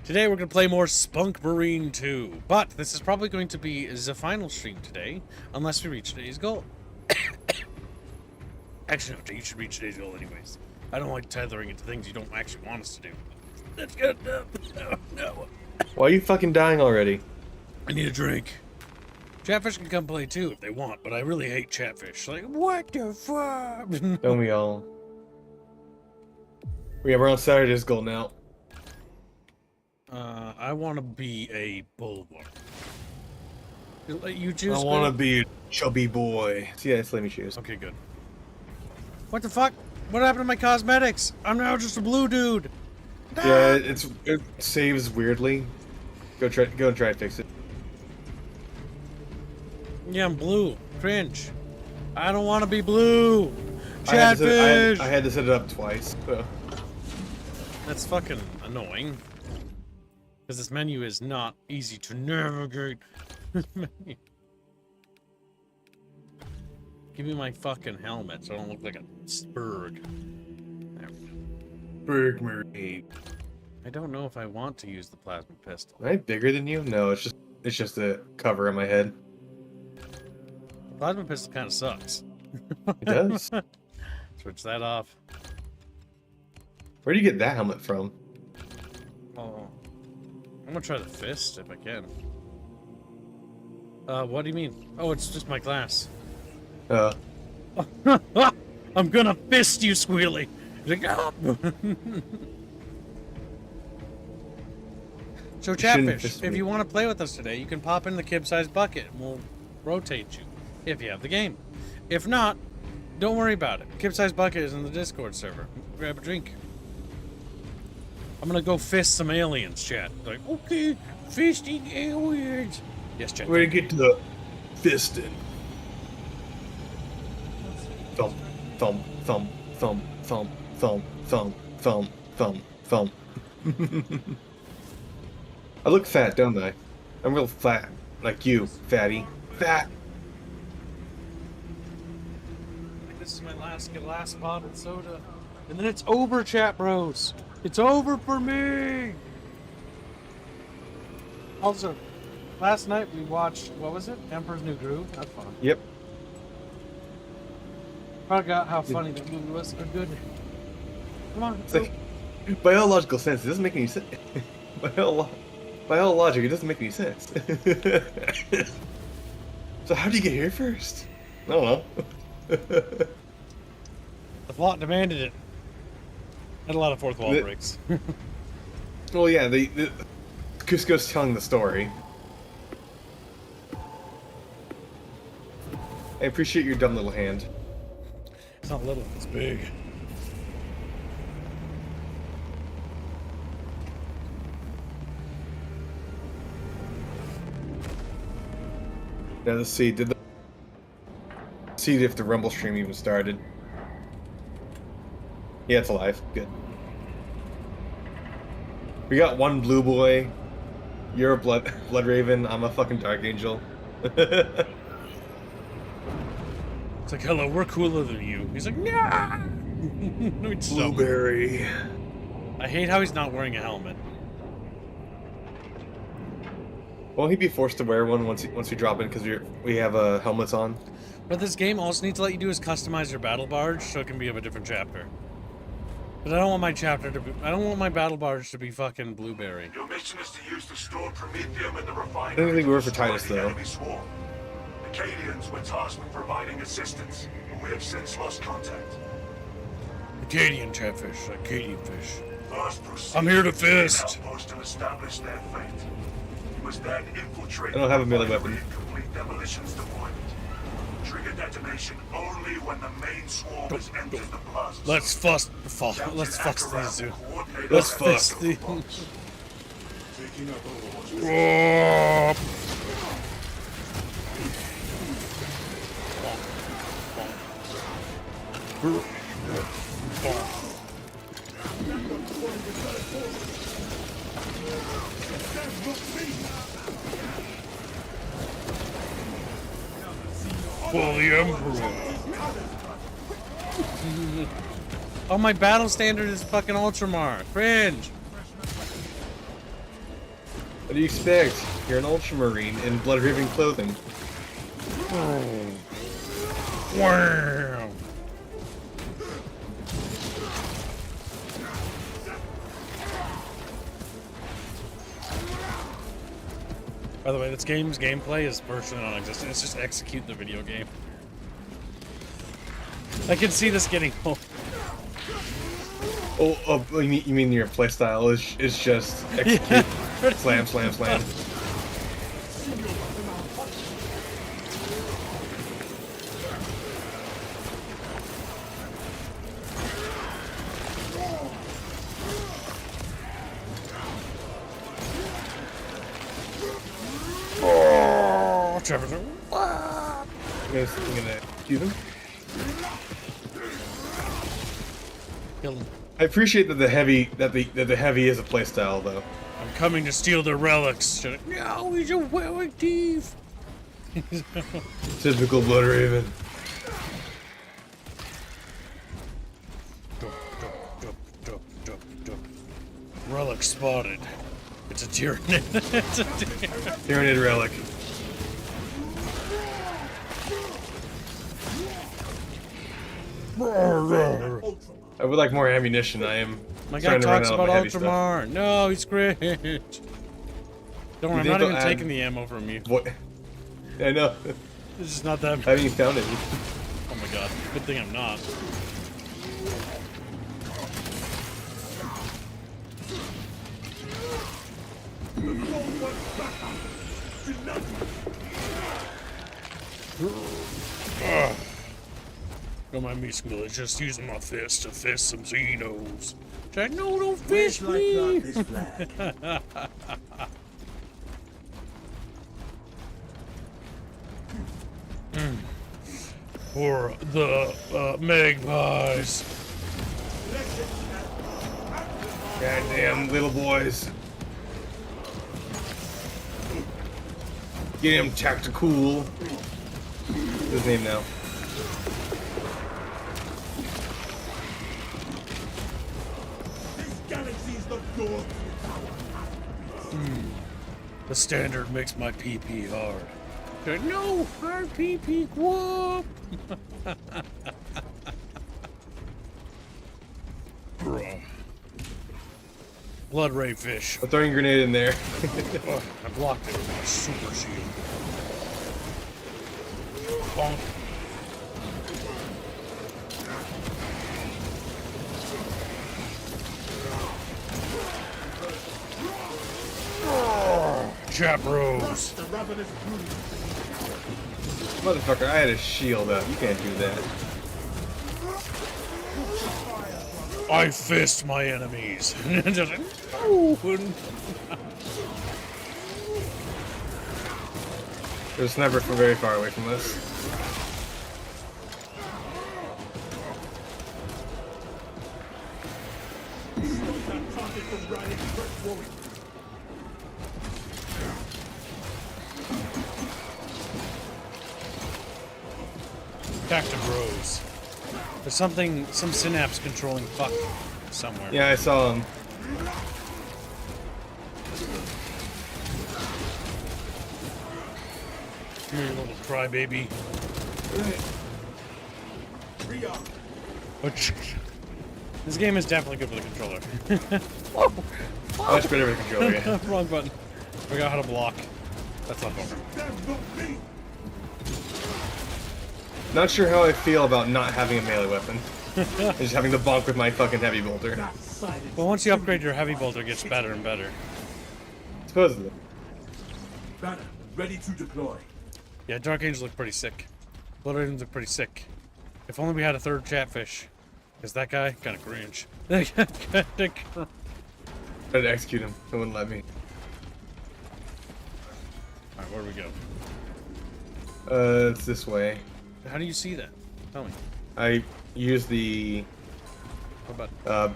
Today we're going to play more Spunk Marine 2, but this is probably going to be the final stream today, unless we reach today's goal. Actually, no, you should reach today's goal anyways. I don't like tethering it to things you don't actually want us to do. Let's go. No. Why are you fucking dying already? I need a drink. Chatfish can come play too if they want, but I really hate Chatfish. Like, what the fuck? Don't we all? We're on Saturday's goal now. I want to be a bulwark. You choose. I want to be a chubby boy. So yeah, let me choose. Okay, good. What the fuck? What happened to my cosmetics? I'm now just a blue dude. Yeah, it saves weirdly. Go and try to fix it. Yeah, I'm blue. Cringe. I don't want to be blue. Chatfish. I had to set it up twice. So. That's fucking annoying. Because this menu is not easy to navigate. Give me my fucking helmet so I don't look like a spurg. There we go. Berg Marine. I don't know if I want to use the plasma pistol. Am I bigger than you? No, it's just a cover on my head. Plasma pistol kind of sucks. It does. Switch that off. Where do you get that helmet from? Oh, I'm gonna try the fist if I can. What do you mean? Oh, it's just my glass. I'm gonna fist you, Squealy. Like, oh. So, Chatfish, if you want to play with us today, you can pop in the kib-sized bucket and we'll rotate you if you have the game. If not, don't worry about it. Kib-sized bucket is in the Discord server. Grab a drink. I'm gonna go fist some aliens, chat. Like, okay, fisting aliens. Yes, chat. We're gonna get to the fisting. Thump, thump, thump, thump, thump, thump, thump, thump, thump, thump. I look fat, don't I? I'm real fat, like you, fatty. Fat. This is my last bottled soda, and then it's over, chat bros. It's over for me. Also, last night we watched, what was it? Emperor's New Groove. That's fun. Yep. Forgot how funny that movie was. Good. Come on. It's like, by all logical sense, it doesn't make any sense. By all logic, it doesn't make any sense. So how do you get here first? I don't know. The plot demanded it. Had a lot of fourth wall breaks. Well, yeah, the Cusco's telling the story. I appreciate your dumb little hand. It's not little, it's big. Now let's see, see if the Rumble stream even started. Yeah, it's alive. Good. We got one blue boy. You're a blood raven. I'm a fucking dark angel. It's like, hello, we're cooler than you. He's like, nah. Blueberry. I hate how he's not wearing a helmet. Won't he be forced to wear one once we drop in because we have helmets on? But this game also needs to let you do is customize your battle barge so it can be of a different chapter. But I don't want my chapter to be. I don't want my battle barge to be fucking blueberry. Your mission is to use the stored promethium in the refinery. I don't think we were for Titus though. The Acadians were tasked with providing assistance, and we have since lost contact. Acadian Chatfish, Acadian fish. First, proceed I'm here to the fist. outpost and establish their fate. You must then infiltrate. I don't have a melee the weapon. refinery and complete demolitions deployment. Trigger detonation only when the main swarm has entered the plaza. Let's fuss these two. Let's fuck these. Taking up Overwatch. For the Emperor. Oh, my battle standard is fucking Ultramar. Cringe. What do you expect? You're an ultramarine in blood-raven clothing. Wow. By the way, this game's gameplay is virtually non-existent. It's just execute the video game. I can see this getting old. Oh, you mean your playstyle is just execute, slam, slam, slam. Oh, Trevor's I'm gonna shoot him. kill him. I appreciate that the heavy is a playstyle though. I'm coming to steal their relics. No, he's a relic thief. Typical blood-raven. Relic spotted. It's a Tyranid. It's a Tyranid. Tyranid relic. I would like more ammunition. I am My guy starting to run talks out of about my heavy stuff. Ultramar. No, he's great. Don't worry, I'm not they'll even add- taking the ammo from you. What? I know. It's just not that. I haven't even found any. Oh my god. Good thing I'm not. Don't mind me, Squilly. Just using my fist to fist some Xenos. Jack, no, don't fish me! For the magpies. Goddamn little boys. Get him tactical. What's his name now? The standard makes my PP hard. No, hard PP, whoop! Blood ray fish. I'm throwing a grenade in there. Oh, I blocked it with my super shield. Bonk. Chap Rose. Motherfucker, I had a shield up. You can't do that. I fist my enemies. Just like, no. There's a sniper from very far away from us. Cactus Rose. There's something, some synapse controlling fuck somewhere. Yeah, I saw him. Come here, little crybaby. This game is definitely good for the controller. Much better with the controller, yeah. Wrong button. Forgot how to block. That's not fun. Not sure how I feel about not having a melee weapon. And just having to bonk with my fucking heavy bolter. Well, once you upgrade, your heavy bolter gets better and better. Supposedly. Banner, ready to deploy. Yeah, Dark Angels look pretty sick. Blood Ravens look pretty sick. If only we had a third Chatfish. Because that guy, kind of cringe. Tried to execute him. It wouldn't let me. Alright, where do we go? It's this way. How do you see that? Tell me. I use the What about?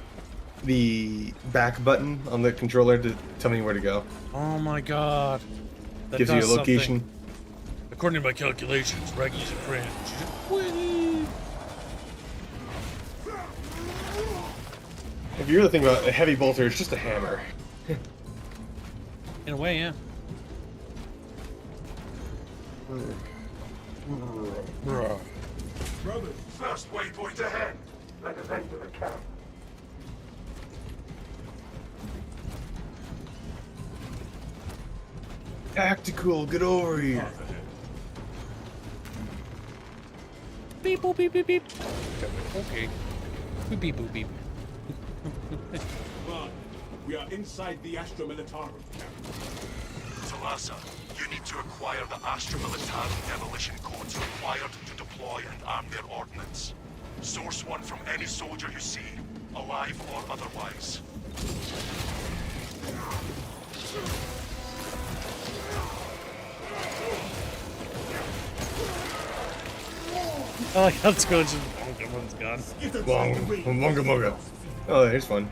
the back button on the controller to tell me where to go. Oh my god. That Gives you a does location. something. According to my calculations, Raggy's a cringe. If you really think about it, a heavy bolter, it's just a hammer. In a way, yeah. Brothers, first waypoint ahead. Let us enter the camp. Tactical, get over here. Path ahead. Beep boop beep beep beep. Okay. Beep beep boop beep. Come on. We are inside the Astra Militarum camp. Thalassa, you need to acquire the Astra Militarum demolition codes required to deploy and arm their ordnance. Source one from any soldier you see, alive or otherwise. I like how it's going to everyone's gone. Munga munga. Oh, here's fun.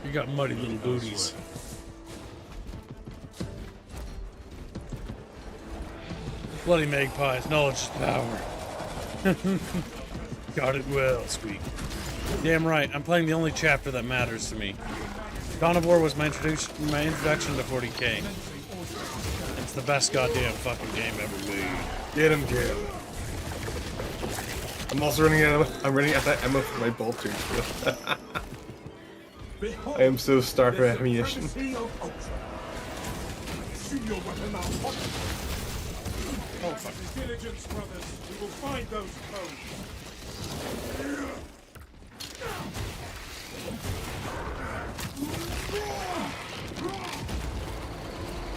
You got muddy little booties. Bloody magpies, knowledge is power. Got it well, Squeak. Damn right, I'm playing the only chapter that matters to me. Dawn of War was my introduction to 40k. It's the best goddamn fucking game ever made. Get him, get him. I'm also running out of that ammo for my bolter. I am so starved for ammunition. See your weapon malfunction. Oh fuck. Diligence, brothers. We will find those codes.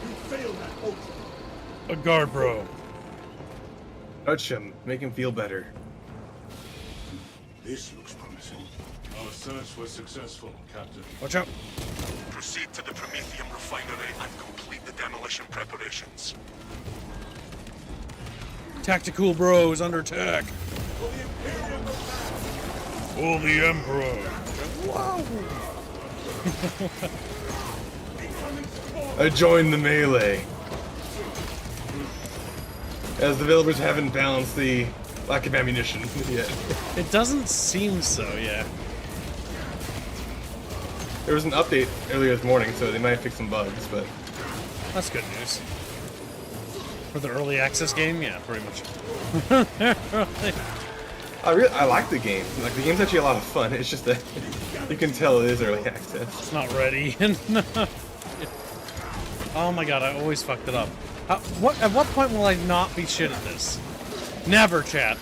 You failed that ultra. A guard bro. Touch him, make him feel better. This looks promising. Our search was successful, Captain. Watch out. Proceed to the Promethium refinery and complete the demolition preparations. Tactical bros under attack. For the Imperium of Oh, the Emperor. I joined the melee. As the developers haven't balanced the lack of ammunition yet. It doesn't seem so, yeah. There was an update earlier this morning, so they might fix some bugs, but That's good news. For the early access game, yeah, pretty much. I like the game. Like the game's actually a lot of fun. It's just that you can tell it is early access. It's not ready. Oh my god, I always fucked it up. At what point will I not be shit at this? Never, chat.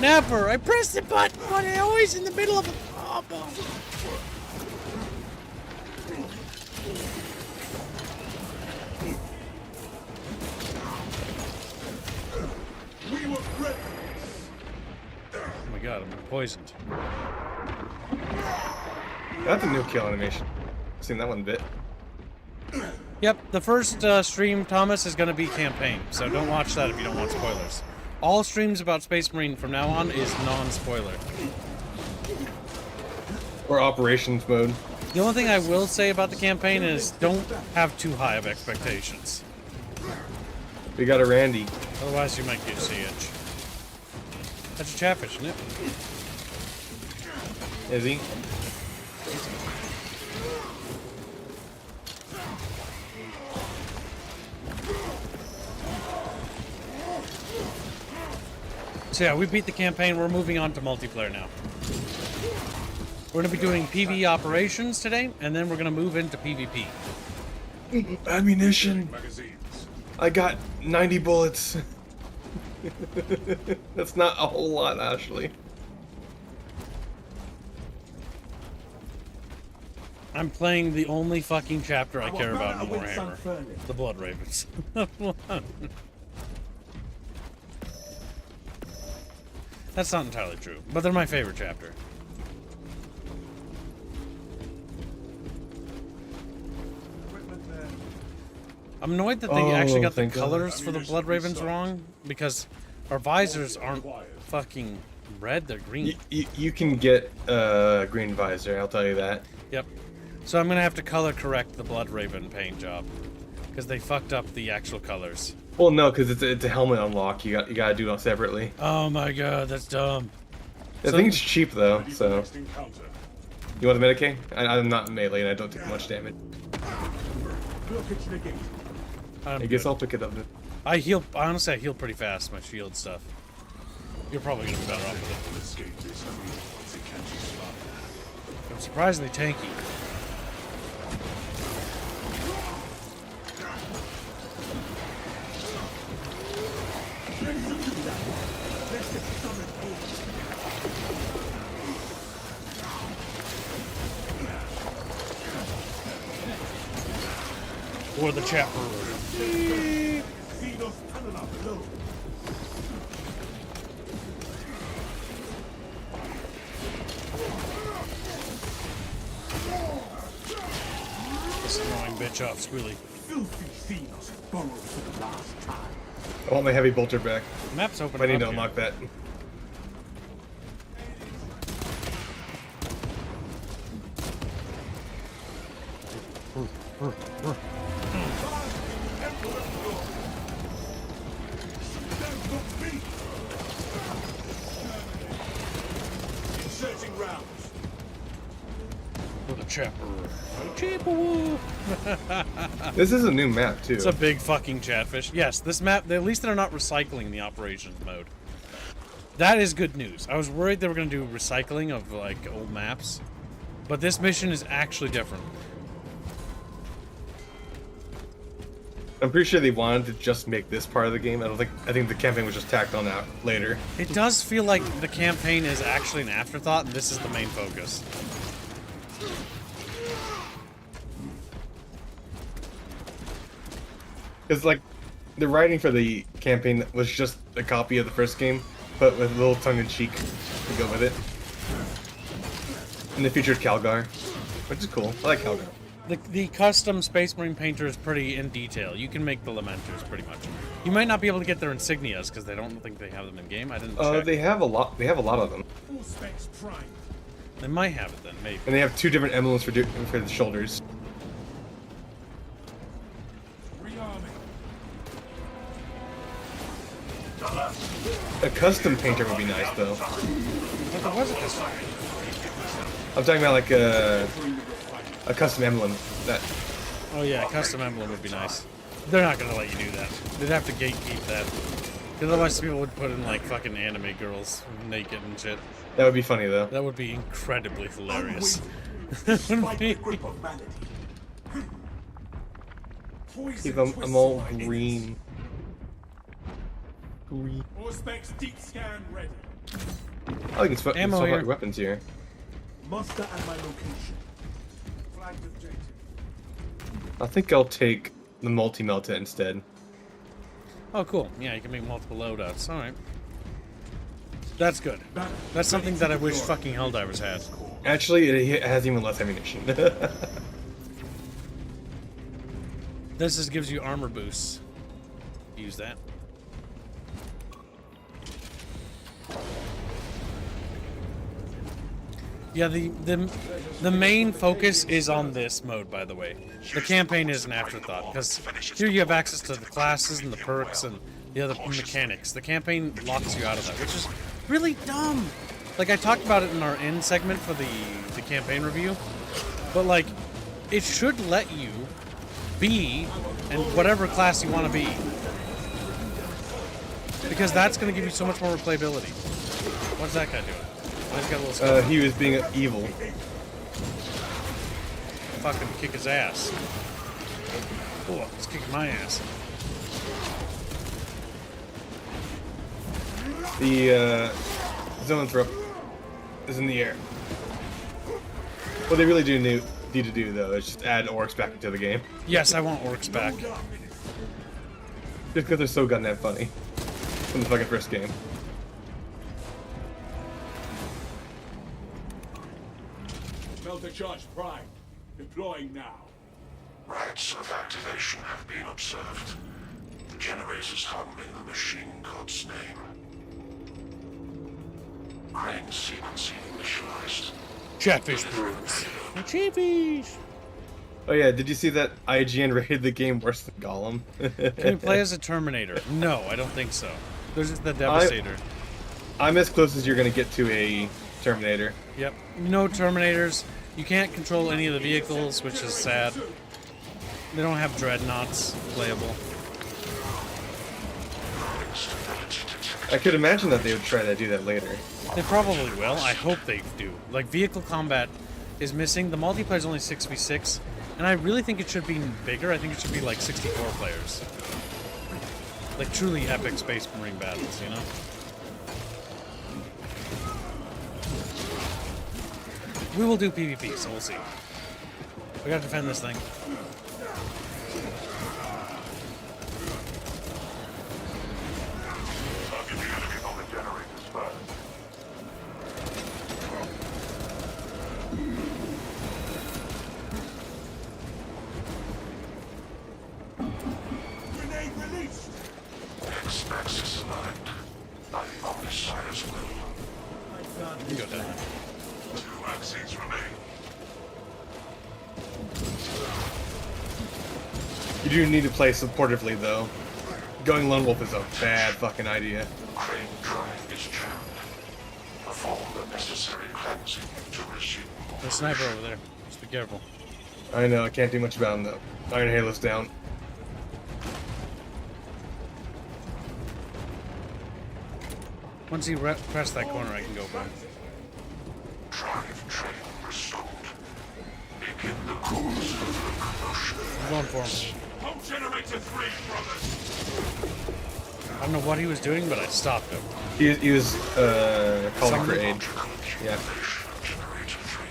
Never. I press the button, but I'm always in the middle of a problem. We were ready. Oh my god, I'm poisoned. That's a new kill animation. I've seen that one a bit. Yep, the first stream, Thomas, is going to be campaign, so don't watch that if you don't want spoilers. All streams about Space Marine from now on is non-spoiler. Or operations mode. The only thing I will say about the campaign is don't have too high of expectations. We got a Randy. Otherwise, you might get CH. That's a chatfish, isn't it? Is he? So yeah, we beat the campaign. We're moving on to multiplayer now. We're going to be doing PvE operations today, and then we're going to move into PvP. Ammunition. Magazines. I got 90 bullets. That's not a whole lot, actually. I'm playing the only fucking chapter I care about in Warhammer. The Blood Ravens. That's not entirely true, but they're my favorite chapter. I'm annoyed that they actually got the thank God. colors for the Blood Ravens wrong, because our visors aren't fucking red, they're green. You can get a green visor, I'll tell you that. Yep. So I'm gonna have to color correct the Blood Raven paint job, because they fucked up the actual colors. Well, no, because it's a helmet unlock. You gotta do it all separately. Oh my god, that's dumb. I So- think it's cheap though, so Next encounter. You want the Medicaid? I'm not melee and I don't take much damage. I guess I'll pick it up. I heal. Honestly, I heal pretty fast. My shield stuff. You're probably gonna be better off with it. I'm surprisingly tanky. Or the chapter. This annoying bitch off, Squealy. I want my heavy bolter back. Map's open. I need to up unlock that. Inserting rounds. For the chapter. This is a new map too. It's a big fucking chatfish. Yes, this map, at least they're not recycling the operations mode. That is good news. I was worried they were going to do recycling of, like, old maps. But this mission is actually different. I'm pretty sure they wanted to just make this part of the game. I think the campaign was just tacked on out later. It does feel like the campaign is actually an afterthought, and this is the main focus. Because, like, the writing for the campaign was just a copy of the first game, but with a little tongue-in-cheek to go with it. And they featured Calgar, which is cool. I like Calgar. The custom Space Marine painter is pretty in detail. You can make the Lamenters, pretty much. You might not be able to get their insignias, because they don't think they have them in-game. I didn't check. They have a lot. They have a lot of them. They might have it then, maybe. And they have 2 different emblems for the shoulders. A custom painter would be nice, though. But there was a custom. I'm talking about like a custom emblem. That. Oh yeah, custom emblem would be nice. They're not gonna let you do that. They'd have to gatekeep that. Because otherwise people would put in like fucking anime girls naked and shit. That would be funny though. That would be incredibly hilarious. Keep them. I'm all green. Green. Deep scan ready. Oh, you can swap Ammo here. out weapons here. Muster at my location. Flagged objective. I think I'll take the multi-melta instead. Oh cool. Yeah, you can make multiple loadouts. Alright. That's good. That's something that I wish fucking Helldivers had. Actually, it has even less ammunition. This just gives you armor boosts. Use that. Yeah, the main focus is on this mode, by the way. The campaign is an afterthought, because here you have access to the classes and the perks and the other mechanics. The campaign locks you out of that, which is really dumb. Like, I talked about it in our end segment for the campaign review, but, like, it should let you be in whatever class you want to be. Because that's going to give you so much more replayability. What's that guy doing? He's got a little skull. He was being evil. Fucking kick his ass. Oh, he's kicking my ass. The zoanthrope is in the air. What they really do need to do though is just add orcs back into the game. Yes, I want orcs back. Just because they're so goddamn funny from the fucking first game. Melter charge prime. Deploying now. Rites of activation have been observed. The generators hum in the machine god's name. Crane sequencing initialized. Chatfish brews. Chatfish! Oh yeah, did you see that IGN rated the game worse than Gollum? Can you play as a Terminator? No, I don't think so. There's just the Devastator. I'm as close as you're gonna get to a Terminator. Yep. No Terminators. You can't control any of the vehicles, which is sad. They don't have dreadnoughts playable. I could imagine that they would try to do that later. They probably will. I hope they do. Like, vehicle combat is missing. The multiplayer is only 6v6, and I really think it should be bigger. I think it should be like 64 players. Like, truly epic Space Marine battles, you know? We will do PvP, so we'll see. We gotta defend this thing. You go down. 2 vaccines remain. You do need to play supportively, though. Going lone wolf is a bad fucking idea. Crane drying is jammed. Perform the necessary cleansing to resume. There's a sniper over there. Just be careful. I know, I can't do much about him, though. Iron Halo's down. Once you press that corner, I can go back. Drive train restored. Begin the course of locomotion. I'm going for him. Home generator 3, brothers. I don't know what he was doing, but I stopped him. He was calling for aid. Yeah. Generator 3.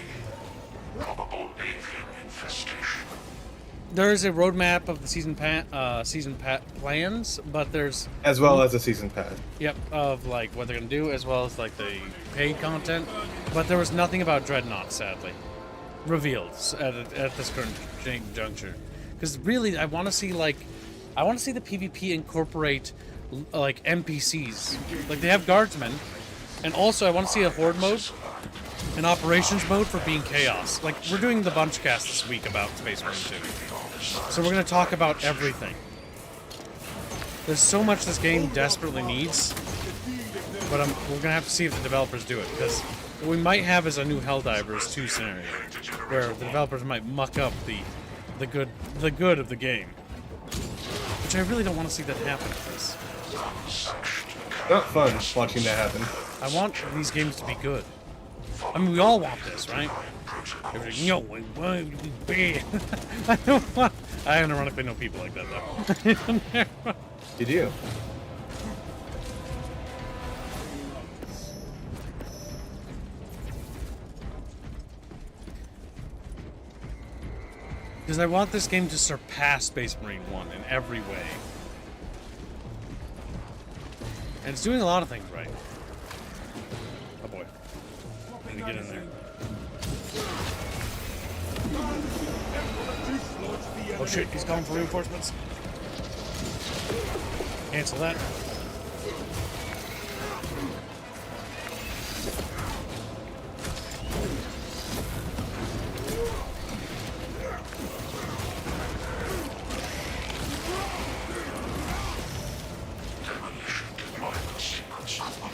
Probable avian infestation. There is a roadmap of the season plans, but there's As well as a season pass. of like what they're gonna do, as well as like the paid content. But there was nothing about Dreadnought, sadly, revealed at this current juncture. Because really, I want to see the PvP incorporate like NPCs. Like they have guardsmen, and also I want to see a horde mode, an operations mode for being chaos. Like we're doing the bunch cast this week about Space Marine 2. So we're going to talk about everything. There's so much this game desperately needs, but we're going to have to see if the developers do it, because what we might have is a new Helldivers 2 scenario, where the developers might muck up the good of the game. Which I really don't want to see that happen with this. Not fun watching that happen. I want these games to be good. I mean, we all want this, right? No, why would we be? I don't want. I haven't run into no people like that though. You do. Because I want this game to surpass Space Marine 1 in every way. And it's doing a lot of things right. Oh boy. Let me get in there. Oh shit, he's calling for reinforcements. Cancel that.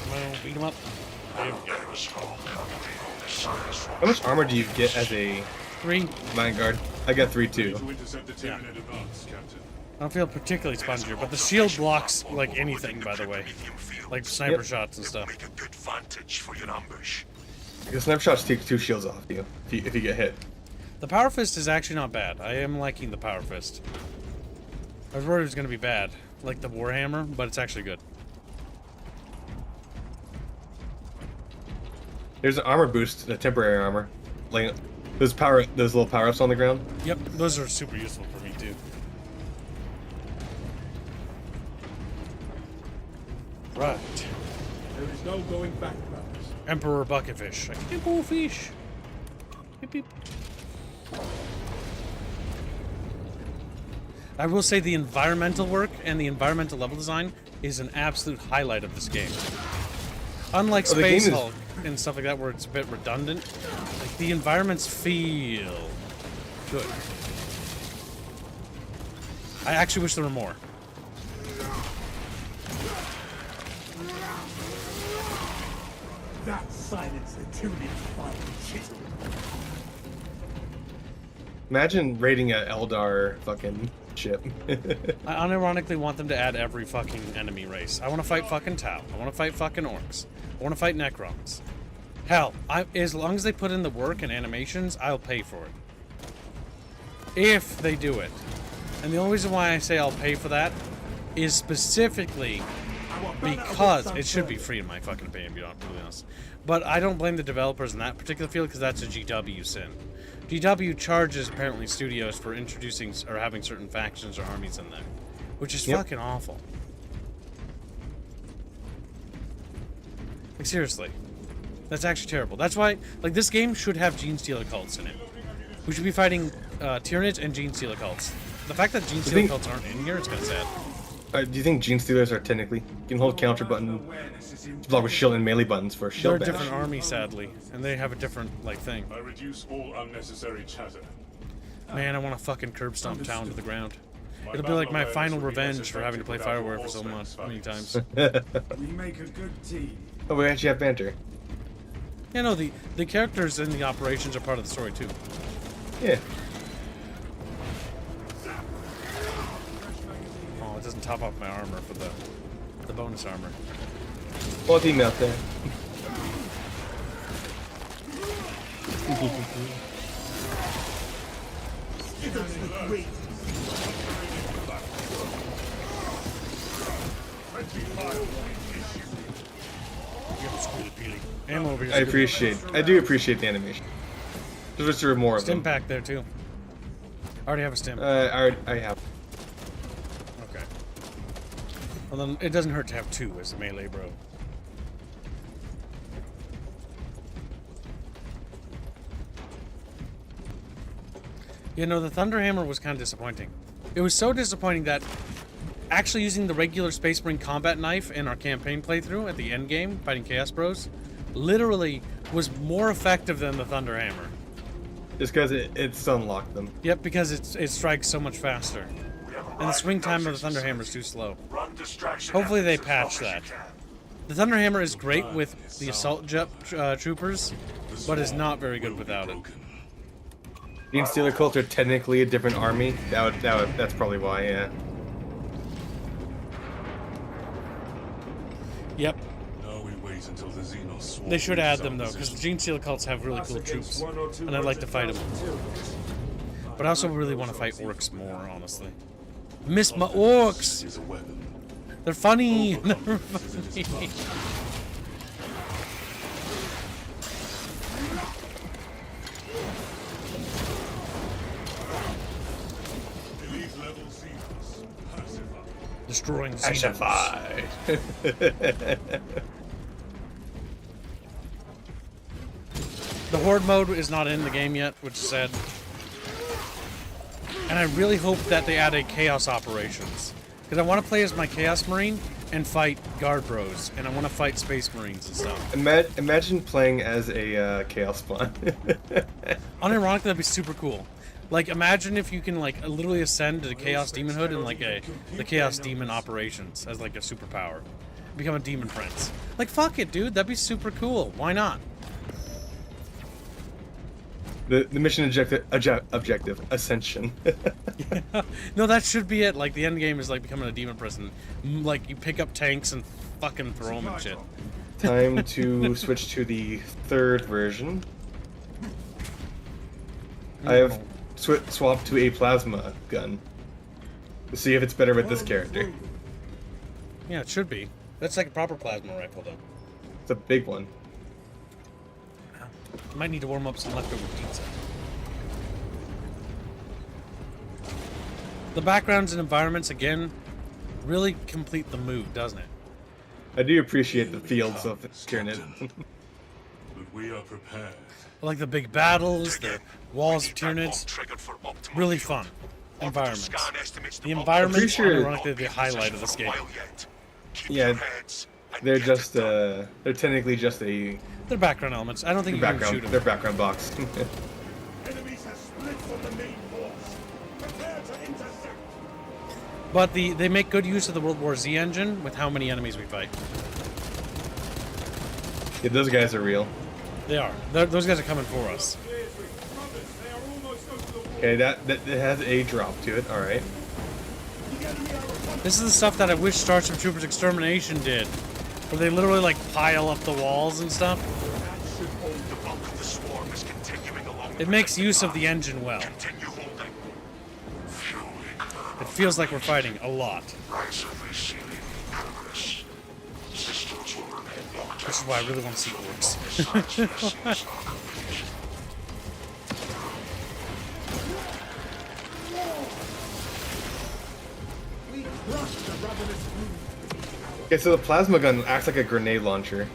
Well, beat him up. There we go. How much armor do you get as a 3. Mind Guard? I got 3 too. To intercept the Tyranid advance, Captain. I don't feel particularly spongier, but the shield blocks like anything, by the way. Like sniper shots and stuff. Make a good vantage for your ambush. Because sniper shots take 2 shields off you if you get hit. The Power Fist is actually not bad. I am liking the Power Fist. I was worried it was going to be bad, like the Warhammer, but it's actually good. There's an armor boost, a temporary armor. Like those little power-ups on the ground. Yep, those are super useful for me too. Right. There is no going back, brothers. Emperor Bucketfish. I can't pull fish. Beep, beep. I will say the environmental work and the environmental level design is an absolute highlight of this game. Unlike Oh, the game Space is- Hulk and stuff like that where it's a bit redundant, like the environments feel good. I actually wish there were more. That silenced the Tyranids by chisel. Imagine raiding a Eldar fucking ship. I unironically want them to add every fucking enemy race. I want to fight fucking Tau. I want to fight fucking Orcs. I want to fight Necrons. Hell, as long as they put in the work and animations, I'll pay for it. If they do it. And the only reason why I say I'll pay for that is specifically because it should be free in my fucking opinion, to be honest. But I don't blame the developers in that particular field because that's a GW sin. GW charges apparently studios for introducing or having certain factions or armies in there, which is fucking awful. Like seriously, that's actually terrible. That's why, like, this game should have Gene Stealer cults in it. We should be fighting Tyranids and Gene Stealer cults. The fact that Gene Stealer cults aren't in here, it's kind of sad. Do you think Gene Stealers are technically? You can hold counter button, block with shield and melee buttons for shield They're a bash. different army, sadly, and they have a different like thing. I reduce all unnecessary chatter. Man, I want to fucking curb stomp Town to the ground. It'll be like my final revenge for having to play Fireware for so many times. We make a good team. Oh, we actually have banter. Yeah, no, the characters and the operations are part of the story too. Yeah. Oh, it doesn't top up my armor for the bonus armor. Well, team out there. Give us the great. Ammo over here. I do appreciate the animation. Just wish there were more of Stim them. pack there too. I already have a stim. I have. Okay. Well then, it doesn't hurt to have two as a melee bro. You know, the Thunderhammer was kind of disappointing. It was so disappointing that actually using the regular Space Marine combat knife in our campaign playthrough at the end game, fighting Chaos Bros, literally was more effective than the Thunderhammer. Just because it's unlocked them. Yep, because it strikes so much faster. And the swing time of the Thunderhammer is too slow. Hopefully they patch that. The Thunderhammer is great with the Assault Troopers, but is not very good without it. Gene Stealer cults are technically a different army. That's probably why, yeah. Yep. Now we wait until the Xenos swarm They should add them though, reaches our because position. Gene Stealer cults have really cool troops, and I'd like to fight them. But I also really want to fight orcs more, honestly. Miss my orcs! Is a weapon. They're funny! They're funny. Elite level Xenos. Pacify. Destroying the Pacify. The Horde mode is not in the game yet, which is sad. And I really hope that they add a Chaos Operations. Because I want to play as my Chaos Marine and fight Guard Bros. And I want to fight Space Marines and stuff. Imagine playing as a Chaos Spawn. Unironically, that'd be super cool. Like, imagine if you can, like, literally ascend to the Chaos Demon Hood and, like, the Chaos Demon Operations as, like, a superpower. Become a Demon Prince. Like, fuck it, dude. That'd be super cool. Why not? the mission objective Ascension. No, that should be it. Like, the end game is, like, becoming a Demon Prince. And, like, you pick up tanks and fucking throw them and shit. Time to switch to the third version. I have swapped to a plasma gun to see if it's better with this character. Yeah, it should be. That's like a proper plasma rifle, though. It's a big one. Might need to warm up some leftover pizza. The backgrounds and environments, again, really complete the mood, doesn't it? I do appreciate the fields of Tyranid. But we are prepared. Like the big battles, the walls of Tyranids. Really fun environments. The environments I'm pretty are sure- ironically the highlight of this game. Yeah, they're just they're technically just a They're background elements. I don't think you can shoot background. them. Their background box. Enemies have split from the main force. Prepare to intercept. But they make good use of the World War Z engine with how many enemies we fight. Yeah, those guys are real. They are. Those guys are coming for us. Okay, that has a drop to it. All right. This is the stuff that I wish Starship Troopers Extermination did, where they literally like pile up the walls and stuff. The bulk of the swarm is continuing along. It makes use of the engine well. Continue holding. It feels like we're fighting a lot. Progressively sealing progress. Systems will remain locked Which is why I really want to see orcs. Science rescues are complete. Okay, so the plasma gun acts like a grenade launcher.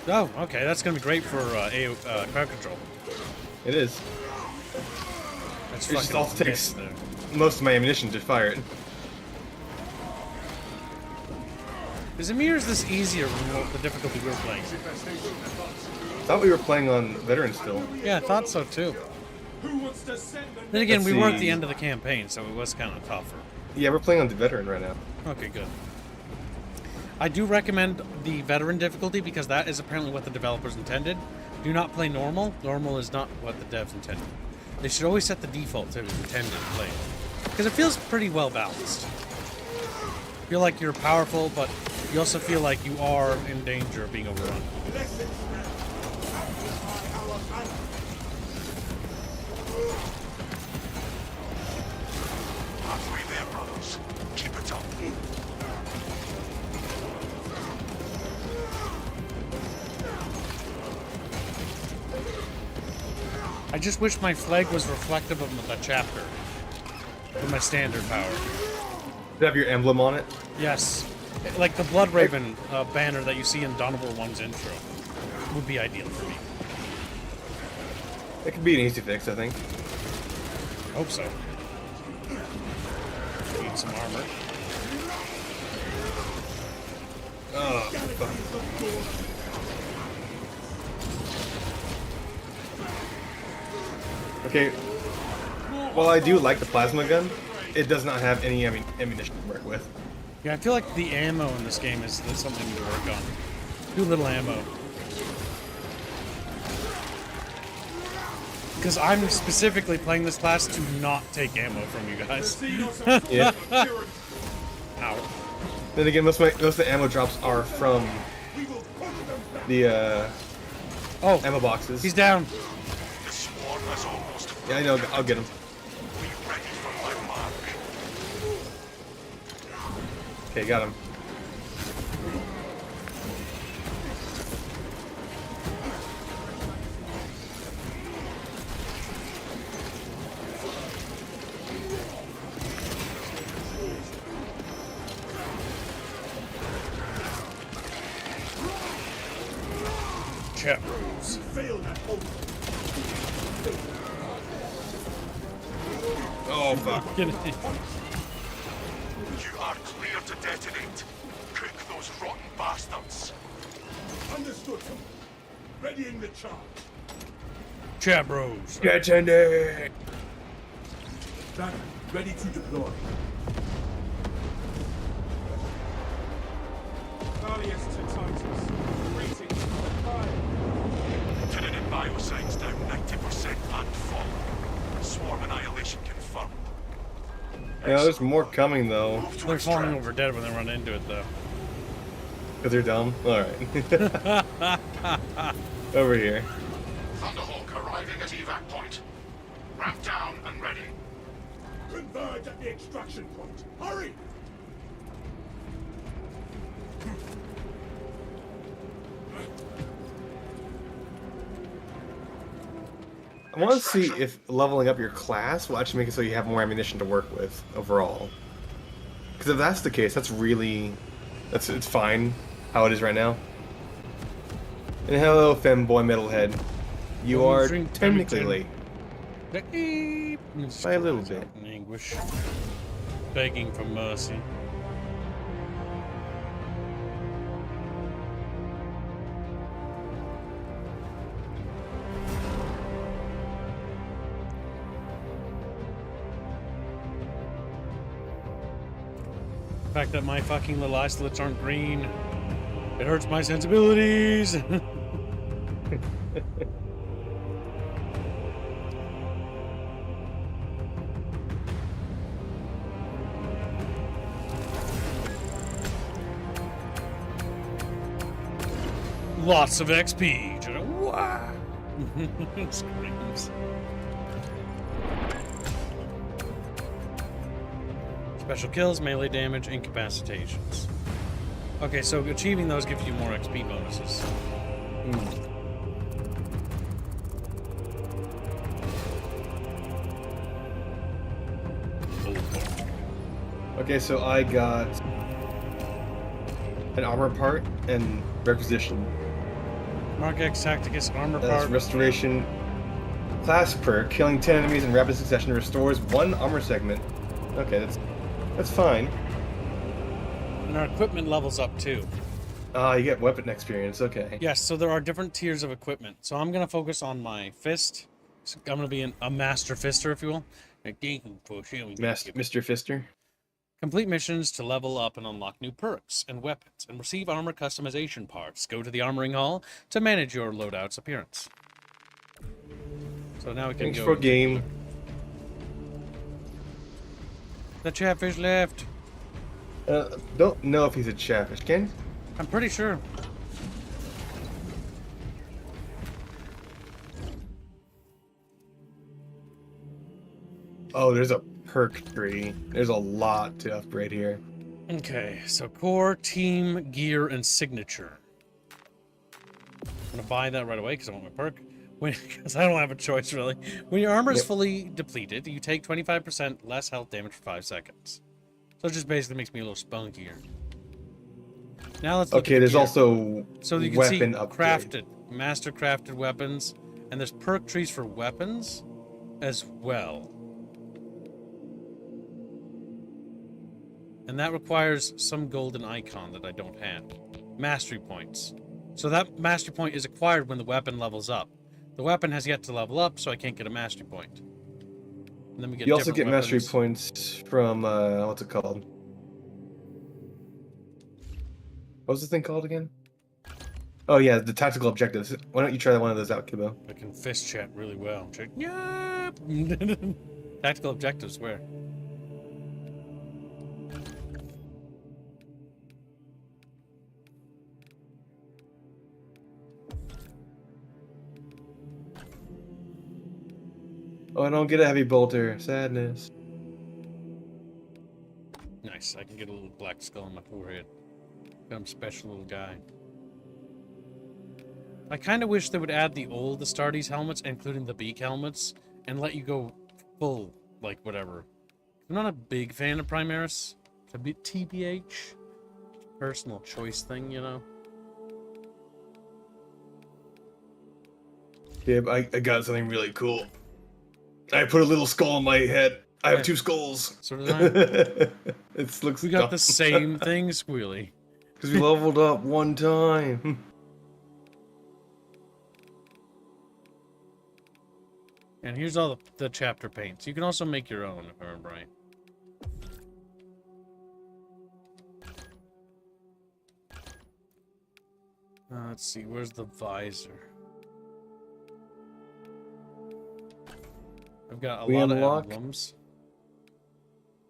Oh, okay, that's gonna be great for crowd control. It is. That's It just fucking also miss takes there. most of my ammunition to fire it. Is it me or is this easier than the difficulty we were playing? Thought we were playing on veteran still. Yeah, I thought so too. Who wants to send the Then again, Let's we were at see. the end of the campaign, so it was kind of tougher. Yeah, we're playing on the veteran right now. Okay, good. I do recommend the veteran difficulty because that is apparently what the developers intended. Do not play normal. Normal is not what the devs intended. They should always set the default to intended play. Because it feels pretty well balanced. Feel like you're powerful, but you also feel like you are in danger of being overrun. blessings now? Amplify our valor. Halfway there, brothers. Keep it up. I just wish my flag was reflective of the chapter. With my standard power. Does it have your emblem on it? Yes. Like the Blood Raven banner that you see in Dawn of War 1's intro would be ideal for me. It could be an easy fix, I think. Hope so. Need some armor. Oh, fuck. Okay. While I do like the plasma gun, it does not have any ammunition to work with. Yeah, I feel like the ammo in this game is something to work on. Too little ammo. Because I'm specifically playing this class to not take ammo from you guys. Yeah. Ow. Then again, most of the ammo drops are from the Oh, ammo boxes. he's down. The swarm has almost Yeah, I know. I'll get him. Be ready for my mark. Okay, got him. Chap. Fail that hope. Oh, fuck. Get it. You are clear to detonate. Cook those rotten bastards. Understood. Readying the charge. Chat bros. Get in there. Banner, ready to deploy. Valiant to Titus. Ratings high. Lieutenant and bioscience down 90% and falling. Swarm annihilation confirmed. Yeah, there's more coming though. Move to They're falling extract. over dead when they run into it, though. Cause they're dumb. All right. Over here. Thunderhawk arriving at evac point. Ramp down and ready. Converge at the extraction point. Hurry! I want to see if leveling up your class will actually make it so you have more ammunition to work with overall. Because if that's the case, that's really, it's fine how it is right now. And hello, femboy metalhead. You are Drink technically Remington. late. Beep. By a little bit. In anguish. Begging for mercy. The fact that my fucking little isolates aren't green It hurts my sensibilities. Lots of XP. Wow. Screams. Special kills, melee damage, incapacitations. Okay, so achieving those gives you more XP bonuses. Okay, so I got an armor part and requisition. Mark X Tacticus armor That's part. restoration class perk. Killing 10 enemies in rapid succession restores 1 armor segment. Okay, that's fine. And our equipment levels up too. Ah, you get weapon experience. Okay. Yes, so there are different tiers of equipment. So I'm going to focus on my fist. So I'm going to be a master fister, if you will. Mr. Fister. Complete missions to level up and unlock new perks and weapons, and receive armor customization parts. Go to the armoring hall to manage your loadout's appearance. So now we can Thanks go. for game. The Chatfish left. Don't know if he's a Chatfish. Ken? I'm pretty sure. Oh, there's a perk tree. There's a lot to upgrade here. Okay, so core, team, gear, and signature. I'm gonna buy that right away because I want my perk. Because I don't have a choice, really. When your armor is fully depleted, you take 25% less health damage for 5 seconds. So it just basically makes me a little spunkier. Now let's look at the there's gear. also So you can weapon see upgrade. crafted, master crafted weapons, and there's perk trees for weapons as well. And that requires some golden icon that I don't have. Mastery points. So that mastery point is acquired when the weapon levels up. The weapon has yet to level up, so I can't get a mastery point. And then we get You also get different mastery weapons. points from, what's it called? What was the thing called again? Oh yeah, the tactical objectives. Why don't you try one of those out, Kibo? I can fist chat really well. Yep. Tactical objectives, where? Oh, I don't get a heavy bolter. Sadness. Nice, I can get a little black skull on my forehead. I'm a special little guy. I kind of wish they would add the old Astartes helmets, including the beak helmets, and let you go full, like, whatever. I'm not a big fan of Primaris. It's a bit TBH. Personal choice thing, you know? Yeah, I got something really cool. I put a little skull on my head. I have 2 skulls. So did I. It looks We got dumb. the same thing, Squealy. Because we leveled up one time. And here's all the chapter paints. You can also make your own, if I remember right. Let's see, where's the visor? I've got a lot of emblems.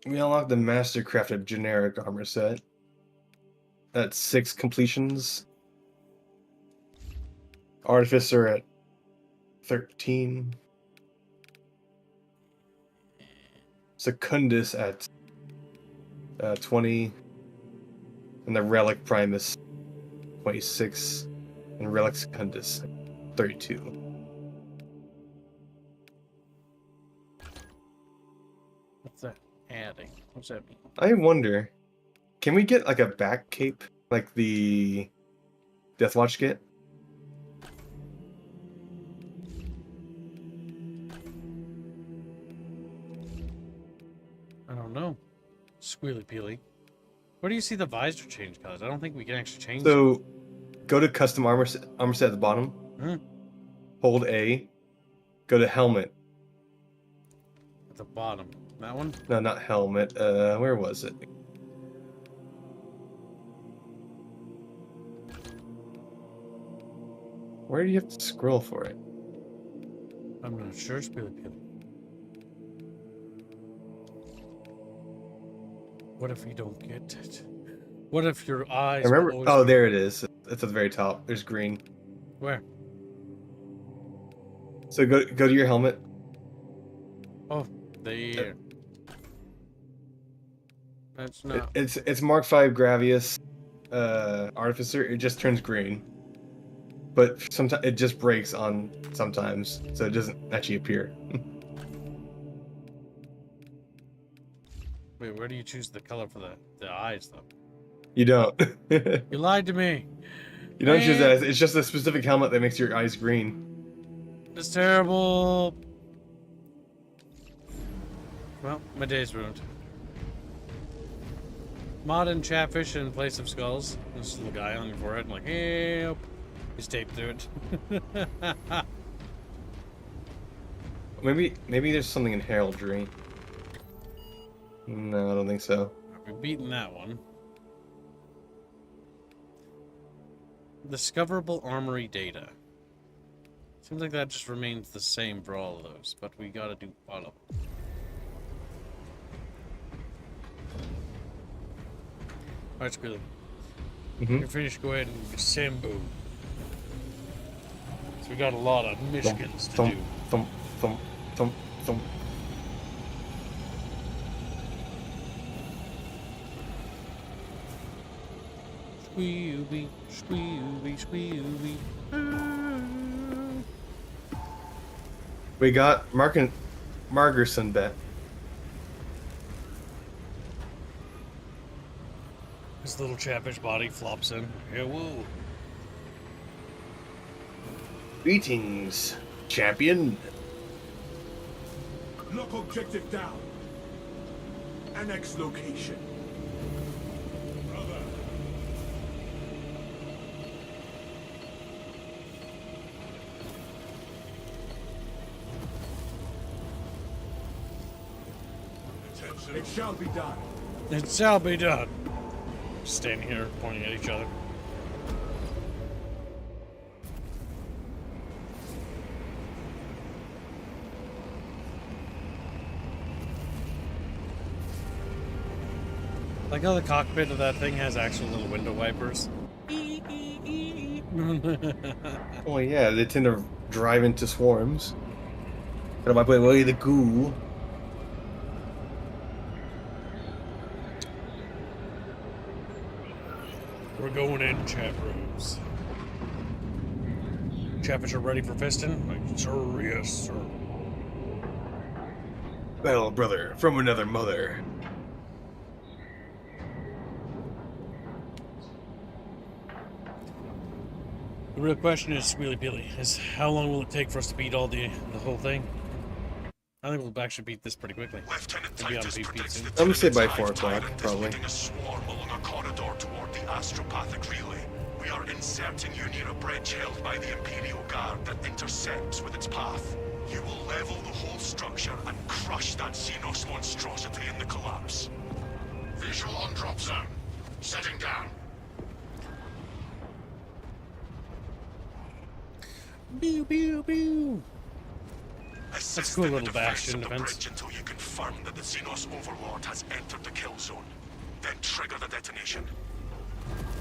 We unlocked the Mastercrafted generic armor set. That's 6 completions. Artificer at 13. Secundus at 20. And the Relic Primus 26. And Relic Secundus 32. What's that adding? What's that mean? I wonder, can we get like a back cape like the Deathwatch get? I don't know. Squealy peely. Where do you see the visor change colors? I don't think we can actually change So, go to custom armor set at the bottom. Hmm. Hold A. Go to helmet. At the bottom. That one? No, not helmet. Where was it? Where do you have to scroll for it? I'm not sure, Spilly Pilly. What if you don't get it? What if your eyes I remember. will always Oh, be- there it is. It's at the very top. There's green. Where? So go to your helmet. Oh, there. That's not... It's Mark V Gravius Artificer. It just turns green. But sometimes it just breaks on sometimes, so it doesn't actually appear. Wait, where do you choose the color for the eyes, though? You don't. You lied to me. You don't choose that. It's just a specific helmet that makes your eyes green. That's terrible. Well, my day's ruined. Modern Chatfish in place of skulls. This little guy on your forehead, like, help. He's taped to it. Maybe there's something in heraldry. No, I don't think so. We've beaten that one. Discoverable armory data. Seems like that just remains the same for all of those, but we gotta do all of them. Alright, Squealy. You're finished, go ahead and assemble. So we got a lot of Michigans to do. Thump, thump, thump, thump. Squealy, squealy, squealy. We got Margerson bet. His little Chatfish body flops in. Yeah, whoa. Greetings, champion. Lock objective down. Annex location. Brother. Attention. It shall be done. It shall be done. Standing here pointing at each other. Like how the cockpit of that thing has actual little window wipers. Oh yeah, they tend to drive into swarms. Gotta wipe away the goo. We're going in, chat rooms. Chatfish are ready for fisting? Like, sir, yes, sir. Battle brother from another mother. The real question is, Squealy Peely, is how long will it take for us to beat all the whole thing? I think we'll actually beat this pretty quickly. Lieutenant We'll be on Titus PvP predicts soon. the I'm gonna say by Tyrant's 4 hive o'clock, tyrant is probably. leading a swarm along a corridor toward the astropathic relay. We are inserting you near a bridge held by the Imperial Guard that intersects with its path. You will level the whole structure and crush that Xenos monstrosity in the collapse. Visual on drop zone. Setting down. Pew, pew, pew. Assist cool in the little defense bastion of the defense. bridge until you confirm that the Xenos Overlord has entered the kill zone. Then trigger the detonation.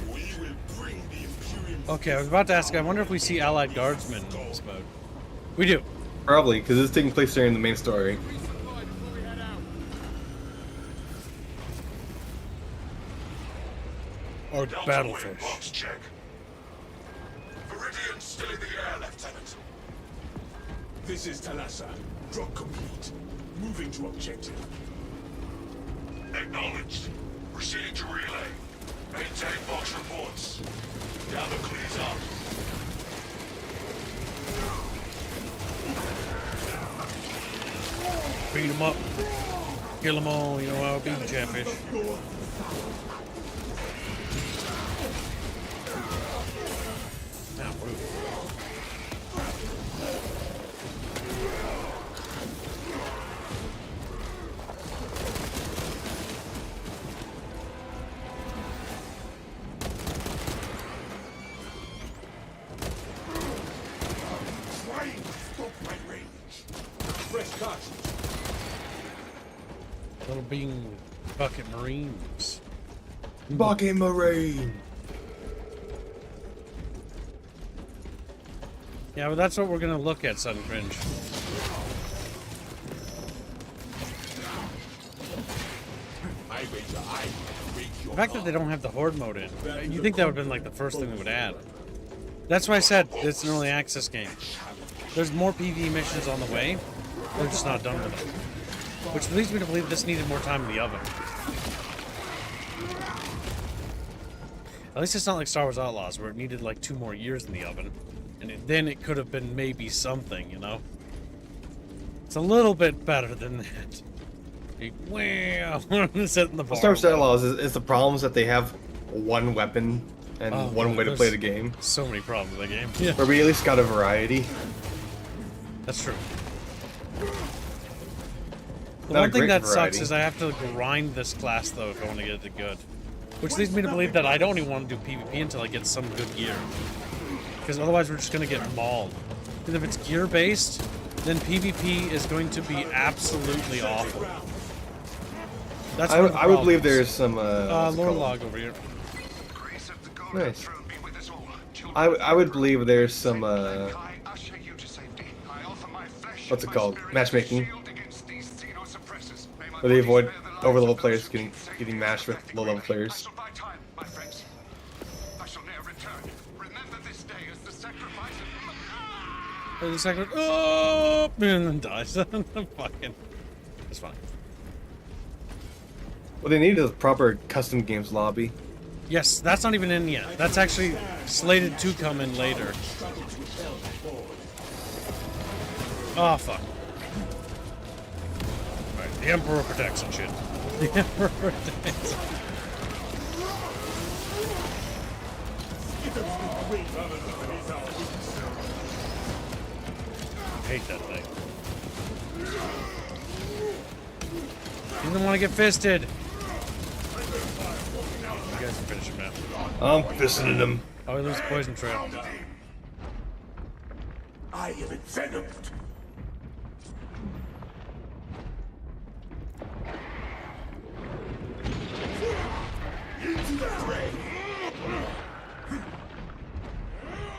We will bring the Imperial. Okay, I was about to ask, I wonder if we see Allied Guardsmen in this mode. We do. Probably, because it's taking place during the main story. Or Delta Wing, Battlefish. box check. Viridian still in the air, Lieutenant. This is Talassa. Drop complete. Moving to objective. Acknowledged. Proceeding to relay. Maintain box reports. Gather clears up. Beat them up. Kill them all, you know how I beat the Chatfish. Now, rude. Fresh cartridge. Little bean bucket marines. Bucket Marine. Yeah, but that's what we're gonna look at, Sudden Cringe. The fact that they don't have the horde mode in, you think that would have been like the first thing they would add. That's why I said it's an early access game. There's more PvE missions on the way. They're just not done with them. Which leads me to believe this needed more time in the oven. At least it's not like Star Wars Outlaws, where it needed like 2 more years in the oven. And then it could have been maybe something, you know? It's a little bit better than that. Wow! Sit in the bar. Star Wars Outlaws is the problems that they have one weapon and one way to play the game. So many problems with the game. Yeah. But we at least got a variety. That's true. The Not a one thing great that variety. sucks is I have to grind this class, though, if I want to get it to good. Which leads me to believe that I don't even want to do PvP until I get some good gear. Because otherwise we're just going to get mauled. Because if it's gear-based, then PvP is going to be absolutely awful. That's I would believe there's some what's it lore called? log over here. Nice. I would believe there's some what's it called? Matchmaking. Where they avoid over-level players getting matched with low-level players. There's a second. Oh, and then dies. Fucking. It's fine. What they need is a proper custom games lobby. Yes, that's not even in yet. That's actually slated to come in later. Oh, fuck. Alright, the Emperor protects and shit. The Emperor protects. I hate that thing. You don't want to get fisted. You guys can finish him now. I'm fisting them. Oh, he loses poison trail. I am envenomed.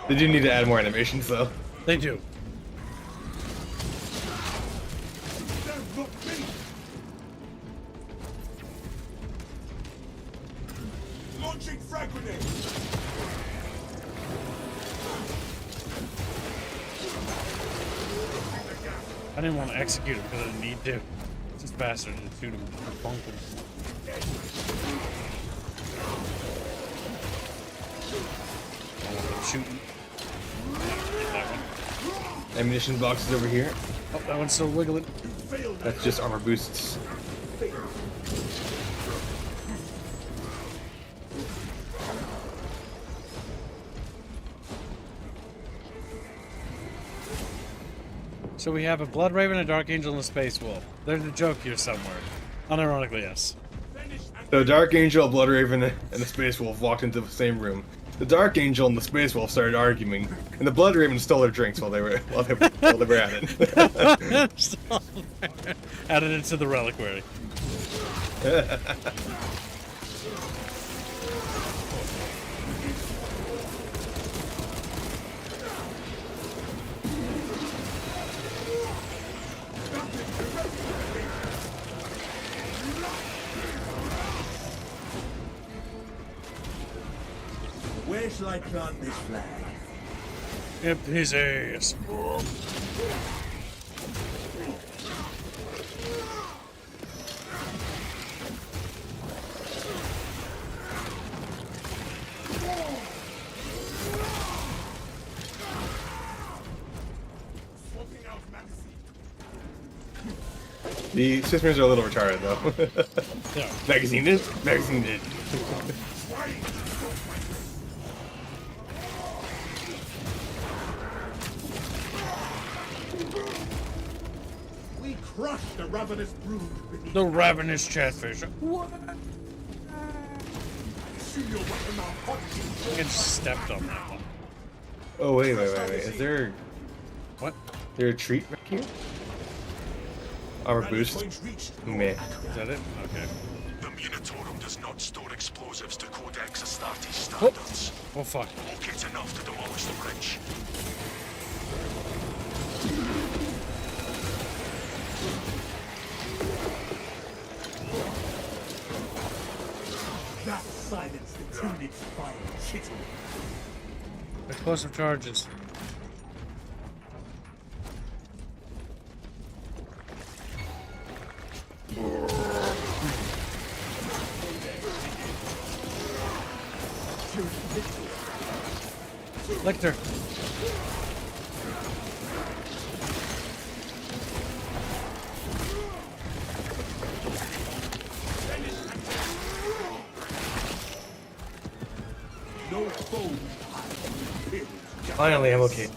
They do need to add more animations though. They do. Launching frag grenade. I didn't want to execute him because I didn't need to. This bastard just shoot him and bunk him. I want them shooting. That one. Ammunition boxes over here. Oh, that one's still wiggling. That's just armor boosts. So we have a Blood Raven, a Dark Angel, and a Space Wolf. There's a joke here somewhere. Unironically, yes. The Dark Angel, Blood Raven, and the Space Wolf walked into the same room. The Dark Angel and the Space Wolf started arguing, and the Blood Raven stole their drinks while they were at it. Added it to the reliquary. Where shall I plant this flag? Yep, his ass. Swapping out magazine. The Sisters are a little retarded though. Yeah. Magazine is? Magazine did. We crushed the ravenous brood beneath. The ravenous chatfish. What? See your weapon now, hot. I just stepped on that one. Oh wait. Is there? What? There a treat back here? Armor boost. Point reached. Meh. Is that it? Okay. The Munitorum does not store explosives to Codex Astartes standards. Oh fuck. Locate enough to demolish the bridge. That silenced the Tunic fire, shitty. Explosive charges. Lictor. No foe. Finally, I'm okay.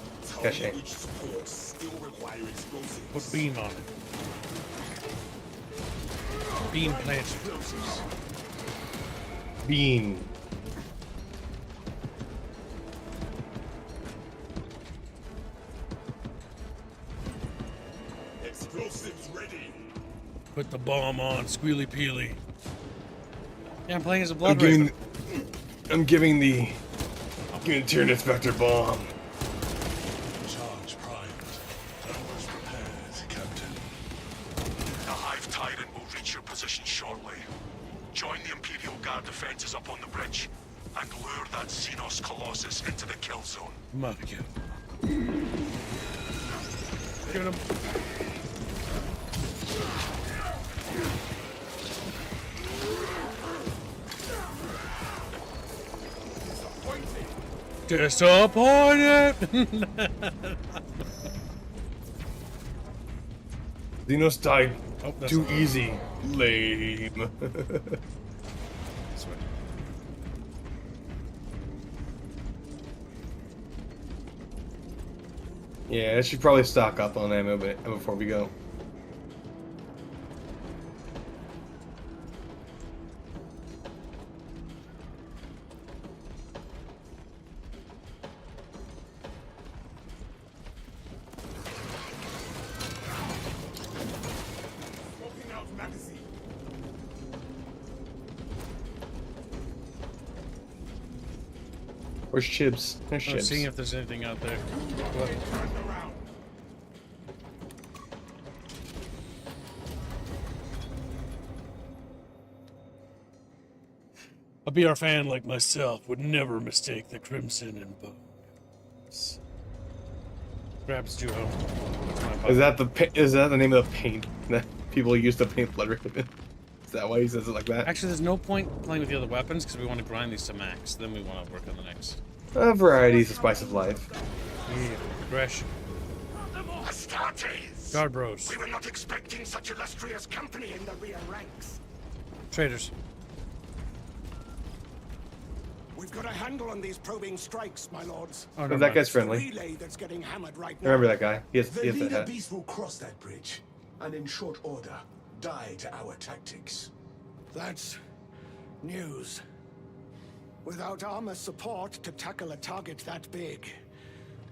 Cache. Each support still require explosives. Put beam on it. Beam planted. Explosives. Bean. Explosives ready. Put the bomb on, squealy peely. Yeah, I'm playing as a I'm blood giving. raven. I'm giving the. Giving Tyrannus Vector bomb. Charge primed. Towers prepared, Captain. The Hive Tyrant will reach your position shortly. Join the Imperial Guard defenses up on the bridge and lure that Xenos Colossus into the kill zone. My God. Give him. Disappointed. Xenos died Oh, that's too not- easy. Lame. This way. Yeah, I should probably stock up on ammo before we go. Swapping out magazine. Where's Chibs? There's I'm Chibs. seeing if there's anything out there. Turn around. A BR fan like myself would never mistake the crimson and bones. Grabs Juho. Is that the name of the paint that people use to paint Blood Raven? Is that why he says it like that? Actually, there's no point playing with the other weapons because we want to grind these to max. Then we want to work on the next. Variety is the spice of life. Yeah. Aggression. Astartes! Guard bros. We were not expecting such illustrious company in the rear ranks. Traders. We've got a handle on these probing strikes, my lords. Oh, Oh, never that mind. guy's The friendly. relay that's getting hammered right I now. remember that guy. He has The that leader hat. beast will cross that bridge, and in short order, die to our tactics. That's news. Without armor support to tackle a target that big,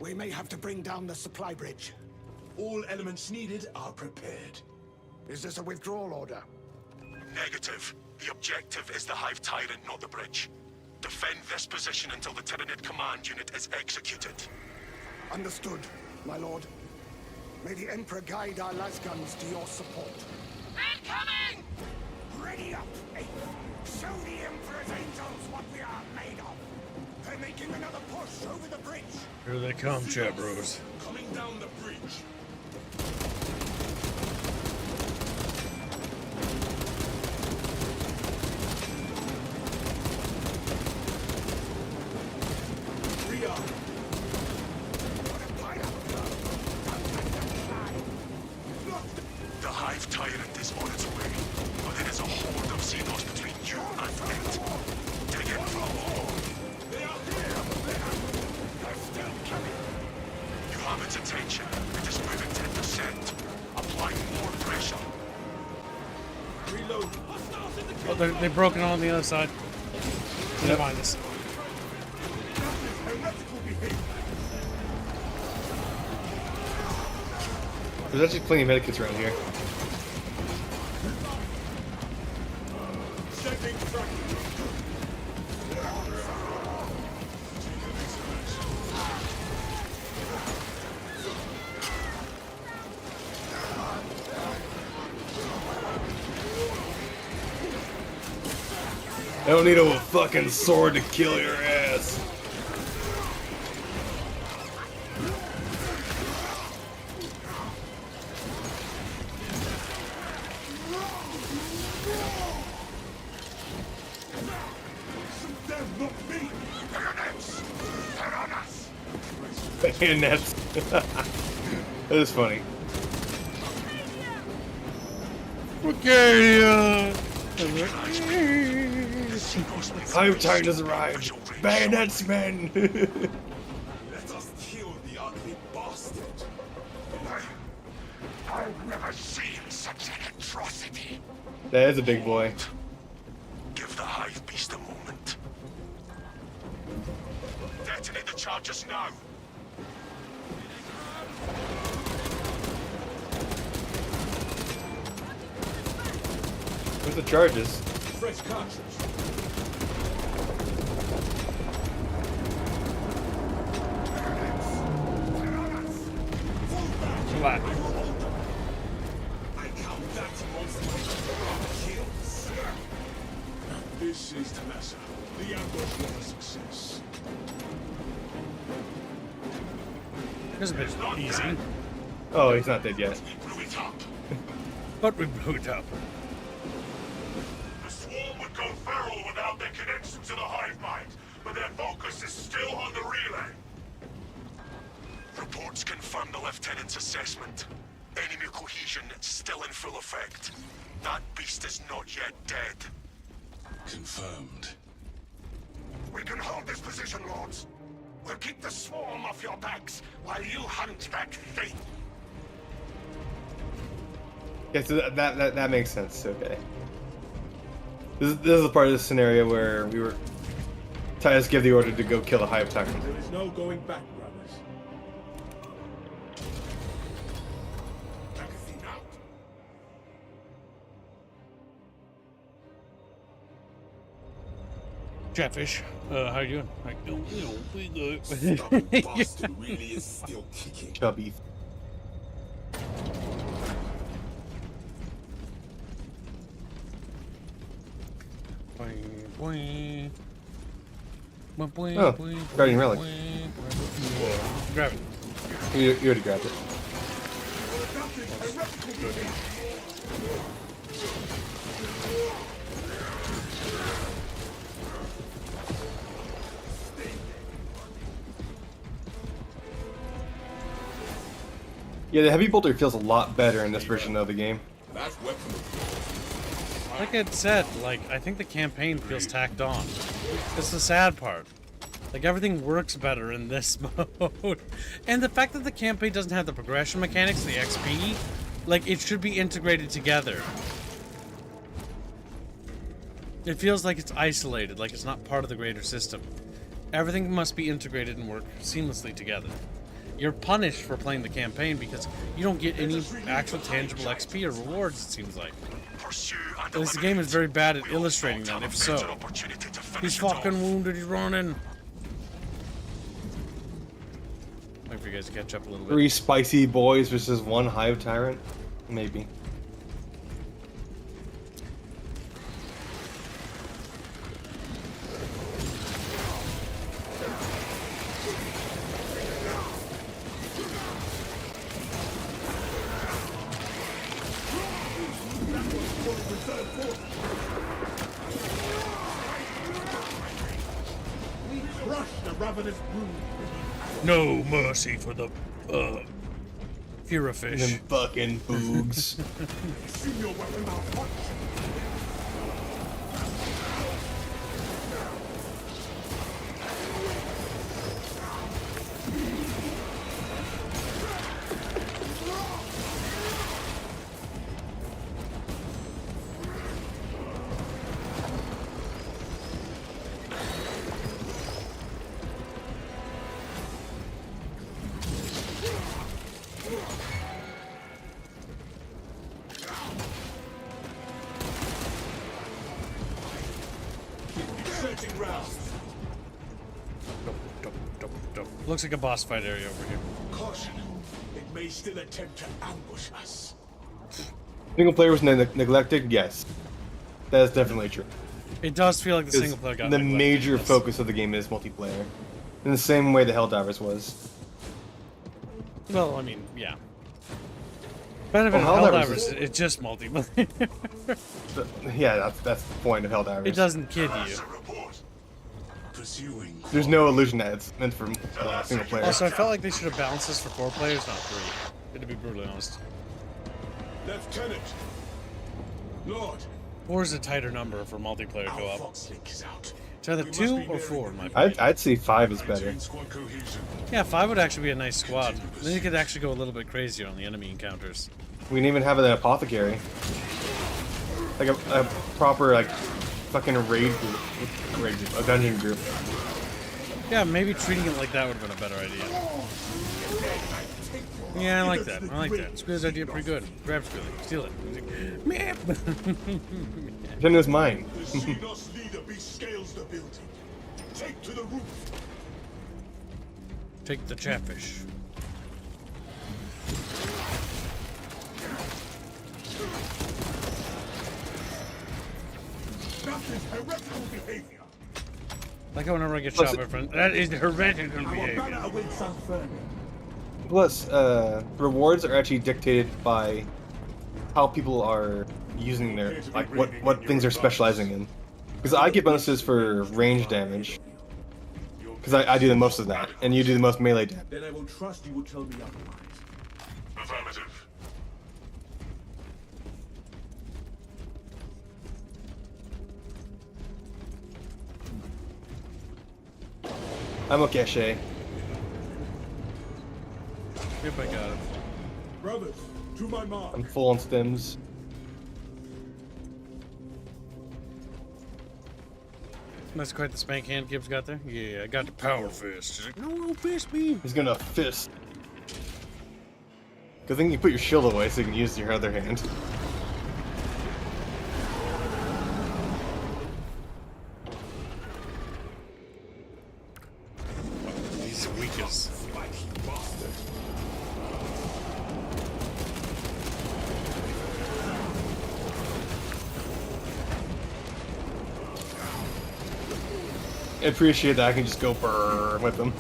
we may have to bring down the supply bridge. All elements needed are prepared. Is this a withdrawal order? Negative. The objective is the Hive Tyrant, not the bridge. Defend this position until the Tyranid command unit is executed. Understood, my lord. May the Emperor guide our lasguns to your support. Incoming! Ready up, Eighth. Show the Emperor's angels what we are made of. They're making another push over the bridge. Here they come, chat bros. Coming down the bridge. Ria, The Hive Tyrant is on its way, but it is a horde of Xenos between you and it. Dig in from all. they are here. They're still coming. You have its attention. It is moving 10%. Apply more pressure. Reload. Oh, they've broken on the other side. Never mind this. Heretical behavior. There's actually plenty of medikits around here. Sending fragment. I don't need a fucking sword to kill your ass. Them, not me. Bayonets. That is funny. Okay, Hive Tyrant has arrived. Bayonets, men. Let us kill the ugly bastard. I've never seen such an atrocity. That is a big boy. Give the hive beast a moment. Detonate the charges now. Where's the charges? Fresh cartridge. Flat. I count that monster kills. This is Talassa. The ambush was a success. This is a bit easy, Oh, he's not dead yet. Blew it up. but we blew it up. The swarm would go feral without their connection to the hive mind, but their focus is still on the relay. Reports confirm the lieutenant's assessment. Enemy cohesion still in full effect. That beast is not yet dead. Confirmed. We can hold this position, Lords. We'll keep the swarm off your backs while you hunt that thing. Yeah, so that makes sense. Okay. This is the part of the scenario where we were. Titus give the order to go kill the Hive Tyrant. There is no going back, brothers. Magazine out. Chatfish, how you doing? Like, we good. Stubborn bastard really is still kicking. Chubby. Oh, Guardian Relic. Grab it. You already grabbed it. Yeah, the heavy bolter feels a lot better in this version of the game. That's weapon. Like I said, like, I think the campaign feels tacked on. It's the sad part. Like, everything works better in this mode. And the fact that the campaign doesn't have the progression mechanics, the XP, like, it should be integrated together. It feels like it's isolated, like it's not part of the greater system. Everything must be integrated and work seamlessly together. You're punished for playing the campaign because you don't get any actual tangible XP or rewards, it seems like. Because the game is very bad at illustrating that, if so. He's fucking wounded, he's running. Wait for you guys to catch up a little bit. 3 spicy boys versus 1 Hive Tyrant? Maybe. No mercy for the, fear of fish. Them fucking boogs. See your weapon out. round. Looks like a boss fight area over here. Caution. It may still attempt to ambush us. Single player was neglected? Yes. That is definitely true. It does feel like the 'Cause single player got the neglected, major yes. focus of the game is multiplayer. In the same way the Helldivers was. Well, I mean, yeah. Benefit Well, of Helldivers Helldivers, it's just multiplayer. Yeah, that's the point of Helldivers. It doesn't kid you. That's a report. Pursuing. There's no illusion that it's meant for single player. Also, I felt like they should have balanced this for 4 players, not 3. To be brutally honest. Lieutenant. Lord. 4 is a tighter number for multiplayer Our co-op. Fox link is out. It's either We must 2 be or nearing 4 in my the opinion. I'd say 5 is better. Maintain squad cohesion. Yeah, 5 would actually be a nice squad. Then you could actually go a little bit crazier on the enemy encounters. We can even have an apothecary. Like a proper, like, fucking raid group. A dungeon group. Yeah, maybe treating it like that would have been a better idea. Yeah, I like that. I like that. Squid's idea pretty good. Grab Squid. Steal it. Meep. Pretend it was mine. The Xenos leader bescales the building. Take to the roof. Take the Chatfish. That is heretical behavior. Like how whenever I get shot by friend. That is heretical Our behavior. banner awaits unfurled. Plus, rewards are actually dictated by how people are using their, like, what things they're specializing in. Because I get bonuses for range damage. Because I do the most of that, and you do the most melee damage. Then I will trust you will tell me otherwise. Affirmative. I'm okay, Shay. Yep, I got it. Brothers, to my mark. I'm full on stims. That's quite the spank hand Gibbs got there. Yeah, I got the power fist. She's like, no, don't fist me. He's gonna fist. Good thing you put your shield away so you can use your other hand. He's weak as. I appreciate that I can just go brrr with them.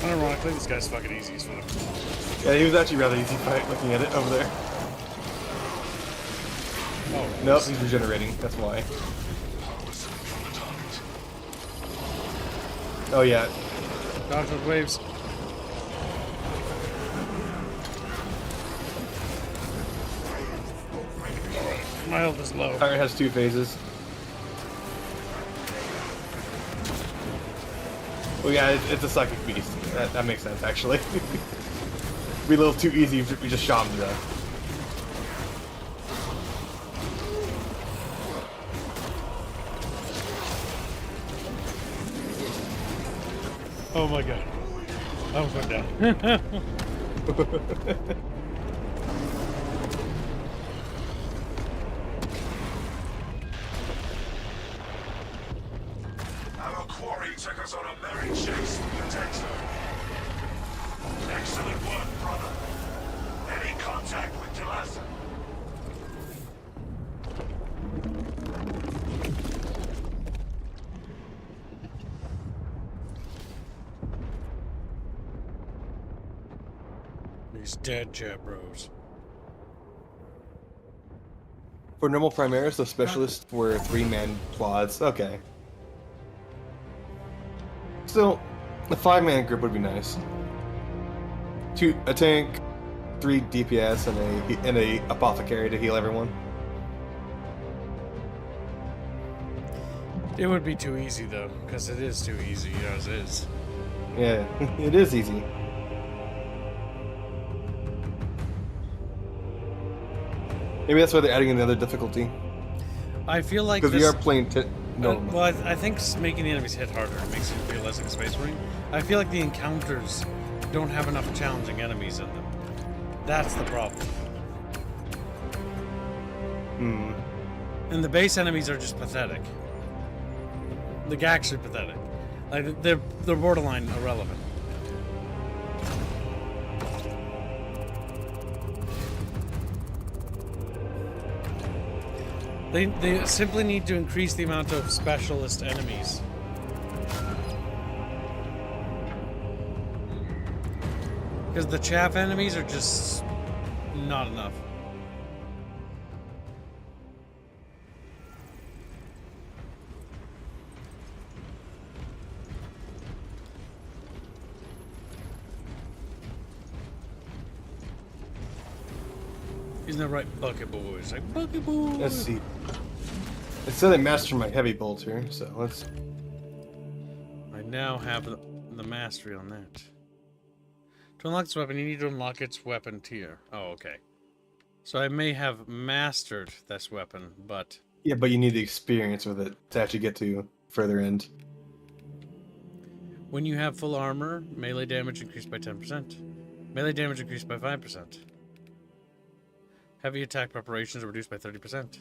Unironically, this guy's fucking easy as fuck. Yeah, he was actually rather easy fight looking at it over there. Oh, Nope, he's regenerating, that's why. Oh yeah. dodge with waves. My health is low. Fire has 2 phases. Well yeah, it's a psychic beast. That makes sense actually. It'd be a little too easy if we just shot him to death. Oh my god. I almost went down. Our quarry took us on a merry chase, Lieutenant. Excellent work, brother. Any contact with Talassa? He's dead, chat bros. For normal Primaris, the specialists were 3-man quads. Okay. Still, a 5-man group would be nice. A tank, 3 DPS, and a apothecary to heal everyone. It would be too easy though, because it is too easy as is. Yeah, it is easy. Maybe that's why they're adding another difficulty. I feel like Because we this, are playing no. well, I think making the enemies hit harder makes it feel less like a Space Marine. I feel like the encounters don't have enough challenging enemies in them. That's the problem. And the base enemies are just pathetic. Like actually pathetic. Like they're borderline irrelevant. They simply need to increase the amount of specialist enemies. Because the chaff enemies are just not enough. Isn't that right, Bucket Boys? Like, Bucket Boys! Let's see. It said I mastered my heavy bolter, so let's. I now have the mastery on that. To unlock this weapon, you need to unlock its weapon tier. Oh, okay. So I may have mastered this weapon, but... Yeah, but you need the experience with it to actually get to further end. When you have full armor, melee damage increased by 10%. Melee damage increased by 5%. Heavy attack preparations are reduced by 30%.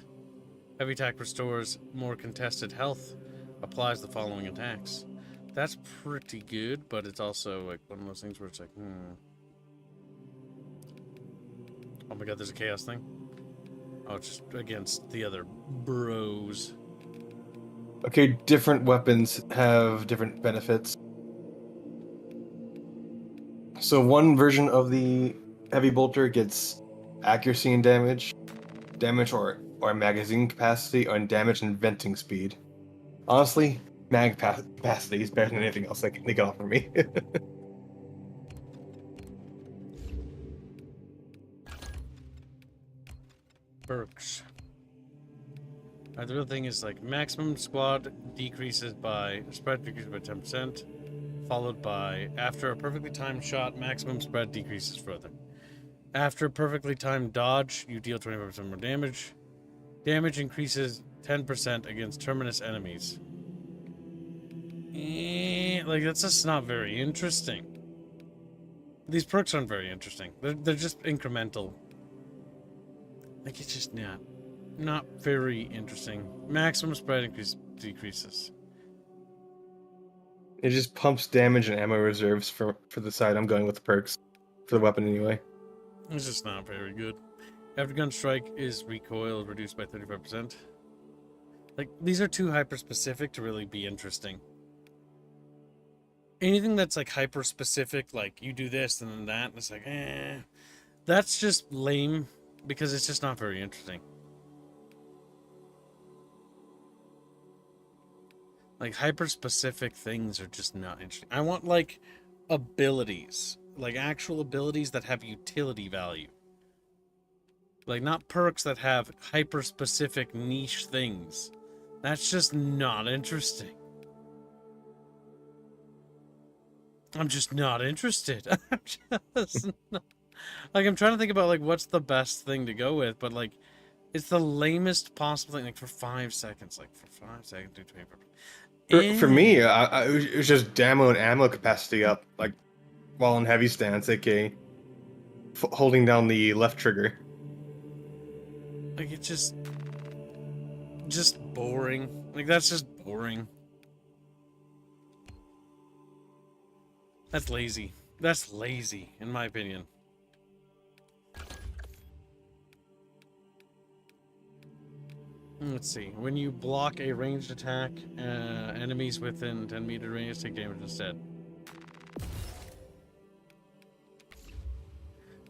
Heavy attack restores more contested health. Applies the following attacks. That's pretty good, but it's also like one of those things where it's like, Oh my god, there's a chaos thing. Oh, it's just against the other bros. Okay, different weapons have different benefits. So one version of the heavy bolter gets accuracy and damage or magazine capacity, or damage and venting speed. Honestly, mag capacity is better than anything else they can offer me. Perks. The real thing is like maximum spread decreases by 10%, followed by after a perfectly timed shot, maximum spread decreases further. After a perfectly timed dodge, you deal 25% more damage. Damage increases 10% against terminus enemies. Like that's just not very interesting. These perks aren't very interesting. They're just incremental. Like it's just not very interesting. Maximum spread decreases. It just pumps damage and ammo reserves for the side I'm going with the perks. For the weapon anyway. It's just not very good. After gun strike is recoil reduced by 35%. Like these are too hyper specific to really be interesting. Anything that's like hyper specific, like you do this and then that, and it's like, that's just lame because it's just not very interesting. Like hyper specific things are just not interesting. I want like abilities, like actual abilities that have utility value. Like not perks that have hyper specific niche things. That's just not interesting. I'm just not interested. I'm just not, like I'm trying to think about like what's the best thing to go with, but like it's the lamest possible thing. Like for 5 seconds, do 25. For me, it was just damo and ammo capacity up, like while in heavy stance, aka holding down the left trigger. Like it's just boring. Like that's just boring. That's lazy. That's lazy, in my opinion. Let's see. When you block a ranged attack, enemies within 10-meter range take damage instead.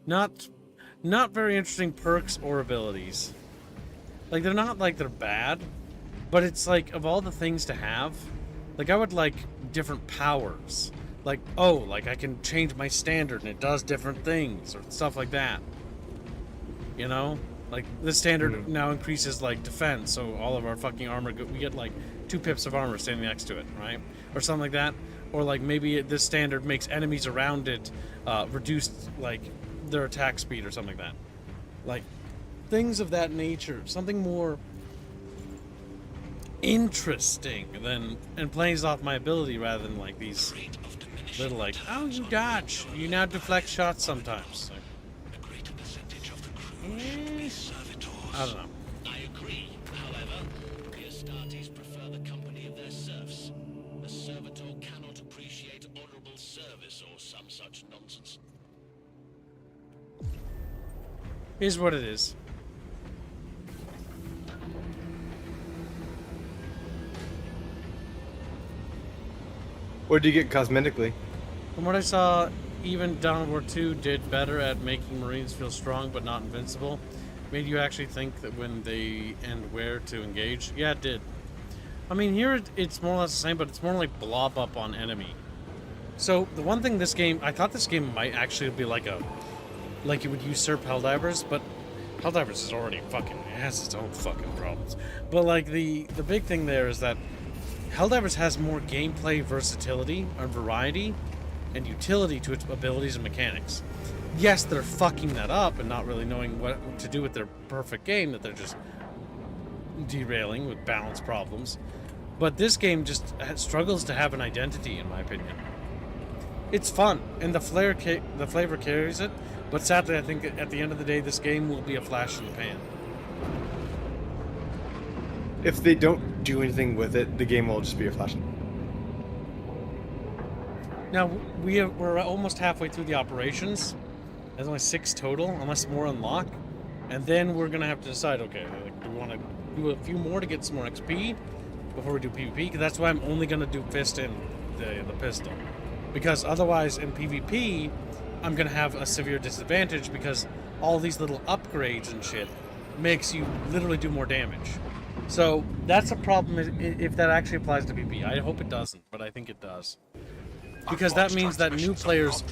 Not very interesting perks or abilities. Like they're not like they're bad, but it's like of all the things to have, like I would like different powers. Like, oh, like I can change my standard and it does different things or stuff like that. You know? Like the standard now increases like defense, so all of our fucking armor we get like 2 pips of armor standing next to it, right? Or something like that. Or like maybe this standard makes enemies around it reduce like their attack speed or something like that. Like things of that nature, something more interesting than and plays off my ability rather than like these little like, oh, you dodge, you now deflect shots sometimes. Like, I don't know. I agree. However, the Astartes prefer the company of their serfs. A servitor cannot appreciate honorable service or some such nonsense. Here's what it is. What did you get cosmetically? From what I saw, even Dawn of War 2 did better at making Marines feel strong but not invincible. Made you actually think that when they and where to engage. Yeah, it did. I mean, here it's more or less the same, but it's more like blob up on enemy. So the one thing this game, I thought this game might actually be like it would usurp Helldivers, but Helldivers is already fucking, it has its own fucking problems. But like the big thing there is that Helldivers has more gameplay versatility and variety and utility to its abilities and mechanics. Yes, they're fucking that up and not really knowing what to do with their perfect game, that they're just derailing with balance problems. But this game just struggles to have an identity, in my opinion. It's fun, and the flavor carries it, but sadly I think at the end of the day this game will be a flash in the pan. If they don't do anything with it, the game will just be a flash. Now, we're almost halfway through the operations. There's only 6 total, unless more unlock. And then we're going to have to decide, okay, like, do we want to do a few more to get some more XP before we do PvP? Because that's why I'm only going to do fist and the pistol. Because otherwise, in PvP, I'm going to have a severe disadvantage because all these little upgrades and shit makes you literally do more damage. So that's a problem if that actually applies to PvP. I hope it doesn't, but I think it does. Because that means that new players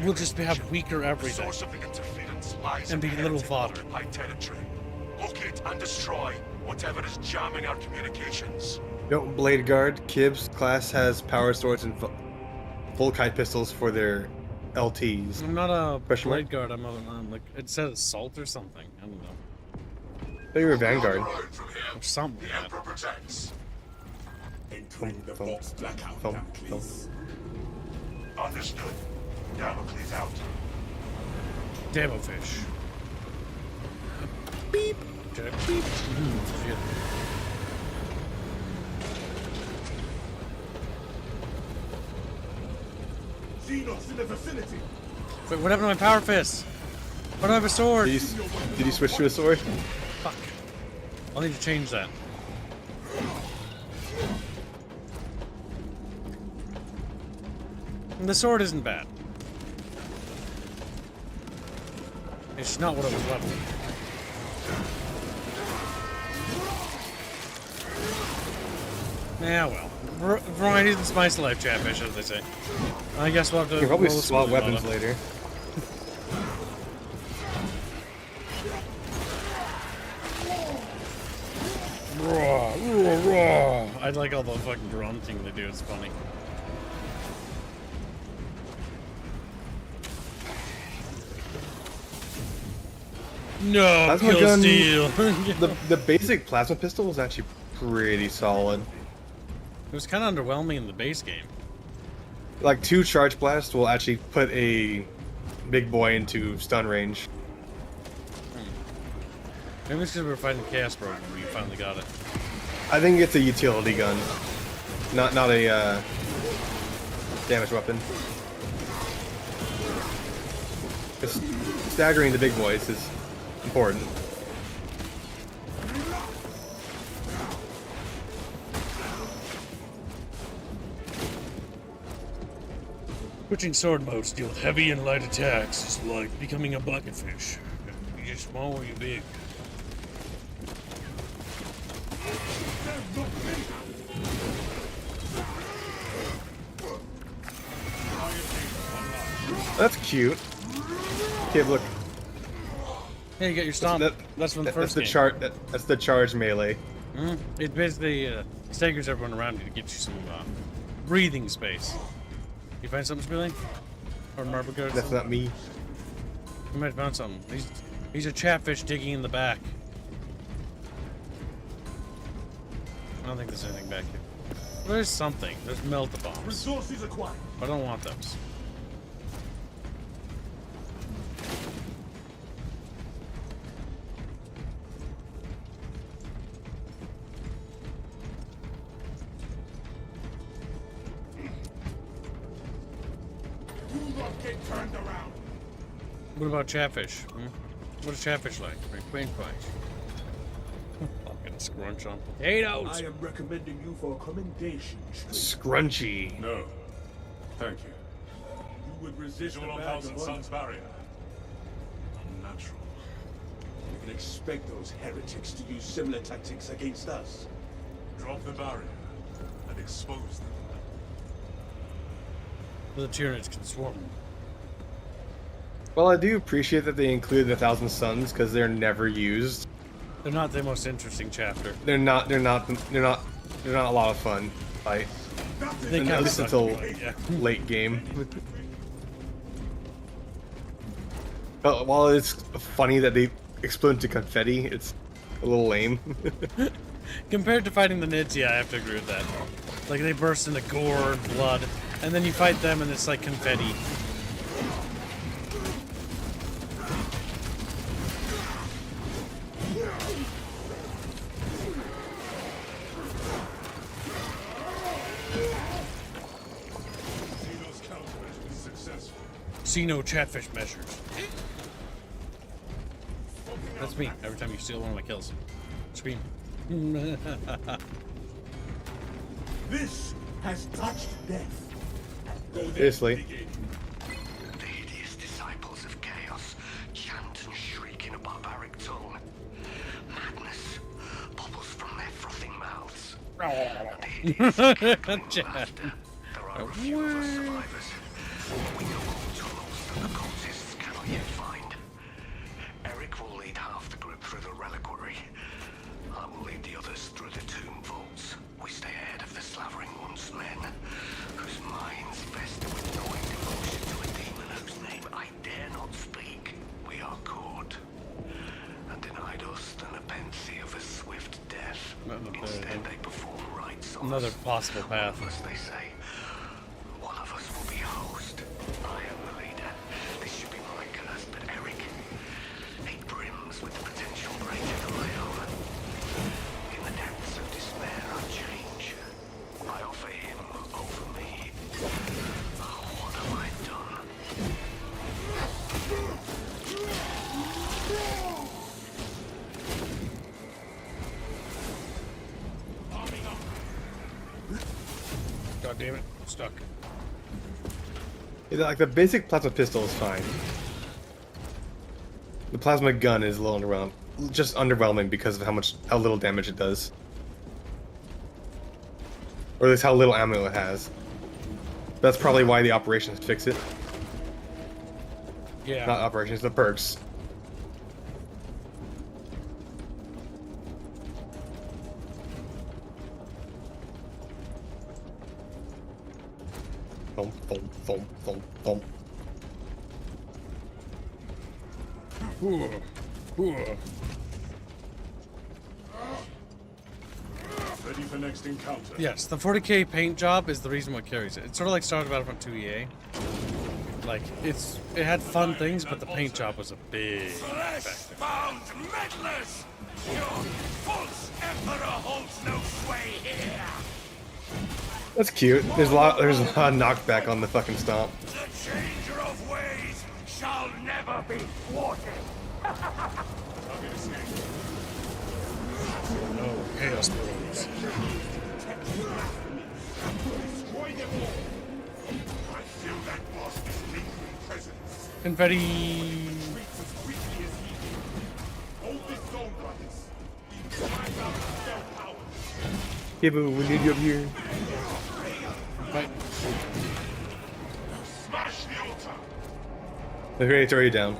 will just have weaker everything and be little fodder. Locate and destroy whatever is jamming our communications. Don't Blade Guard. Kibb's class has power swords and full kite pistols for their LTs. I'm not a Question mark? Blade Guard, I'm like, it said Assault or something. I don't know. They were Vanguard. Or something like that. Protects. Entering the box blackout now, please. Understood. Damocles out. Demo fish. Beep. Did I beep? Shit. Xenos in the vicinity. Wait, what happened to my power fist? Why do I have a sword? Did you switch to a sword? Fuck. I'll need to change that. And the sword isn't bad. It's just not what I was leveling. Yeah, well. Variety is the spice of life, Chatfish, as they say. I guess we'll have to... You can probably roll a swap smooth weapons auto. later. I like all the fucking grunting they do, it's funny. No, Plasma kill gun- steal. The basic plasma pistol is actually pretty solid. It was kind of underwhelming in the base game. Like 2 charge blasts will actually put a big boy into stun range. Maybe it's because we were fighting Casper when we finally got it. I think it's a utility gun, not a damage weapon. 'Cause staggering the big boys is important. Switching sword modes deal with heavy and light attacks is like becoming a bucket fish. You get small or you big. That's cute. Okay, look. Yeah, you get your stomp. That's from the first game. That's the charge melee. It basically staggers everyone around you to get you some breathing space. You find something, Spilly? Or marble goat? That's not me. You might have found something. He's a chatfish digging in the back. I don't think there's anything back here. There's something. There's melt-a-bombs. Resources acquired. I don't want those. Do not get turned around. What about chatfish? What is chatfish like? Queen fish. Fucking scrunch on potatoes. I am recommending you for a commendation streak. Scrunchy. No. Thank you. You would resist Visual the on bad Thousand Suns barrier. Unnatural. We can expect those heretics to use similar tactics against us. Drop the barrier and expose them. The Tyranids can swarm. Well, I do appreciate that they include the Thousand Suns because they're never used. They're not the most interesting chapter. They're not a lot of fun. Like, They at kind of least suck. until Yeah. late game. But while it's funny that they explode into confetti, it's a little lame. Compared to fighting the Nids, yeah, I have to agree with that. Like, they burst into gore and blood, and then you fight them and it's like confetti. Xeno's countermeasure is successful. See no chatfish measures. That's me, every time you steal one of my kills. Scream. This has touched death. Seriously. The hideous disciples of chaos chant and shriek in a barbaric tongue. Madness bubbles from their frothing mouths. And the hideous cackling laughter. There are a few of us survivors. We know all tunnels that the cultists cannot yet find. Eric will lead half the group through the reliquary. I will lead the others through the tomb vaults. We stay ahead of the slavering once men, whose minds fester with gnawing devotion to a demon whose name I dare not speak. We are caught, and denied us the nepenthe of a swift death. Instead, they perform rites on Another us. possible path. One of us, they say. One of us will be host. I am the leader. This should be my curse, but Eric, he brims with the potential greater than my own. In the depths of despair, I change. I offer him over me. Oh, what have I done? God damn it, I'm stuck. Yeah, like the basic plasma pistol is fine. The plasma gun is a little underwhelming because of how little damage it does. Or at least how little ammo it has. That's probably why the operations fix it. Yeah. Not operations, the perks. Thump, thump, thump, thump, thump. Ooh. Ooh. Ready for next encounter. Yes, the 40k paint job is the reason what carries it. It's sort of like Started Battlefront 2 EA. Like, it had fun things, but the paint job was a big factor. Bound meddlers! Your false emperor holds no sway here! That's cute. There's a lot of knockback on the fucking stomp. The changer of ways shall never be thwarted! No, chaos blows. Destroy them all! I feel that boss is lingering presence. Confetti. Streets as quickly as he did. Hold this zone, brothers. We drive out their power. Yeah, but we need you up here. Right. Smash the altar! Okay, it's already down.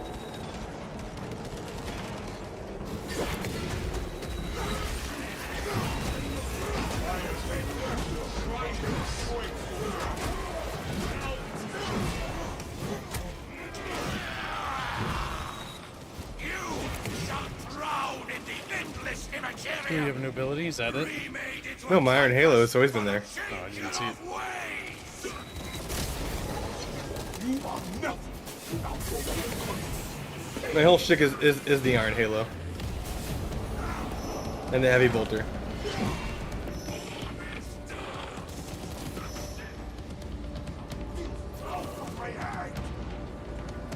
worthless Do you immaterial. have a new ability? Is that it? We made it No, my Iron Halo has always been there. Oh, I didn't see it. ways. You are nothing without your My whole shtick is the Iron Halo. And the Heavy Bolter.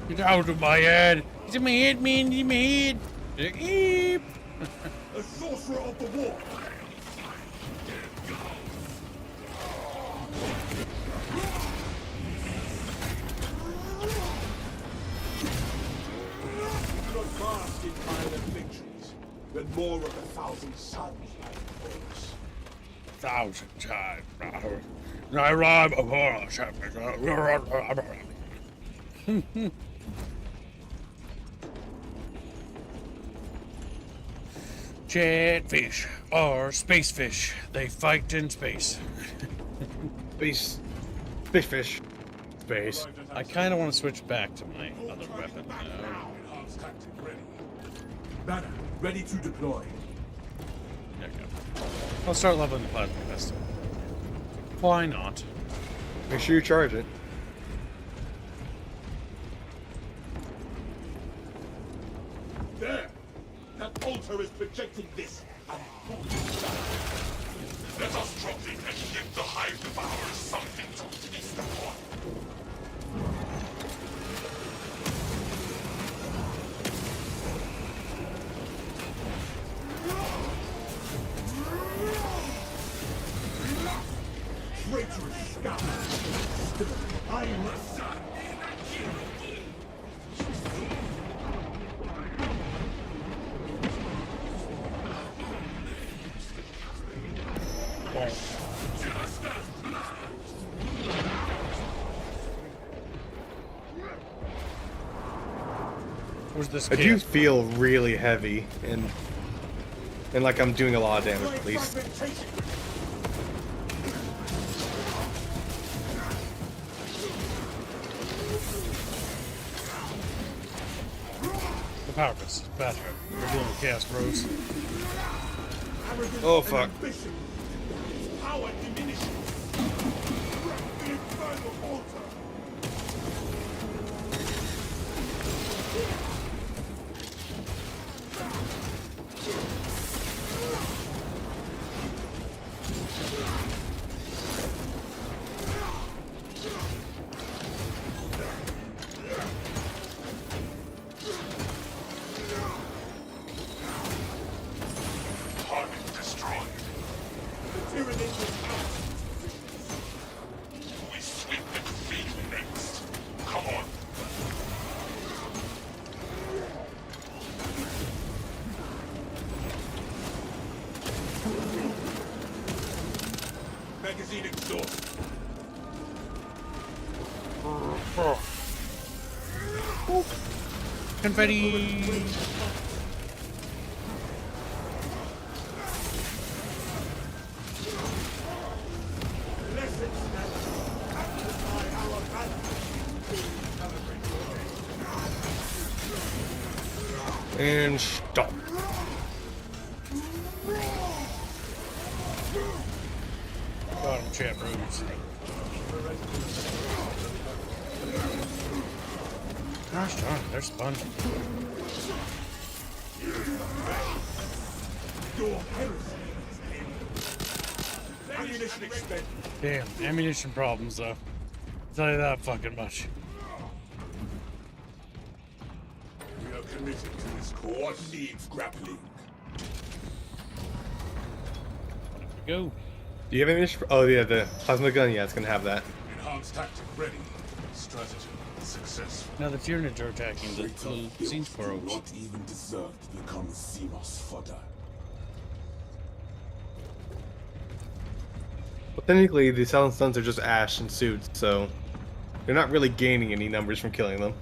Get out of my head! It's in my head, man! It's in my head! Eep. a sorcerer of the war. Do not bask in violent victories, but more of 1,000 suns like yours. 1,000 times. I rhyme upon Chatfish are space fish. They fight in space. Space. Fish fish. Space. I kind of want to switch back to my other weapon. Enhanced tactic ready. Banner, ready to deploy. There we go. I'll start leveling the plasma pistol. Why not? Make sure you charge it. There! That altar is projecting this. Let us drop it and give the hive devourers something to feast upon. Traitorous scout. Still, I'm Where's this I kid? do feel really heavy and like I'm doing a lot of damage at least. The power fist. Bathroom. We're dealing with chaos bros. Oh fuck. Power diminishing. The infernal altar. Target destroyed. Tyranny is out. We sweep the cathedral next. Come on. Magazine exhaust. Confetti! And stop. Bottom chat rooms. Gosh darn it, they're spongy. Your heresy. Ammunition expended. Damn, ammunition problems though. I'll tell you that fucking much. We are committed to this cause. Needs grappling. There we go. Do you have ammunition? Oh yeah, the plasma gun. Yeah, it's gonna have that. Enhanced tactic ready. Strategy successful. Now that Tyranids are attacking, the scene's far over. Not even deserve to become Seamoss fodder. But technically, the Silent Suns are just ash and suits, so you're not really gaining any numbers from killing them.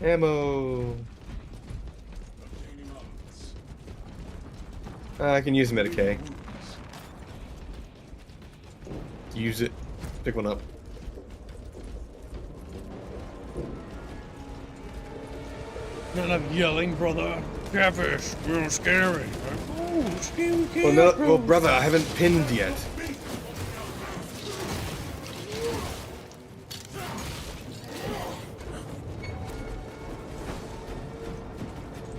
Ammo. Obtaining arms. I can use Medicaid. Use it. Pick one up. Not enough yelling, brother. Catfish, real scary. Oh, scary Well, no, well, brother, I haven't pinned yet.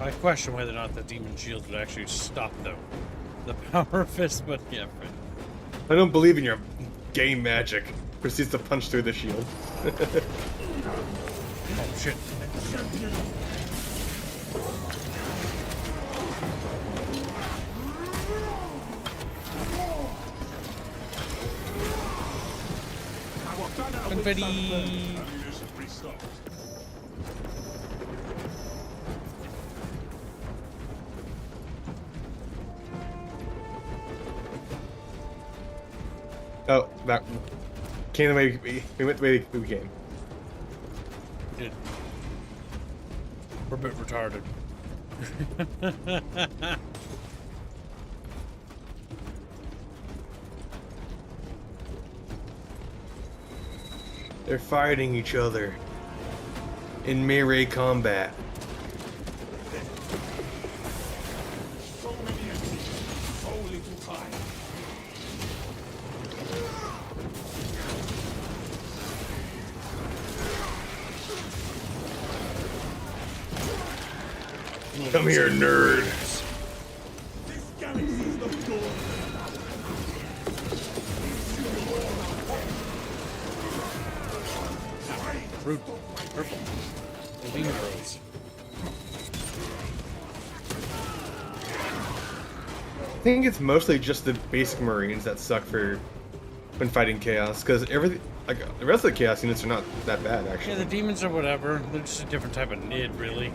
I question whether or not the demon shield would actually stop the power fist, but yeah, right. I don't believe in your game magic. Proceeds to punch through the shield. Oh shit. Confetti. Ammunition restocked. Oh, that came the way we went the way we came. Dude. We're a bit retarded. They're fighting each other in melee combat. So many enemies, so little time. Come here, nerd. This galaxy is the door. Fruit. Purple. The demon rose. I think it's mostly just the basic Marines that suck for when fighting Chaos, because everything, like the rest of the Chaos units, are not that bad actually. Yeah, the demons are whatever. They're just a different type of nid, really.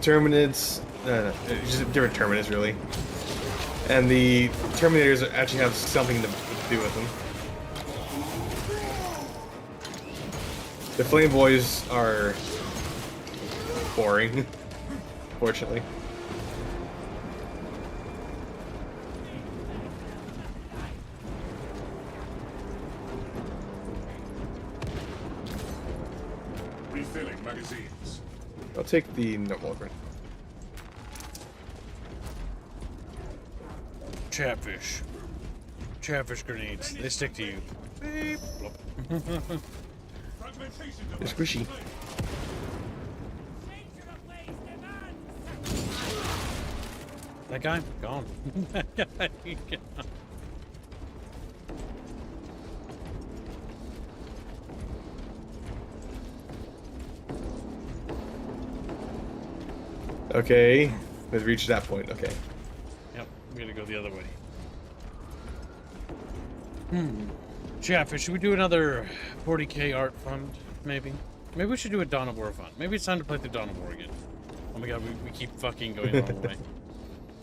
Terminids, just different Terminids really, and the Terminators actually have something to do with them. The Flame Boys are boring, fortunately. Refilling magazines. I'll take the normal one. Chatfish. Chatfish grenades. They stick to you. Beep. Blop. They're squishy. That guy? Gone. That guy, gone. Okay, we've reached that point. Okay. Yep, we gotta go the other way. Chatfish, should we do another 40k art fund, maybe? Maybe we should do a Dawn of War fund. Maybe it's time to play the Dawn of War again. Oh my god, we keep fucking going the wrong way.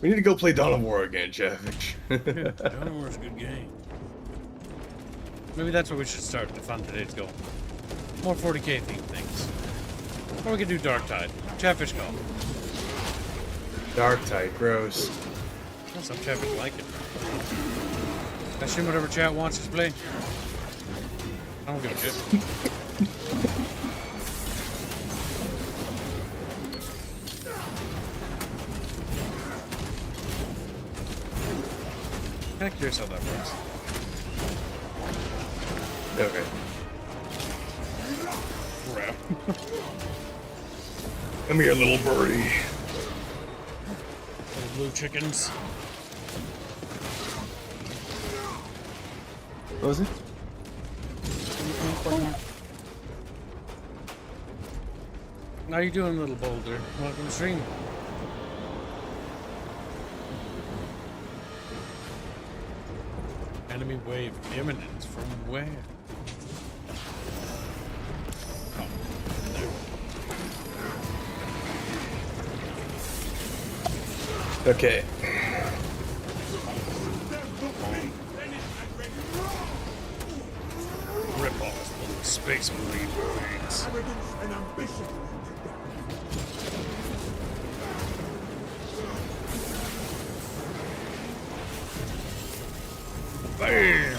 We need to go play Dawn of War again, Jeff. Yeah, Dawn of War is a good game. Maybe that's what we should start to fund today's goal. More 40k themed things. Or we could do Dark Tide. Chatfish call. Dark Tide, gross. Well, some chatfish like it. I assume whatever chat wants us to play. I don't give a shit. Kind of curious how that works. Okay. Crap. Come here, little birdie. Little blue chickens. What was it? How you doing, little boulder? Welcome to stream. Enemy wave imminent from where? Oh, there. Okay. Rip-offs with Space Marine wings. Arrogance and ambition. Bam!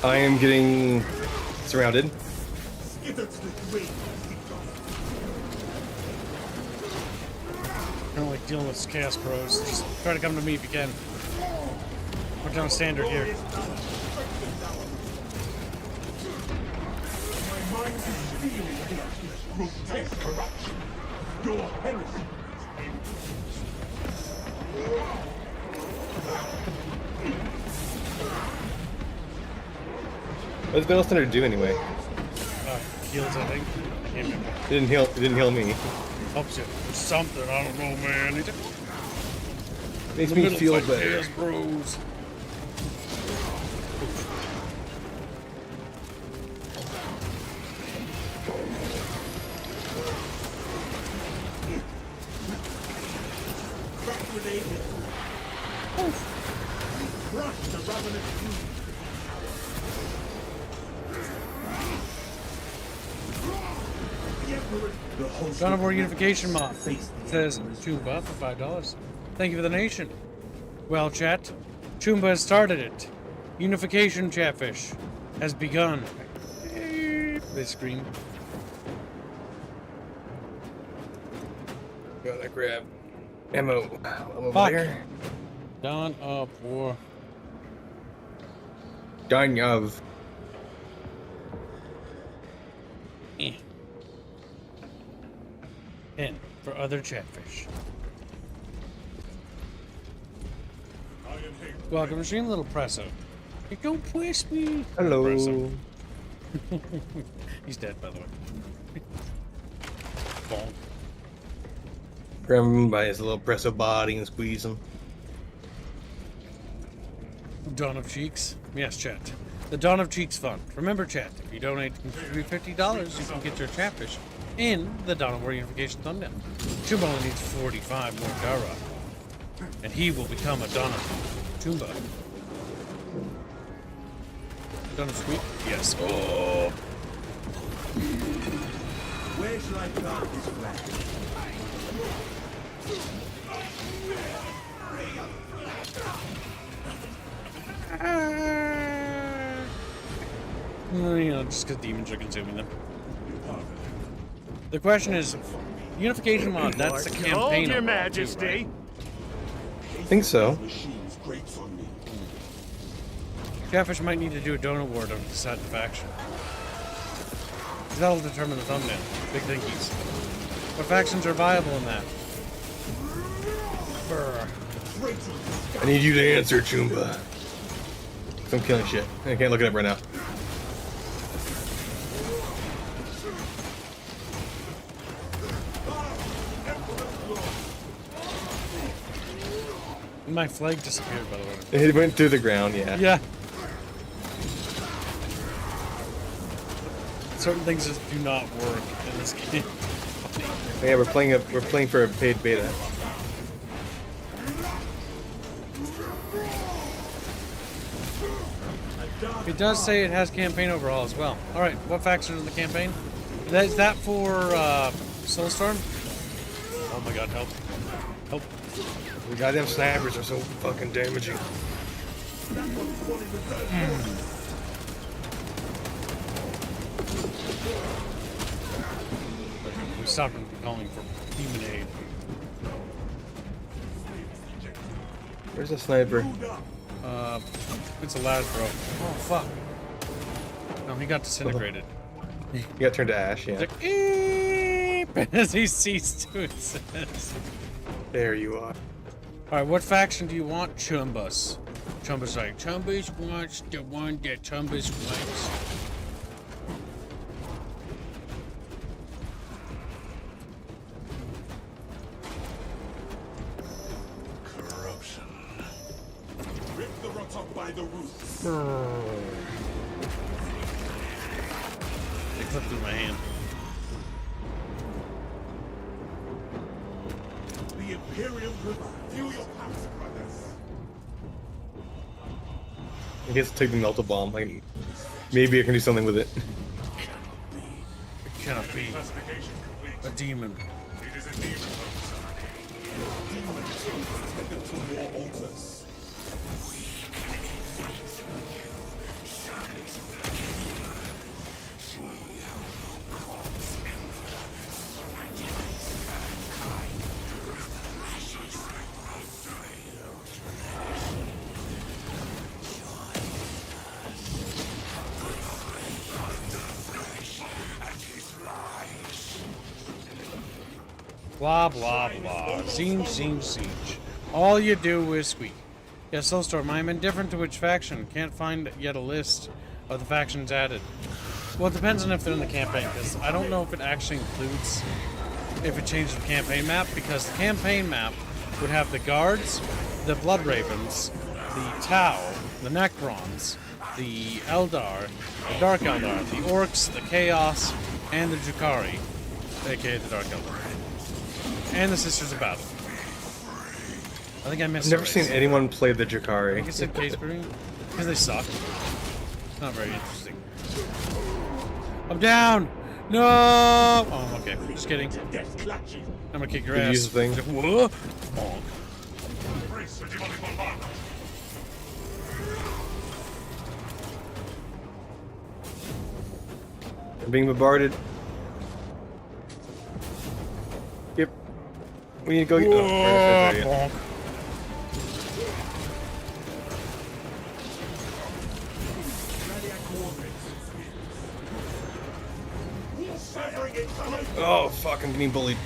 I am getting surrounded. I don't like dealing with chaos pros. Just try to come to me if you can. We're down standard here. What does Battle Standard do anyway? Heals, I think. I can't remember. It didn't heal me. Helps you with something. I don't know, man. Makes me feel better. Chaos bros. Dawn of War Unification mod says Chumba for $5. Thank you for the nation. Well, chat, Chumba has started it. Unification Chatfish has begun. They scream. Gotta grab ammo. Over Fuck. there. Dawn of War. Dawn of. Eh. N for other chatfish. Welcome, stream, little presso. Hey, don't push me. Hello. Presso. He's dead, by the way. Bonk. Grab him by his little presso body and squeeze him. Dawn of Cheeks. Yes, chat. The Dawn of Cheeks Fund. Remember, chat, if you donate $50, you can get your chatfish in the Dawn of War Unification thumbnail. Chumba only needs 45 more Dara, and he will become a Dawn of Chumba. Dawn of Sweet? Yes. Oh. Where shall I plant this flag? You know, just because demons are consuming them. The question is, Unification mod, that's the campaign. Hold your overall, majesty. too, right? I think so. Chatfish might need to do a donut ward on decide the faction. That'll determine the thumbnail. Big thinkies. What factions are viable in that? Brr. I need you to answer, Chumba. I'm killing shit. I can't look it up right now. My flag disappeared, by the way. It went through the ground, yeah. Yeah. Certain things just do not work in this game. Yeah, we're playing for a paid beta. It does say it has campaign overhaul as well. Alright, what faction is in the campaign? Is that for Soulstorm? Oh my god, help. Help. The goddamn snipers are so fucking damaging. We stopped him from calling for demon aid. Where's the sniper? It's a lad, bro. Oh, fuck. No, he got disintegrated. He got turned to ash, yeah. He's like, eep, as he ceased to exist. There you are. Alright, what faction do you want, Chumbas? Chumbas like, Chumbas wants the one that Chumbas wants. Corruption. Rip the rot up by the roots. They clipped through my hand. The Imperium provides. Feel your pulse, brothers. I guess take the melta bomb. Like, maybe I can do something with it. It cannot be Classification complete. a demon. It is a demon, officer. Demons headed to war altars. Blah, blah, blah. Siege, siege, siege. All you do is squeak. Yes, Soulstorm, I am indifferent to which faction. Can't find yet a list of the factions added. Well, it depends on if they're in the campaign, because I don't know if it actually includes if it changes the campaign map, because the campaign map would have the guards, the Blood Ravens, the Tau, the Necrons, the Eldar, the Dark Eldar, the Orcs, the Chaos, and the Jukari, aka the Dark Eldar, and the Sisters of Battle. I think I missed. I've never seen anyone play the I Jukari. think it said case brewing because they suck. Not very interesting. I'm down. No. Oh, okay. Just kidding. I'm gonna kick your ass. Use the thing. Whoa. Bonk. I'm being bombarded. Yep. We need to go. Whoa, There you go. bonk. Oh fuck! I'm getting bullied.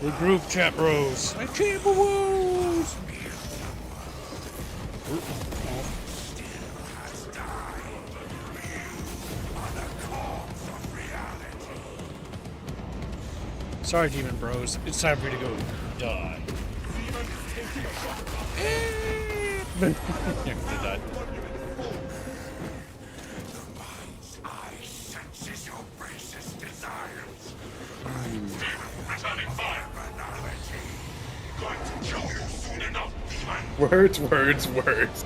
Regroup, chat bros. I can't woos. Sorry, demon bros. It's time for you to go die. You're gonna die. Words, words, words.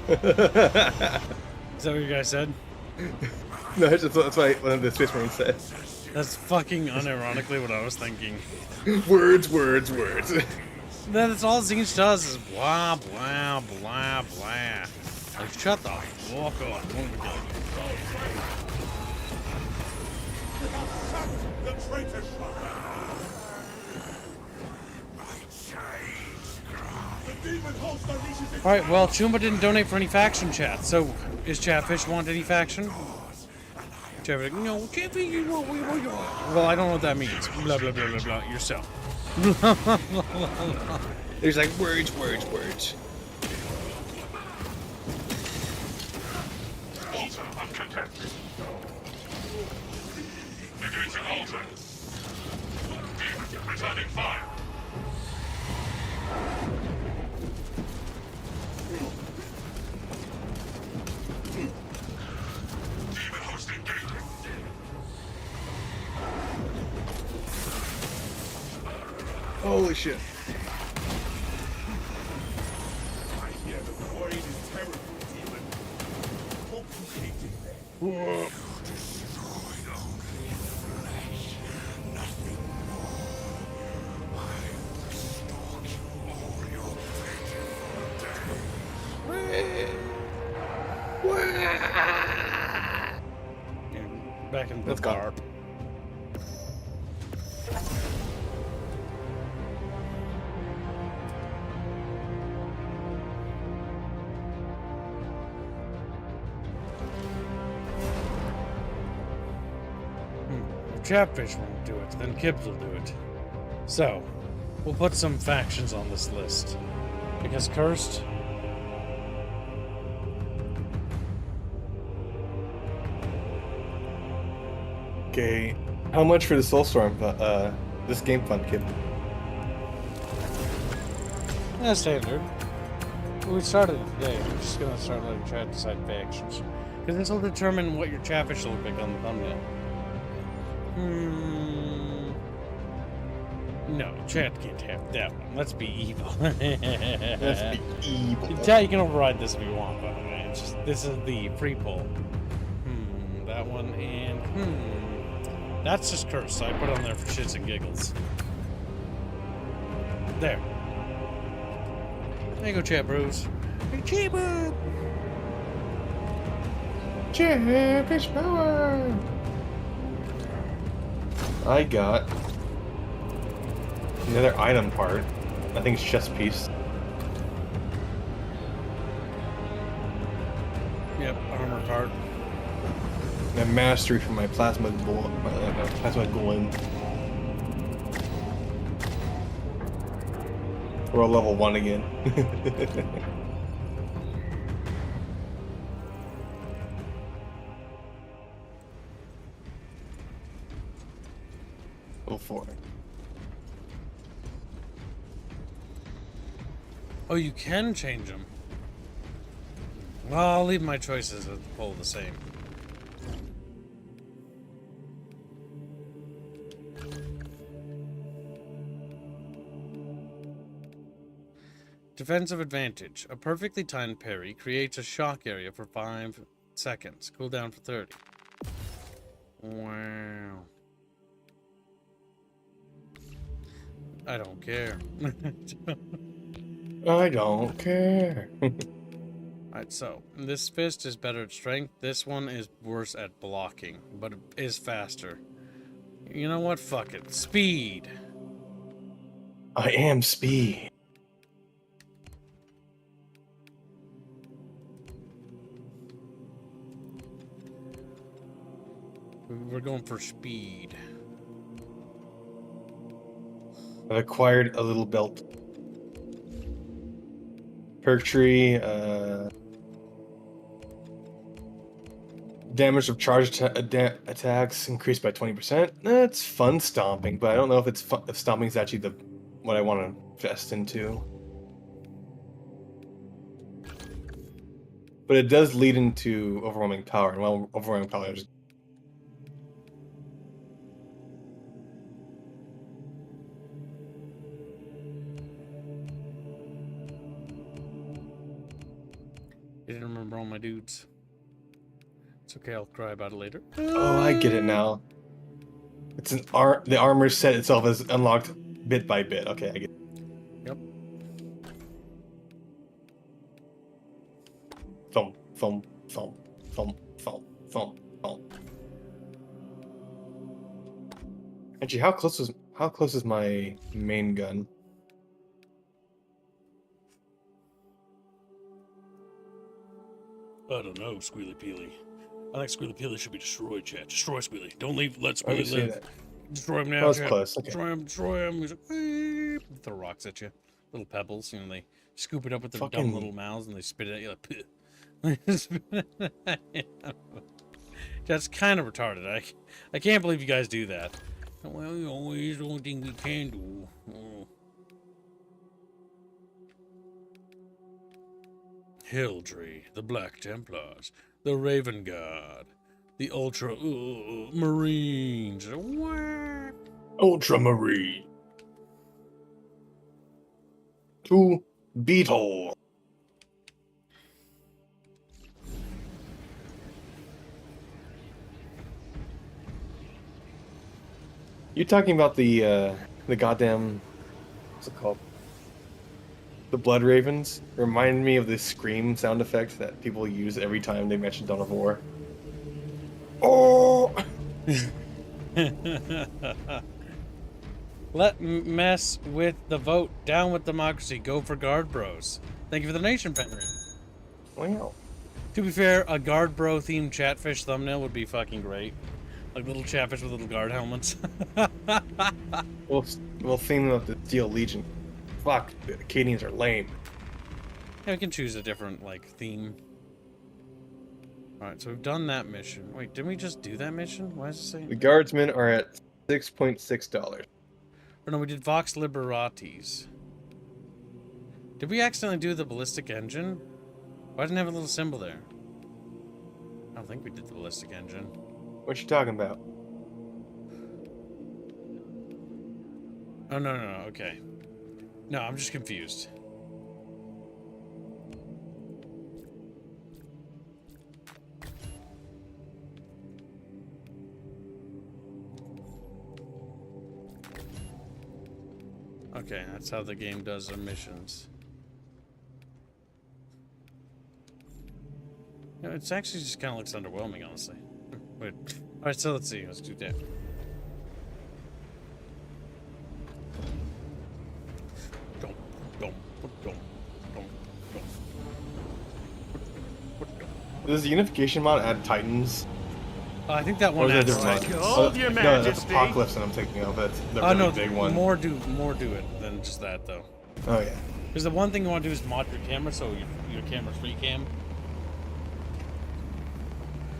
Is that what you guys said? No, that's what one of the Space Marines said. That's fucking unironically what I was thinking. Words, words, words. That's all Zinch does is blah, blah, blah, blah. Like, shut the fuck up. Won't we go? Alright, well, Chumba didn't donate for any faction chat, so is Chatfish want any faction? Chatfish, no, Chatfish, you want, well, I don't know what that means. Blah, blah, blah, blah, blah, yourself. There's like words, words, words. Alter uncontested. Neglecting alter. Returning fire. Demon host engaging. Holy shit. I hear the void is terrible, demon. Hope you hate it then. Whoa. Destroyed only flesh, nothing more. I will stalk you all your Back in the Let's go. bar. If Chatfish won't do it, then Kibbs will do it. So, we'll put some factions on this list. Because Cursed... Okay. How much for the Soulstorm? This game fund, kid. Yeah, standard. We started it today. We're just gonna start letting chat decide factions. Because this will determine what your Chatfish will look like on the thumbnail. No, chat can't have that one. Let's be evil. Let's be evil. Chat, you can override this if you want, by the way. It's just, this is the free poll. That one and that's just cursed. So I put it on there for shits and giggles. There. There you go, chat bros. Hey, Chiba! Chatfish power! I got another item part. I think it's chest piece. Yep, armor part. I have mastery from my plasma bull, my plasma golem. We're on level 1 again. Level 4. Oh, you can change them. Well, I'll leave my choices at the poll the same. Defensive advantage. A perfectly timed parry creates a shock area for 5 seconds. Cooldown for 30. Wow. I don't care. I don't care. Alright, so this fist is better at strength. This one is worse at blocking, but it is faster. You know what? Fuck it. Speed. I am speed. We're going for speed. I've acquired a little belt. Perk tree, damage of charged attacks increased by 20%. That's fun stomping, but I don't know if if stomping is actually what I want to invest into. But it does lead into overwhelming power, and well, overwhelming power is. Didn't remember all my dudes. It's okay, I'll cry about it later. Oh, I get it now. It's an the armor set itself is unlocked bit by bit. Okay, I get it. Yep. Thump, thump, thump, thump, thump, thump, thump. Actually, how close is my main gun? I don't know, Squealy Peely. I think Squealy Peely should be destroyed, chat. Destroy Squealy. Don't let I would Squealy say live. that. Destroy him now, That was chat. close. Okay. Destroy him, destroy him. He's like, "Beep." Throw rocks at you. Little pebbles, you know, they scoop it up with their dumb Fucking- little mouths and they spit it at you like, "Pugh." That's kind of retarded. I can't believe you guys do that. Well, you always the only thing we can do. Oh. Hildry, the Black Templars, the Raven Guard, the Ultra Marines. What? Ultramarine. 2 Beetle. You talking about the goddamn, what's it called? The Blood Ravens remind me of the scream sound effect that people use every time they mention Dawn of War. Oh! Let mess with the vote. Down with democracy. Go for guard bros. Thank you for the nation, Penry. Wow. To be fair, a guard bro themed Chatfish thumbnail would be fucking great. Like little Chatfish with little guard helmets. We'll theme them up the Steel Legion. Fuck, the Acadians are lame. Yeah, we can choose a different, like, theme. Alright, so we've done that mission. Wait, didn't we just do that mission? Why does it say? The guardsmen are at $6.6. Or no, we did Vox Liberatis. Did we accidentally do the ballistic engine? Why didn't it have a little symbol there? I don't think we did the ballistic engine. What you talking about? Oh, no, okay. No, I'm just confused. Okay, that's how the game does their missions. You know, it's actually just kind of looks underwhelming, honestly. Wait. Alright, so let's see. Let's do that. Does the unification mod add Titans? I think that Or one is that a has different Titans. one? Gold, Your No, that's Majesty. Apocalypse that I'm thinking of. That's the Oh really no, big one. more do it than just that though. Oh yeah. Because the one thing you want to do is mod your camera so your camera's free cam.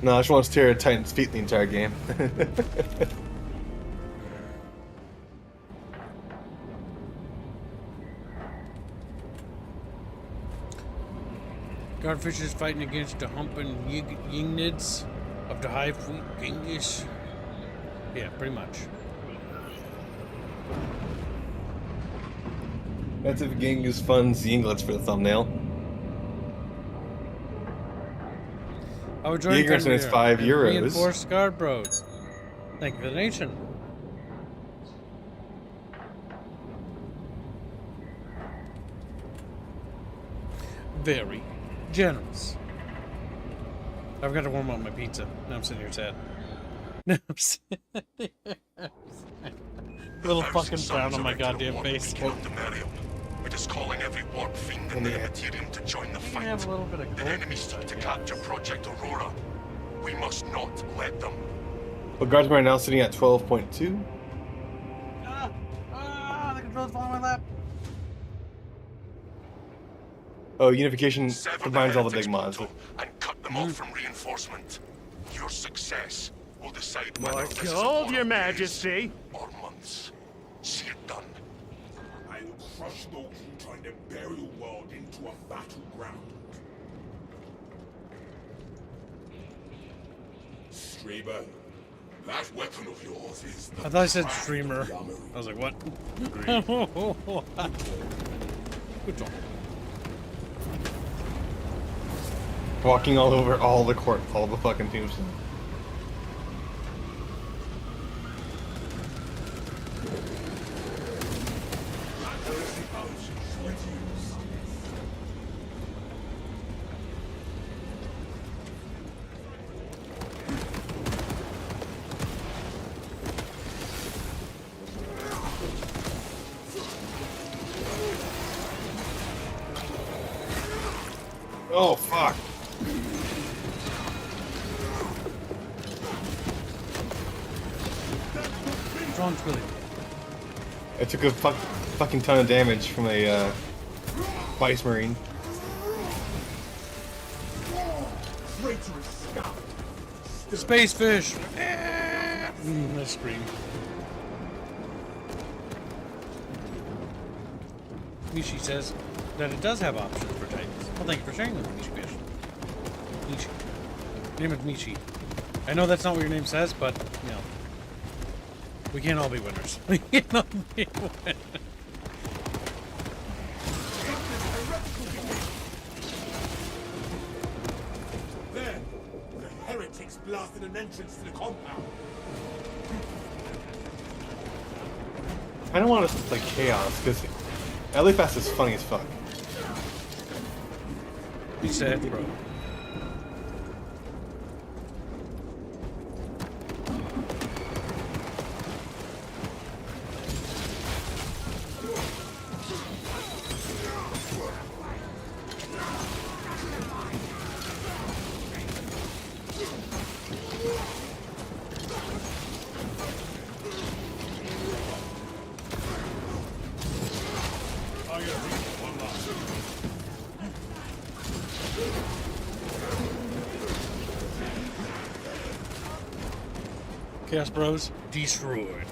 No, I just want to stare at Titan's feet the entire game. Guardfish is fighting against the humping yingnids of the high fleet Genghis. Yeah, pretty much. That's if Genghis funds the Inglets for the thumbnail. I would join Jaeger says €5. Reinforced guard bros. Thank you for the nation. Very generous. I forgot to warm up my pizza. Now I'm sitting here sad. Now I'm sitting here sad. Little fucking frown on my goddamn face. It is calling every warp fiend in the Ethereum to join the fight. Have a little bit of The cold enemies seek to capture Project Aurora. We must not let them. Well, guards right now sitting at 12.2. The controls falling on my lap. Oh, unification Sever combines all the heretics big mods. portal and cut them off from reinforcement. Your success will decide More whether this is a gold, war Your of days Majesty. or months. See it done. I will crush those who turn the burial world into a battleground. Straber, that weapon of yours is the I thought I said streamer. I was like, what? Good job. Walking all over all the court, all the fucking tombstones. Oh fuck! What's wrong, Twilly? I took a fucking ton of damage from a Vice Marine. Space fish! I scream. Mishi says that it does have options for Titans. Well, thank you for sharing them, Mishi Fish. Mishi. Your name is Mishi. I know that's not what your name says, but, you know. We can't all be winners. We can't all be winners. There, the heretics blasted an entrance to the compound. I don't want to like chaos because Elifast is funny as fuck. He said, bro. Chaos Bros destroyed.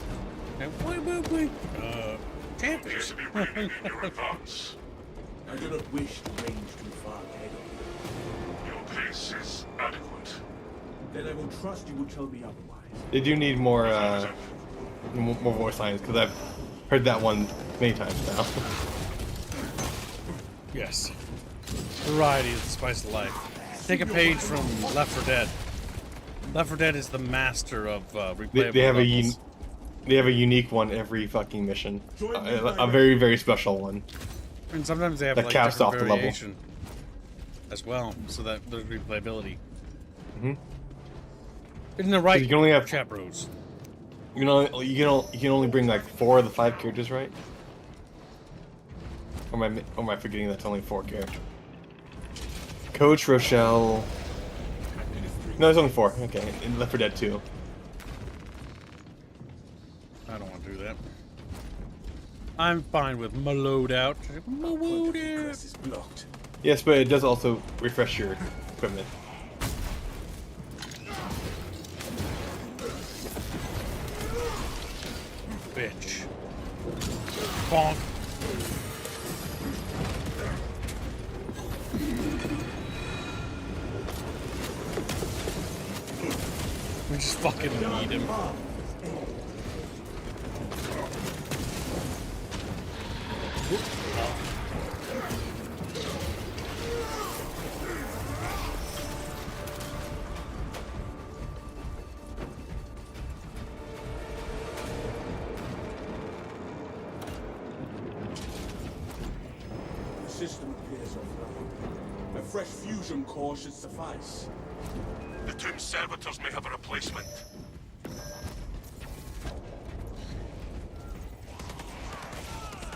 And It used to be raining in your advance. I do not wish to range too far ahead of Your pace is adequate. you. Then I will trust you will tell me otherwise. They do need more more voice lines because I've heard that one many times now. Yes. Variety is the spice of life. Take a page from Left 4 Dead. Left 4 Dead is the master of replayable They have levels. they have a unique one every fucking mission, a very very special one. And sometimes they have that like caps different off the level. variation as well, so that there's replayability. Mhm. So Isn't it right? you can only have Chat Bros. you can only bring like 4 of the 5 characters, right? Or am I forgetting that's only 4 characters? Coach Rochelle. No, there's only 4. Okay, in Left 4 Dead 2. I don't want to do that. I'm fine with my loadout. My loadout. Egress is blocked. Yes, but it does also refresh your equipment. Bitch. Bonk. We just fucking need him. The system appears offline. A fresh fusion core should suffice. The tomb servitors may have a replacement.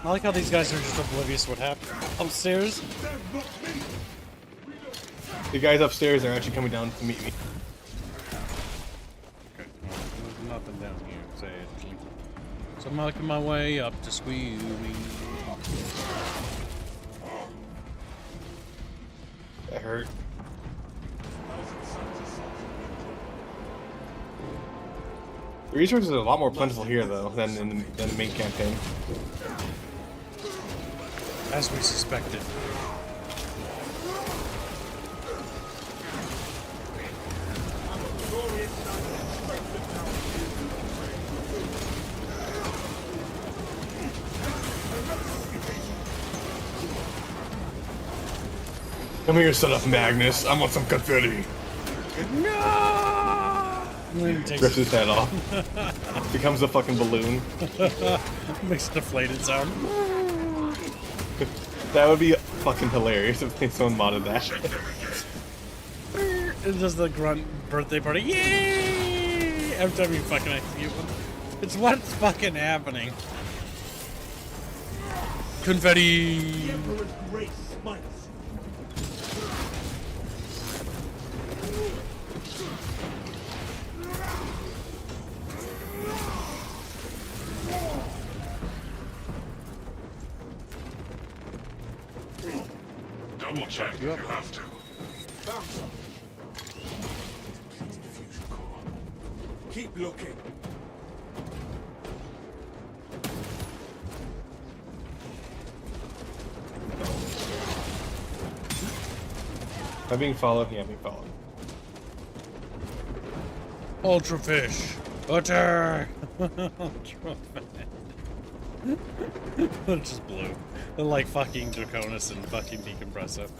I like how these guys are just oblivious to what happened upstairs. The guys upstairs are actually coming down to meet me. Okay, well, there's nothing down here, sadly. So I'm making my way up to squeeze me. That hurt. The resources are a lot more plentiful here, though, than in the main campaign. As we suspected. Come here, son of Magnus. I want some confetti. Rips his head off. Becomes a fucking balloon. Makes a deflated sound. That would be fucking hilarious if someone modded that. It's just the grunt birthday party. Yay! Every time you fucking execute one. It's what's fucking happening. Confetti! The Emperor's grace smites. Double check if you have to. Bounce up. Depleted fusion core. Keep looking. Am I being followed? Yeah, I'm being followed. Ultra fish. Butter! Ultra fish. They're just blue. They're like fucking Draconis and fucking Decompressor.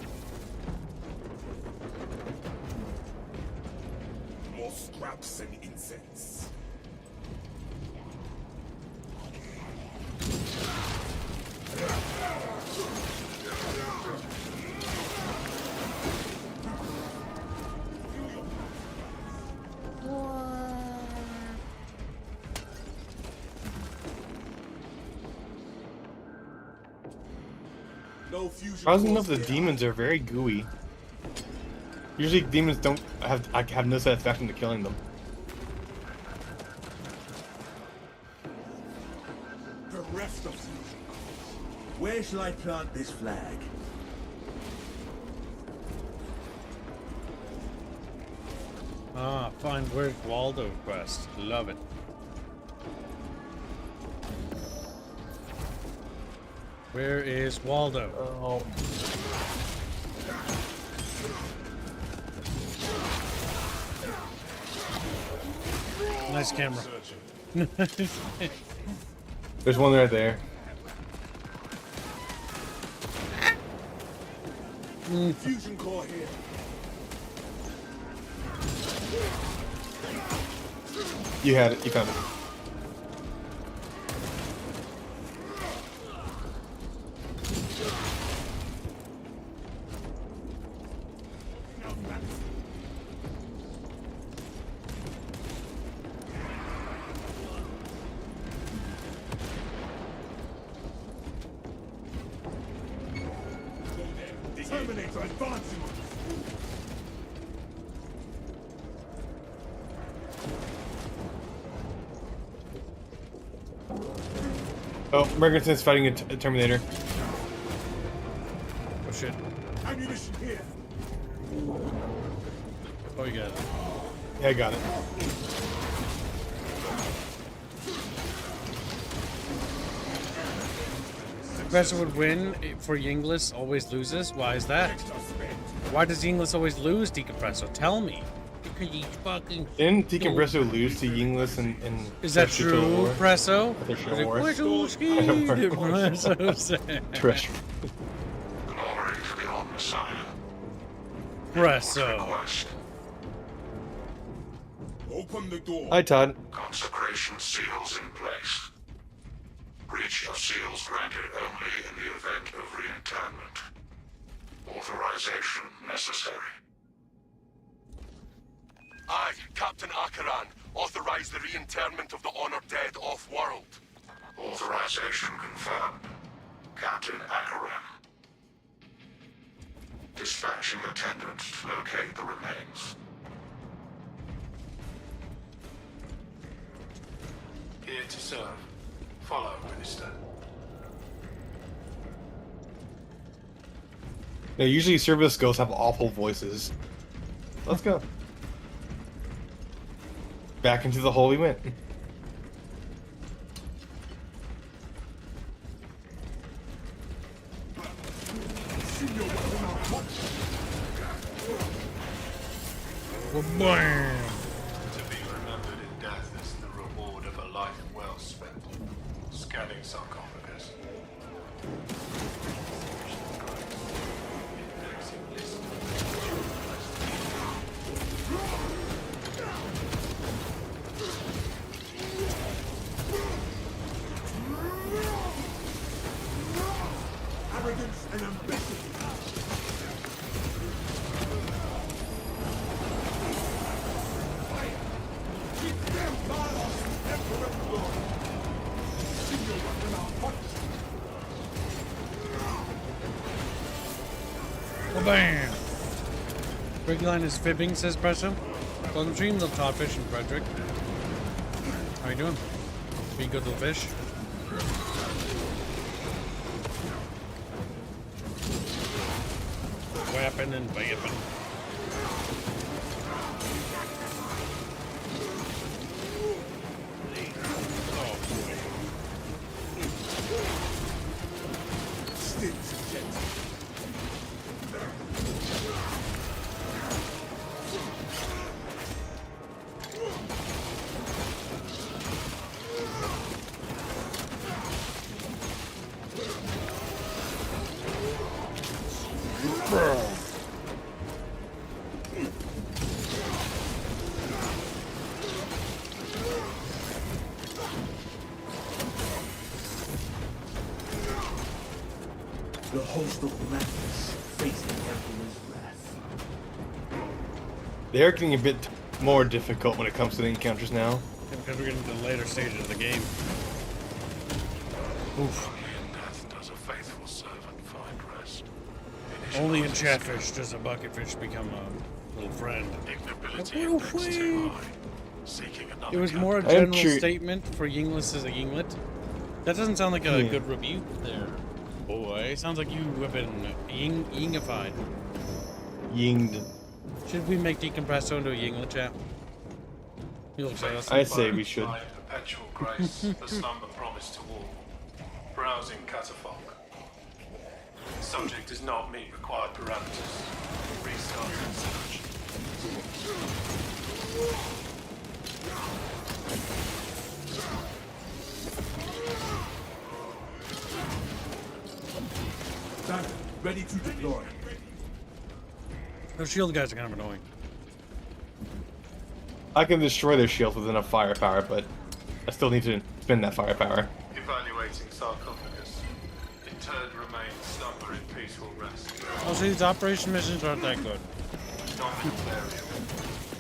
More scraps and incense. No fusion. Surprisingly enough, cores the here. demons are very gooey. Usually demons don't have, I have no satisfaction to killing them. Bereft of fusion cores. Where shall I plant this flag? Ah, find Where's Waldo quest. Love it. Where is Waldo? Oh. Nice camera. There's one right there. Fusion core here. You had it. You found it. Terminator advancing. Oh, Mergensen's fighting a Terminator. Oh shit. Ammunition here. Oh, you got it. Yeah, I got it. Professor would win for Yinglis, always loses. Why is that? Why does Yinglis always lose, Decompresso? Tell me. Because he's fucking. Didn't Decompresso lose to Yinglis and Is that true, Presso? Terrestrial War. Presso said. Terrestrial. Glory to the Old Messiah. Presso. Request. Open the door. Hi, Todd. Consecration seals in place. Breach of seals granted only in the event of reinterment. Authorization necessary. I, Captain Akaran, authorize the reinterment of the honored dead off-world. Authorization confirmed. Captain Akaran. Dispatching attendants to locate the remains. Here to serve. Follow, Minister. Now, usually service ghosts have awful voices. Let's go. Back into the hole we went. Bam. To be remembered in death is the reward of a life well spent. Scanning sarcophagus. Arrogance and ambition. Keep them Malos, Emperor glory. See your weapon out. Bam. Brigline is fibbing, says Presso. Welcome stream, little Toddfish and Frederick. How you doing? Be good little fish. Weapon and vamping. Sticks, gents. The host of madness facing Emperor's wrath. They are getting a bit more difficult when it comes to the encounters now. Because we're getting to the later stages of the game. Oof. Only in death does a faithful servant find rest. Only in Chatfish does a bucketfish become a little friend. Ignobility index too high. Seeking another It was more a I am general curi- statement for Yinglis as a Yinglet. That doesn't sound like a good rebuke there, boy. Sounds like you have been yingified. Yinged. Should we make Decompresso into a Yinglet, chat? He looks like us. I say we should. By perpetual grace, the slumber promised to all. Browsing catafalque. Subject does not meet required parameters. Restarting search. Standard, ready to deploy. Those shield guys are kind of annoying. I can destroy their shields with enough firepower, but I still need to spend that firepower. Evaluating sarcophagus. Interred remains slumber in peaceful rest. Also, these operation missions aren't that good. Dominant area.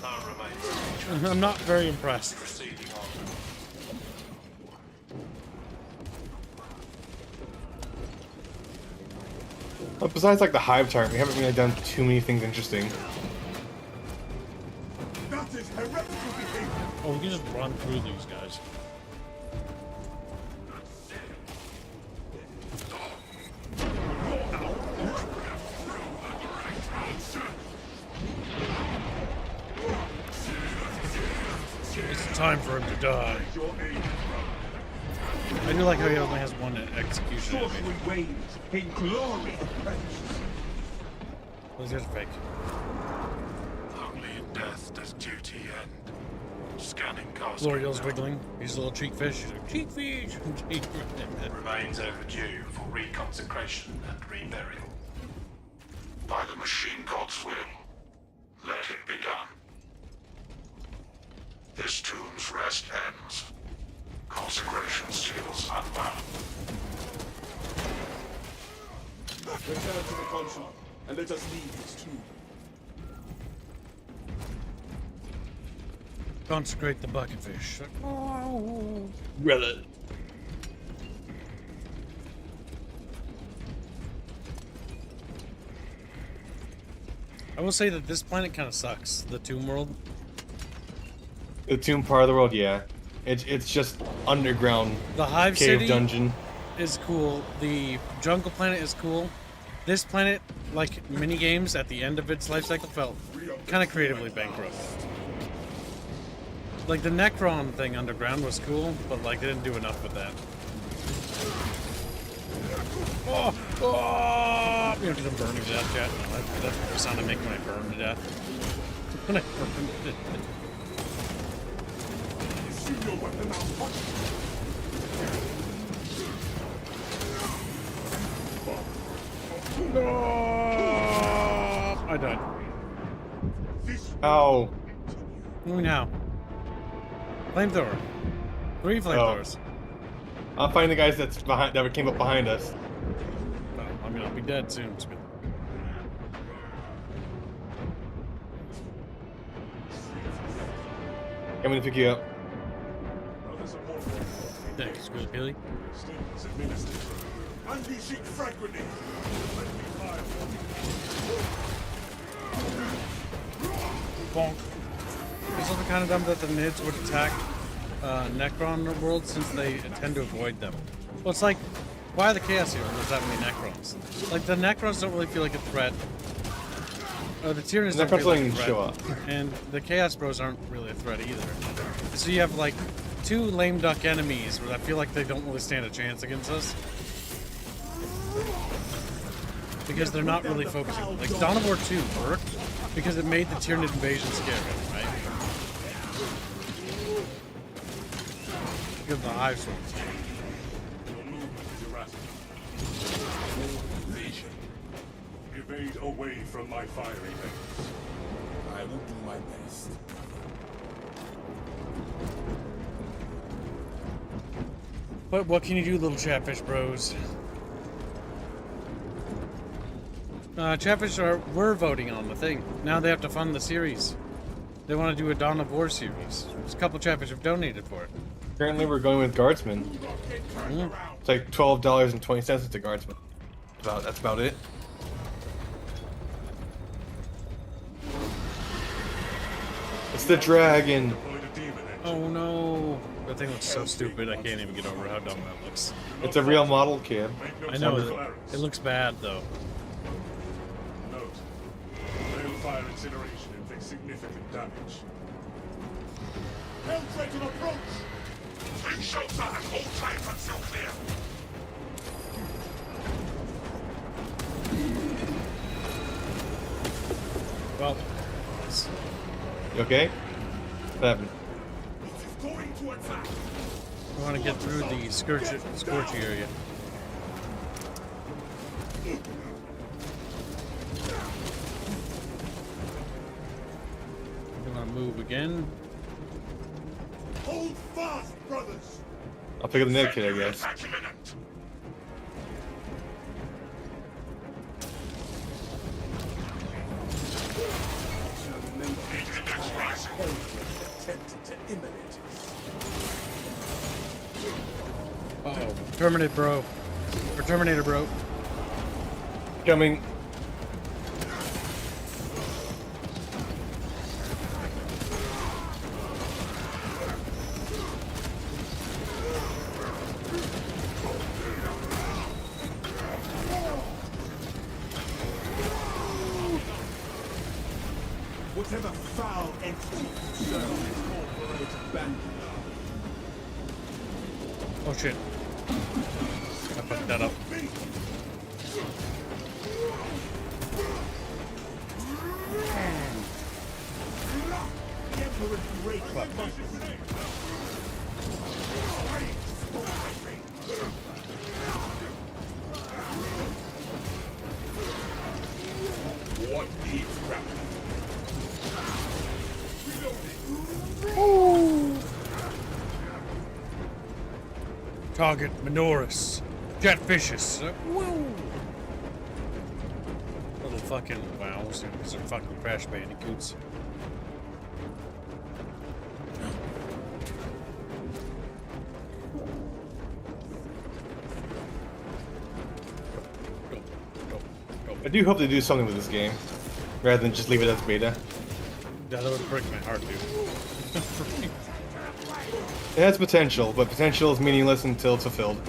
Our remains I'm not very impressed. proceeding on. But besides like the hive turret, we haven't really done too many things interesting. That is heretical behavior. Oh, we can just run through these guys. Time for him to die. Your aid, I do like how he only has one execution sorcery animation. waves in glory. Those guys are fake. Only in death does duty end. Scanning casket. L'Oreal's wiggling. He's a little cheek fish. He's like, cheek fish. Remains overdue for reconsecration and reburial. By the machine god's will, let it be done. This tomb's rest ends. Consecration seals unbound. Return to the console and let us leave this tomb. Consecrate the bucketfish. Oh. I will say that this planet kind of sucks. The tomb world. The tomb part of the world, yeah. It's just underground The Hive cave City dungeon. is cool. The jungle planet is cool. This planet, like mini games at the end of its life cycle, felt kind of creatively bankrupt. Like the Necron thing underground was cool, but like they didn't do enough with that. Oh, oh! You know, because I'm burning to death, chat. No, that's the sound I make when I burn to death. When I burn to death. Issue your weapon out. No! I died. Ow. What do we now? Flamethrower. 3 flamethrowers. I'll find the guys that came up behind us. Oh, I mean, I'll be dead soon. It's good. Coming to pick you up. Thanks, good Billy. Stings administered. Unleashing frag grenade. Bonk. It's also kind of dumb that the Nids would attack Necron world since they tend to avoid them. Well, it's like, why are the Chaos here when there's that many Necrons? Like, the Necrons don't really feel like a threat. The Tyranids don't Necrons feel like don't a even threat. show up. And the Chaos Bros aren't really a threat either. So you have, like, 2 lame duck enemies where I feel like they don't really stand a chance against us. Because they're not really focusing. Like, Dawn of War 2 worked because it made the Tyranid invasion scary, right? Because of the Hive Swords. Your movement is erratic. Legion. Evade away from my firing range. I will do my best. But what can you do, little Chatfish bros? Chatfish were voting on the thing. Now they have to fund the series. They want to do a Dawn of War series. There's a couple Chatfish have donated for it. Currently, we're going with Guardsmen. It's like $12.20 at the Guardsman. That's about it. It's the dragon. Oh no! That thing looks so stupid. I can't even get over how dumb that looks. It's a real model, kid. I know. It looks bad though. Note. Fire incineration inflicts significant damage. Penetrate and approach! Take shelter and hold tight until clear. Well, You okay? What happened? Going to attack! we want to get through the scorchy area. We're gonna move again. Hold fast, brothers! I'll pick up the med kit, I guess. Attack imminent. Index rising. Tempted to imminent. Uh-oh. Terminate, bro. Or Terminator, bro. Coming. Whatever foul entity serves its corporation. It's abandoned. Oh shit. I fucked that up. The Emperor's great. What needs wrapping? Target Minoris. Jetfishes. Woo! Little fucking wows, because they're fucking Crash Bandicoots. I do hope they do something with this game, rather than just leave it as beta. Yeah, that would break my heart, dude. It has potential, but potential is meaningless until it's fulfilled.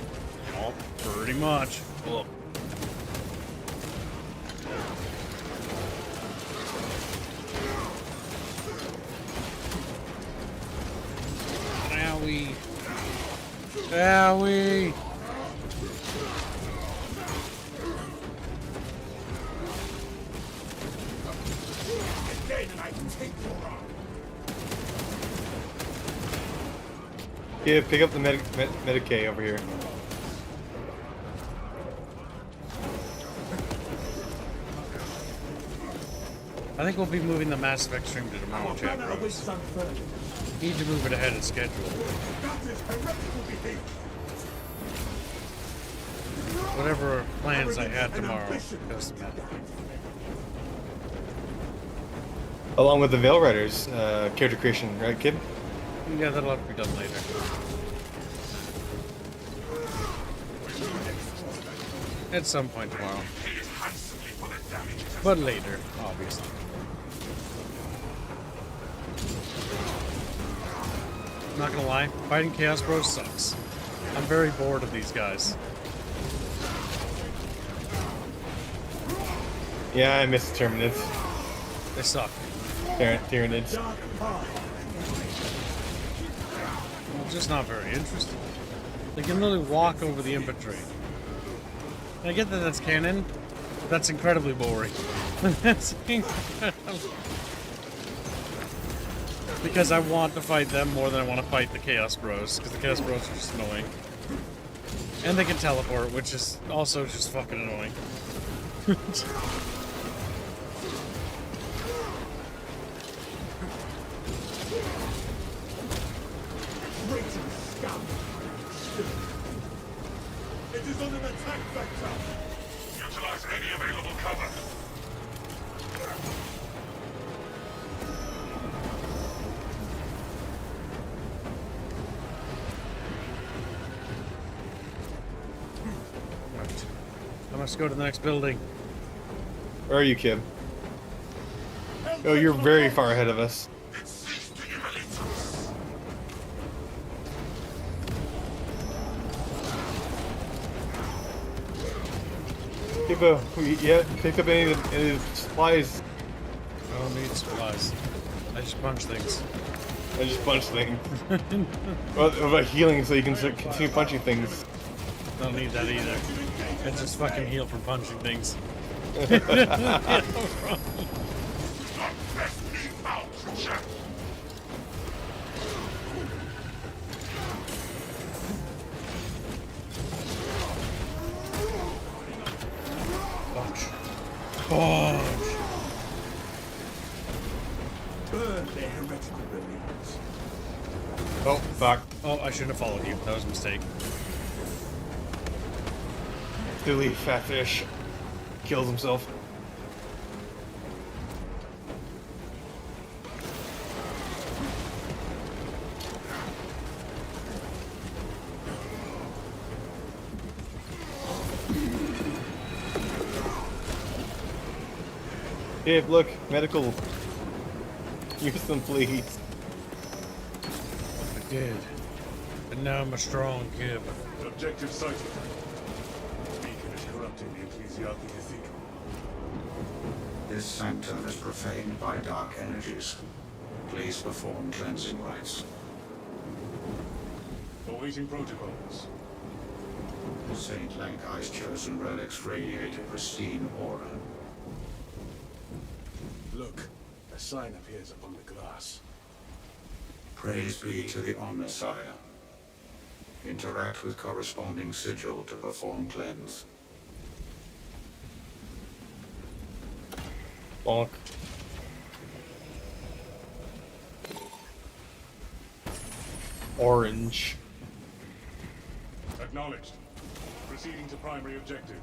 Oh, pretty much. Look. Owie. Owie. Yeah, pick up the Medicaid over here. I think we'll be moving the Mass Effect stream to tomorrow, chat bros. Need to move it ahead of schedule. Whatever plans I had tomorrow doesn't matter. Along with the Veil Riders character creation, right, kid? Yeah, that'll have to be done later. At some point tomorrow. But later, obviously. I'm not gonna lie, fighting Chaos Bros sucks. I'm very bored of these guys. Yeah, I miss Tyranids. They suck. Tyranids. It's just not very interesting. They can literally walk over the infantry. And I get that that's canon, but that's incredibly boring. That's incredible. Because I want to fight them more than I want to fight the Chaos Bros, because the Chaos Bros are just annoying. And they can teleport, which is also just fucking annoying. It is on an attack vector. Utilize any available cover. Right. I must go to the next building. Where are you, kid? Oh, you're very far ahead of us. Kibo, yeah, pick up any of the supplies. I don't need supplies. I just punch things. I just punch things. What about healing so you can continue punching things? Don't need that either. I just fucking heal from punching things. Punch. Burn their heretical beliefs. Oh, fuck. Oh, I shouldn't have followed you. That was a mistake. Silly fat fish. Kills himself. Hey, look, medical. Use them, please. I did. And now I'm a strong kid. Objective sighted. Beacon is corrupting the ecclesiarchy cathedral. This sanctum is profaned by dark energies. Please perform cleansing rites. Awaiting protocols. Saint Lankai's chosen relics radiate a pristine aura. Look, a sign appears upon the glass. Praise be to the Omnissiah. Interact with corresponding sigil to perform cleanse. Bonk. Orange. Acknowledged. Proceeding to primary objective.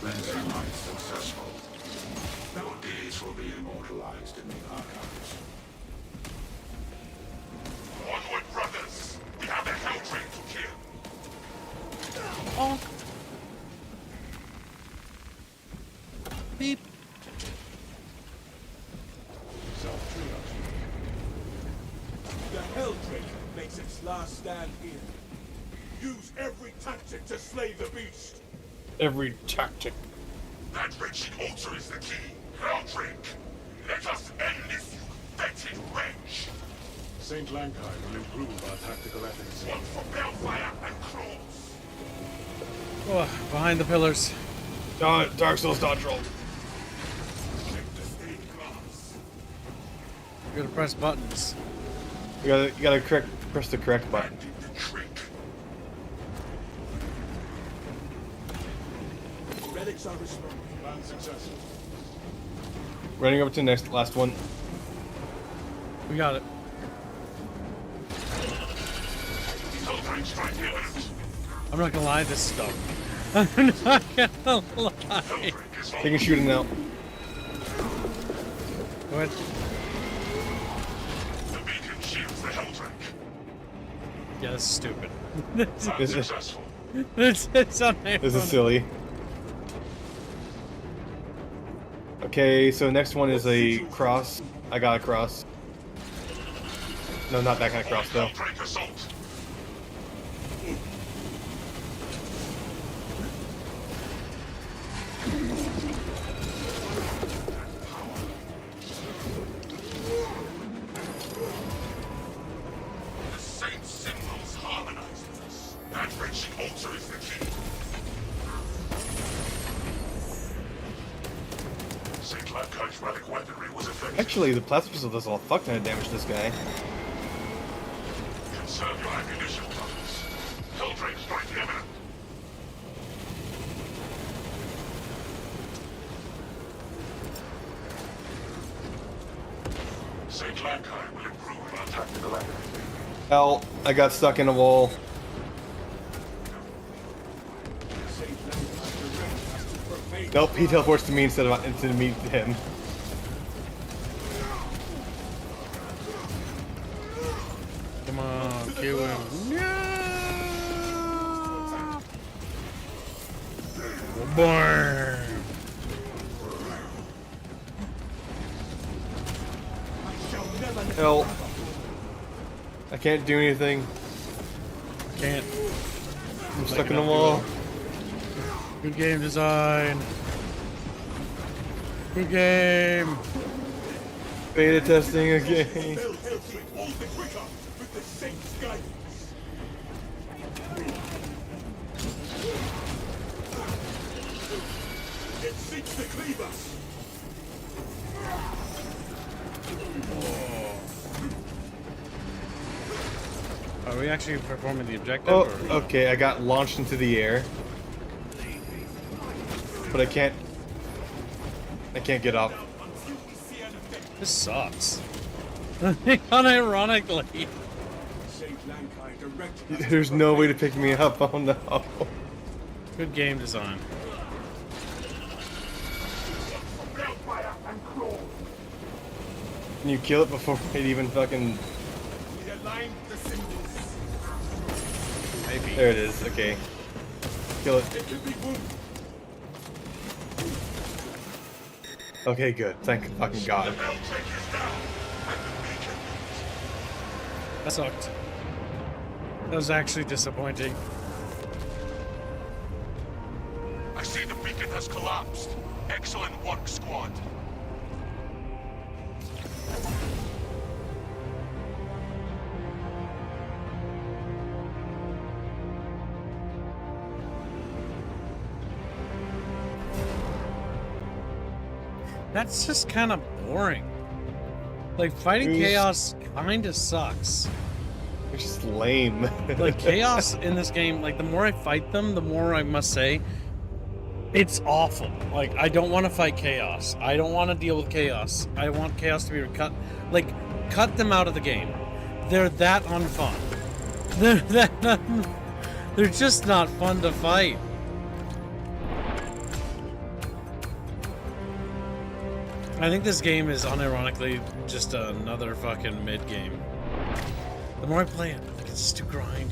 Cleansing might successful. Your deeds will be immortalized in the archives. Onward, brothers! We have a hell train to kill! Oh. Beep. Self-triage. The Hell Drake makes its last stand here. Use every tactic to slay the beast. Every tactic. That wretched altar is the key. Helldrake! Let us end this fetid wretch! Saint Lankai will improve our tactical efforts. One for Bellfire and Claws! Oh, behind the pillars. Dark Souls dodge roll. Check the stained glass. You gotta press buttons. You gotta press the correct button. Did the trick. Relics are restored. Plan successful. Running over to the last one. We got it. Helldrake strike imminent. I'm not gonna lie, this stuff. I'm not gonna lie. Helldrake is They can shoot him now. Go ahead. The beacon shields the Helldrake. Yeah, this is stupid. Plan This is- successful. It's on my This is phone. silly. Okay, so next one is a cross. I got a cross. No, not that kind of cross though. Helldrake assault. The same symbols harmonized with us. That wretched altar is the key. St. Lankai's relic weaponry was effective. Actually, the plasma pistol does a fuck ton of damage to this guy. Conserve your ammunition, brothers. Helldrake strike imminent. St. Lankai will improve our tactical accuracy. Hell, I got stuck in a wall. Saint Lankai direct has to profane. Nope, he teleports to me instead of to meet him. Come on, kill him. Burn. Hell. I can't do anything. Can't. I'm stuck in the wall. Good game design. Good game. Beta testing again. Bell Helldrake all the quicker with the Saint's guidance. It seeks to cleave us. Are we actually performing the objective? Oh, or? okay, I got launched into the air. But I can't get up. This sucks. Unironically. Saint Lankai direct has to There's no way to pick me up. Oh no. Good game design. Can you kill it before it even fucking... We aligned the symbols. Maybe. There it is, okay. Kill it. It could be wounded. Okay, good. Thank fucking God. Helldrake is down. And the beacon. That sucked. That was actually disappointing. I see the beacon has collapsed. Excellent work, squad. That's just kind of boring. Like, fighting chaos kind of sucks. It's just lame. Like, chaos in this game, like, the more I fight them, the more I must say, it's awful. Like, I don't want to fight chaos. I don't want to deal with chaos. I want chaos to be cut. Like, cut them out of the game. They're that unfun. They're just not fun to fight. I think this game is unironically just another fucking mid game. The more I play it, like, it's just too grindy.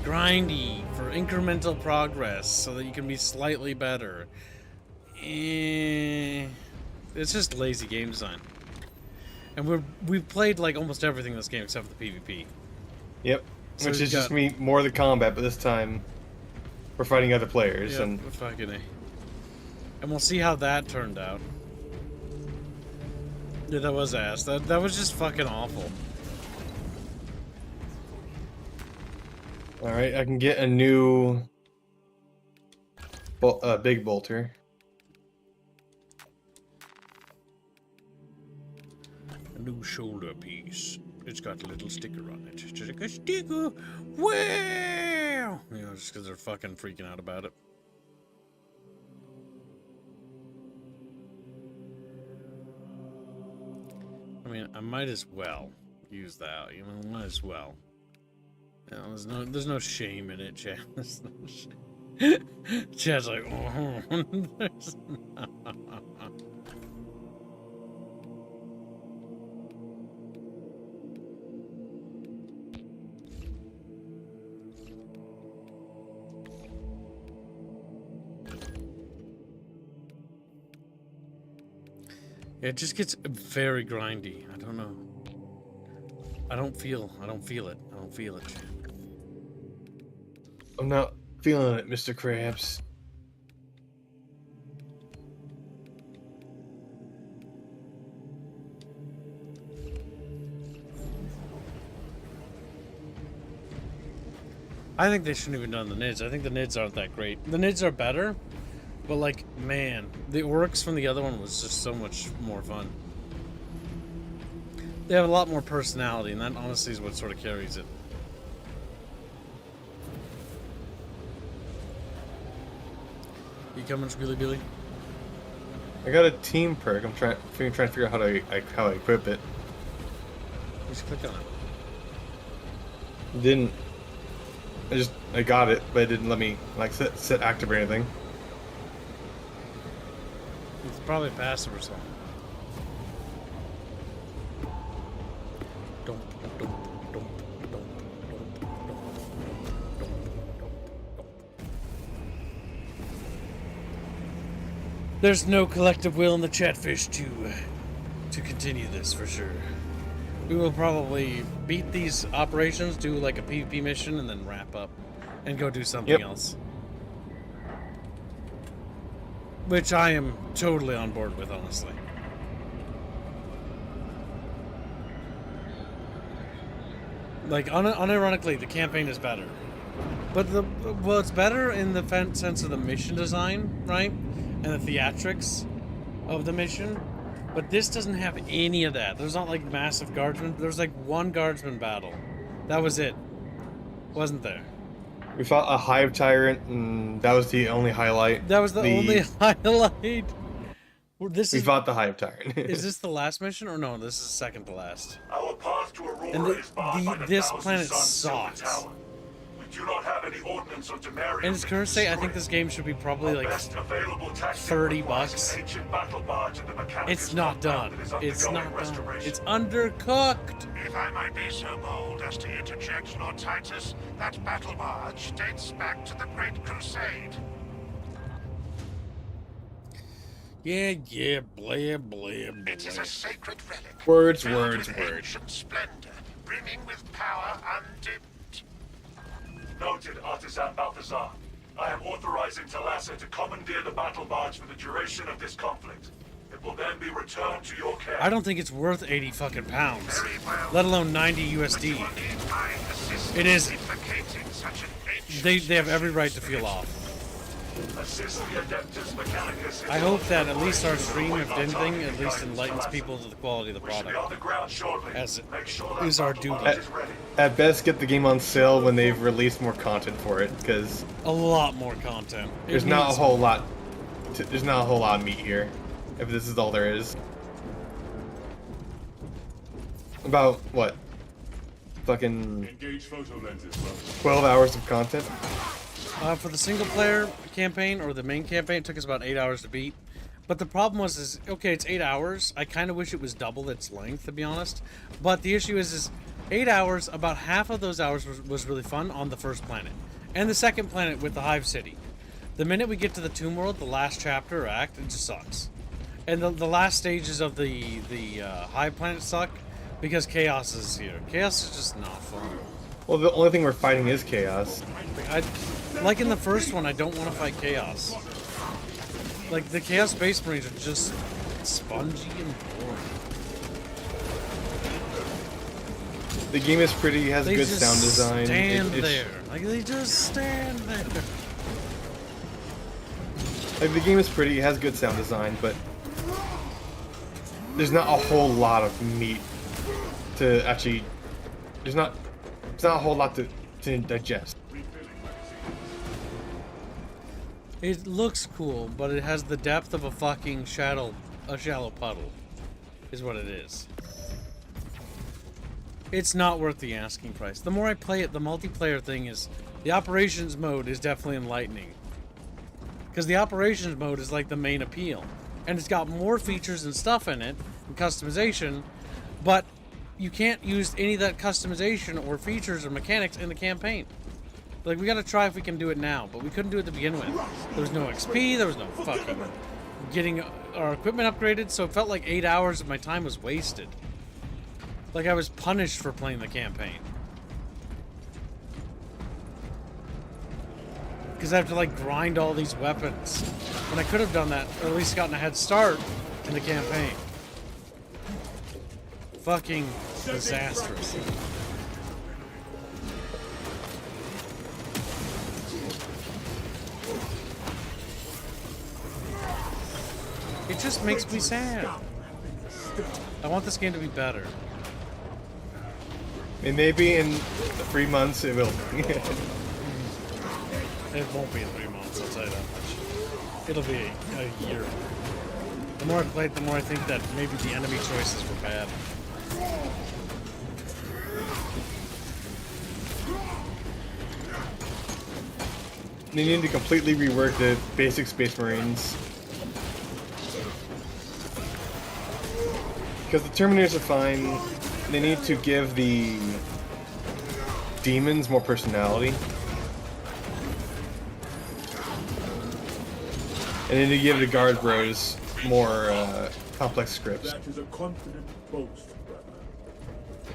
Grindy for incremental progress so that you can be slightly better. It's just lazy game design. And we've played like almost everything in this game except for the PvP. Yep. So which is just me more of the combat, but this time we're fighting other players. Yep, and fucking A. And we'll see how that turned out. Yeah, that was ass. That was just fucking awful. Alright, I can get a new big bolter. A new shoulder piece. It's got a little sticker on it. Just like a sticker. Wow! You know, just because they're fucking freaking out about it. I mean, I might as well use that. You know, might as well. You know, there's no shame in it, Chad. There's no shame. Chad's like, oh, there's no. It just gets very grindy. I don't know. I don't feel it. I don't feel it, Chad. I'm not feeling it, Mr. Krabs. I think they shouldn't have even done the NIDs. I think the NIDs aren't that great. The NIDs are better, but like, man, the orcs from the other one was just so much more fun. They have a lot more personality, and that honestly is what sort of carries it. You coming, Squealy Billy? I got a team perk. I'm trying to figure out how I equip it. Just click on it. Didn't. I got it, but it didn't let me like set active or anything. It's probably passive or something. There's no collective will in the Chatfish to continue this for sure. We will probably beat these operations, do like a PvP mission, and then wrap up and go do something else. Which I am totally on board with, honestly. Like, unironically, the campaign is better. But well, it's better in the sense of the mission design, right? And the theatrics of the mission. But this doesn't have any of that. There's not like massive guardsmen. There's like one guardsman battle. That was it. Wasn't there? We fought a hive tyrant, and that was the only highlight. That was the only highlight. We fought the hive tyrant. Is this the last mission, or no? This is second to last. Our path to Aurora And is barred by the this Thousand planet Sun Silver sucks. Tower. We do not have any ordnance or Temerium. In its current state, I think this game should be probably like $30. It's not done. It's not done. It's undercooked. If I might be so bold as to interject, Lord Titus, that battle barge dates back to the Great Crusade. Yeah, blah, blah, blah. It is a sacred relic. Words. Ancient splendor, brimming with power undimmed. Noted, Artisan Balthazar. I am authorizing Thalassa to commandeer the battle barge for the duration of this conflict. It will then be returned to your care. I don't think it's worth 80 fucking pounds, let alone 90 USD. It isn't. They have every right to feel off. Assist the Adeptus Mechanicus. I hope that at least our stream, if anything, at least enlightens people to the quality of the We should be on product, the ground shortly. as it Make sure that is our battle duty. barge is ready. At best, get the game on sale when they've released more content for it, because A lot more content. It there's not a needs- whole lot. There's not a whole lot of meat here. If this is all there is. About what? Fucking Engage photo lenses. 12 hours of content. For the single player campaign or the main campaign, it took us about 8 hours to beat. But the problem was, okay, it's 8 hours. I kind of wish it was double its length, to be honest. But the issue is 8 hours. About half of those hours was really fun on the first planet, and the second planet with the Hive City. The minute we get to the Tomb World, the last chapter or act, it just sucks. And the last stages of the Hive planet suck because Chaos is here. Chaos is just not fun. Well, the only thing we're fighting is chaos. Like in the first one, I don't want to fight Chaos. Like, the Chaos Space Marines are just spongy and boring. The game is pretty, has They good just sound design. stand It's- there. Like, they just stand there. Like, the game is pretty, it has good sound design, but there's not a whole lot of meat to actually. There's not a whole lot to digest. It looks cool, but it has the depth of a fucking shallow puddle, is what it is. It's not worth the asking price. The more I play it, the multiplayer thing is, the operations mode is definitely enlightening. Because the operations mode is like the main appeal. And it's got more features and stuff in it, and customization, but you can't use any of that customization or features or mechanics in the campaign. Like, we gotta try if we can do it now, but we couldn't do it to begin with. There was no XP, there was no fucking getting our equipment upgraded, so it felt like 8 hours of my time was wasted. Like I was punished for playing the campaign. Because I have to, like, grind all these weapons. When I could have done that, or at least gotten a head start in the campaign. Fucking disastrous. It just makes me sad. I want this game to be better. And maybe in 3 months it will. It won't be in 3 months, I'll tell you that much. It'll be a year. The more I play it, the more I think that maybe the enemy choices were bad. They need to completely rework the basic Space Marines. Because the Terminators are fine. They need to give the demons more personality. And then to give the Guard Bros more complex scripts. That is a confident boast, brother.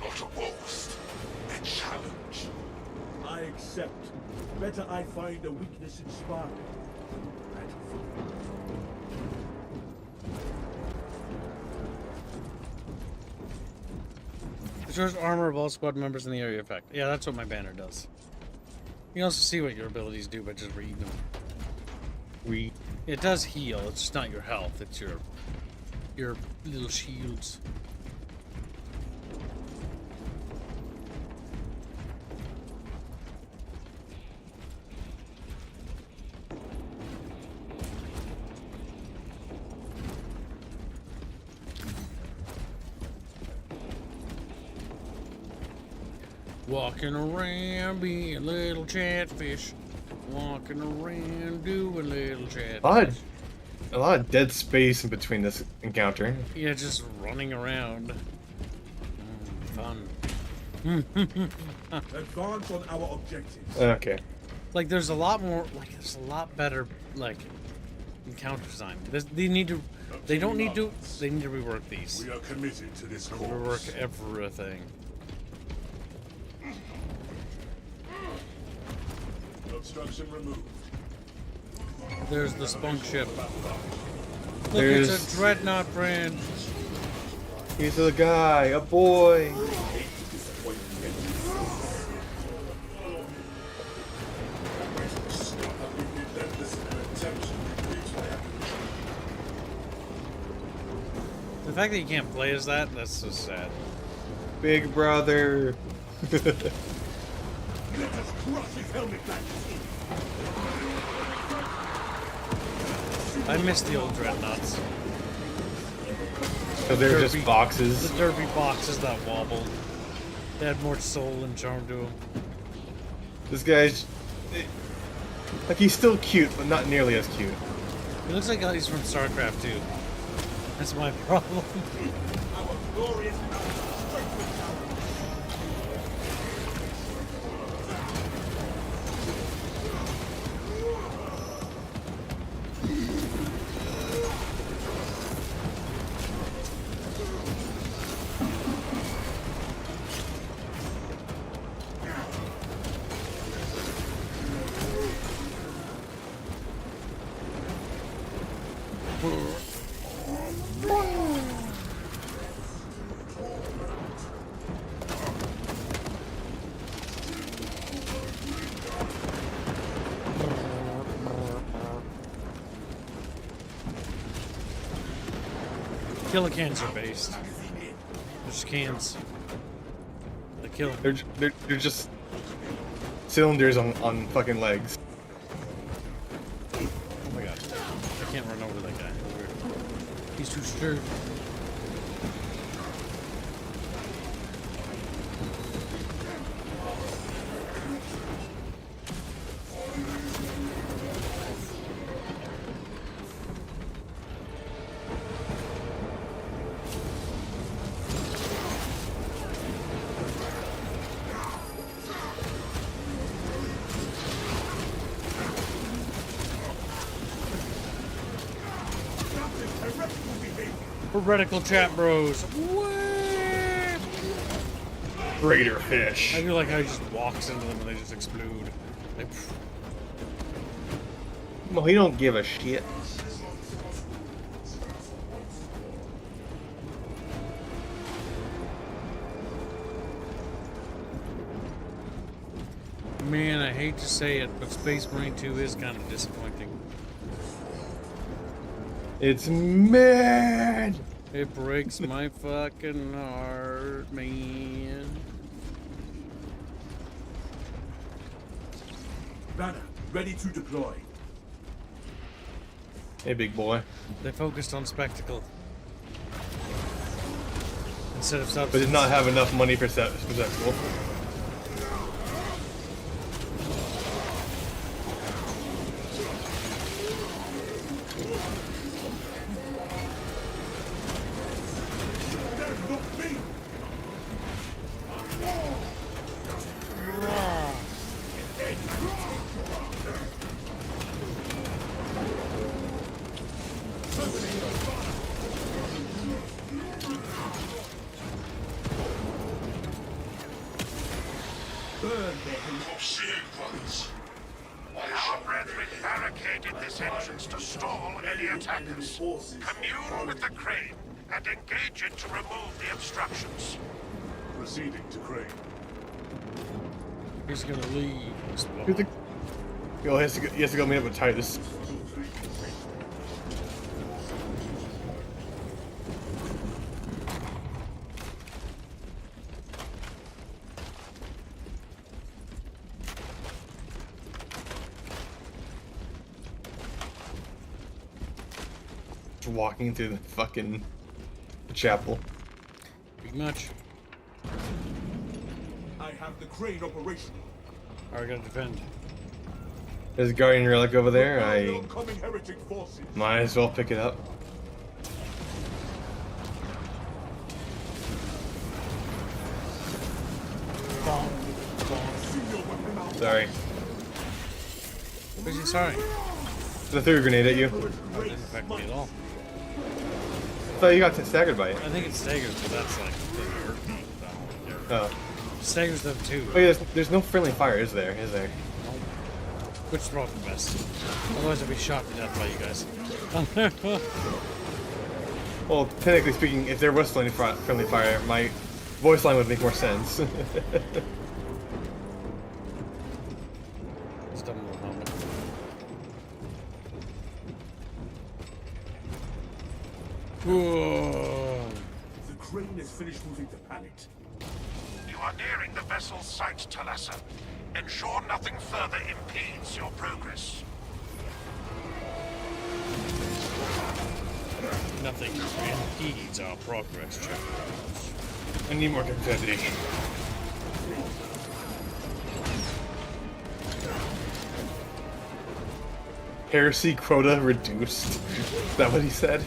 Not a boast. A challenge. I accept. Better I find a weakness in sparring. Restores armor of all squad members in the area effect. Yeah, that's what my banner does. You can also see what your abilities do by just reading them. It does heal, it's just not your health, it's your little shields. Walking around being a little chatfish. Walking around doing little chatfish. A lot of dead space in between this encounter. Yeah, just running around. Fun. Advance on our objectives. Okay. Like, there's a lot more, like, there's a lot better, like, encounter design. They need to rework these. We are committed to this cause. Rework everything. Obstruction removed. There's the spunk ship. Look, There's- it's a dreadnought brand. He's a guy, a boy. fact that you can't play as that's so sad. Big brother. Let us crush his helmet back. I miss the old dreadnoughts. So they're just boxes. The derpy boxes that wobbled. They had more soul and charm to them. This guy's like he's still cute, but not nearly as cute. He looks like he's from StarCraft too. That's my problem. Our glorious Killer cans are based. They're just cans. They kill. They're just cylinders on fucking legs. Oh my god. I can't run over that guy. He's too sturdy. Heretical chat bros. What? Greater fish. I feel like how he just walks into them and they just explode. Like, Well, he don't give a shit. man, I hate to say it, but Space Marine 2 is kind of disappointing. It's mad. It breaks my fucking heart, man. banner ready to deploy. Hey, big boy. They focused on spectacle instead of But substance. did not have enough money for spectacle. Our brethren barricaded this entrance to stall any attackers. Commune with the crane and engage it to remove the obstructions. Proceeding to crane. He's gonna leave. He has to go meet up with Titus. Walking through the fucking chapel. Pretty much. I have the crane operational. Alright, gotta defend. There's a guardian relic over there. I Oncoming heretic forces. might as well pick it up. Sorry. Who's he sorry? I threw a grenade at you. That didn't affect me at all. I thought you got staggered by it. I think it staggers, but that's like doesn't hurt me. Oh. Staggers them too. Oh yeah, there's no friendly fire, is there? Is there? Which is probably best. Otherwise I'd be shot to death by you guys. Well, technically speaking, if there was friendly fire, my voice line would make more sense. Dumb little helmet. Whoa. has finished moving the pallet. You are nearing the vessel's site, Talassa. Ensure nothing further impedes your progress. Nothing impedes our progress, champions. I need more confetti. Heresy quota reduced. Is that what he said?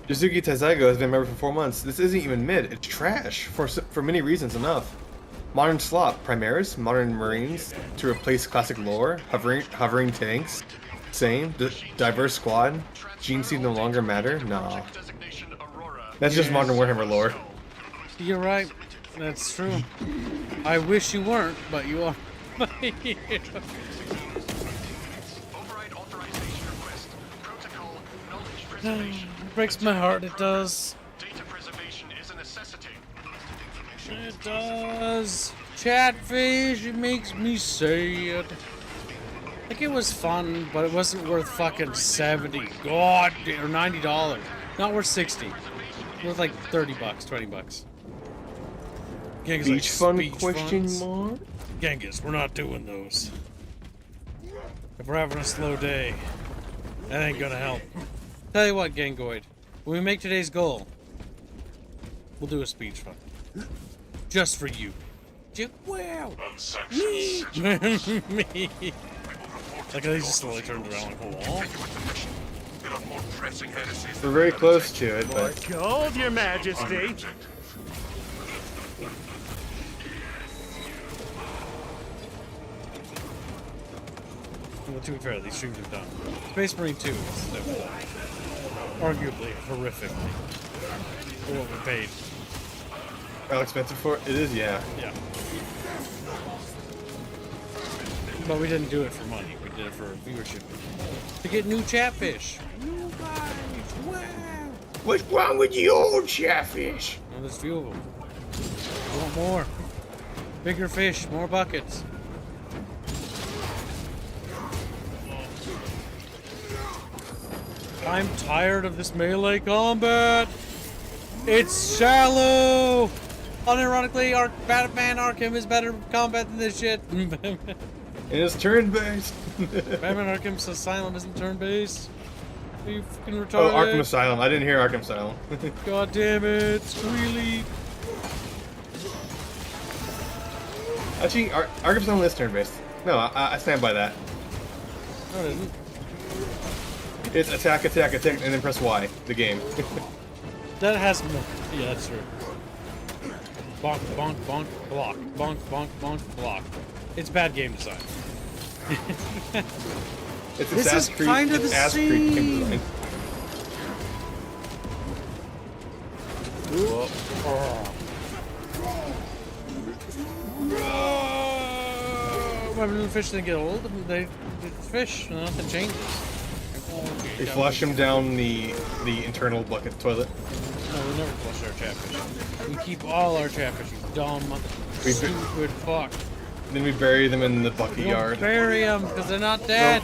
Jizuki Taizago has been a member for 4 months. This isn't even mid. It's trash for many reasons enough. Modern slot, Primaris, modern marines to replace classic lore, hovering tanks, same, diverse squad, gene seed no longer matter, nah. That's just modern Warhammer lore. You're right. That's true. I wish you weren't, but you are. It breaks my heart, it does. Data preservation is a necessity. It does. Chatfish, it makes me sad. Like, it was fun, but it wasn't worth fucking 70. God, or $90. Not worth 60. Worth like 30 bucks, 20 bucks. Genghis Beach fun speech question funds. mark? Genghis, we're not doing those. If we're having a slow day, that ain't gonna help. Tell you what, Gangoid, when we make today's goal, we'll do a speech fund. Just for you. Wow. Me. Me. Like how he just slowly turned around like, oh. We're very close to it, but... Gold, Your Majesty. Well, to be fair, these streams have done. Space Marine 2 is arguably horrifically for what we paid. How expensive for it? It is, yeah. Yeah. But we didn't do it for money. We did it for viewership. To get new Chatfish. New guys. Wow. What's wrong with you, old Chatfish? Well, there's a few of them. I want more. Bigger fish, more buckets. I'm tired of this melee combat. It's shallow. Unironically, Batman Arkham is better combat than this shit. It's turn-based. Batman Arkham's Asylum isn't turn-based. Are you fucking retarded? Oh, Arkham Asylum. I didn't hear Arkham Asylum. God damn it, Squealy. Actually, Arkham Asylum is turn-based. No, I stand by that. No, it isn't. It's attack, attack, attack, and then press Y, the game. That has more. Yeah, that's true. Bonk, bonk, bonk, block. Bonk, bonk, bonk, block. It's bad game design. It's This is kind of the same. When the fish didn't get old, they fish, and nothing changes. They flush them down the internal bucket toilet. No, we never flush our catfish. We keep all our catfish, you dumb, stupid fuck. Then we bury them in the bucket We don't yard. bury them because they're not dead.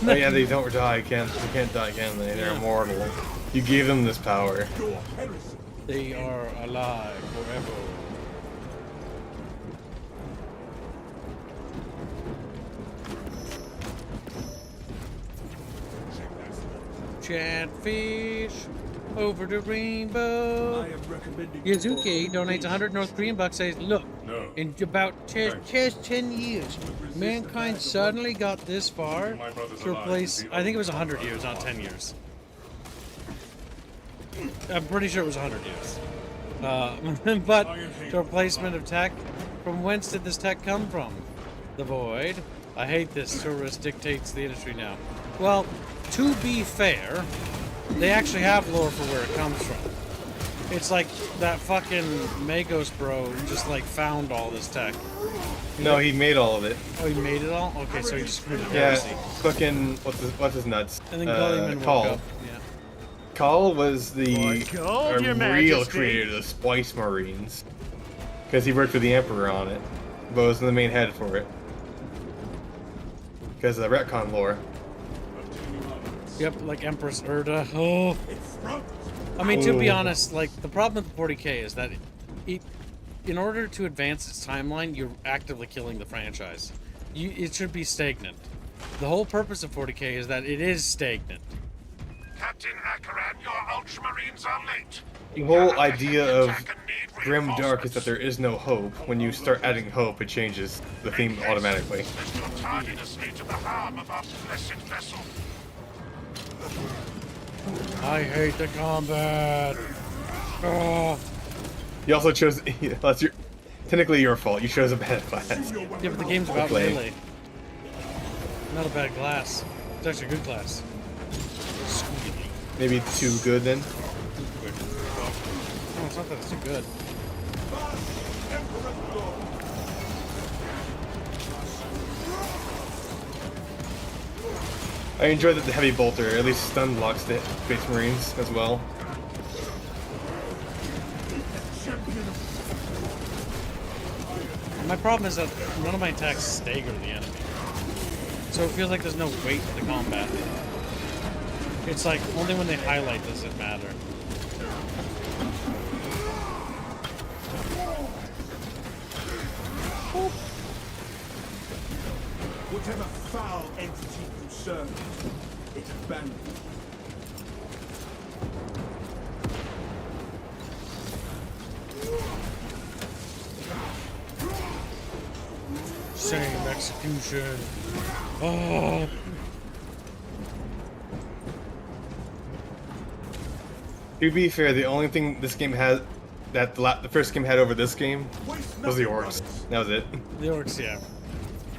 Oh yeah, they don't die. They can't die, can they? They're immortal. You gave them this power. They are alive forever. Chatfish over the rainbow. I am recommending Yazuki donates 100 North Korean bucks. Says, look, in about just 10 years, mankind suddenly got this far to replace. I think it was 100 years, not 10 years. I'm pretty sure it was 100 years. But the replacement of tech. From whence did this tech come from? The void. I hate this. Tourist dictates the industry now. Well, to be fair, they actually have lore for where it comes from. It's like that fucking Magos bro just like found all this tech. No, he made all of it. Oh, he made it all? Okay, so he just screwed it. Yeah, fucking what's his nuts? And then Gullyman Call. woke up. Yeah. Call was the Gold, Your real Majesty. creator of the Spice Marines, because he worked with the Emperor on it, but was the main head for it. because of the retcon lore. Yep, like Empress Erda. Oh. I mean, to be honest, like, the problem with the 40K is that in order to advance its timeline, you're actively killing the franchise. It should be stagnant. The whole purpose of 40K is that it is stagnant. Captain Akaran, your Ultramarines are late. The whole idea of Grim Dark is that there is no hope. When you start adding hope, it changes the theme automatically. Your tardiness lead to the harm of our blessed vessel. I hate the combat. Oh. You also chose. That's technically your fault. You chose a bad class. Yeah, but the game's about melee. Not a bad class. It's actually a good class. Maybe too good then. No, it's not that it's too good. I enjoy that the heavy bolter at least stun blocks the Space Marines as well. My problem is that none of my attacks stagger the enemy. So it feels like there's no weight to the combat. It's like, only when they highlight does it matter. Whatever foul entity you serve, it's abandoned. Same execution. Oh. To be fair, the only thing this game had that the first game had over this game was the orcs. That was it. The orcs, yeah.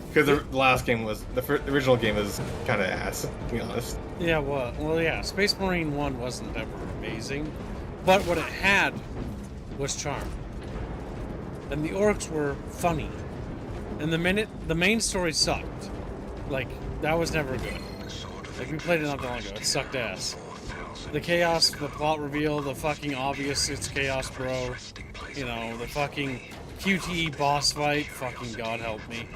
Because the last game was the original game was kind of ass, to be honest. Yeah, well, yeah. Space Marine 1 wasn't ever amazing, but what it had was charm, and the orcs were funny. And the main story sucked. Like, that was never good. Like, we played it not that long ago. It sucked ass. The chaos, the plot reveal, the fucking obvious it's chaos, bro. You know, the fucking QTE boss fight. Fucking God help me.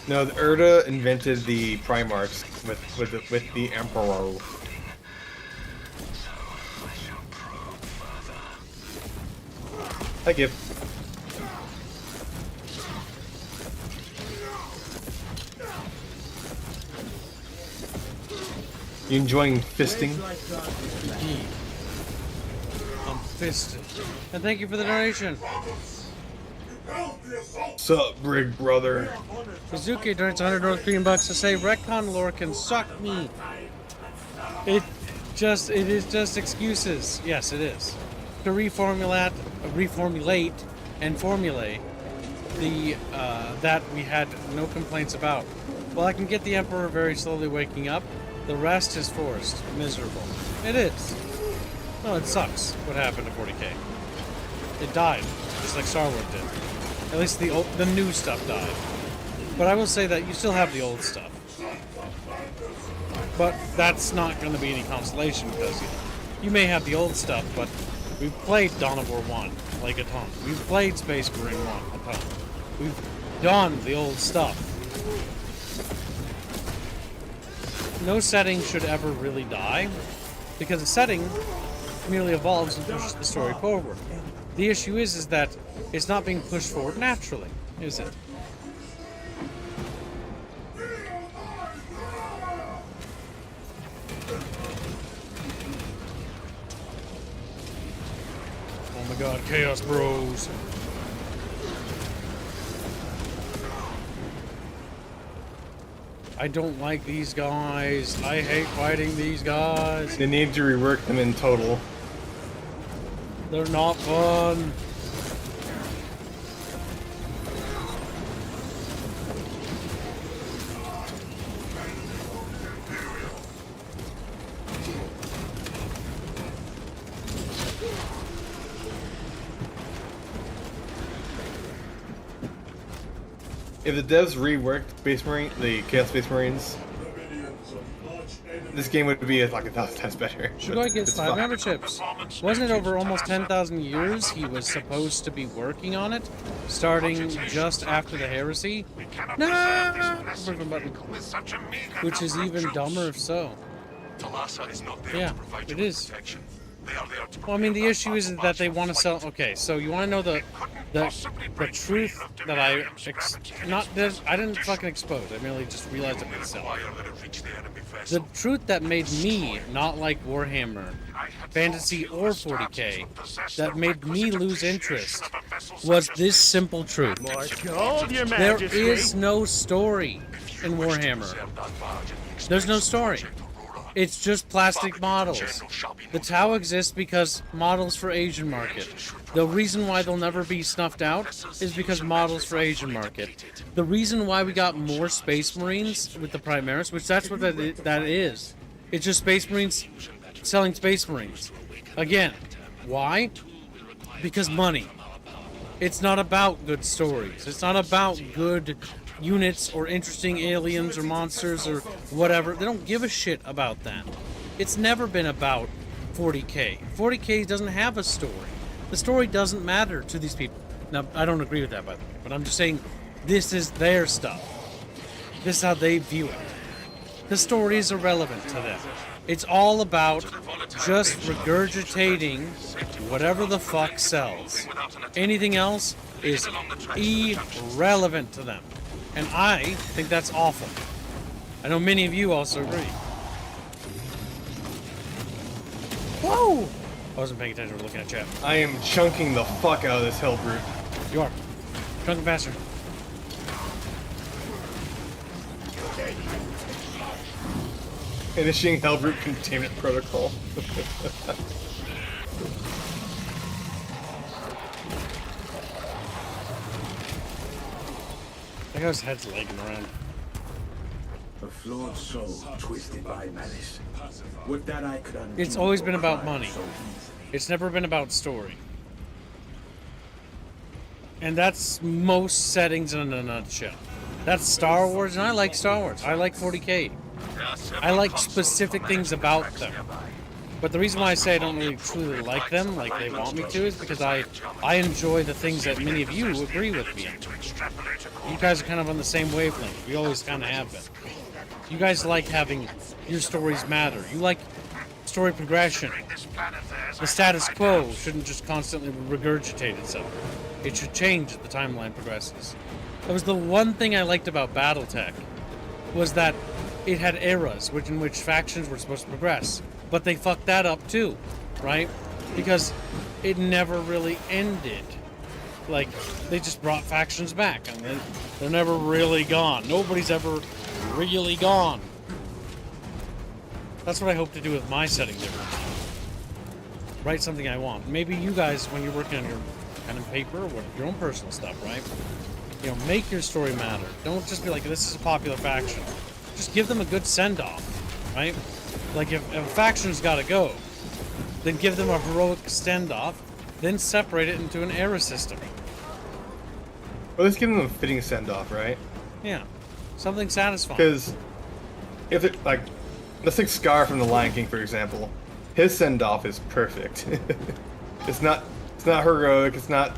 No, the Erda invented the Primarchs with the Emperor. Hi, Gib. You enjoying fisting? I'm fisted. And thank you for the donation. Sup, brig brother? Suzuki donates 100 North Korean bucks to say retcon lore can suck me. It is just excuses. Yes, it is. To reformulate and formulate the that we had no complaints about. Well, I can get the Emperor very slowly waking up. The rest is forced. Miserable. It is. No, it sucks what happened to 40K. It died, just like Star Wars did. At least the new stuff died. But I will say that you still have the old stuff. But that's not going to be any consolation because you may have the old stuff, but we've played Dawn of War 1 like a ton. We've played Space Marine 1 a ton. We've done the old stuff. No setting should ever really die, because a setting merely evolves and pushes the story forward. The issue is that it's not being pushed forward naturally, is it? Oh my god, Chaos Bros. I don't like these guys. I hate fighting these guys. They need to rework them in total. They're not fun. If the devs reworked Space Marine, the Chaos Space Marines, this game would be like 1,000 times better. Shugoi gets It's 5 fine. memberships. Wasn't it over almost 10,000 years he was supposed to be working on it, starting just after the heresy? No! Which is even dumber if so. Talassa is not there Yeah, to provide it you with is. protection. They are there to Well, I mean, the issue is that they want to sell. Okay, so you want to know the truth that I I didn't fucking expose. I merely just realized it myself. require that it reach the enemy The vessel. truth that made me not like Warhammer, Fantasy or 40k, that made me lose interest, was this simple truth. More gold, Your There Majesty. is no story in Warhammer. There's no story. It's just plastic models. The Tau exists because models for Asian market. The reason why they'll never be snuffed out is because models for Asian market. The reason why we got more Space Marines with the Primaris, which that's what that is. It's just Space Marines selling Space Marines. Again, why? Because money. It's not about good stories. It's not about good units or interesting aliens or monsters or whatever. They don't give a shit about that. It's never been about 40k. 40k doesn't have a story. The story doesn't matter to these people. Now, I don't agree with that, by the way, but I'm just saying this is their stuff. This is how they view it. The story is irrelevant to them. It's all about just regurgitating whatever the fuck sells. Anything else is irrelevant to them. And I think that's awful. I know many of you also agree. Whoa! I wasn't paying attention, we were looking at chat. I am chunking the fuck out of this hell brute. You are. Chunking faster. Finishing Hellbrute containment protocol. That guy's head's lagging around. A flawed soul twisted by malice. With that I could undo. It's always been a about crime money. so easy. It's never been about story. And that's most settings in a nutshell. That's Star Wars, and I like Star Wars. I like 40k. I like specific things about them. But the reason why I say I don't really truly like them, like they want me to, is because I enjoy the things that many of you agree with me. You guys are kind of on the same wavelength. We always kind of have been. You guys like having your stories matter. You like story progression. The status quo shouldn't just constantly regurgitate itself. It should change as the timeline progresses. That was the one thing I liked about BattleTech, was that it had eras in which factions were supposed to progress. But they fucked that up too, right? Because it never really ended. Like, they just brought factions back, and they're never really gone. Nobody's ever really gone. That's what I hope to do with my setting difference. Write something I want. Maybe you guys, when you're working on your pen and paper, or your own personal stuff, right? You know, make your story matter. Don't just be like, this is a popular faction. Just give them a good send-off, right? Like, if a faction's gotta go, then give them a heroic send-off, then separate it into an era system. Well, let's give them a fitting send-off, right? Yeah. Something satisfying. Because if it, like, let's take Scar from The Lion King, for example. His send-off is perfect. It's not heroic, it's not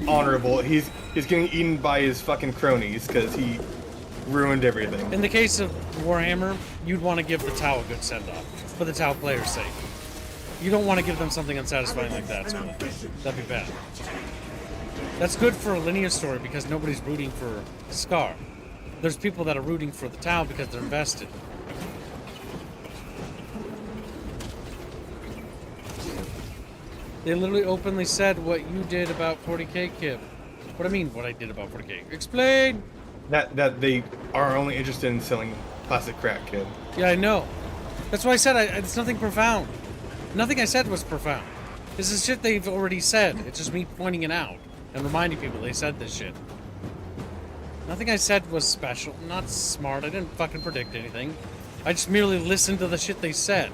honorable. He's getting eaten by his fucking cronies because he ruined everything. In the case of Warhammer, you'd want to give the Tau a good send-off, for the Tau player's sake. You don't want to give them something unsatisfying like that, so that'd be bad. That's good for a linear story because nobody's rooting for Scar. There's people that are rooting for the Tau because they're invested. They literally openly said what you did about 40k, Kib. What do I mean, what I did about 40k? Explain! That they are only interested in selling plastic crack, kid. Yeah, I know. That's why I said it's nothing profound. Nothing I said was profound. This is shit they've already said. It's just me pointing it out and reminding people they said this shit. Nothing I said was special. I'm not smart. I didn't fucking predict anything. I just merely listened to the shit they said.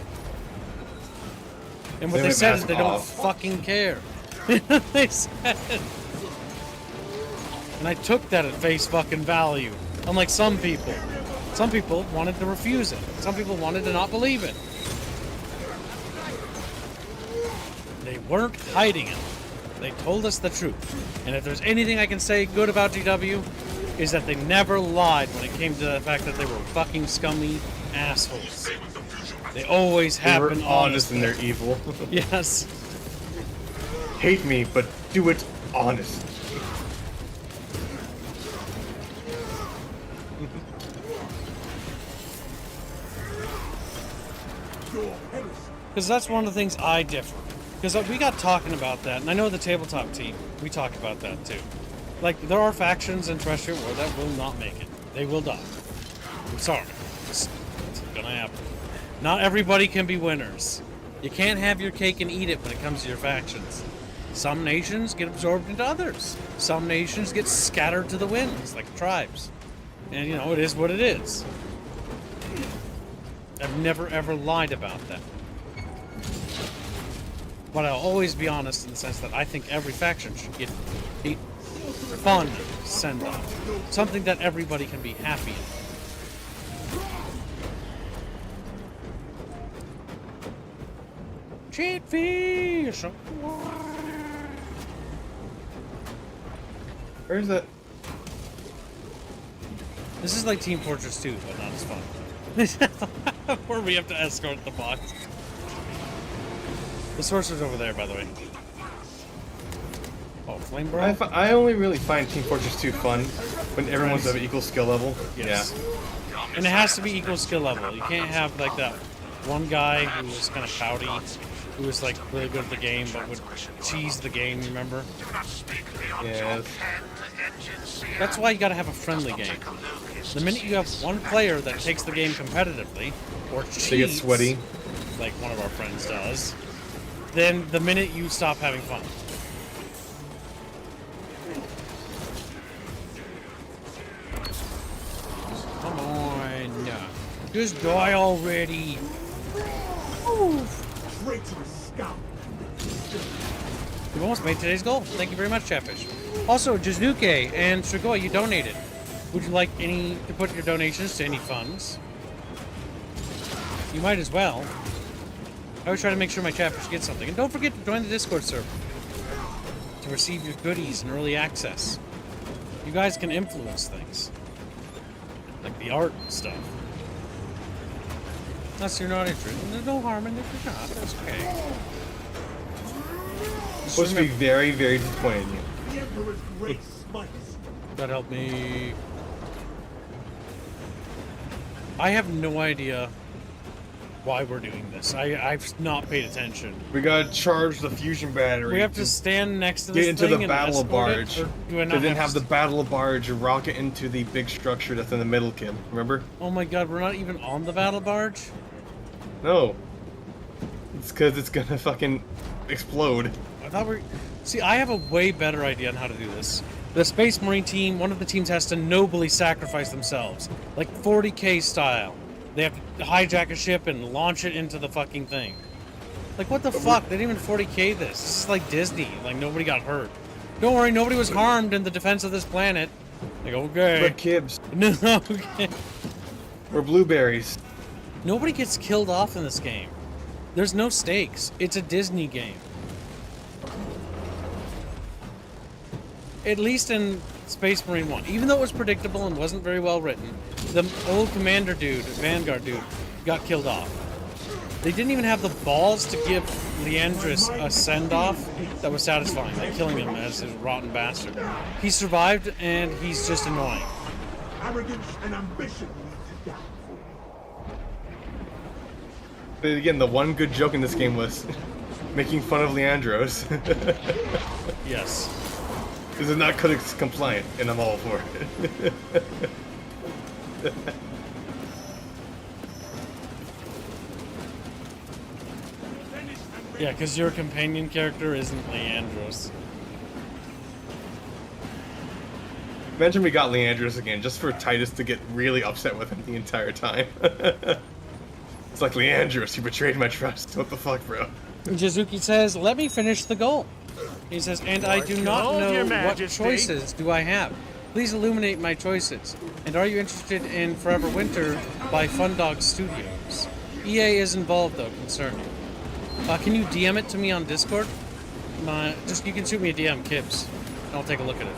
And what they said is they don't fucking care. They said. And I took that at face fucking value. Unlike some people. Some people wanted to refuse it. Some people wanted to not believe it. They weren't hiding it. They told us the truth. And if there's anything I can say good about GW, is that they never lied when it came to the fact that they were fucking scummy assholes. They always have been honest in their evil. Yes. Hate me, but do it honest. Because that's one of the things I differ. Because we got talking about that, and I know the tabletop team, we talk about that too. Like, there are factions in Terrestrial War that will not make it. They will die. I'm sorry. It's gonna happen. Not everybody can be winners. You can't have your cake and eat it when it comes to your factions. Some nations get absorbed into others. Some nations get scattered to the winds, like tribes. And, you know, it is what it is. I've never ever lied about that. But I'll always be honest in the sense that I think every faction should get a fun send-off. Something that everybody can be happy in. Chatfish! Where's that? This is like Team Fortress 2, but not as fun. Where we have to escort the box. The sorcerer's over there, by the way. Oh, Flame Bro? I only really find Team Fortress 2 fun when everyone's of equal skill level. Yes. Yeah. And it has to be equal skill level. You can't have like that one guy who was kind of pouty, who was like really good at the game, but would cheese the game, remember? Yes. That's why you gotta have a friendly game. The minute you have one player that takes the game competitively, or cheats, they get sweaty, like one of our friends does, then the minute you stop having fun. Come on. Just die already. You've almost made today's goal. Thank you very much, Chatfish. Also, Jizuke and Sugoi, you donated. Would you like to put your donations to any funds? You might as well. I always try to make sure my Chatfish gets something. And don't forget to join the Discord server to receive your goodies and early access. You guys can influence things. Like the art and stuff. Unless you're not interested. There's no harm in it if you're not. That's okay. It's supposed to be very, very disappointed in you. The Emperor's grace smites. God help me. I have no idea why we're doing this. I've not paid attention. We gotta charge the fusion battery. We have to stand next to this get into thing the and battle of escort barge. it, or do I not to then have to the battle of barge rocket into the big structure that's in the middle, Kim. Remember? Oh my god, we're not even on the battle barge? No. It's because it's gonna fucking explode. I thought we... See, I have a way better idea on how to do this. The Space Marine team, one of the teams has to nobly sacrifice themselves. Like 40K style. They have to hijack a ship and launch it into the fucking thing. Like, what the fuck? They didn't even 40K this. This is like Disney. Like, nobody got hurt. Don't worry, nobody was harmed in the defense of this planet. Like, okay. Red kibs. No, okay. Or blueberries. Nobody gets killed off in this game. There's no stakes. It's a Disney game. At least in Space Marine 1. Even though it was predictable and wasn't very well written, the old commander dude, Vanguard dude, got killed off. They didn't even have the balls to give Leandris a send-off that was satisfying, like killing him as a rotten bastard. He survived, and he's just annoying. Arrogance and ambition lead to death. But again, the one good joke in this game was making fun of Leandros. Yes. This is not codex compliant, and I'm all for it. Yeah, because your companion character isn't Leandros. Imagine we got Leandros again, just for Titus to get really upset with him the entire time. It's like, Leandros, you betrayed my trust. What the fuck, bro? Jizuki says, let me finish the goal. He says, and I do not know what choices do I have. Please illuminate my choices. And are you interested in Forever Winter by Fundog Studios? EA is involved though, concerning. Can you DM it to me on Discord? Just you can shoot me a DM, Kibbs, and I'll take a look at it.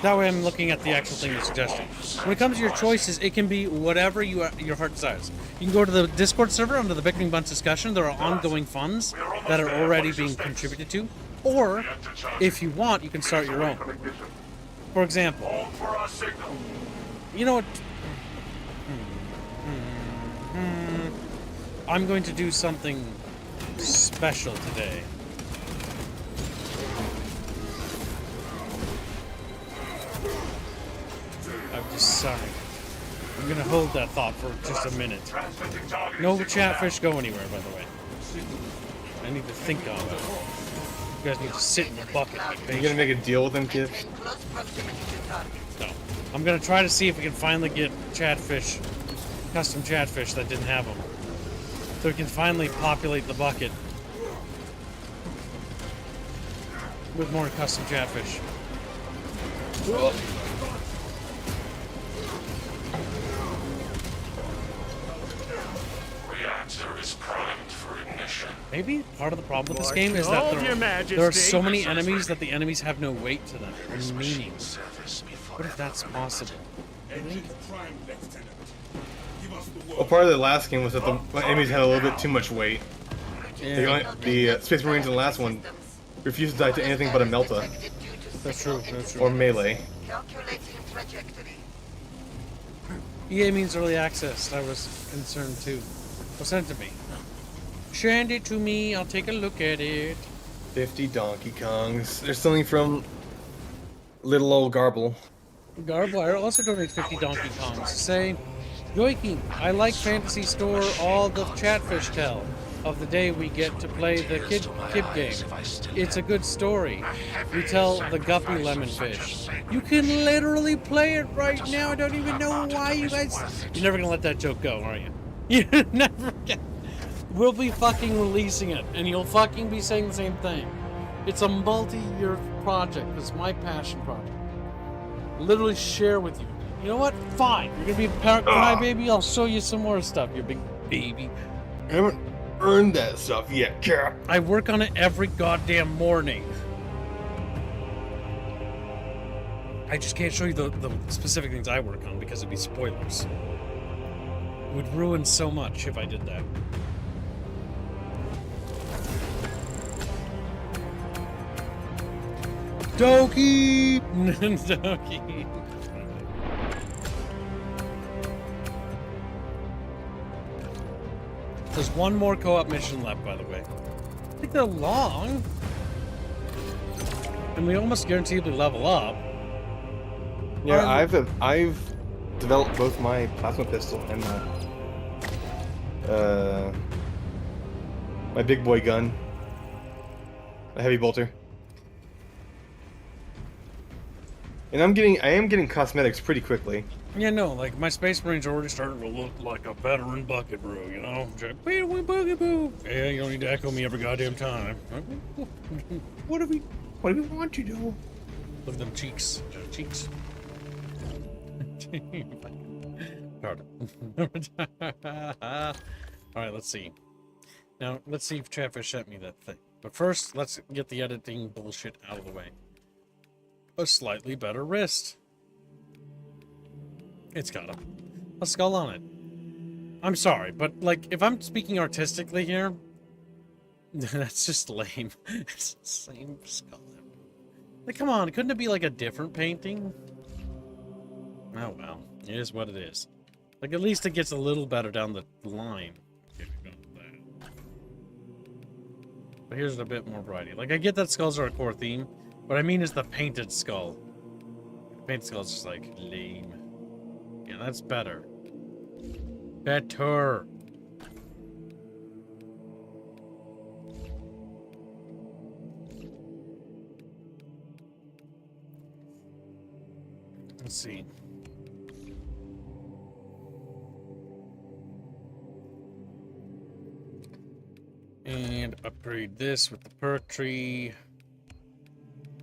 That way I'm looking at the actual thing you're suggesting. When it comes to your choices, it can be whatever your heart desires. You can go to the Discord server under the Bickering Bunch discussion. There are ongoing funds that are already being contributed to. Or, if you want, you can start your own. For example, you know what? I'm going to do something special today. I've decided. I'm gonna hold that thought for just a minute. No chatfish go anywhere, by the way. I need to think on it. You guys need to sit in the bucket. Are you gonna make a deal with them, kid? No. I'm gonna try to see if we can finally get chatfish, custom chatfish that didn't have them. So we can finally populate the bucket with more custom chatfish. Whoa. Reactor is primed for ignition. Maybe part of the problem with this game is that there are so many enemies that the enemies have no weight to them, or meaning. What if that's possible? Well, part of the last game was that the enemies had a little bit too much weight. Yeah. The Space Marines in the last one refused to die to anything but a Melta. That's true, that's true. Or melee. EA means early access. I was concerned too. Well, send it to me. Send it to me. I'll take a look at it. 50 Donkey Kongs. They're stealing from little old Garble. Garble also donates 50 Donkey Kongs. Say, Yoiki, I like Fantasy Store all the chatfish tell of the day we get to play the kid game. It's a good story. We tell the guppy lemonfish. You can literally play it right now. I don't even know why you guys... You're never gonna let that joke go, are you? You're never gonna... We'll be fucking releasing it, and you'll fucking be saying the same thing. It's a multi-year project. It's my passion project. Literally share with you. You know what? Fine. You're gonna be a parent crybaby. I'll show you some more stuff, you big baby. I haven't earned that stuff yet, Cap. I work on it every goddamn morning. I just can't show you the specific things I work on because it'd be spoilers. It would ruin so much if I did that. Doki! Doki. There's one more co-op mission left, by the way. I think they're long. And we almost guaranteedly level up. Yeah, I've developed both my plasma pistol and my big boy gun, a heavy bolter. And I am getting cosmetics pretty quickly. Yeah, no, like my Space Marines are already starting to look like a veteran bucket brew, you know? Yeah, you don't need to echo me every goddamn time. What do we want to do? Look at them cheeks. Cheeks. Alright, let's see. Now, let's see if Chatfish sent me that thing. But first, let's get the editing bullshit out of the way. A slightly better wrist. It's got a skull on it. I'm sorry, but like, if I'm speaking artistically here, that's just lame. It's the same skull. Like, come on, couldn't it be like a different painting? Oh well, it is what it is. Like, at least it gets a little better down the line. But here's a bit more variety. Like, I get that skulls are a core theme. What I mean is the painted skull. The painted skull is just like lame. Yeah, that's better. Better. Let's see. And upgrade this with the perk tree.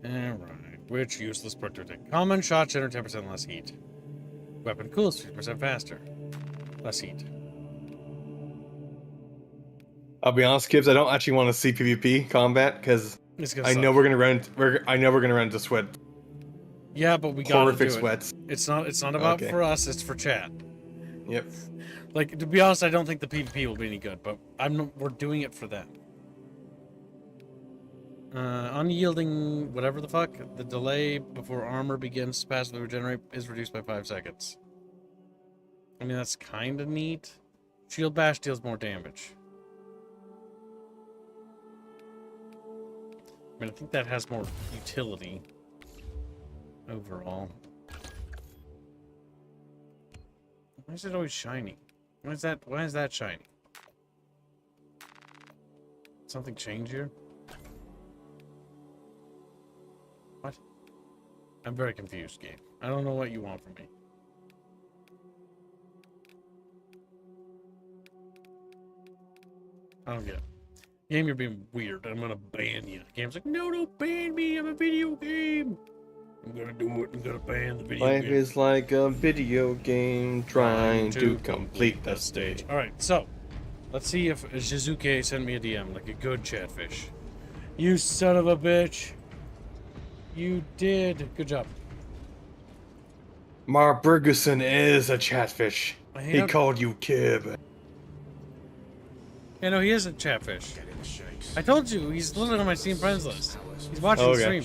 Alright. Which useless perk to take? Common shot generate 10% less heat. Weapon cools 50% faster. Less heat. I'll be honest, Kibbs. I don't actually want to see PvP combat because I know suck. we're gonna run into sweat. Yeah, but we gotta Horrific do it. sweats. It's not about Okay. for us. It's for chat. Yep. Like, to be honest, I don't think the PvP will be any good, but we're doing it for them. Unyielding, whatever the fuck, the delay before armor begins to passively regenerate is reduced by 5 seconds. I mean, that's kind of neat. Shield bash deals more damage. I mean, I think that has more utility overall. Why is it always shiny? Why is that shiny? Something change here? What? I'm very confused, game. I don't know what you want from me. I don't get it. Game, you're being weird. I'm gonna ban you. Game's like, no, don't ban me. I'm a video game. I'm gonna do it. I'm gonna ban the video Life game. is like a video game trying to complete the stage. Alright, so let's see if Shizuke sent me a DM like a good chatfish. You son of a bitch. You did. Good job. Mark Bergerson is a chatfish. He called you Kib. Yeah, no, he is a chatfish. I told you, he's literally on my Steam friends list. He's watching the stream.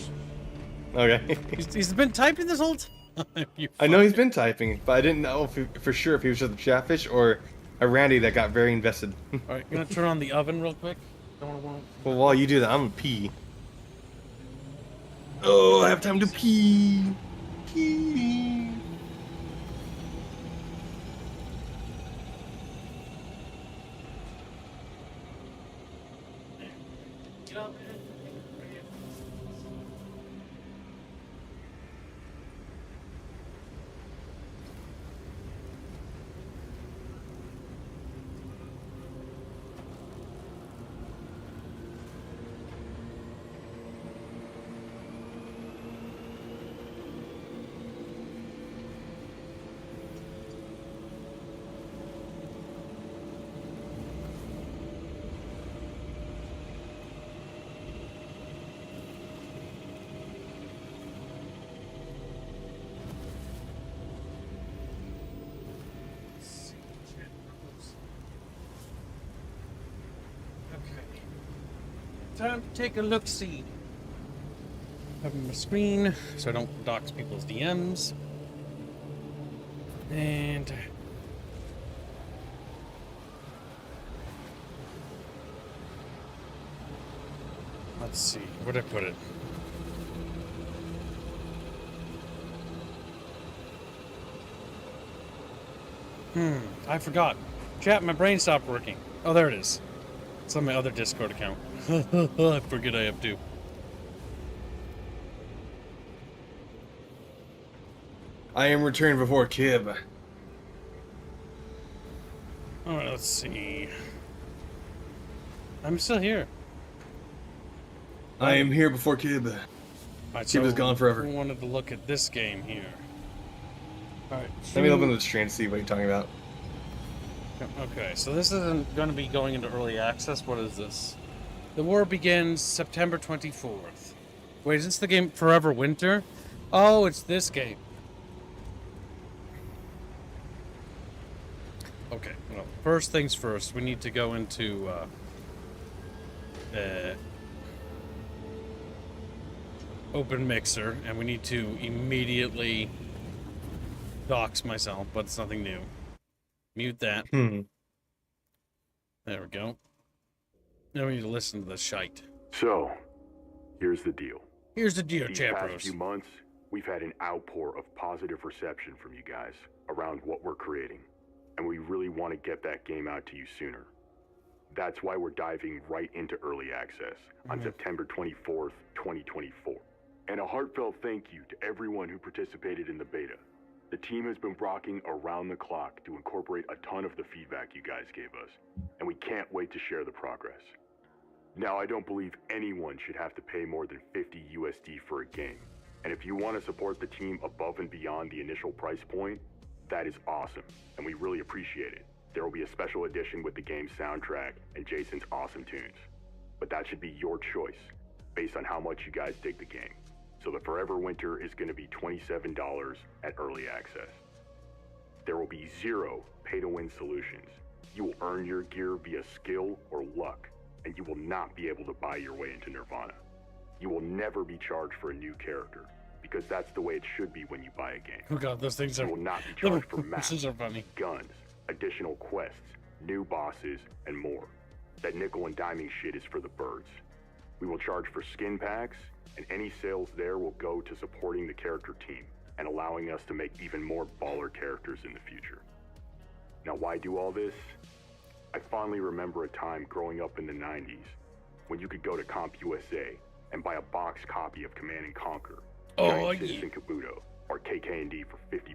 Okay. He's been typing this whole time. I know he's been typing, but I didn't know for sure if he was just a chatfish or a Randy that got very invested. Alright, gonna turn on the oven real quick. Well, while you do that, I'm gonna pee. Oh, I have time to pee. Pee. Time to take a look-see. Open my screen so I don't dox people's DMs. And let's see, where'd I put it? I forgot. Chat, my brain stopped working. Oh, there it is. It's on my other Discord account. I forget I have two. I am returned before Kib. Alright, let's see. I'm still here. I am here before Kib. Right, Kib is gone forever. We wanted to look at this game here. Alright. Let me open the stream and see what you're talking about. Okay, so this isn't going to be going into early access. What is this? The war begins September 24th. Wait, is this the game Forever Winter? Oh, it's this game. Okay, well, first things first, we need to go into open mixer, and we need to immediately dox myself, but it's nothing new. Mute that. There we go. Now we need to listen to the shite. So, here's the deal. Here's the deal, These chat past bros. few months, we've had an outpour of positive reception from you guys around what we're creating, and we really want to get that game out to you sooner. That's why we're diving right into early access on September 24th, 2024. And a heartfelt thank you to everyone who participated in the beta. The team has been rocking around the clock to incorporate a ton of the feedback you guys gave us, and we can't wait to share the progress. Now, I don't believe anyone should have to pay more than 50 USD for a game. And if you want to support the team above and beyond the initial price point, that is awesome, and we really appreciate it. There will be a special edition with the game's soundtrack and Jason's awesome tunes. But that should be your choice, based on how much you guys dig the game. So the Forever Winter is going to be $27 at early access. There will be 0 pay-to-win solutions. You will earn your gear via skill or luck, and you will not be able to buy your way into Nirvana. You will never be charged for a new character, because that's the way it should be when you buy a game. Oh god, those things are... You will not be charged for maps, These are funny. guns, additional quests, new bosses, and more. That nickel and diming shit is for the birds. We will charge for skin packs, and any sales there will go to supporting the character team and allowing us to make even more baller characters in the future. Now, why do all this? I fondly remember a time growing up in the 90s when you could go to CompUSA and buy a box copy of Command & Conquer, Giant Citizen Kabuto, or KK&D for $50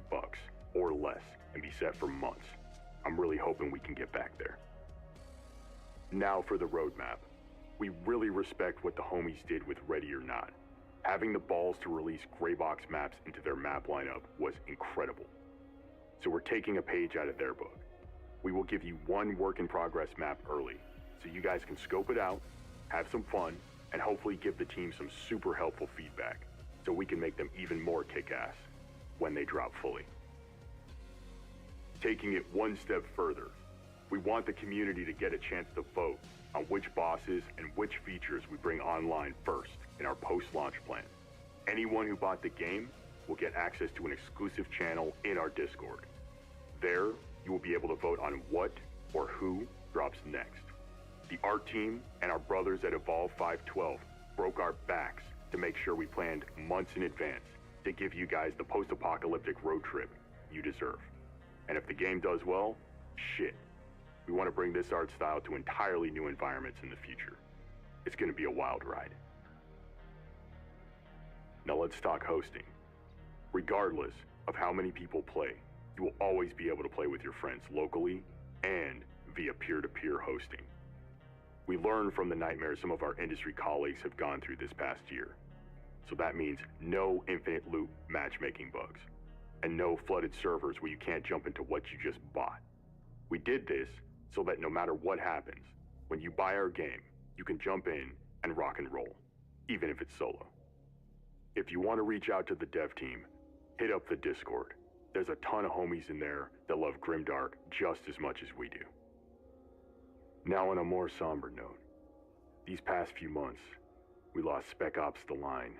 or less and be set for months. I'm really hoping we can get back there. Now for the roadmap. We really respect what the homies did with Ready or Not. Having the balls to release gray box maps into their map lineup was incredible. So we're taking a page out of their book. We will give you one work-in-progress map early, so you guys can scope it out, have some fun, and hopefully give the team some super helpful feedback, so we can make them even more kick-ass when they drop fully. Taking it one step further, we want the community to get a chance to vote on which bosses and which features we bring online first in our post-launch plan. Anyone who bought the game will get access to an exclusive channel in our Discord. There, you will be able to vote on what or who drops next. The art team and our brothers at Evolve 512 broke our backs to make sure we planned months in advance to give you guys the post-apocalyptic road trip you deserve. And if the game does well, shit. We want to bring this art style to entirely new environments in the future. It's going to be a wild ride. Now let's talk hosting. Regardless of how many people play, you will always be able to play with your friends locally and via peer-to-peer hosting. We learned from the nightmares some of our industry colleagues have gone through this past year. So that means no infinite loop matchmaking bugs, and no flooded servers where you can't jump into what you just bought. We did this so that no matter what happens, when you buy our game, you can jump in and rock and roll, even if it's solo. If you want to reach out to the dev team, hit up the Discord. There's a ton of homies in there that love Grimdark just as much as we do. Now on a more somber note, these past few months, we lost Spec Ops The Line,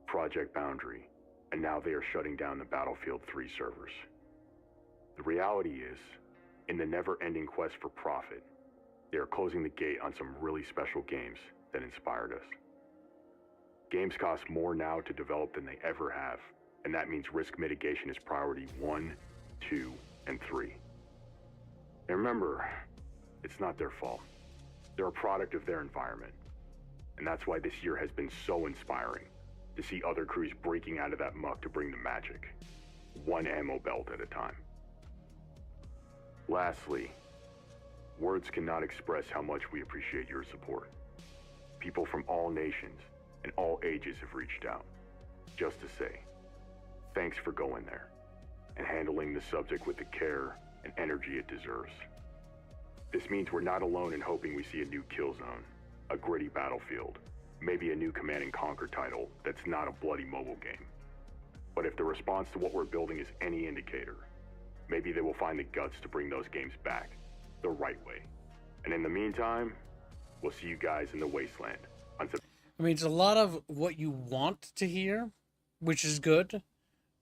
Project Boundary, and now they are shutting down the Battlefield 3 servers. The reality is, in the never-ending quest for profit, they are closing the gate on some really special games that inspired us. Games cost more now to develop than they ever have, and that means risk mitigation is priority 1, 2, and 3. And remember, it's not their fault. They're a product of their environment. And that's why this year has been so inspiring, to see other crews breaking out of that muck to bring the magic, one ammo belt at a time. Lastly, words cannot express how much we appreciate your support. People from all nations and all ages have reached out, just to say, thanks for going there and handling the subject with the care and energy it deserves. This means we're not alone in hoping we see a new Killzone, a gritty Battlefield, maybe a new Command & Conquer title that's not a bloody mobile game. But if the response to what we're building is any indicator, maybe they will find the guts to bring those games back the right way. And in the meantime, we'll see you guys in the wasteland. I mean, it's a lot of what you want to hear, which is good,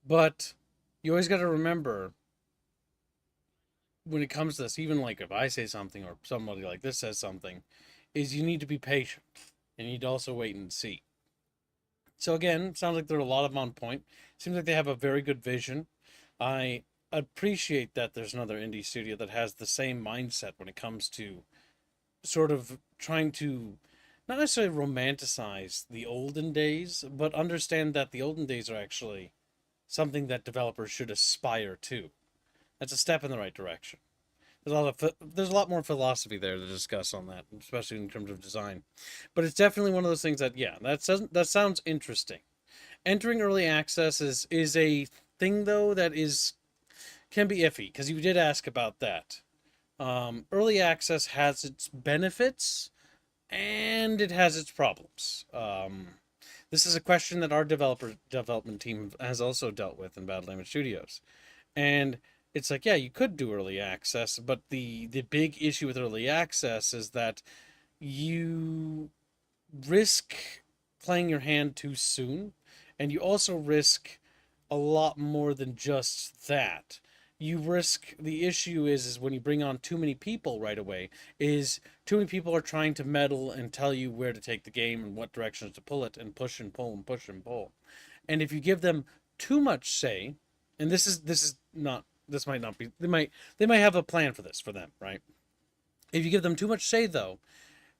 but you always got to remember when it comes to this, even like if I say something or somebody like this says something, is you need to be patient and you need to also wait and see. So again, sounds like there are a lot of them on point. Seems like they have a very good vision. I appreciate that there's another indie studio that has the same mindset when it comes to sort of trying to not necessarily romanticize the olden days, but understand that the olden days are actually something that developers should aspire to. That's a step in the right direction. There's a lot more philosophy there to discuss on that, especially in terms of design. But it's definitely one of those things that, yeah, that sounds interesting. Entering early access is a thing though that can be iffy, because you did ask about that. Early access has its benefits and it has its problems. This is a question that our development team has also dealt with in Battle Damage Studios, and it's like, yeah, you could do early access, but the big issue with early access is that you risk playing your hand too soon, and you also risk a lot more than just that. You risk, the issue is when you bring on too many people right away, is too many people are trying to meddle and tell you where to take the game and what directions to pull it, and push and pull and push and pull. And if you give them too much say, and this might not be, they might have a plan for this for them, right? If you give them too much say though,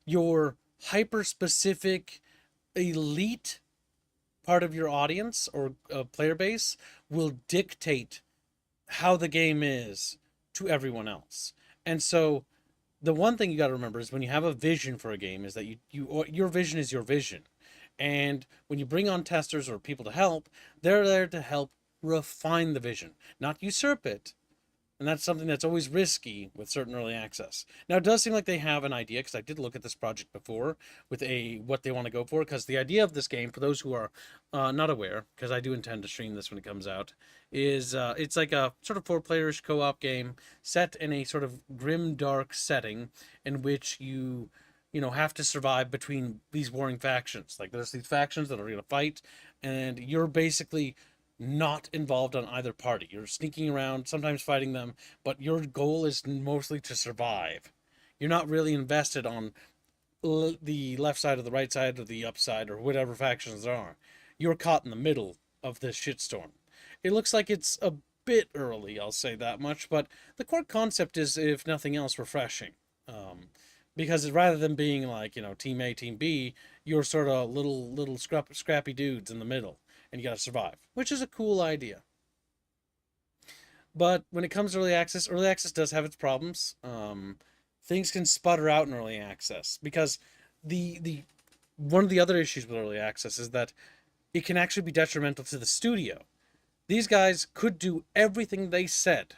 your hyper specific elite part of your audience or player base will dictate how the game is to everyone else. And so the one thing you got to remember is when you have a vision for a game is that your vision is your vision. And when you bring on testers or people to help, they're there to help refine the vision, not usurp it. And that's something that's always risky with certain early access. Now, it does seem like they have an idea, because I did look at this project before with what they want to go for. Because the idea of this game, for those who are not aware, because I do intend to stream this when it comes out, is it's like a sort of 4-playerish co-op game set in a sort of grim, dark setting in which you have to survive between these warring factions. Like, there's these factions that are going to fight, and you're basically not involved on either party. You're sneaking around, sometimes fighting them, but your goal is mostly to survive. You're not really invested on the left side or the right side or the upside or whatever factions there are. You're caught in the middle of this shitstorm. It looks like it's a bit early, I'll say that much, but the core concept is, if nothing else, refreshing. Because rather than being like, Team A, Team B, you're sort of little scrappy dudes in the middle, and you gotta survive, which is a cool idea. But when it comes to early access does have its problems. Things can sputter out in early access, because the one of the other issues with early access is that it can actually be detrimental to the studio. These guys could do everything they said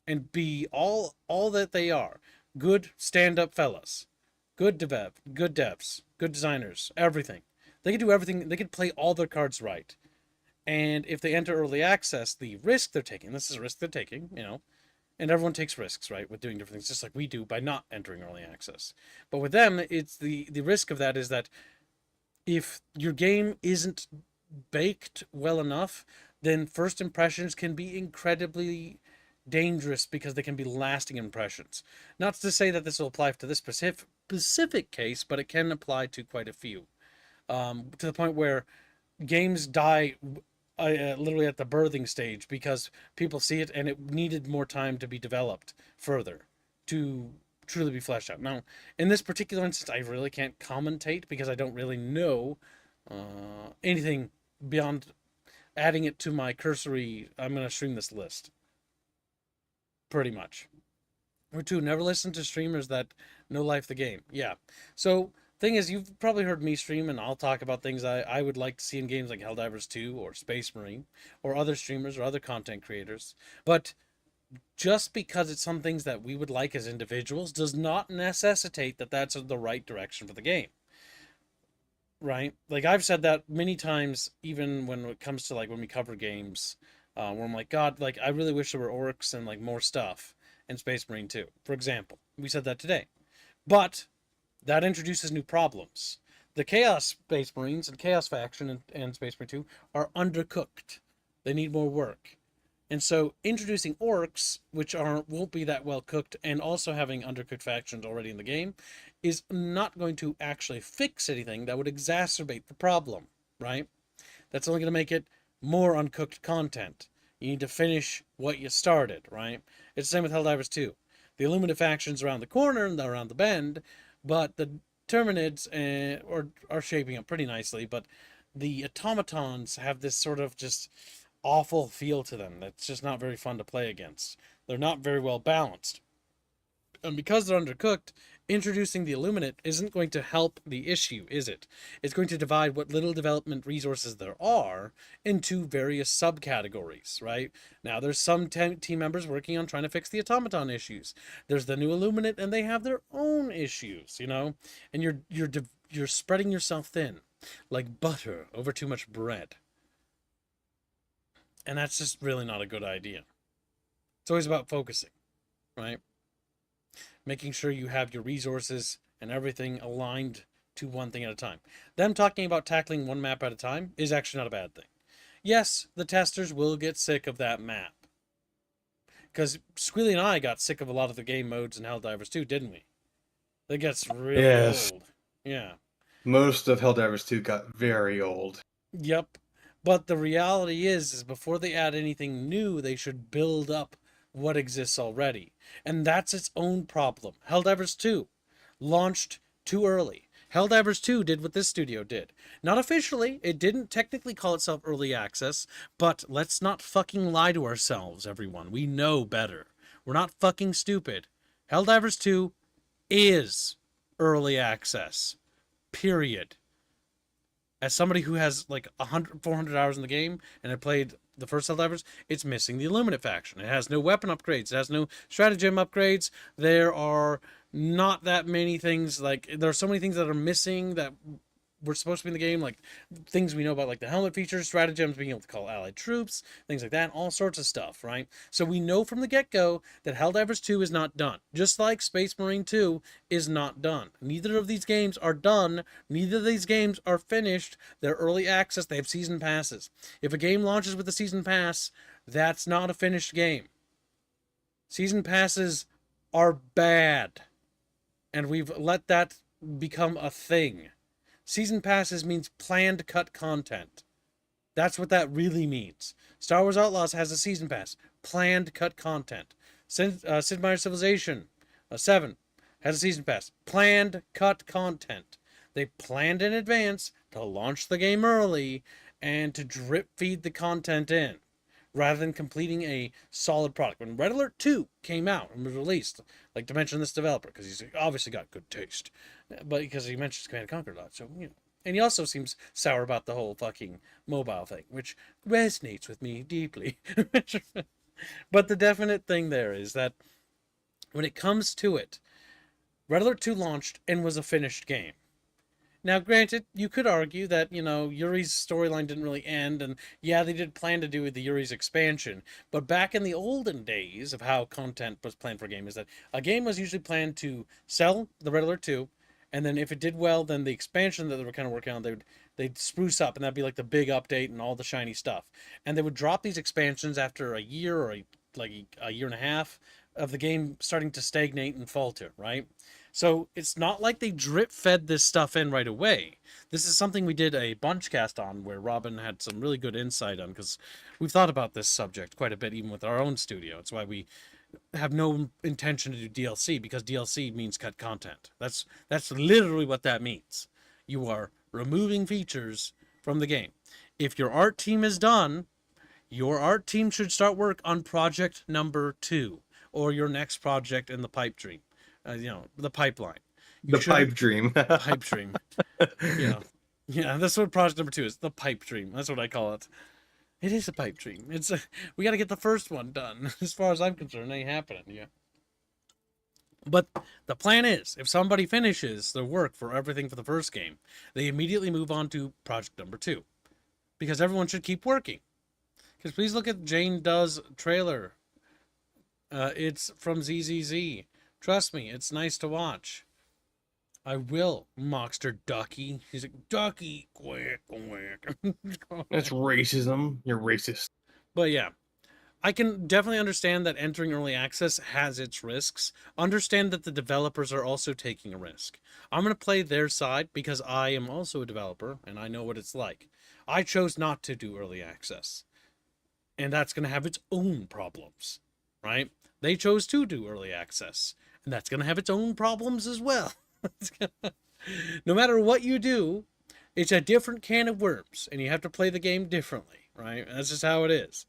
and be all that they are. Good stand-up fellas, good devs, good designers, everything. They could do everything. They could play all their cards right. And if they enter early access, the risk they're taking, this is a risk they're taking, and everyone takes risks, right, with doing different things, just like we do by not entering early access. But with them, it's the risk of that is that if your game isn't baked well enough, then first impressions can be incredibly dangerous, because they can be lasting impressions. Not to say that this will apply to this specific case, but it can apply to quite a few. To the point where games die literally at the birthing stage, because people see it and it needed more time to be developed further to truly be fleshed out. Now, in this particular instance, I really can't commentate, because I don't really know anything beyond adding it to my cursory, I'm going to stream this list. Pretty much. Or 2, never listen to streamers that know life the game. Yeah. So, thing is, you've probably heard me stream, and I'll talk about things I would like to see in games like Helldivers 2 or Space Marine, or other streamers or other content creators. But just because it's some things that we would like as individuals does not necessitate that that's the right direction for the game. Right? Like, I've said that many times, even when it comes to, like, when we cover games, where I'm like, God, like, I really wish there were orcs and, like, more stuff in Space Marine 2, for example. We said that today. But that introduces new problems. The Chaos Space Marines and Chaos Faction and Space Marine 2 are undercooked. They need more work. And so introducing orcs, which won't be that well cooked, and also having undercooked factions already in the game, is not going to actually fix anything. That would exacerbate the problem, right? That's only going to make it more uncooked content. You need to finish what you started, right? It's the same with Helldivers 2. The Illuminate faction's around the corner and they're around the bend, but the Terminids are shaping up pretty nicely, but the automatons have this sort of just awful feel to them that's just not very fun to play against. They're not very well balanced. And because they're undercooked, introducing the Illuminate isn't going to help the issue, is it? It's going to divide what little development resources there are into various subcategories, right? Now, there's some team members working on trying to fix the automaton issues. There's the new Illuminate, and they have their own issues, you know? And you're spreading yourself thin, like butter over too much bread. And that's just really not a good idea. It's always about focusing, right? Making sure you have your resources and everything aligned to one thing at a time. Them talking about tackling one map at a time is actually not a bad thing. Yes, the testers will get sick of that map. Because Squealy and I got sick of a lot of the game modes in Helldivers 2, didn't we? That gets really old. Yeah. Most of Helldivers 2 got very old. Yep. But the reality is before they add anything new, they should build up what exists already. And that's its own problem. Helldivers 2 launched too early. Helldivers 2 did what this studio did. Not officially, it didn't technically call itself early access, but let's not fucking lie to ourselves, everyone. We know better. We're not fucking stupid. Helldivers 2 is early access. Period. As somebody who has like 400 hours in the game and I played the first Helldivers, it's missing the Illuminate faction. It has no weapon upgrades. It has no stratagem upgrades. There are not that many things, like, there are so many things that are missing that were supposed to be in the game, like things we know about, like the helmet features, stratagems, being able to call allied troops, things like that, all sorts of stuff, right? So we know from the get-go that Helldivers 2 is not done, just like Space Marine 2 is not done. Neither of these games are done. Neither of these games are finished. They're early access. They have season passes. If a game launches with a season pass, that's not a finished game. Season passes are bad, and we've let that become a thing. Season passes means planned cut content. That's what that really means. Star Wars Outlaws has a season pass. Planned cut content. Sid Meier's Civilization 7 has a season pass. Planned cut content. They planned in advance to launch the game early and to drip feed the content in, rather than completing a solid product. When Red Alert 2 came out and was released, like, to mention this developer, because he's obviously got good taste, but because he mentions Command & Conquer a lot, so, you know. And he also seems sour about the whole fucking mobile thing, which resonates with me deeply. But the definite thing there is that when it comes to it, Red Alert 2 launched and was a finished game. Now, granted, you could argue that, you know, Yuri's storyline didn't really end, and yeah, they did plan to do the Yuri's expansion, but back in the olden days of how content was planned for a game, is that a game was usually planned to sell the Red Alert 2, and then if it did well, then the expansion that they were kind of working on, they'd spruce up, and that'd be like the big update and all the shiny stuff. And they would drop these expansions after a year or a year and a half of the game starting to stagnate and falter, right? So it's not like they drip fed this stuff in right away. This is something we did a bunch cast on where Robin had some really good insight on, because we've thought about this subject quite a bit, even with our own studio. It's why we have no intention to do DLC, because DLC means cut content. That's literally what that means. You are removing features from the game. If your art team is done, your art team should start work on project number 2, or your next project in the pipe dream. You know, the pipeline. Pipe dream. Pipe dream. Yeah, that's what project number 2 is. The pipe dream. That's what I call it. It is a pipe dream. We got to get the first one done. As far as I'm concerned, it ain't happening. Yeah. But the plan is, if somebody finishes their work for everything for the first game, they immediately move on to project number 2, because everyone should keep working. Because please look at Jane Doe's trailer. It's from ZZZ. Trust me, it's nice to watch. I will, Mockster Ducky. He's like, Ducky, quack, quack. That's racism. You're racist. But yeah, I can definitely understand that entering early access has its risks. Understand that the developers are also taking a risk. I'm going to play their side because I am also a developer and I know what it's like. I chose not to do early access, and that's going to have its own problems, right? They chose to do early access, and that's going to have its own problems as well. No matter what you do, it's a different can of worms, and you have to play the game differently, right? That's just how it is.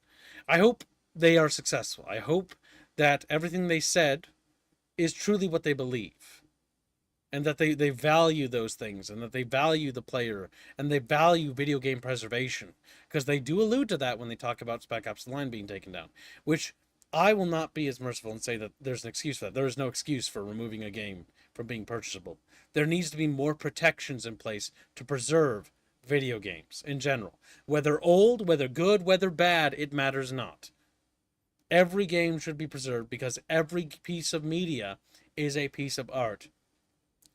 I hope they are successful. I hope that everything they said is truly what they believe. And that they value those things, and that they value the player, and they value video game preservation. Because they do allude to that when they talk about Spec Ops The Line being taken down. Which I will not be as merciful and say that there's an excuse for that. There is no excuse for removing a game from being purchasable. There needs to be more protections in place to preserve video games in general. Whether old, whether good, whether bad, it matters not. Every game should be preserved because every piece of media is a piece of art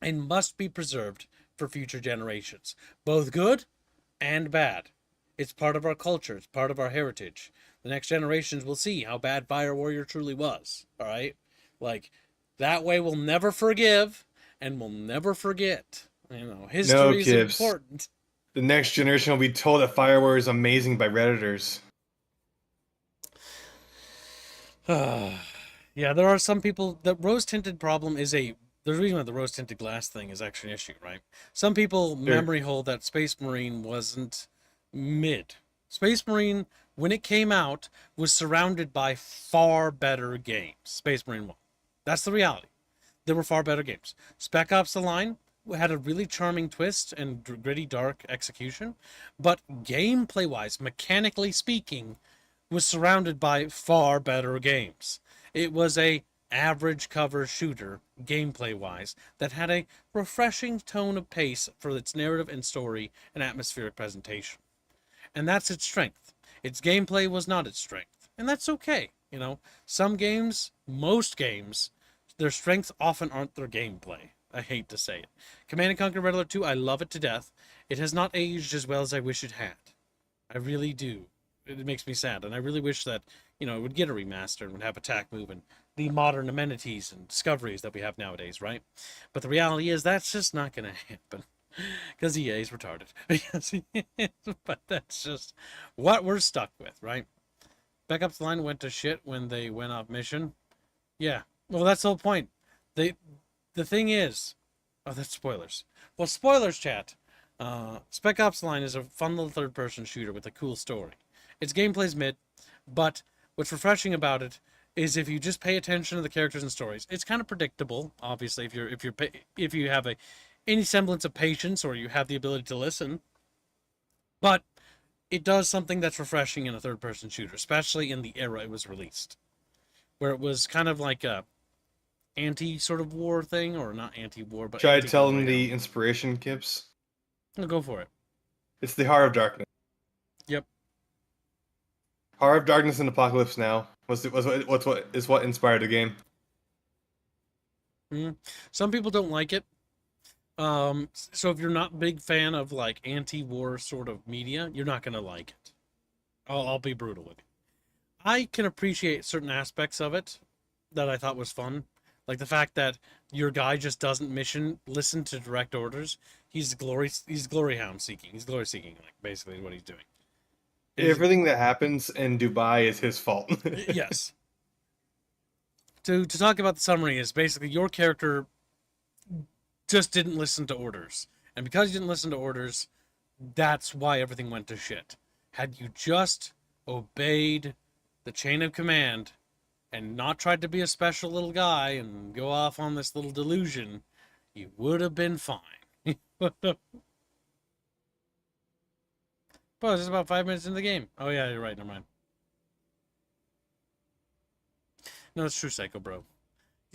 and must be preserved for future generations, both good and bad. It's part of our culture. It's part of our heritage. The next generations will see how bad Fire Warrior truly was. All right? Like, that way we'll never forgive and we'll never forget. You know, history is important. The next generation will be told that Fire Warrior is amazing by Redditors. Yeah, there are some people. The rose-tinted problem is the reason why the rose-tinted glass thing is actually an issue, right? Some people memory hold that Space Marine wasn't mid. Space Marine, when it came out, was surrounded by far better games. Space Marine 1. That's the reality. There were far better games. Spec Ops The Line had a really charming twist and gritty, dark execution, but gameplay-wise, mechanically speaking, was surrounded by far better games. It was a average cover shooter, gameplay-wise, that had a refreshing tone of pace for its narrative and story and atmospheric presentation. And that's its strength. Its gameplay was not its strength. And that's okay. You know, some games, most games, their strengths often aren't their gameplay. I hate to say it. Command & Conquer Red Alert 2, I love it to death. It has not aged as well as I wish it had. I really do. It makes me sad, and I really wish that, you know, it would get a remaster and would have attack move and the modern amenities and discoveries that we have nowadays, right? But the reality is that's just not going to happen because EA is retarded. But that's just what we're stuck with, right? Back Up the Line went to shit when they went off mission. Yeah, well, that's the whole point. The thing is, oh, that's spoilers. Well, spoilers, chat. Spec Ops The Line is a fun little third-person shooter with a cool story. Its gameplay's mid, but what's refreshing about it is if you just pay attention to the characters and stories. It's kind of predictable, obviously, if you have any semblance of patience or you have the ability to listen. But it does something that's refreshing in a third-person shooter, especially in the era it was released, where it was kind of like a anti sort of war thing, or not anti-war, but Should I tell them the inspiration, Kips? I'll go for it. It's the Heart of Darkness. Yep. Heart of Darkness and Apocalypse Now was what inspired the game. Some people don't like it. So if you're not a big fan of like anti-war sort of media, you're not gonna like it. I'll be brutal with you. I can appreciate certain aspects of it that I thought was fun. Like the fact that your guy just doesn't listen to direct orders. He's glory hound seeking. He's glory seeking, like basically what he's doing. Everything that happens in Dubai is his fault. Yes. To talk about the summary is basically your character just didn't listen to orders. And because you didn't listen to orders, that's why everything went to shit. Had you just obeyed the chain of command and not tried to be a special little guy and go off on this little delusion, you would have been fine. But it's about 5 minutes into the game. Oh yeah, you're right, never mind. No, it's true, Psycho Bro.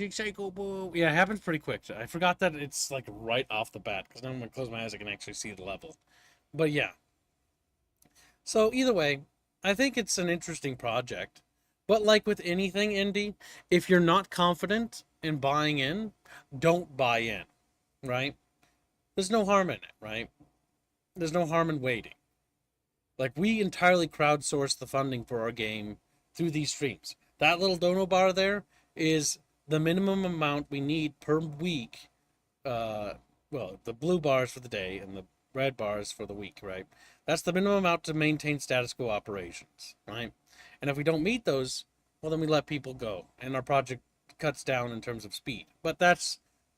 Psycho Bro. Yeah, it happens pretty quick. I forgot that it's like right off the bat, because now when I close my eyes I can actually see the level. But yeah. So either way, I think it's an interesting project. But like with anything indie, if you're not confident in buying in, don't buy in, right? There's no harm in it, right? There's no harm in waiting. Like, we entirely crowdsourced the funding for our game through these streams. That little dono bar there is the minimum amount we need per week. Well, the blue bars for the day and the red bars for the week, right? That's the minimum amount to maintain status quo operations, right? And if we don't meet those, well, then we let people go. And our project cuts down in terms of speed. But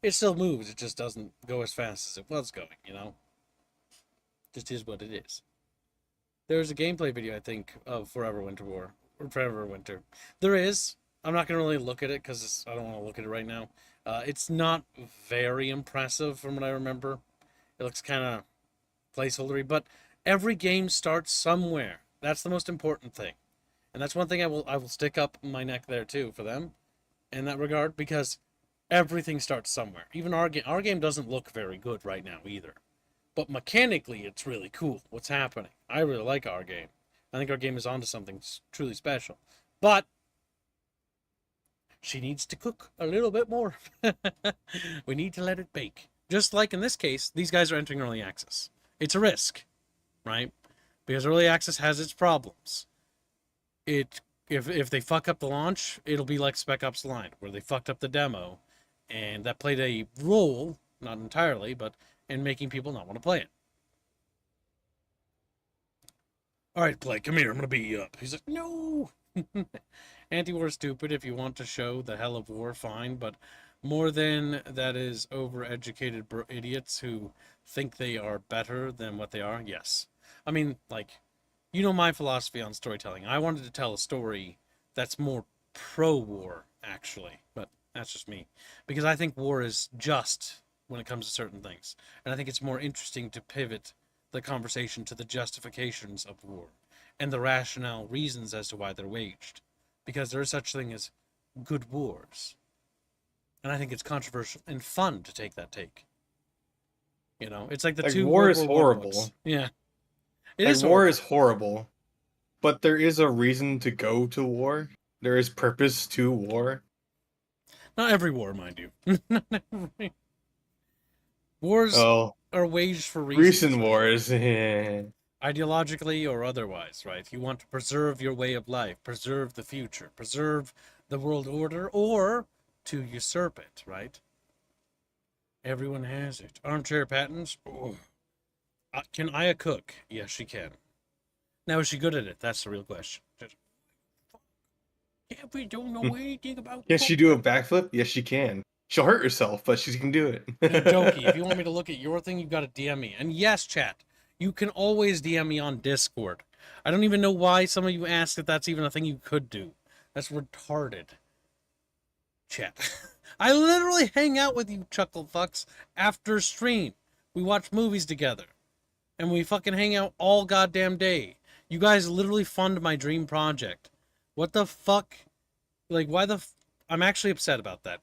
it still moves. It just doesn't go as fast as it was going, you know? Just is what it is. There's a gameplay video, I think, of Forever Winter War. Or Forever Winter. There is. I'm not gonna really look at it because I don't want to look at it right now. It's not very impressive from what I remember. It looks kind of placeholdery, but every game starts somewhere. That's the most important thing, and that's one thing I will stick up my neck there too for them, in that regard, because everything starts somewhere. Even our game doesn't look very good right now either, but mechanically it's really cool what's happening. I really like our game. I think our game is onto something truly special, but she needs to cook a little bit more. We need to let it bake. Just like in this case, these guys are entering early access. It's a risk, right? Because early access has its problems. If they fuck up the launch, it'll be like Spec Ops: The Line, where they fucked up the demo, and that played a role, not entirely, but in making people not want to play it. All right, Blake, come here. I'm gonna beat you up. He's like, no. Anti-war is stupid. If you want to show the hell of war, fine, but more than that is overeducated idiots who think they are better than what they are. Yes. I mean, like, you know my philosophy on storytelling. I wanted to tell a story that's more pro-war, actually, but that's just me. Because I think war is just when it comes to certain things. And I think it's more interesting to pivot the conversation to the justifications of war and the rationale reasons as to why they're waged. Because there is such thing as good wars. And I think it's controversial and fun to take that take. You know, it's like the like two war World is War I horrible. books. Yeah. It Like is war horrible. is horrible, but there is a reason to go to war. There is purpose to war. Not every war, mind you. Not every. Wars Oh, are waged for reasons. recent right? wars. Ideologically or otherwise, right? You want to preserve your way of life, preserve the future, preserve the world order, or to usurp it, right? Everyone has it. Armchair patents? Oh. Can Aya cook? Yes, she can. Now, is she good at it? That's the real question. Yeah, we don't know anything about Can she do a backflip? Yes, she can. She'll hurt herself, but she can do it. Doki, if you want me to look at your thing, you've got to DM me. And yes, chat, you can always DM me on Discord. I don't even know why some of you asked if that's even a thing you could do. That's retarded. Chat. I literally hang out with you, chuckle fucks, after stream. We watch movies together. And we fucking hang out all goddamn day. You guys literally fund my dream project. What the fuck? Like, why the I'm actually upset about that.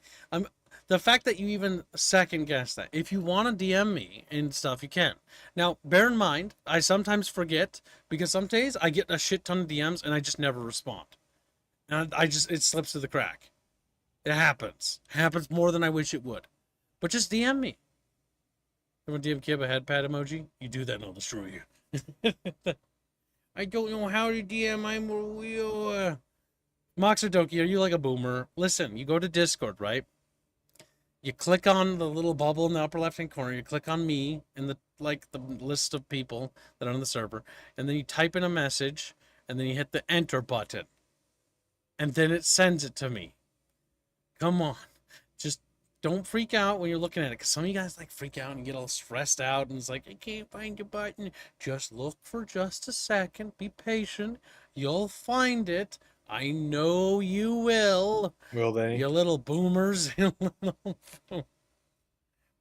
The fact that you even second guess that. If you want to DM me and stuff, you can. Now, bear in mind, I sometimes forget, because some days I get a shit ton of DMs and I just never respond. And it slips through the crack. It happens. It happens more than I wish it would. But just DM me. Everyone DM Kib a head pat emoji? You do that and I'll destroy you. I don't know how to DM. I'm real. Mox or Doki, are you like a boomer? Listen, you go to Discord, right? You click on the little bubble in the upper left-hand corner. You click on me in the list of people that are on the server, and then you type in a message, and then you hit the enter button, and then it sends it to me. Come on, just don't freak out when you're looking at it, because some of you guys like freak out and get all stressed out, and it's like, I can't find your button. Just look for just a second. Be patient. You'll find it. I know you will. Will they? You little boomers.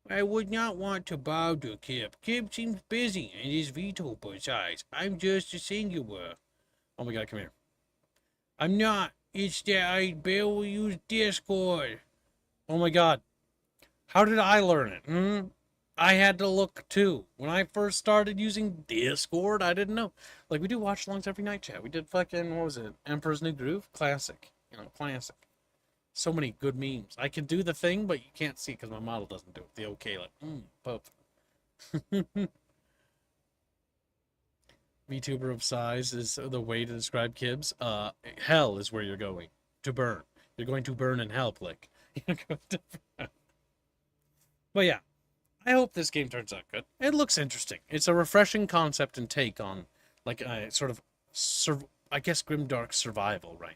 I would not want to bother Kip. Kip seems busy and his veto precise. I'm just a singular. Oh my god, come here. I'm not. It's that I barely use Discord. Oh my god. How did I learn it? I had to look too. When I first started using Discord, I didn't know. Like, we do watch alongs every night, chat. We did fucking, what was it? Emperor's New Groove? Classic. You know, classic. So many good memes. I can do the thing, but you can't see because my model doesn't do it. The okay, like, both. VTuber of size is the way to describe Kibs. Hell is where you're going. To burn. You're going to burn in hell, Blick. But yeah. I hope this game turns out good. It looks interesting. It's a refreshing concept and take on, like, a sort of, I guess, grimdark survival, right?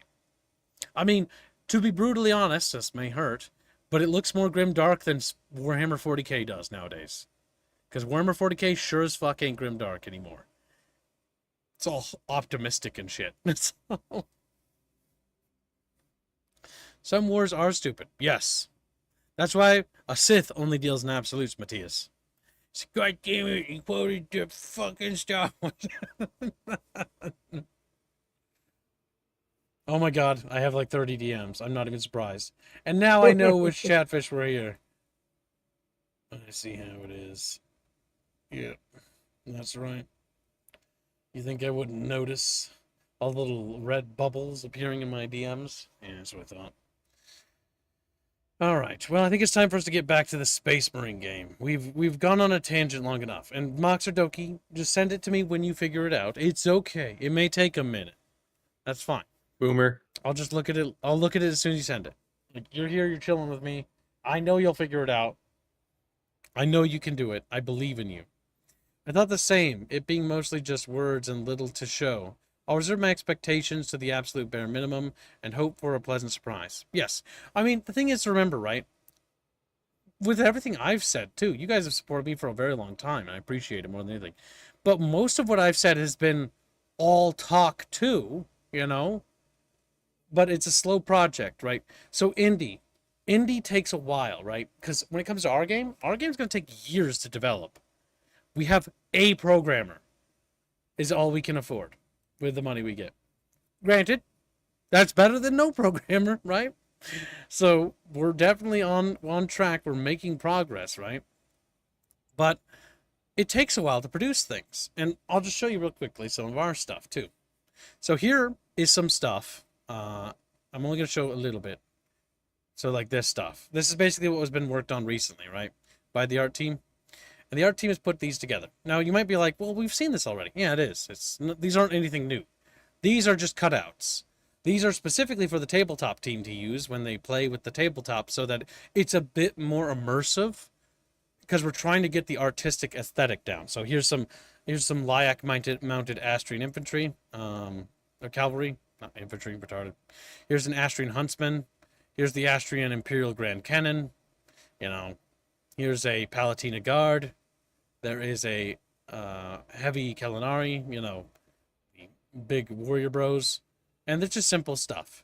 I mean, to be brutally honest, this may hurt, but it looks more grimdark than Warhammer 40k does nowadays. Because Warhammer 40k sure as fuck ain't grimdark anymore. It's all optimistic and shit. Some wars are stupid. Yes. That's why a Sith only deals in absolutes, Matthias. God damn it, he quoted the fucking Star Wars. Oh my god, I have like 30 DMs. I'm not even surprised. And now I know which chatfish were here. I see how it is. Yep, that's right. You think I wouldn't notice all the little red bubbles appearing in my DMs? Yeah, that's what I thought. Alright, well, I think it's time for us to get back to the Space Marine game. We've gone on a tangent long enough. And Mox or Doki, just send it to me when you figure it out. It's okay. It may take a minute. That's fine. Boomer. I'll just look at it. I'll look at it as soon as you send it. Like, you're here, you're chilling with me. I know you'll figure it out. I know you can do it. I believe in you. I thought the same, it being mostly just words and little to show. I'll reserve my expectations to the absolute bare minimum and hope for a pleasant surprise. Yes. I mean, the thing is to remember, right? With everything I've said, too, you guys have supported me for a very long time, and I appreciate it more than anything. But most of what I've said has been all talk, too, you know? But it's a slow project, right? So indie takes a while, right? Because when it comes to our game's going to take years to develop. We have a programmer is all we can afford with the money we get. Granted, that's better than no programmer, right? So we're definitely on track. We're making progress, right? But it takes a while to produce things. And I'll just show you real quickly some of our stuff, too. So here is some stuff. I'm only going to show a little bit. So like this stuff. This is basically what has been worked on recently, right? By the art team. And the art team has put these together. Now, you might be like, well, we've seen this already. Yeah, it is. These aren't anything new. These are just cutouts. These are specifically for the tabletop team to use when they play with the tabletop so that it's a bit more immersive because we're trying to get the artistic aesthetic down. So here's some Lyak mounted Astrian infantry, or cavalry. Not infantry, retarded. Here's an Astrian huntsman. Here's the Astrian Imperial Grand Cannon. You know, here's a Palatina Guard. There is a heavy Kalinari, you know, big warrior bros. And it's just simple stuff.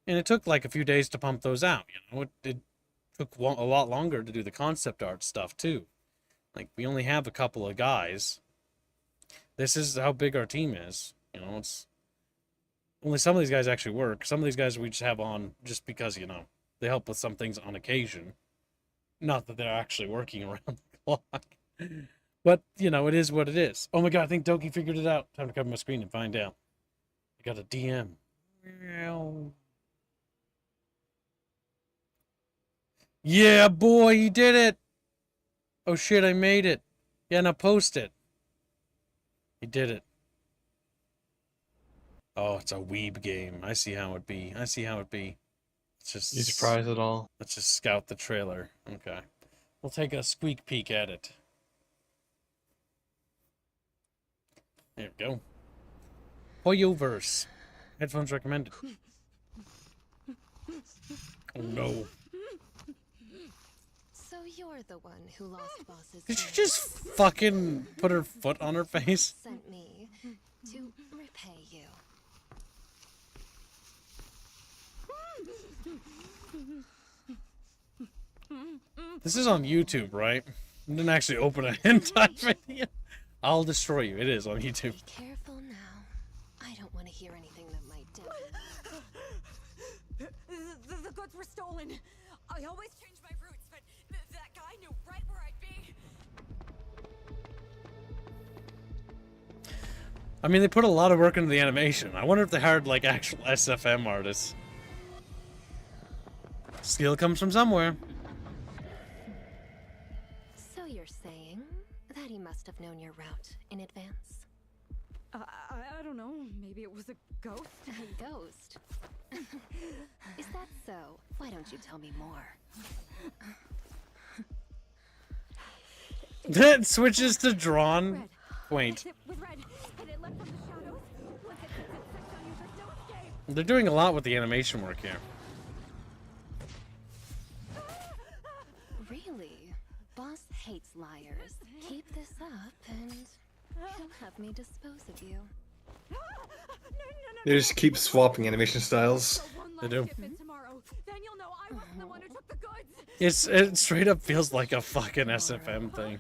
And it took like a few days to pump those out, you know. It took a lot longer to do the concept art stuff, too. Like, we only have a couple of guys. This is how big our team is. You know, it's... Only some of these guys actually work. Some of these guys we just have on just because, you know, they help with some things on occasion. Not that they're actually working around the clock. But, you know, it is what it is. Oh my god, I think Doki figured it out. Time to cover my screen and find out. I got a DM. Yeah, boy, he did it! Oh shit, I made it. Yeah, now post it. He did it. Oh, it's a weeb game. I see how it be. Let's just... You surprised at all? Let's just scout the trailer. Okay. We'll take a squeak peek at it. There we go. Hoyoverse. Headphones recommended. Oh no. So you're the one who lost Boss's... Did she just fucking put her foot on her face? Sent me to repay you. This is on YouTube, right? I didn't actually open a hentai video. I'll destroy you. It is on YouTube. Be careful now. I don't want to hear anything that might damage. The goods were stolen. I always change my routes, but that guy knew right where I'd be. I mean, they put a lot of work into the animation. I wonder if they hired, like, actual SFM artists. Skill comes from somewhere. So you're saying that he must have known your route in advance? I don't know. Maybe it was a ghost? A ghost? Is that so? Why don't you tell me more? That switches to drawn. Quaint. They're doing a lot with the animation work here. Really? Boss hates liars. Keep this up and he'll have me dispose of you. They just keep swapping animation styles. They do. Then you'll know I wasn't the one who took the goods. It straight up feels like a fucking SFM thing.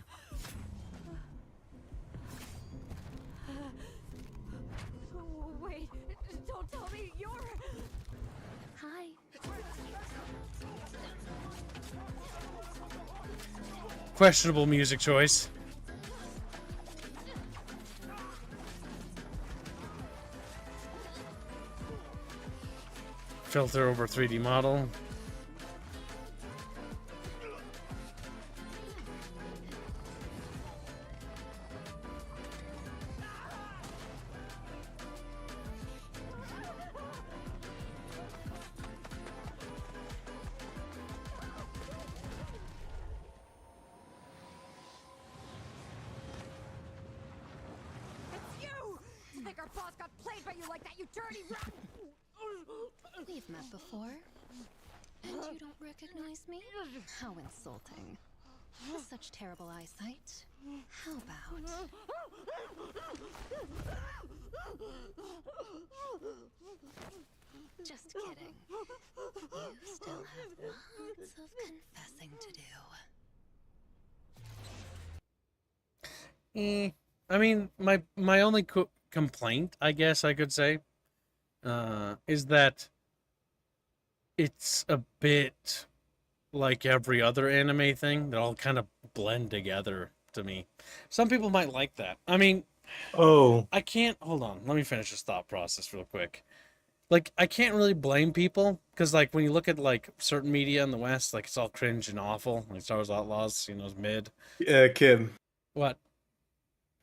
Wait, don't tell me you're... Hi. Questionable music choice. Filter over 3D model. It's you! You think our boss got played by you like that, you dirty rat? We've met before. And you don't recognize me? How insulting. With such terrible eyesight. How about... Just kidding. You still have lots of confessing to do. I mean, my only complaint, I guess I could say, is that it's a bit like every other anime thing. They all kind of blend together to me. Some people might like that. I mean, I can't... Hold on. Let me finish this thought process real quick. Like, I can't really blame people, because, like, when you look at, like, certain media in the West, like, it's all cringe and awful. Like, Star Wars Outlaws, you know, it's mid. Kim. What?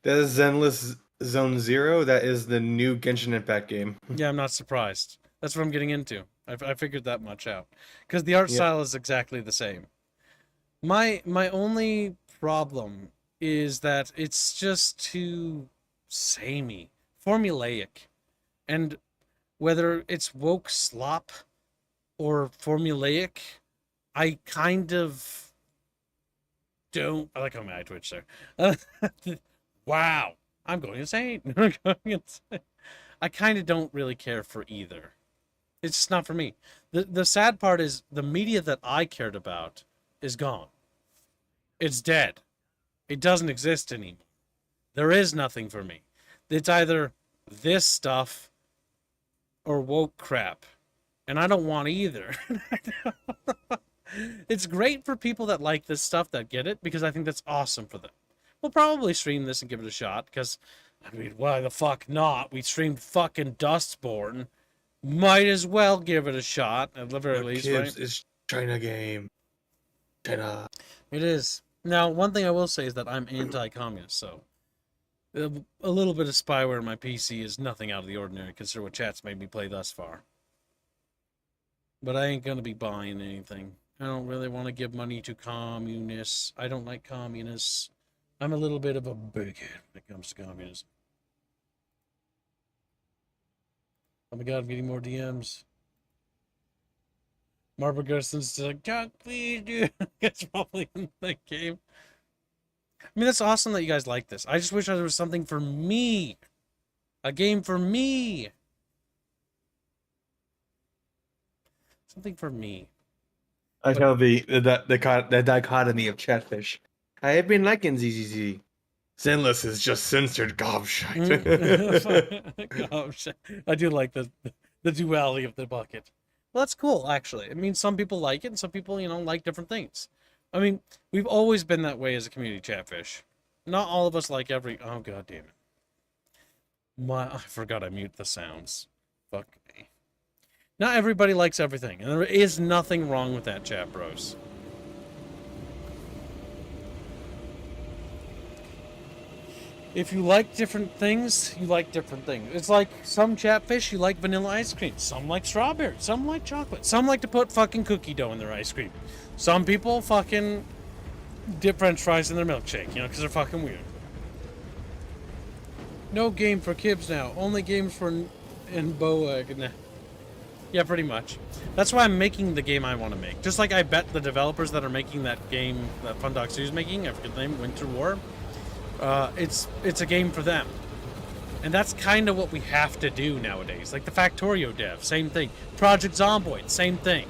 That is Zenless Zone Zero. That is the new Genshin Impact game. Yeah, I'm not surprised. That's what I'm getting into. I figured that much out. Because the art style is exactly the same. My only problem is that it's just too samey, formulaic. And whether it's woke slop or formulaic, I kind of don't... I like how my eye twitched there. Wow. I'm going insane. I kind of don't really care for either. It's just not for me. The sad part is the media that I cared about is gone. It's dead. It doesn't exist anymore. There is nothing for me. It's either this stuff or woke crap. And I don't want either. It's great for people that like this stuff, that get it, because I think that's awesome for them. We'll probably stream this and give it a shot, because, I mean, why the fuck not? We streamed fucking Dustborn. Might as well give it a shot, at the very least, right? It's China game. China. It is. Now, one thing I will say is that I'm anti-communist, so a little bit of spyware on my PC is nothing out of the ordinary, considering what chat's made me play thus far. But I ain't gonna be buying anything. I don't really want to give money to communists. I don't like communists. I'm a little bit of a bighead when it comes to communism. Oh my god, I'm getting more DMs. Marble Gerson's like, God, please, dude. That's probably in the game. I mean, that's awesome that you guys like this. I just wish there was something for me. A game for me. Something for me. I know the dichotomy of Chatfish. I have been liking ZZZ. Zenless is just censored gobshite. Gobshite. I do like the duality of the bucket. Well, that's cool, actually. I mean, some people like it, and some people, you know, like different things. I mean, we've always been that way as a community, Chatfish. Not all of us like every... Oh, god damn it. I forgot I mute the sounds. Fuck me. Not everybody likes everything, and there is nothing wrong with that, chat bros. If you like different things, you like different things. It's like some Chatfish, you like vanilla ice cream. Some like strawberry. Some like chocolate. Some like to put fucking cookie dough in their ice cream. Some people fucking dip french fries in their milkshake, you know, because they're fucking weird. No game for kids now. Only games for in Boa. Yeah, pretty much. That's why I'm making the game I want to make. Just like I bet the developers that are making that game that Fun Dog 2 is making, I forget the name, Winter War, it's a game for them. And that's kind of what we have to do nowadays. Like the Factorio dev, same thing. Project Zomboid, same thing.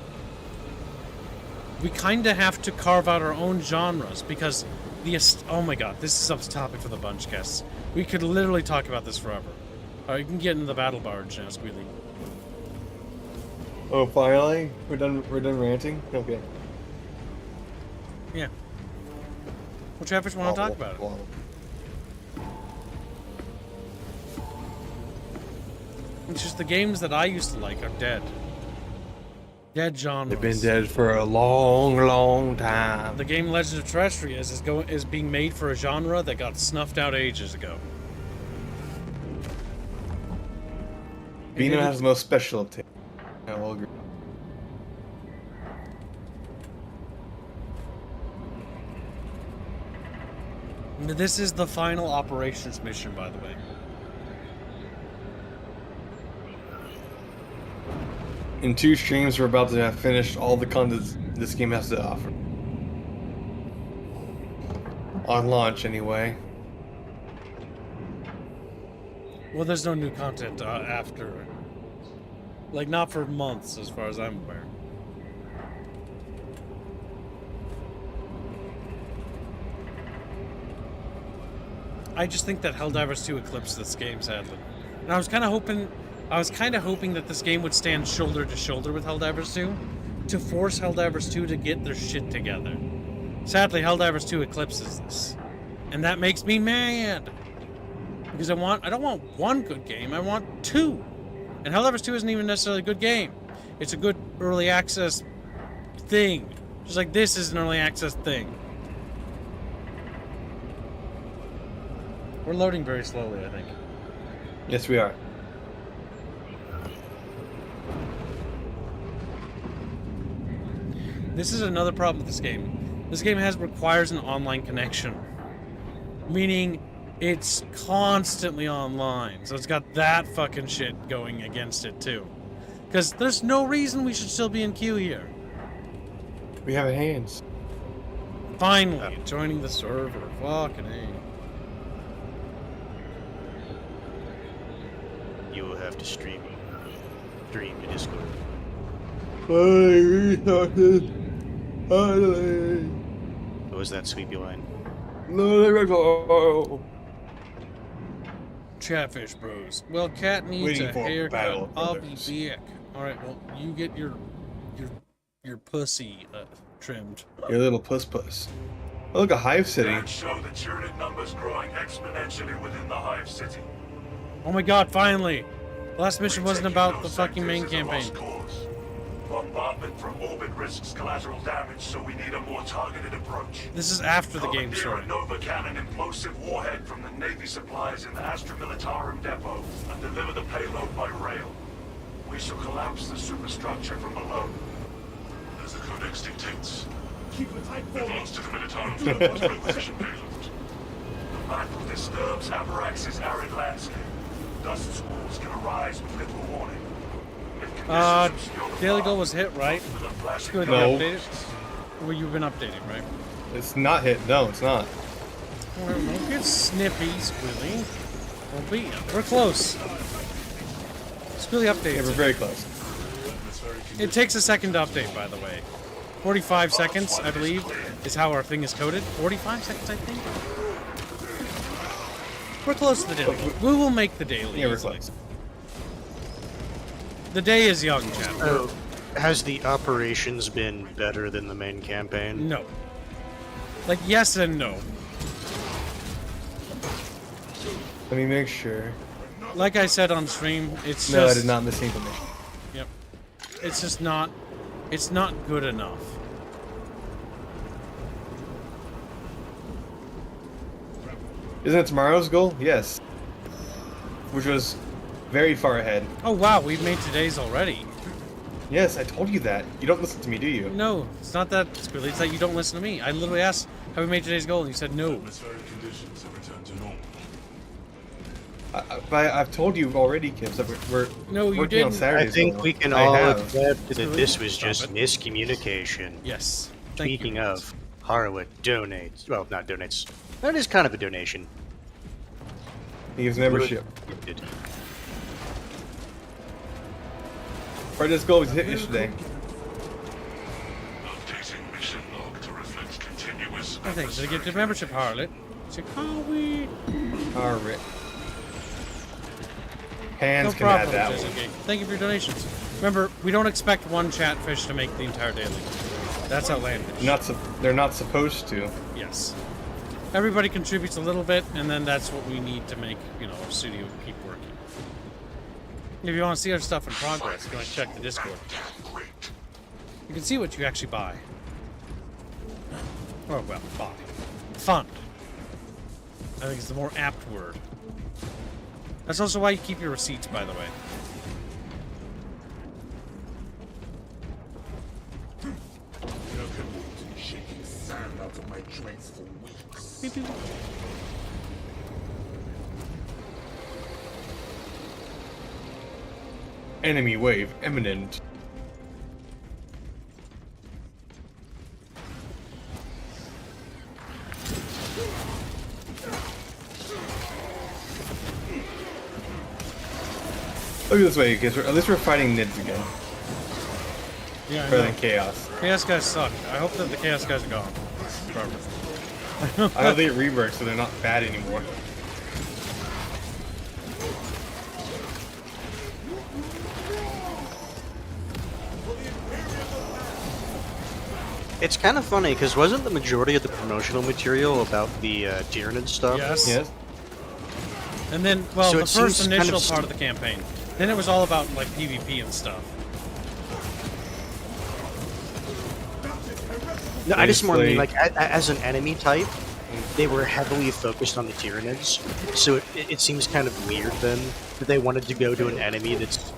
we kind of have to carve out our own genres because oh my god, this is up to topic for the bunch guests. We could literally talk about this forever. Alright, you can get into the battle barge now, Squealy. Oh, finally? We're done ranting? Okay. Yeah. What Chatfish want to talk about it? It's just the games that I used to like are dead. Dead genres. They've been dead for a long, long time. The game Legend of Terrestria is being made for a genre that got snuffed out ages ago. Beano has the most special uptake. I will agree. This is the final operations mission, by the way. In 2 streams, we're about to have finished all the content this game has to offer. On launch, anyway. Well, there's no new content after. Like, not for months, as far as I'm aware. I just think that Helldivers 2 eclipsed this game, sadly. And I was kind of hoping that this game would stand shoulder to shoulder with Helldivers 2 to force Helldivers 2 to get their shit together. Sadly, Helldivers 2 eclipses this. And that makes me mad. Because I don't want one good game, I want 2. And Helldivers 2 isn't even necessarily a good game. It's a good early access thing. Just like this is an early access thing. We're loading very slowly, I think. Yes, we are. This is another problem with this game. This game requires an online connection. Meaning, it's constantly online. So it's got that fucking shit going against it, too. Because there's no reason we should still be in queue here. We have hands. Finally, joining the server. Fucking A. You will have to stream to Discord. What was that sweepy line? No. Chatfish bros. Well, Cat needs a haircut. I'll be back. Alright, well, you get your pussy trimmed. Your little puss. Oh, look, a hive city. And show the Tyranid numbers growing exponentially within the hive city. Oh my god, finally! The last mission wasn't about the fucking main campaign. Bombardment from orbit risks collateral damage, so we need a more targeted approach. This is after the game started. A Nova Cannon implosive warhead from the Navy supplies in the Astra Militarum depot and deliver the payload by rail. We shall collapse the superstructure from below. As the codex dictates. Keep a tight It belongs to the Militarum depot's requisition payload. The battle disturbs Avarax's arid landscape. Dust squalls can arise with little warning. Daily goal was hit, right? Good, no. Well, you've been updating, right? It's not hit. No, it's not. Well, don't get snippy, Squilly. We're close. Squilly updated. Yeah, we're very close. It takes a second to update, by the way. 45 seconds, I believe, is how our thing is coded. 45 seconds, I think? We're close to the daily. We will make the daily. Yeah, we're close. The day is young, chat. Oh, has the operations been better than the main campaign? No. Like, yes and no. Let me make sure. Like I said on stream, it's No, just... I did not miss information. Yep. It's just not... It's not good enough. Isn't it tomorrow's goal? Yes. Which was very far ahead. Oh wow, we've made today's already. Yes, I told you that. You don't listen to me, do you? No, it's not that, Squilly. It's that you don't listen to me. I literally asked, have we made today's goal? And you said no. Atmospheric conditions have returned to normal. I've told you already, Kips, that we're no, you working didn't. on Saturdays. I think we can all accept that this was just miscommunication. Yes. Speaking of, Harwood donates. Well, not donates. That is kind of a donation. He gives membership. Our goal was hit yesterday. I think the gifted membership, Harlot. Chicago. Alright. Hands No can add problem, that Jason one. King. Thank you for your donations. Remember, we don't expect one chatfish to make the entire daily. That's outlandish. They're not supposed to. Yes. Everybody contributes a little bit, and then that's what we need to make, you know, our studio keep working. If you want to see our stuff in progress, go and check the Discord. You can see what you actually buy. Or, well, buy. Fund. I think it's the more apt word. That's also why you keep your receipts, by the way. Shaking sand out of my joints for weeks. Beep, beep. Enemy wave imminent. Look at this way, because at least we're fighting Nids again. Yeah, I Better know. than Chaos. Chaos guys suck. I hope that the Chaos guys are gone. Forever. I hope they get reworked so they're not bad anymore. It's kind of funny, because wasn't the majority of the promotional material about the Tyranid stuff? Yes. Yes. And then, well, So the it first seems kind initial of part of the campaign. Then it was all about, like, PvP and stuff. No, I just more mean, Basically- like, as an enemy type, they were heavily focused on the Tyranids, so it seems kind of weird then that they wanted to go to an enemy that's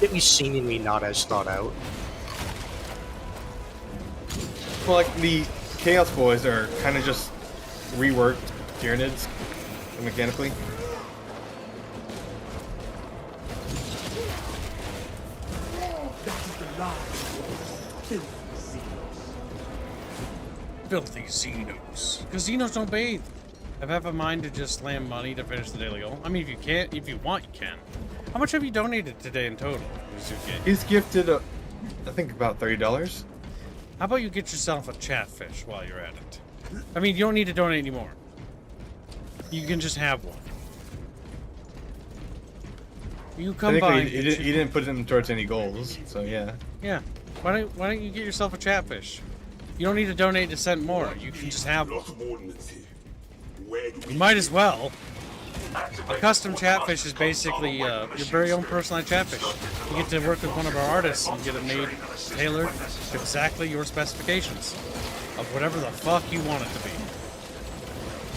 at least seemingly not as thought out. Well, like, the Chaos Boys are kind of just reworked Tyranids mechanically. Filthy Xenos. Because Xenos don't bathe. I've had a mind to just slam money to finish the daily goal. I mean, if you can't, if you want, you can. How much have you donated today in total, Mizuki? He's gifted, I think, about $30. How about you get yourself a chatfish while you're at it? I mean, you don't need to donate anymore. You can just have one. You come by. Technically, he didn't put them towards any goals, so yeah. Yeah. Why don't you get yourself a chatfish? You don't need to donate to send more. You can just have one. You might as well. A custom chatfish is basically your very own personalized chatfish. You get to work with one of our artists and get it made tailored to exactly your specifications of whatever the fuck you want it to be.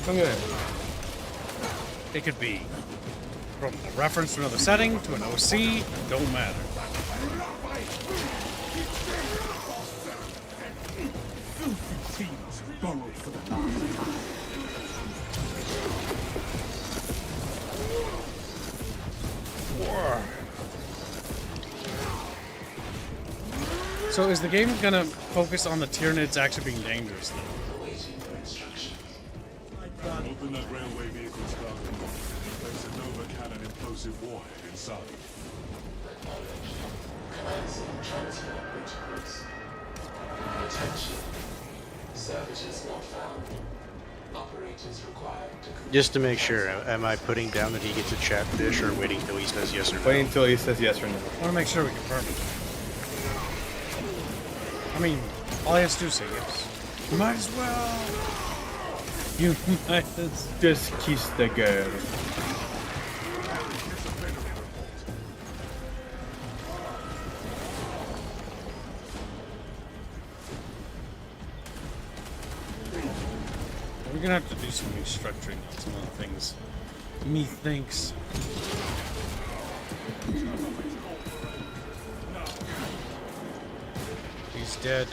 Okay. It could be from a reference to another setting to an OC, don't matter. So is the game gonna focus on the Tyranids actually being dangerous though? Open that railway vehicle's cargo. Place a Nova cannon implosive warhead inside. Commencing transfer protocols. Attention. Savages not found. Operators required to complete. Just to make sure, am I putting down that he gets a chatfish or waiting until he says yes or no? Wait until he says yes or no. I want to make sure we confirm it. I mean, all he has to do is say yes. You might as well. You might as Just kiss the girl. We're gonna have to do some restructuring on some of the things. Methinks. He's dead.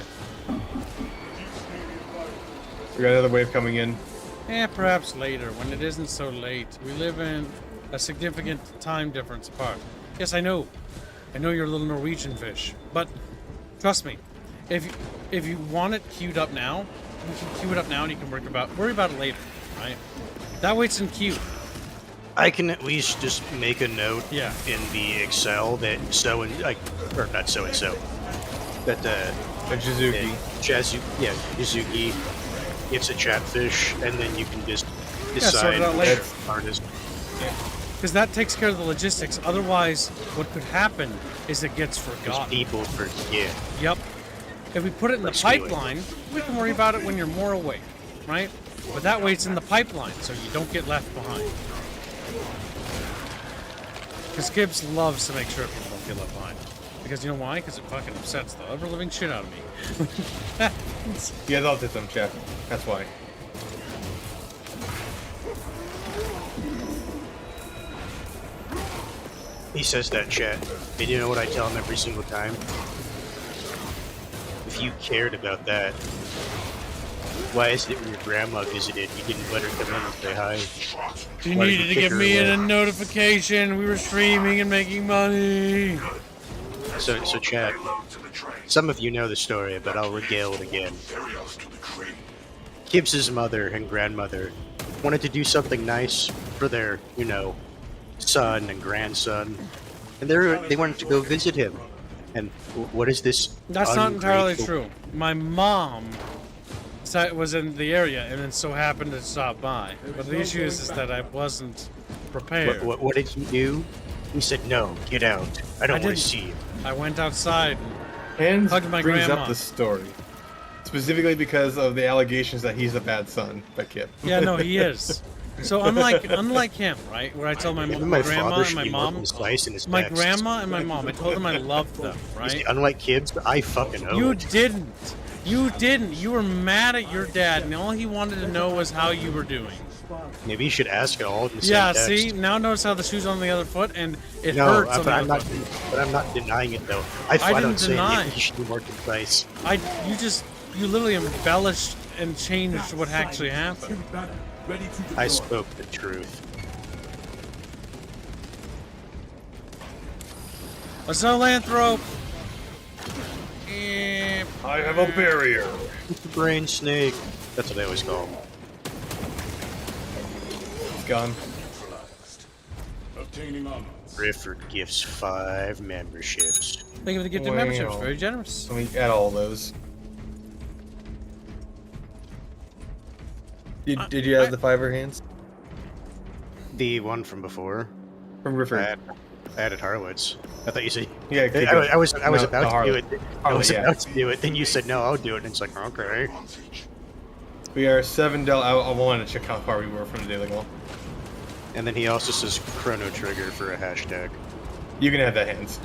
We got another wave coming in. Eh, perhaps later, when it isn't so late. We live in a significant time difference apart. Yes, I know. I know you're a little Norwegian fish. But, trust me, if you want it queued up now, you can queue it up now and you can worry about it later, right? That way it's in queue. I can at least just make a note Yeah. in the Excel that so and like, or not so and so, that Jizuki. Jizuki it's a chatfish, and then you can just sort decide it out later. which part is. Because that takes care of the logistics. Otherwise, what could happen is it gets forgotten. People forget. Yep. If we put it in the pipeline, we can worry about it when you're more awake, right? But that way it's in the pipeline, so you don't get left behind. Because Gibbs loves to make sure people don't get left behind. Because you know why? Because it fucking upsets the ever-living shit out of me. He has autism, Jeff. That's why. He says that, chat. And you know what I tell him every single time? If you cared about that, why is it when your grandma visited, you didn't let her come in and say hi? You Why did needed to kick give her me away? a notification. We were streaming and making money. So chat, some of you know the story, but I'll regale it again. Gibbs's mother and grandmother wanted to do something nice for their, son and grandson, and they wanted to go visit him. And what is this? That's not entirely ungrateful- true. My mom was in the area and then so happened to stop by. But the issue is that I wasn't prepared. What did he do? He said, "No, get out. I don't want didn't. to see you." I went outside Hans hugged my brings grandma. up the story. Specifically because of the allegations that he's a bad son by Kip. Yeah, no, he is. So unlike him, right, where I told my Even my grandma father and should my be more mom, concise in his my texts. grandma and my mom, I told them I loved them, You right? see, unlike Gibbs, I fucking own. You didn't. You didn't. You were mad at your dad, and all he wanted to know was how you were doing. Maybe you should ask it all in the same Yeah, text. see? Now notice how the shoe's on the other foot, and it No, hurts on but the I'm other not. foot. But I'm not denying it though. I flat didn't out say deny. you should be more concise. You literally embellished and changed what actually happened. I spoke the truth. A zoanthrope. I have a barrier. It's the brain snake. That's what they always call him. It's gone. Obtaining armor. Rifford gifts 5 memberships. Thank you for the gift of memberships. Very generous. Let me add all those. Did you add the Fiverr hands? The one from before. From Rifford. I added Harlot's. I thought you said. Yeah, keep I going. was No, about the to do Harlot. it. I was Harlot, yeah. about to do it. Then you said no, I'll do it. And it's like okay. We are $7. I wanted to check how far we were from the daily goal. And then he also says Chrono Trigger for a hashtag. You can add that hands.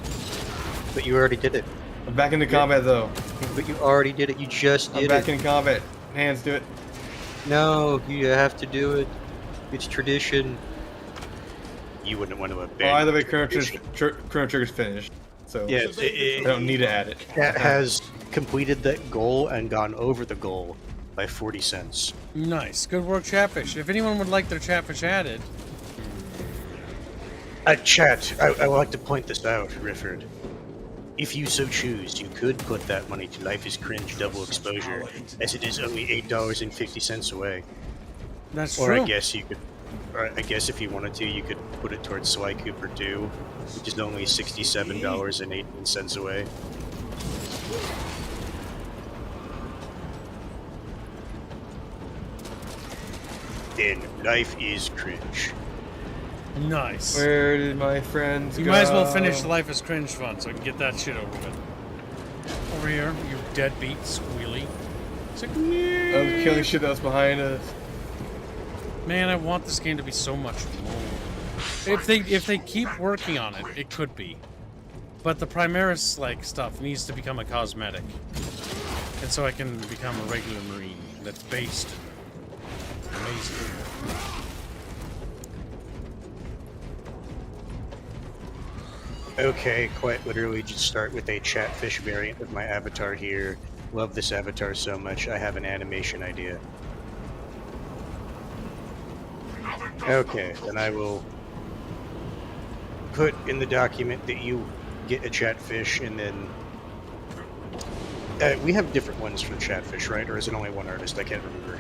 But you already did it. I'm back into combat though. But you already did it. You just did I'm back in combat. Hands, do it. No, you have to do it. It's tradition. You wouldn't want to abandon. Well, either way, Chrono tradition. Trigger's finished. So Yeah, I don't need to add it. Cat has completed that goal and gone over the goal by 40 cents. Nice. Good work, Chatfish. If anyone would like their Chatfish added, Chat, I would like to point this out, Rifford. If you so choose, you could put that money to Life is Cringe double exposure, as it is only $8.50 away. That's or true. I guess you could, or I guess if you wanted to, you could put it towards Sly Cooper 2, which is only $67.18 away. Then Life is Cringe. nice. Where did my friends You go? might as well finish the Life is Cringe fun so I can get that shit over with. Over here, you deadbeat squealy. It's like, I was killing shit that was behind us. man, I want this game to be so much more. If they keep working on it, it could be. But the Primaris stuff needs to become a cosmetic. And so I can become a regular Marine that's based amazing. Okay, quite literally just start with a Chatfish variant of my avatar here. Love this avatar so much, I have an animation idea. Okay, then I will put in the document that you get a Chatfish, and then... we have different ones for Chatfish, right? Or is it only one artist? I can't remember.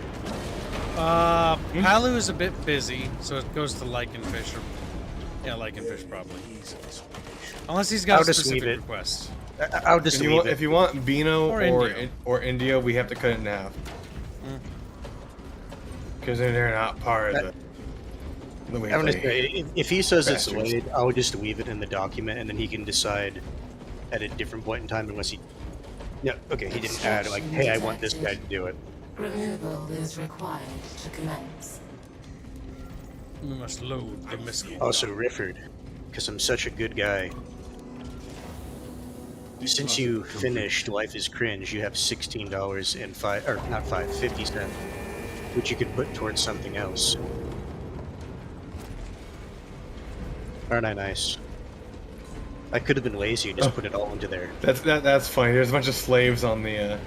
Palu is a bit busy, so it goes to Lycanfish. Yeah, Lycanfish probably. Unless he's got I'll a just specific leave it. request. I'll just leave it. If you want Beano Or or Indio. Indio, we have to cut it in half. Because they're not part of the I'm gonna say, if he says it's bastards. delayed, I'll just leave it in the document, and then he can decide at a different point in time, unless he... No, okay, he didn't add, like, hey, I want this guy to do it. Removal is required to commence. We must load the missile. Also, Rifford, because I'm such a good guy. Since you finished Life is Cringe, you have $16 and 50 cents, which you could put towards something else. Aren't I nice? I could have been lazy and just put it all into there. That's funny. There's a bunch of slaves on the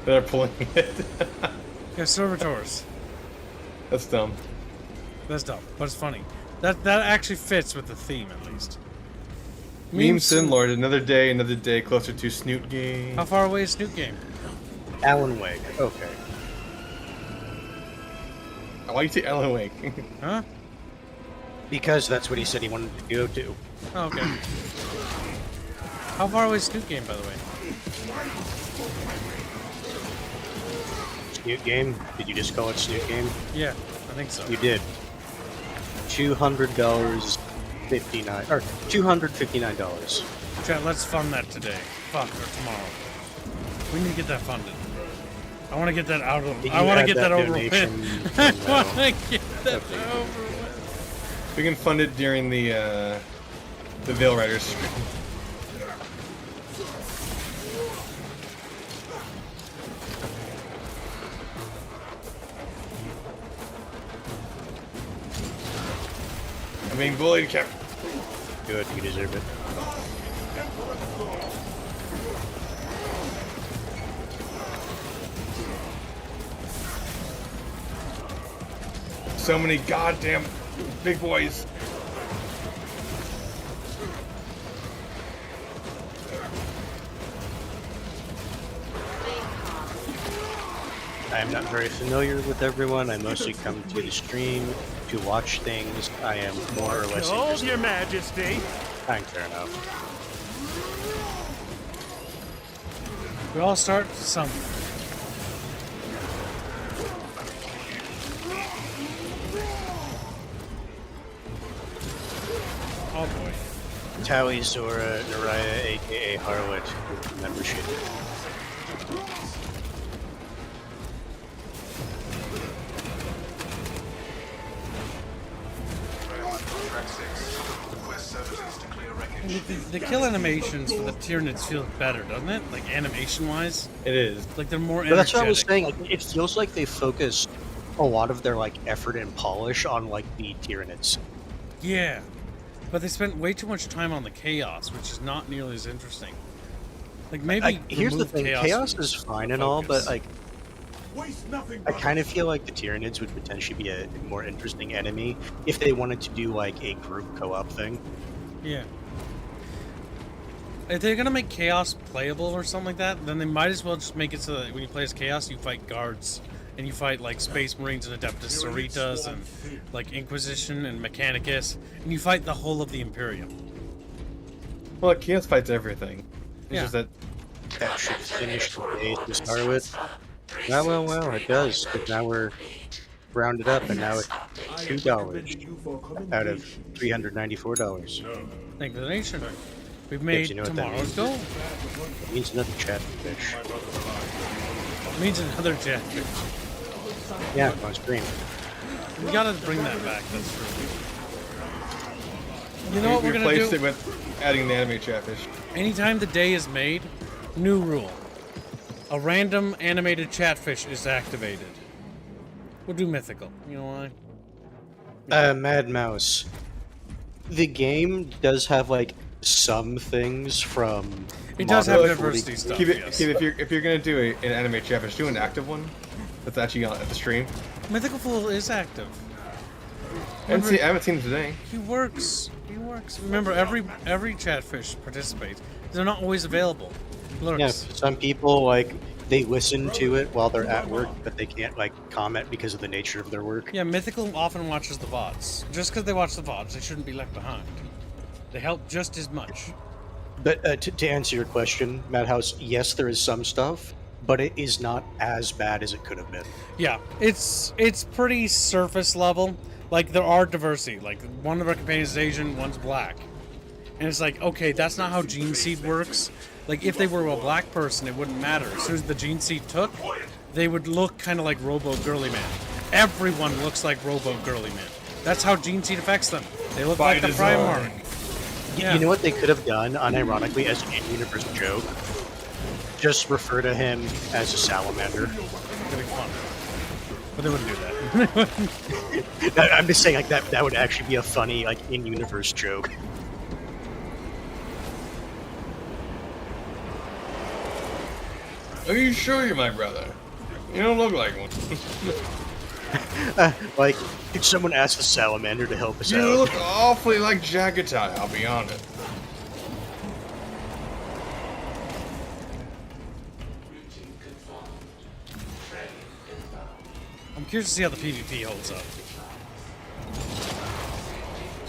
that are pulling it. Yeah, servitors. That's dumb. That's dumb, but it's funny. That actually fits with the theme, at least. Meme Sin Lord, another day closer to Snoot Game. How far away is Snoot Game? Alan Wake. Okay. Why you say Alan Wake? Huh? Because that's what he said he wanted to go to. Oh, okay. How far away is Snoot Game, by the way? Snoot Game? Did you just call it Snoot Game? Yeah, I think so. You did. $200.59 or $259. Chat, let's fund that today. Fuck, or tomorrow. We need to get that funded. I want to get that out of. I want to get that over with. I want to get that over with. We can fund it during the Veil Riders stream. I'm being bullied, Captain. Good, you deserve it. So many goddamn big boys. I am not very familiar with everyone. I mostly come to the stream to watch things. I am more or less Hold interested. your majesty. Fair enough. We all start somewhere. Oh boy. Tally Zora Naraya, aka Harlot, membership. The kill animations for the Tyranids feel better, doesn't it? Like animation-wise. It is. Like they're more But that's what I was energetic. saying. Like, it feels like they focus a lot of their effort and polish on the Tyranids. Yeah, but they spent way too much time on the chaos, which is not nearly as interesting. Like maybe Here's the remove thing: chaos from is fine and all, but Waste nothing. I kind of feel like the Tyranids would potentially be a more interesting enemy if they wanted to do a group co-op thing. Yeah. If they're gonna make chaos playable or something like that, then they might as well just make it so that when you play as chaos, you fight guards and you fight Space Marines and Adeptus Sororitas and Inquisition and Mechanicus, and you fight the whole of the Imperium. Well, Chaos fights everything. It's Yeah. just that That should finish the day to start with. Well, it does. Because now we're rounded up, and now it's $2 out of $394. Thank the nation. We've made you know what that tomorrow's means. goal. It means another chatfish. It means another jetfish. Yeah, on screen. We gotta bring that back. That's true. You know what we're gonna replaced do? it with adding the anime chatfish. Anytime the day is made, new rule. A random animated chatfish is activated. We'll do mythical. You know why? Mad Mouse. The game does have some things from. It does have Modern diversity 40. stuff. Keep it, yes. keep it, if you're gonna do an anime chatfish, do an active one. That's actually on at the stream. Mythical Fool is active. I haven't seen him today. He works. He works. Remember, every chatfish participates. They're not always available. Lurks. Yeah, some people they listen to it while they're at work, but they can't comment because of the nature of their work. Yeah, Mythical often watches the VODs. Just because they watch the VODs, they shouldn't be left behind. They help just as much. But to answer your question, Madhouse, yes, there is some stuff, but it is not as bad as it could have been. Yeah, it's pretty surface level. Like, there are diversity. Like, one of our companions is Asian, one's black. And it's like, okay, that's not how gene seed works. Like, if they were a black person, it wouldn't matter. As soon as the gene seed took, they would look kind of like Robo Girly Man. Everyone looks like Robo Girly Man. That's how gene seed affects them. They look like the Primarch. Yeah. You know what they could have done, unironically, as an in-universe joke? Just refer to him as a salamander. That'd be fun. But they wouldn't do that. I'm just saying, like, that would actually be a funny, like, in-universe joke. Are you sure you're my brother? You don't look like one. Like, could someone ask a salamander to help us out? You look awfully like Jagatai, I'll be honest. I'm curious to see how the PvP holds up.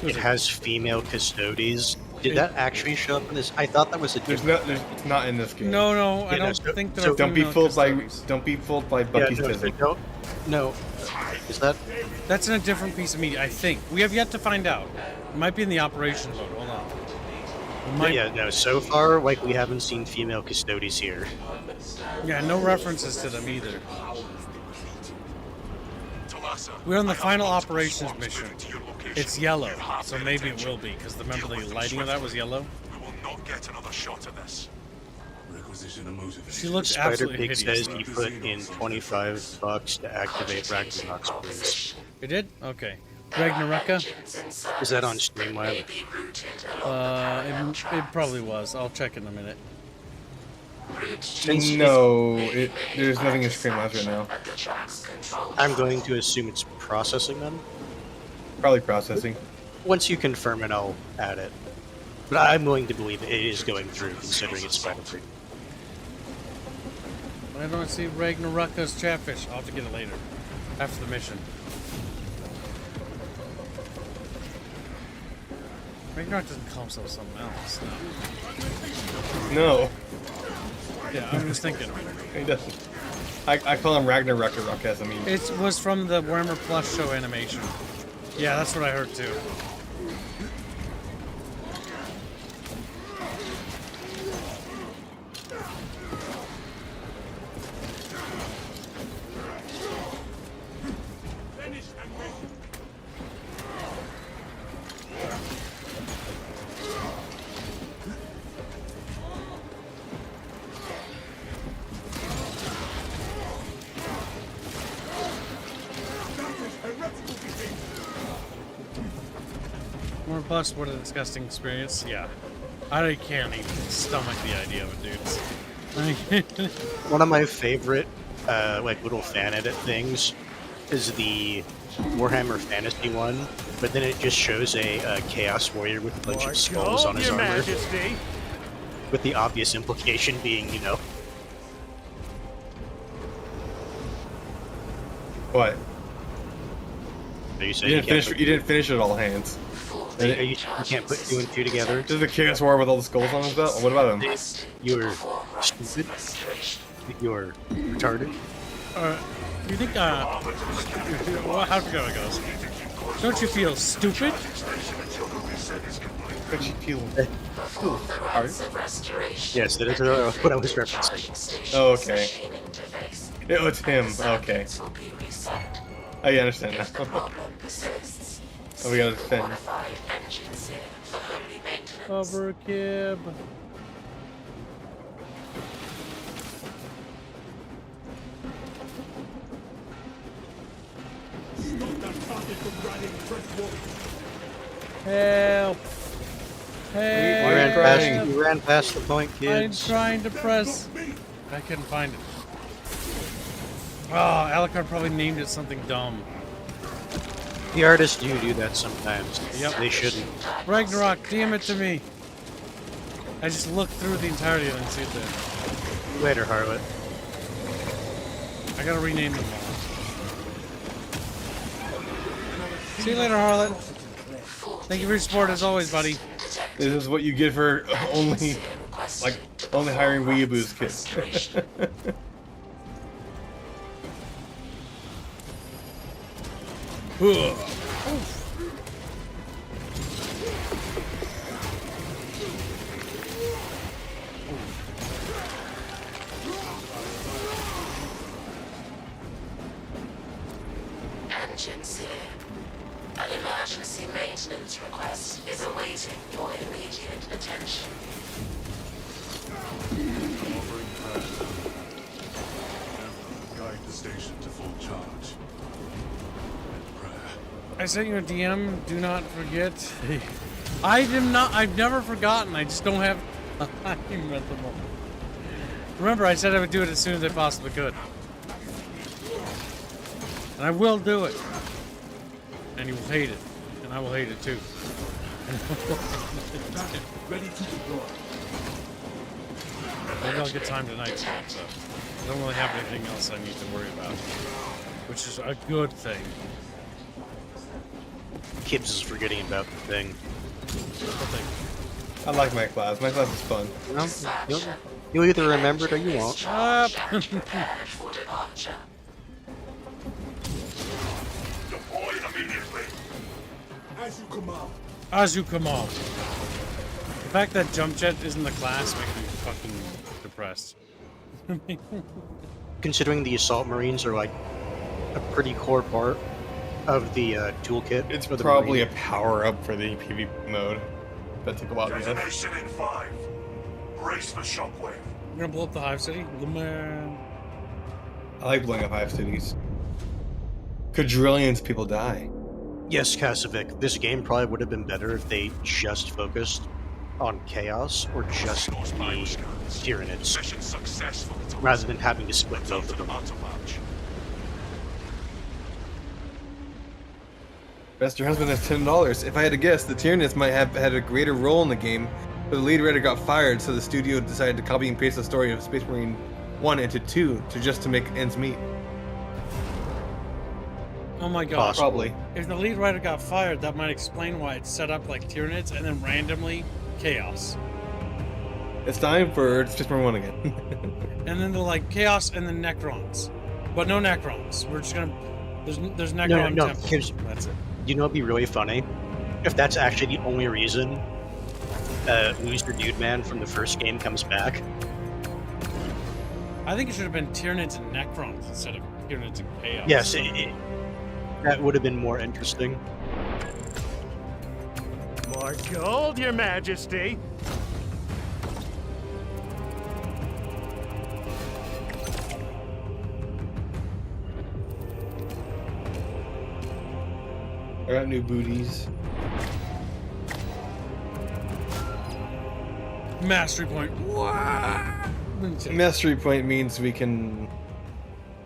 It has female custodies. Did that actually show up in this? I thought that was a different. It's not in this game. No, I don't think there are don't be female fooled custodies. don't be fooled by Bucky's tism. No. Is that? That's in a different piece of media, I think. We have yet to find out. It might be in the operations mode. Hold on. Yeah, no. So far, like, we haven't seen female custodies here. Yeah, no references to them either. We're on the final operations mission. It's yellow, so maybe it will be, because remember the lighting of that was yellow? We will not get another shot of this. She looks Spider absolutely Pig hideous. says he put in $25 to activate Ragnarok's please. It did? Okay. Ragnaraka? Is that on Streamlab? It probably was. I'll check in a minute. No, there's nothing in Streamlabs right now. I'm going to assume it's processing them. Probably processing. Once you confirm it, I'll add it. But I'm willing to believe it is going through, considering it's Spider Pig. I don't see Ragnaraka's Chatfish. I'll have to get it later. After the mission. Ragnarok doesn't call himself something else. No. Yeah, I'm just thinking. He doesn't. I call him Ragnarok as I mean. It was from the Warhammer Plus show animation. Yeah, that's what I heard too. More bust, what a disgusting experience. Yeah. I can't even stomach the idea of it, dudes. One of my favorite, like, little fan edit things is the Warhammer Fantasy one, but then it just shows a Chaos Warrior with a bunch of skulls on his Your armor. Majesty. With the obvious implication being, you know... What? Are you saying You didn't finish it all hands. You can't put 2 and 2 together? There's a Chaos War with all the skulls on his belt? What about him? You're stupid? You're retarded? You think, well, how it goes? Don't you feel stupid? Don't you feel hard? Yes, that is what I was referencing. Oh, okay. It's him. Okay. I understand now. Oh, we gotta defend. Cover Kib. Help! Hey! We ran past the point, kids. I'm trying to press. I couldn't find it. Oh, Alucard probably named it something dumb. The artists do that sometimes. Yep. They shouldn't. Ragnarok, DM it to me. I just looked through the entirety of it and see it there. Later, Harlot. I gotta rename them all. See you later, Harlot. Thank you for your support as always, buddy. This is what you get for only hiring weeaboos kids. Engines here. An emergency maintenance request is awaiting your immediate attention. Offering prayer. Guide the station to full charge. And prayer. I sent you a DM. Do not forget. I've never forgotten. I just don't have time at the moment. Remember, I said I would do it as soon as I possibly could. And I will do it. And you will hate it. And I will hate it too. Ready to deploy. Maybe I'll get time tonight for it, so I don't really have anything else I need to worry about. Which is a good thing. Kibbs is forgetting about the thing. What thing? I like my class. My class is fun. No, you either remember it or you won't. For departure. Deploy immediately. As you command. As you come on. The fact that jump jet isn't the class makes me fucking depressed. Considering the assault marines are like a pretty core part of the toolkit. It's for the probably Marine. a power up for the PvP mode. That took a while to get. Detonation in 5. Brace for shockwave. We're gonna blow up the Hive City? The man. I like blowing up hive cities. Quadrillions of people die. Yes, Kasovic, this game probably would have been better if they just focused on chaos or just the Tyranids, Mission successful. rather than having to split both of them. Best your husband has $10. If I had to guess, the Tyranids might have had a greater role in the game, but the lead writer got fired, so the studio decided to copy and paste the story of Space Marine 1 into 2 to make ends meet. Oh my god. Probably. If the lead writer got fired, that might explain why it's set up like Tyranids and then randomly Chaos. It's time for Space Marine 1 again. And then they're like Chaos and then Necrons. But no Necrons. We're just gonna... There's Necron No, temples. here's, That's it. you know what'd be really funny? If that's actually the only reason Loser Dude Man from the first game comes back. I think it should have been Tyranids and Necrons instead of Tyranids and Chaos. Yes, that would have been more interesting. More gold, Your Majesty. I got new booties. Mastery point. What? Mastery point means we can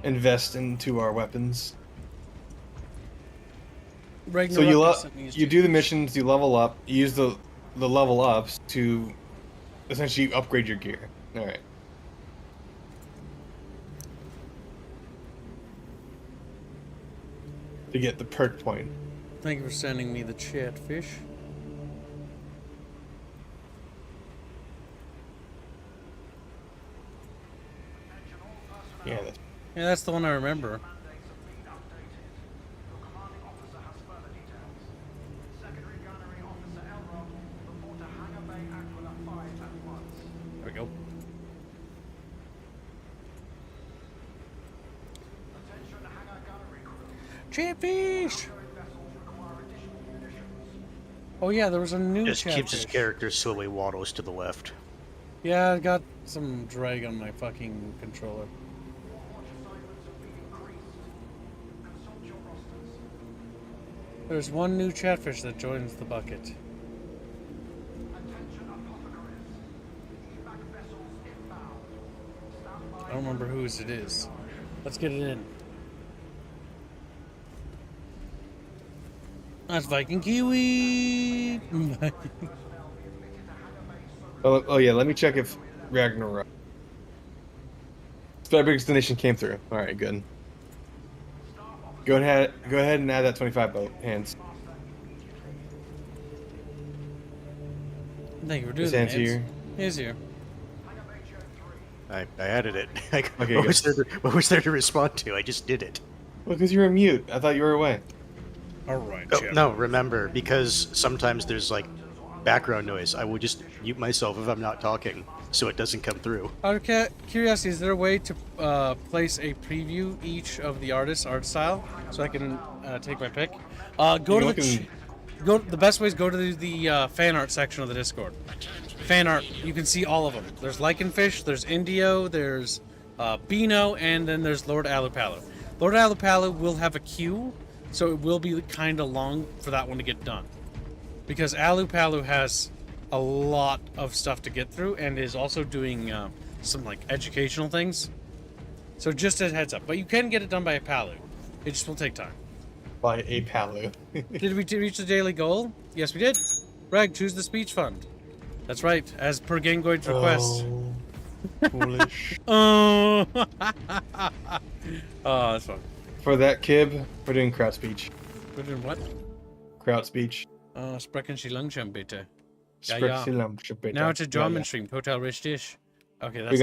invest into our weapons. So you do the missions, you level up, you use the level ups to essentially upgrade your gear. All right. To get the perk point. Thank you for sending me the chatfish. Yeah, that's the one I remember. There we go. Chatfish! Oh yeah, there was a new Just keeps his chatfish. character slowly waddles to the left. Yeah, I got some drag on my fucking controller. There's one new chatfish that joins the bucket. I don't remember whose it is. Let's get it in. That's Viking Kiwi! Oh yeah, let me check if Ragnarok. Starbucks Destination came through. All right, good. Go ahead and add that 25 boat hands. Thank you for doing His that. hand's here. He's here. I added it. Okay, what was there to respond to? I just did it. Well, because you were mute. I thought you were away. Alright, Oh, no, remember, because sometimes there's like background noise, I will just mute myself if I'm not talking, so it doesn't come through. Out of curiosity, is there a way to place a preview each of the artist's art style so I can take my pick? The best way is go to the fan art section of the Discord. Fan art, you can see all of them. There's Lycanfish, there's Indio, there's Beano, and then there's Lord Alupalu. Lord Alupalu will have a queue, so it will be kind of long for that one to get done. Because Alupalu has a lot of stuff to get through and is also doing some like educational things. So just a heads up. But you can get it done by a Palu. It just will take time. By a Palu. Did we reach the daily goal? Yes, we did. Reg, choose the speech fund. That's right, as per Gangoid's request. Oh, foolish. Oh, that's fun. For that kib, we're doing crowd speech. We're doing what? Crowd speech. Sprechen Sie langsam bitte. Sprechen Sie langsam bitte. Now it's a German stream. Total richtig. Okay, that's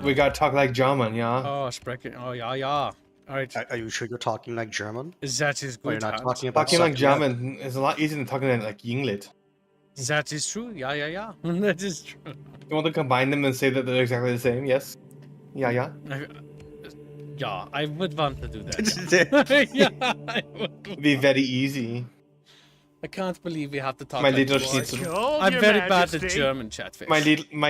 we gotta talk like German, yeah. Oh, sprechen. Oh, yeah. All right. Are you sure you're talking like German? That is good. You're not talking about talking like German is a lot easier than talking like English. That is true. Yeah. That is true. You want to combine them and say that they're exactly the same? Yes. Yeah. Yeah, I would want to do that. Yeah, I would. Be very easy. I can't believe we have to talk. My like little this. schnitzel. I'm very bad at German, Chatfish. My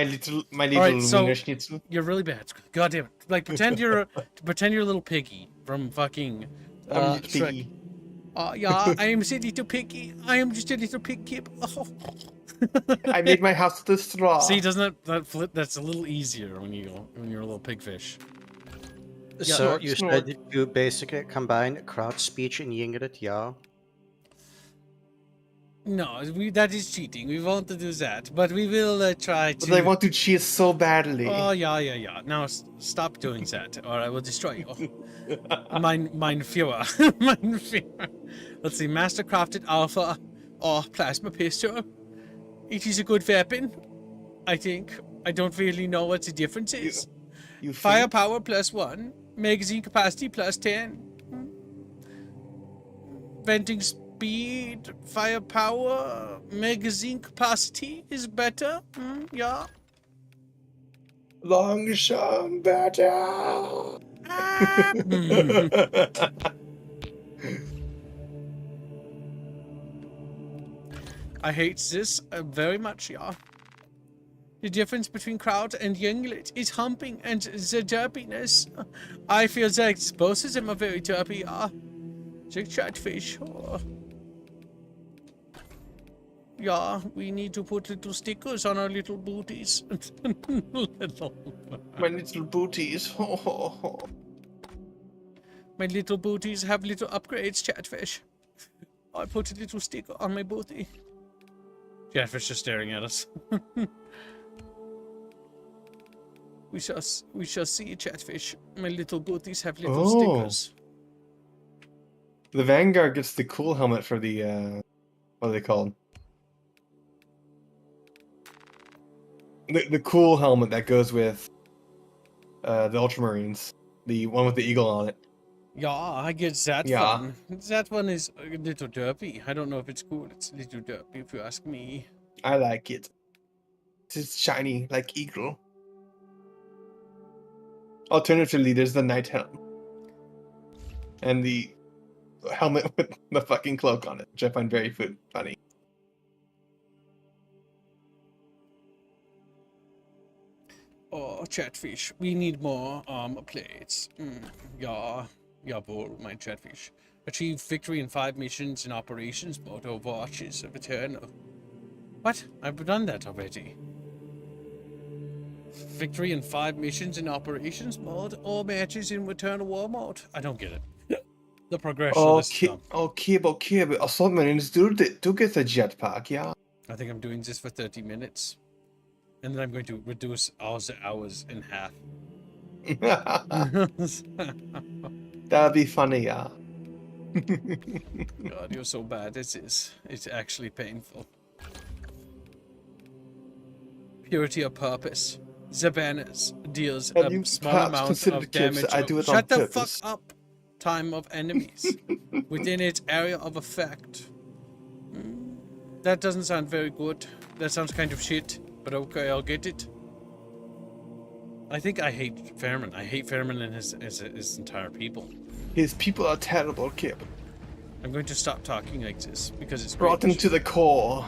little right, so Wiener schnitzel. You're really bad. God damn it! Like pretend you're a little piggy from fucking. Shrek. Yeah, I am a little piggy. I am just a little pig kid. Oh. I made my house with straw. See, doesn't that flip? That's a little easier when you're a little pigfish. So you said you basically combine crowd speech and Yingrit, yeah? No, that is cheating. We won't do that, but we will try to. But I want to cheat so badly. Oh yeah. Now stop doing that, or I will destroy you. Mein Führer. Mein Führer. Let's see, Mastercrafted Alpha or Plasma Pistol. It is a good weapon, I think. I don't really know what the difference is. Firepower +1, magazine capacity +10, venting speed, firepower, magazine capacity is better. Yeah. Long-shot better. I hate this very much, yeah. The difference between crowd and Yinglet is humping and the derpiness. I feel that both of them are very derpy, yeah. The Chatfish. Oh. Yeah, we need to put little stickers on our little booties. My little booties. My little booties have little upgrades, Chatfish. I put a little sticker on my booty. Chatfish just staring at us. We shall see, Chatfish. My little booties have little stickers. The Vanguard gets the cool helmet for the what are they called? The cool helmet that goes with the Ultramarines. The one with the eagle on it. Yeah, I get that one. That one is a little derpy. I don't know if it's cool. It's a little derpy if you ask me. I like it. It's shiny like eagle. Alternatively, there's the night helm. And the helmet with the fucking cloak on it, which I find very funny. Oh, Chatfish, we need more armor plates. Yeah, bull, my Chatfish. Achieve victory in 5 missions in operations mode or Watches of Eternal. What? I've done that already. Victory in 5 missions in operations mode or matches in Eternal War mode. I don't get it. The progression of this stuff. Okay, but Assault Marines do get a jetpack, yeah? I think I'm doing this for 30 minutes. And then I'm going to reduce all the hours in half. That'd be funny, yeah. God, you're so bad. It's actually painful. Purity of purpose. The banners deals a small amount of damage. I do it Shut on the purpose. fuck up. time of enemies within its area of effect. That doesn't sound very good. That sounds kind of shit, but okay, I'll get it. I think I hate Fairman. I hate Fairman and his entire people. His people are terrible, Kip. I'm going to stop talking like this because it's Brought him to the core.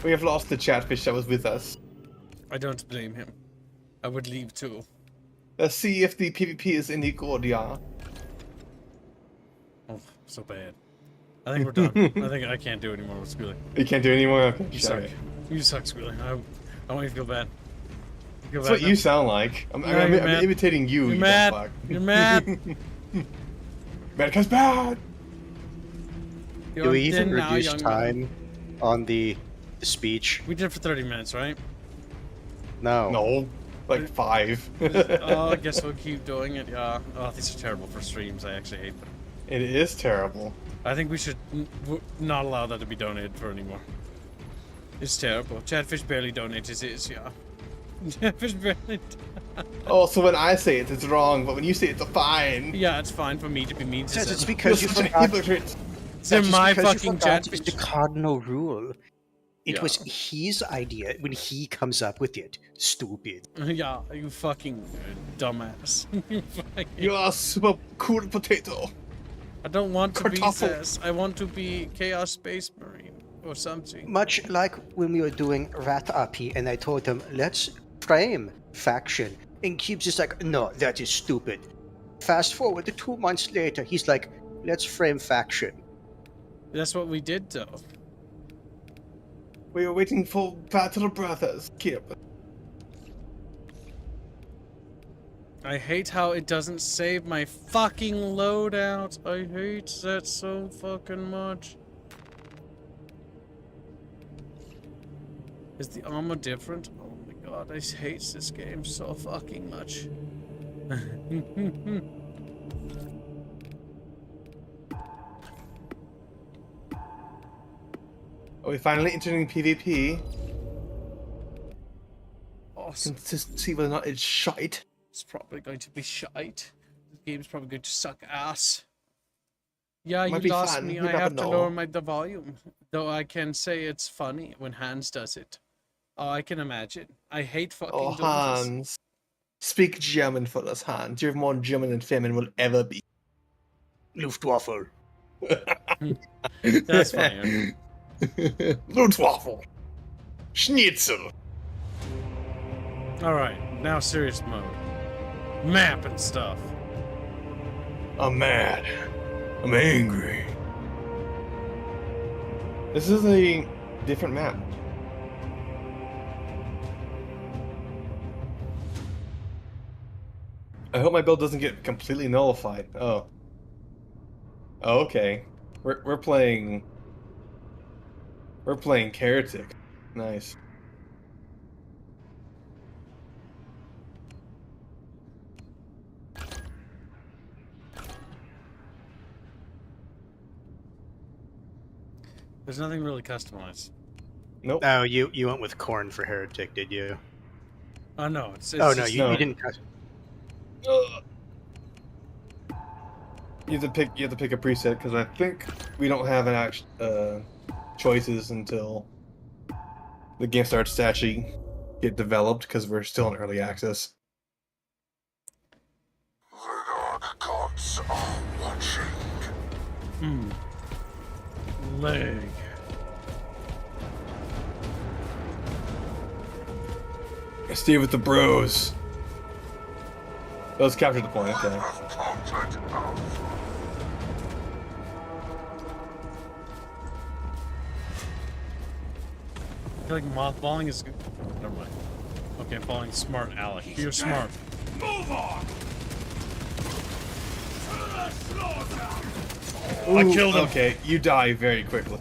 We have lost the chatfish that was with us. I don't blame him. I would leave too. Let's see if the PvP is any good, yeah. Oh, so bad. I think we're done. I think I can't do it anymore with Squealy. You can't do it anymore? Okay, You suck. You suck, Squealy. I want you to feel bad. That's what you sound like. I'm imitating you. You're mad. You're mad. Mad because bad. Do we even reduce time on the speech? We did it for 30 minutes, right? No. No. Like 5. Oh, I guess we'll keep doing it. Yeah. Oh, these are terrible for streams. I actually hate them. It is terrible. I think we should not allow that to be donated for anymore. It's terrible. Chatfish barely donates his, yeah. Chatfish barely. Oh, so when I say it, it's wrong, but when you say it's fine. Yeah, it's fine for me to be mean to It's because you forgot. It's my fucking chatfish. The cardinal rule. It was his idea when he comes up with it. Stupid. Yeah, you fucking dumbass. You are super cool potato. I don't want to be this. I want to be Chaos Space Marine or something. Much like when we were doing Rat RP and I told him, let's frame faction. And Cube's just like, no, that is stupid. Fast forward to 2 months later, he's like, let's frame faction. That's what we did, though. We were waiting for Battle Brothers, Kip. I hate how it doesn't save my fucking loadout. I hate that so fucking much. Is the armor different? Oh my god, I hate this game so fucking much. Are we finally entering PvP? Awesome. To see whether or not it's shite. It's probably going to be shite. The game's probably going to suck ass. Yeah, you lost me. I have to lower the volume. Though I can say it's funny when Hans does it. Oh, I can imagine. I hate fucking doing Hans. this. Speak German for us, Hans. You're more German than Femin will ever be. Luftwaffe. That's funny. Luftwaffe. Schnitzel. Alright, now serious mode. Map and stuff. I'm mad. I'm angry. This is a different map. I hope my build doesn't get completely nullified. Oh. Oh, okay. We're playing Heretic. Nice. There's nothing really customized. Nope. Oh, you went with Corn for Heretic, did you? Oh no, it's oh no, you didn't. You have to pick a preset because I think we don't have an choices until the game starts to actually get developed because we're still in early access. The dark gods are watching. Leg. Stay with the bros. Let's capture the point, okay. I feel like mothballing is good. Never mind. Okay, I'm falling smart, Alec. You're smart. Move on! Ooh, I killed him. Okay, you die very quickly.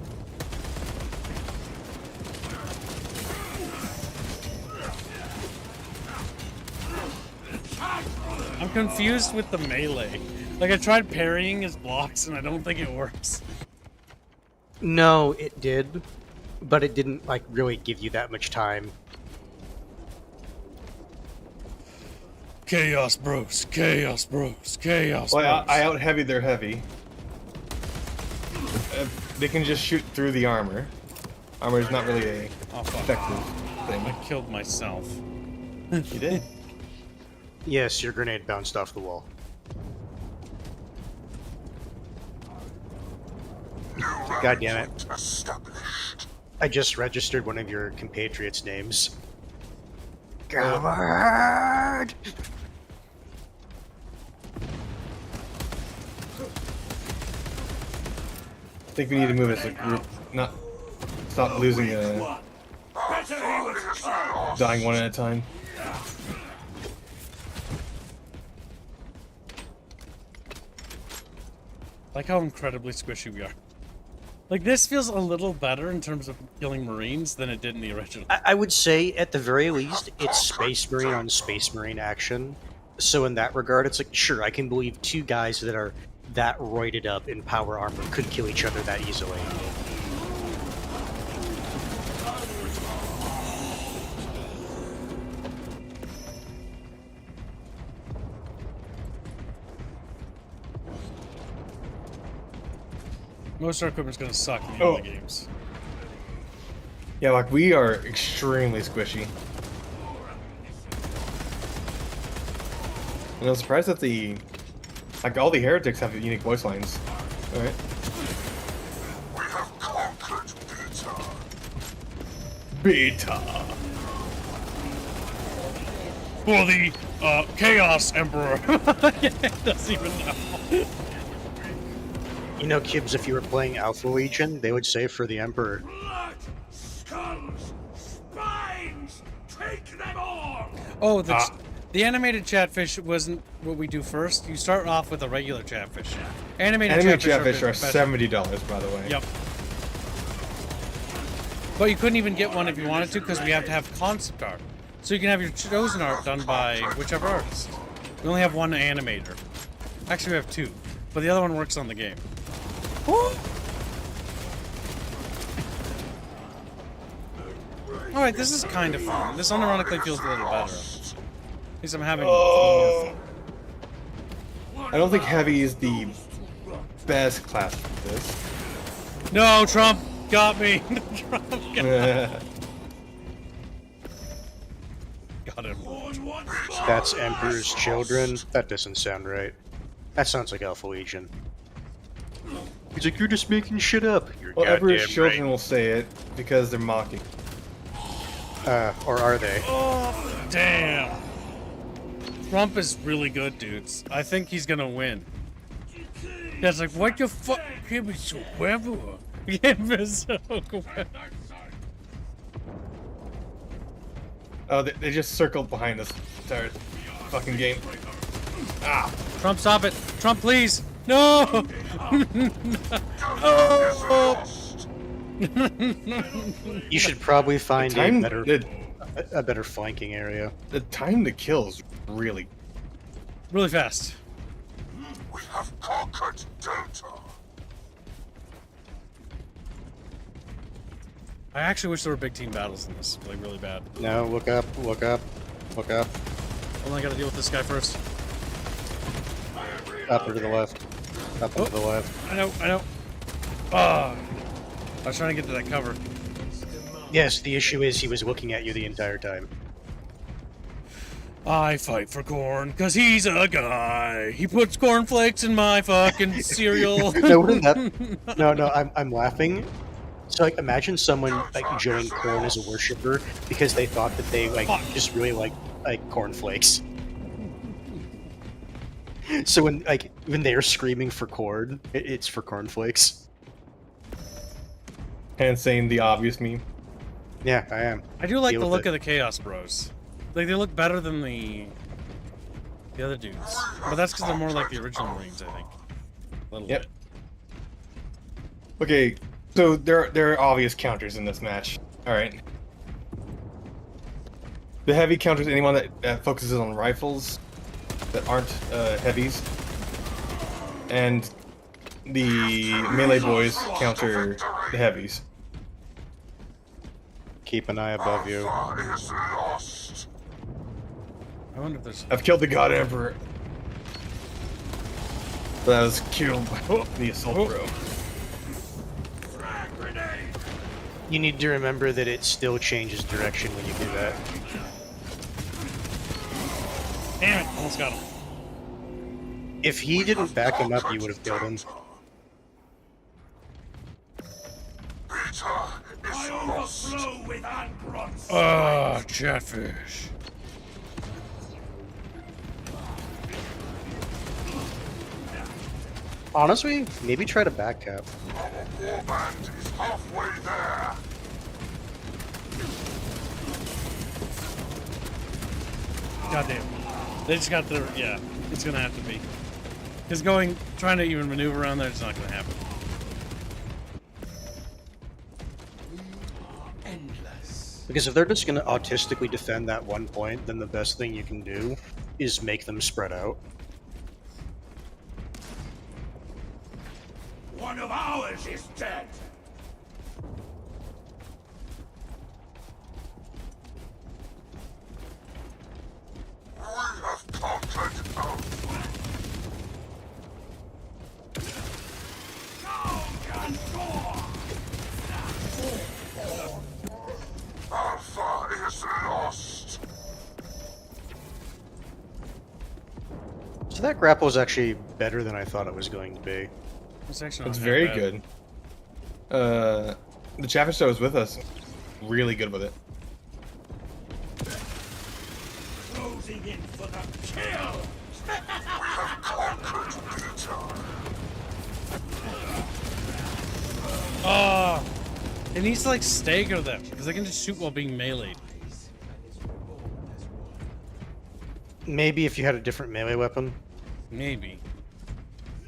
I'm confused with the melee. Like, I tried parrying his blocks and I don't think it works. No, it did. but it didn't like really give you that much time. Chaos bros, chaos bros, chaos bros. Well, I out heavy their heavy. They can just shoot through the armor. Armor is not really a effective thing. I killed myself. You did? Yes, your grenade bounced off the wall. God damn it. I just registered one of your compatriots' names. Come on! I think we need to move as a group, not stop losing dying one at a time. Like how incredibly squishy we are. Like, this feels a little better in terms of killing Marines than it did in the original. I would say, at the very least, it's Space Marine on Space Marine action. So in that regard, it's like, sure, I can believe two guys that are that roided up in power armor could kill each other that easily. Most of our equipment's gonna suck in the early games. Yeah, like we are extremely squishy. And I'm surprised that like all the heretics have unique voice lines. Alright. We have conquered Beta. Beta. For the Chaos Emperor. Doesn't even know. You know, Kibbs, if you were playing Alpha Legion, they would say for the Emperor. Blood, skulls, spines, take them all! Oh, the animated chatfish wasn't what we do first. You start off with a regular chatfish. Animated chatfish are $70, by the way. Yep. But you couldn't even get one if you wanted to, because we have to have concept art. So you can have your chosen art done by whichever artist. We only have one animator. Actually, we have two, but the other one works on the game. Alright, this is kind of fun. This unironically feels a little better. At least I'm having more fun. I don't think heavy is the best class for this. No, Trump got me. Trump got me. Got him. That's Emperor's Children? That doesn't sound right. That sounds like Alpha Legion. He's like, you're just making shit up. You're Well, Emperor's goddamn children right. will say it because they're mocking. Or are they? Oh, damn. Trump is really good, dudes. I think he's gonna win. That's like, what the fuck? Give me so clever. Give me so clever. Oh, they just circled behind us entire fucking game. Ah! Trump, stop it! Trump, please! No! Oh! You should probably find time- a better flanking area. The time to kill is really fast. We have conquered Delta. I actually wish there were big team battles in this, like really bad. No, look up, look up, look up. Only gotta deal with this guy first. Up or to the left. Up and to the left. I know. Oh, I was trying to get to that cover. Yes, the issue is he was looking at you the entire time. I fight for corn, cause he's a guy. He puts cornflakes in my fucking cereal. No, I'm laughing. So like, imagine someone like joined corn as a worshiper because they thought that they like just really like cornflakes. So when they're screaming for corn, it's for cornflakes. and saying the obvious meme. Yeah, I am. I do like Deal the with look it. of the Chaos Bros. Like, they look better than the other dudes. But that's because they're more like the original Marines, I think. A little bit. Okay, so there are obvious counters in this match. Alright. The heavy counters anyone that focuses on rifles that aren't heavies. And the melee boys counter the heavies. Keep an eye above you. I wonder if there's... I've killed the God Emperor. That was killed by the assault bro. You need to remember that it still changes direction when you do that. Damn it, almost got him. If he didn't back him up, you would have killed him. Oh, Chatfish. Honestly, maybe try to back cap. Goddamn. They just got their... Yeah, it's gonna have to be. Because trying to even maneuver around there, it's not gonna happen. Because if they're just going to autistically defend that one point, then the best thing you can do is make them spread out. One of ours is dead. We have conquered Alpha. Alpha is lost. So that grapple is actually better than I thought it was going to be. It's very good. The Chatfish that was with us, really good with it. Closing in for the kill. We have conquered Peter. Oh, it needs to like stagger them because they can just shoot while being meleeed. Maybe if you had a different melee weapon. Maybe.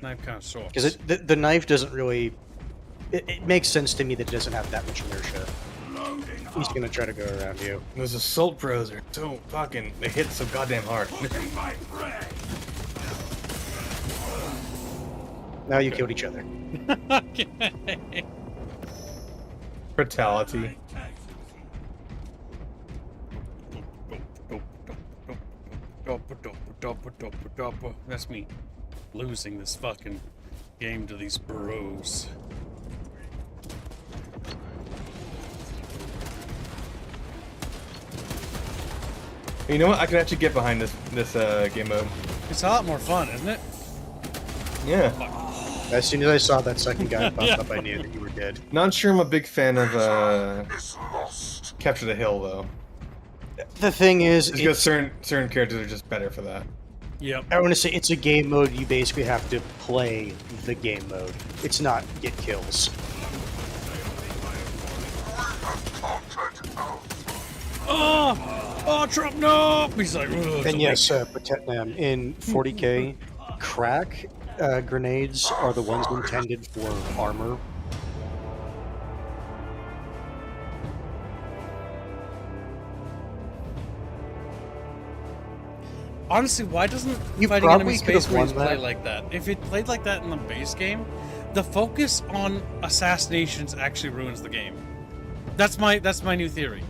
Knife kind of short. Because the knife doesn't really... It makes sense to me that it doesn't have that much inertia. He's gonna try to go around you. Those assault pros are so fucking... They hit so goddamn hard. Now you killed each other. Okay. Brutality. That's me losing this fucking game to these bros. You know what? I could actually get behind this game mode. It's a lot more fun, isn't it? Yeah. As soon as I saw that second guy pop up, I knew that you were dead. Not sure I'm a big fan of Capture the Hill though. The thing is, because certain characters are just better for that. Yep. I want to say it's a game mode. You basically have to play the game mode. It's not get kills. Oh, Trump, no! He's like, and yes, in 40k, crack grenades are the ones intended for armor. Honestly, why doesn't You Fighting Enemy probably could've Space Marines won play that. like that? If it played like that in the base game, the focus on assassinations actually ruins the game. That's my new theory.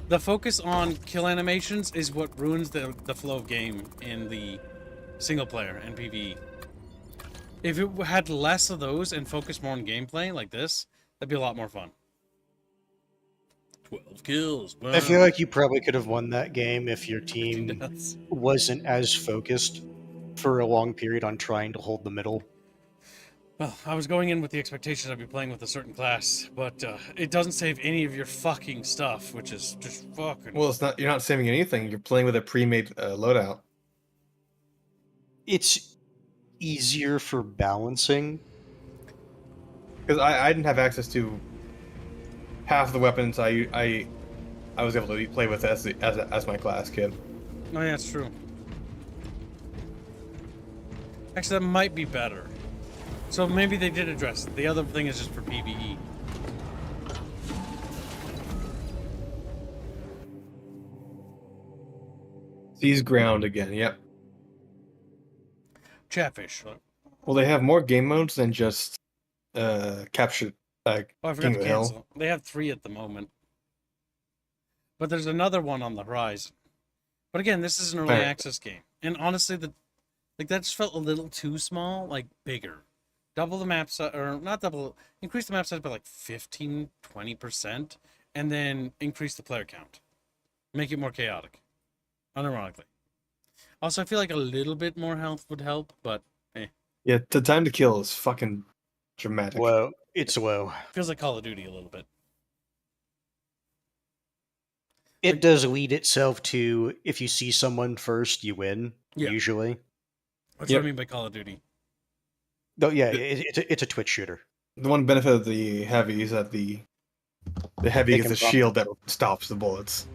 The focus on kill animations is what ruins the flow of game in the single player and PvE. If it had less of those and focused more on gameplay like this, that'd be a lot more fun. 12 kills. Wow. I feel like you probably could have won that game if your team wasn't as focused for a long period on trying to hold the middle. Well, I was going in with the expectation I'd be playing with a certain class, but it doesn't save any of your fucking stuff, which is just fucking... Well, it's not. You're not saving anything. You're playing with a pre-made loadout. It's easier for balancing. Because I didn't have access to half the weapons I was able to play with as my class kid. Oh yeah, it's true. Actually, that might be better. So maybe they did address it. The other thing is just for PvE. Seize ground again. Yep. Chatfish. Well, they have more game modes than just capture. Oh, I forgot King to of the Hill. cancel. They have 3 at the moment. But there's another one on the horizon. But again, this is an early access game. And honestly, that just felt a little too small, like bigger. Double the map size, or not double, increase the map size by like 15, 20%, and then increase the player count. Make it more chaotic. Unironically. Also, I feel like a little bit more health would help, but eh. Yeah, the time to kill is fucking dramatic. Whoa, it's low. Feels like Call of Duty a little bit. It does lead itself to, if you see someone first, you win, usually. That's what I mean by Call of Duty. Oh, yeah, it's a Twitch shooter. The one benefit of the heavy is that the heavy is a shield that stops the bullets.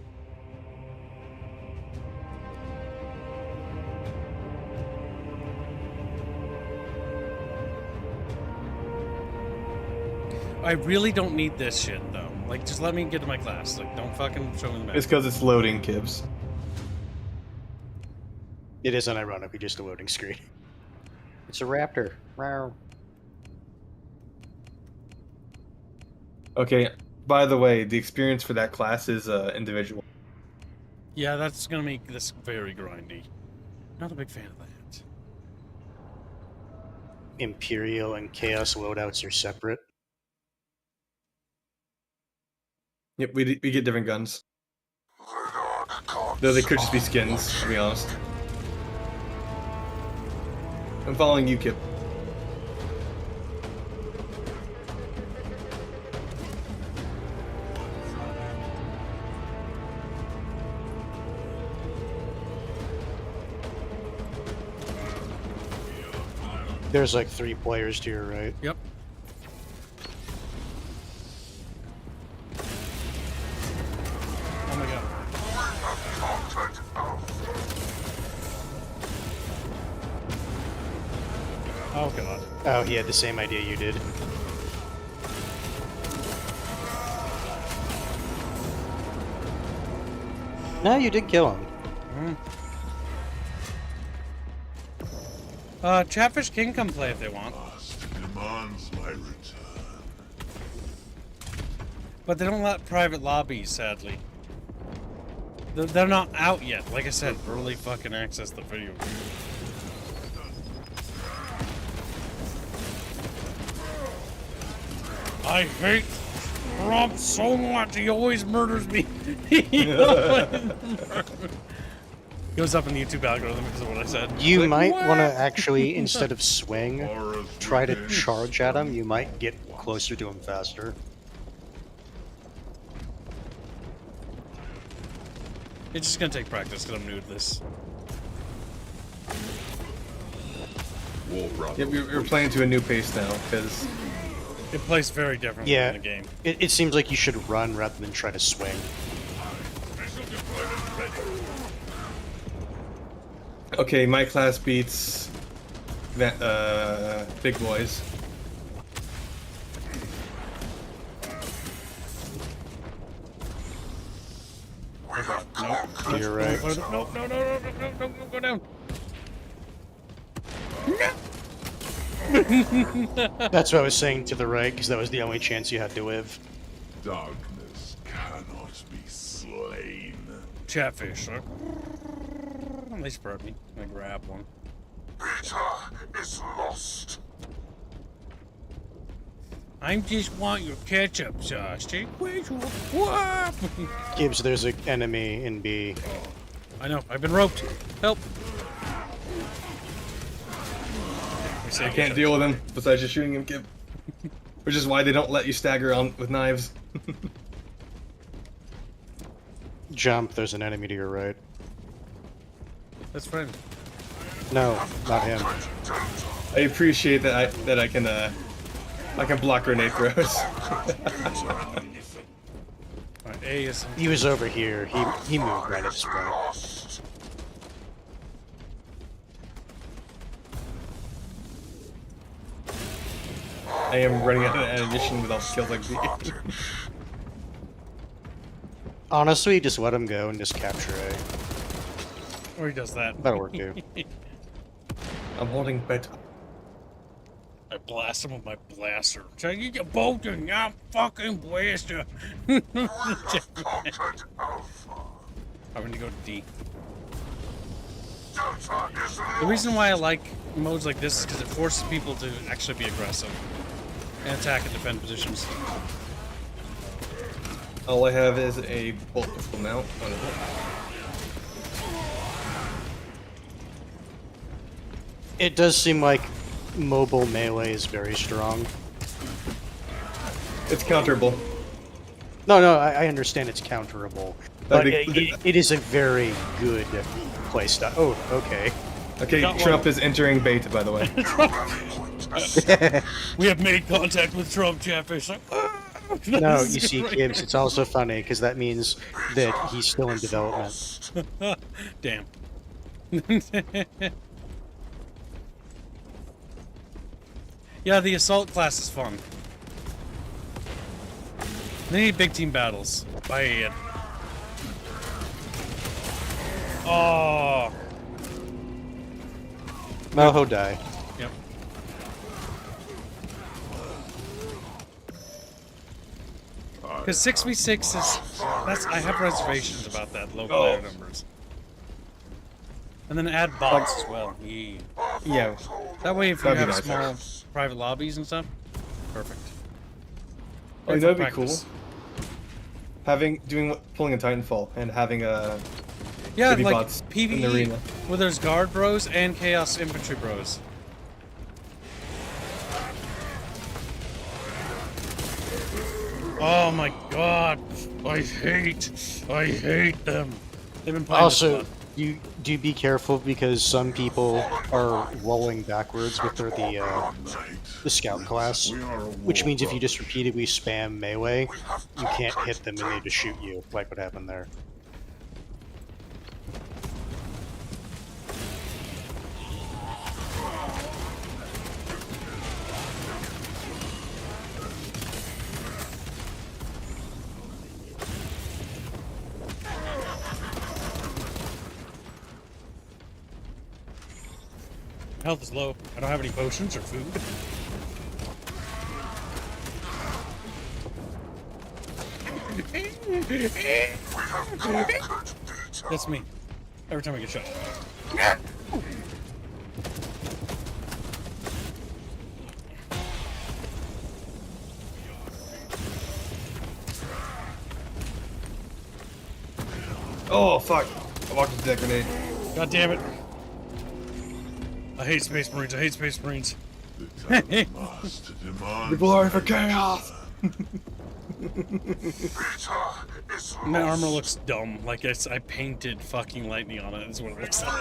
I really don't need this shit, though. Like, just let me get to my class. Like, don't fucking show me the map. It's because it's loading, Kibbs. It is unironically just a loading screen. It's a raptor. Wow. Okay, by the way, the experience for that class is individual. Yeah, that's gonna make this very grindy. Not a big fan of that. Imperial and Chaos loadouts are separate. Yep, we get different guns. Though they could just be skins, to be honest. I'm following you, Kip. There's like 3 players to your right. Yep. Oh my god. Oh god. Oh, he had the same idea you did. No, you did kill him. Chatfish can come play if they want. Demands my return. But they don't let private lobbies, sadly. They're not out yet. Like I said, early fucking access to the video game. I hate Trump so much. He always murders me. He always goes up in the YouTube algorithm because of what I said. You Like, might what? want to actually, instead of swing, try to charge at him. You might get closer to him faster. It's just gonna take practice because I'm new to this. Yep, you're playing to a new pace now, because... It plays very differently in the game. It seems like you should run rather than try to swing. Okay, my class beats... big boys. Nope. You're right. No, go down. That's what I was saying to the right, because that was the only chance you had to live. Darkness cannot be slain. Chatfish. They spurred me. I grab one. Peter is lost. I just want your ketchup sauce. Take what? Gibbs, there's an enemy in B. I know. I've been roped. Help. I can't deal with him, besides just shooting him, Kip. Which is why they don't let you stagger on with knives. Jump, there's an enemy to your right. That's fine. No, not him. I appreciate that I can block grenade throws. Alright, A is... He was over here. He moved right at this point. I am running out of ammunition with all the kills I can see. Honestly, just let him go and just capture A. Or he does that. That'll work too. I'm holding bed. I'm blast him with my blaster. So you get bolting, I'm fucking blaster. I'm gonna go to D. The reason why I like modes like this is because it forces people to actually be aggressive and attack and defend positions. All I have is a bolt pistol mount on it. It does seem like mobile melee is very strong. It's counterable. No, I understand it's counterable, but it is a very good playstyle. Oh, okay. Okay, Trump is entering beta, by the way. We have made contact with Trump, Chatfish. No, you see, Gibbs, it's also funny because that means that he's still in development. Damn. Yeah, the assault class is fun. They need big team battles. By it. Oh. Malho die. Yep. Because 6v6 is I have reservations about that low player numbers. And then add bots as well. Yeah. That way, if you have small private lobbies and stuff, perfect. Oh, that'd be cool. Pulling a Titanfall and having a like bots PvE in the arena. where there's guard bros and chaos infantry bros. Oh my god, I hate them. They've been playing Also, this you do be careful because some people are rolling backwards with the scout class, which means if you just repeatedly spam melee, you can't hit them and they just shoot you, like what happened there. Health is low. I don't have any potions or food. That's me. Every time I get shot. Oh fuck! I walked into that grenade. God damn it! I hate Space Marines. I hate Space Marines. People are for chaos. My armor looks dumb. Like I painted fucking lightning on it. Is what it looks like.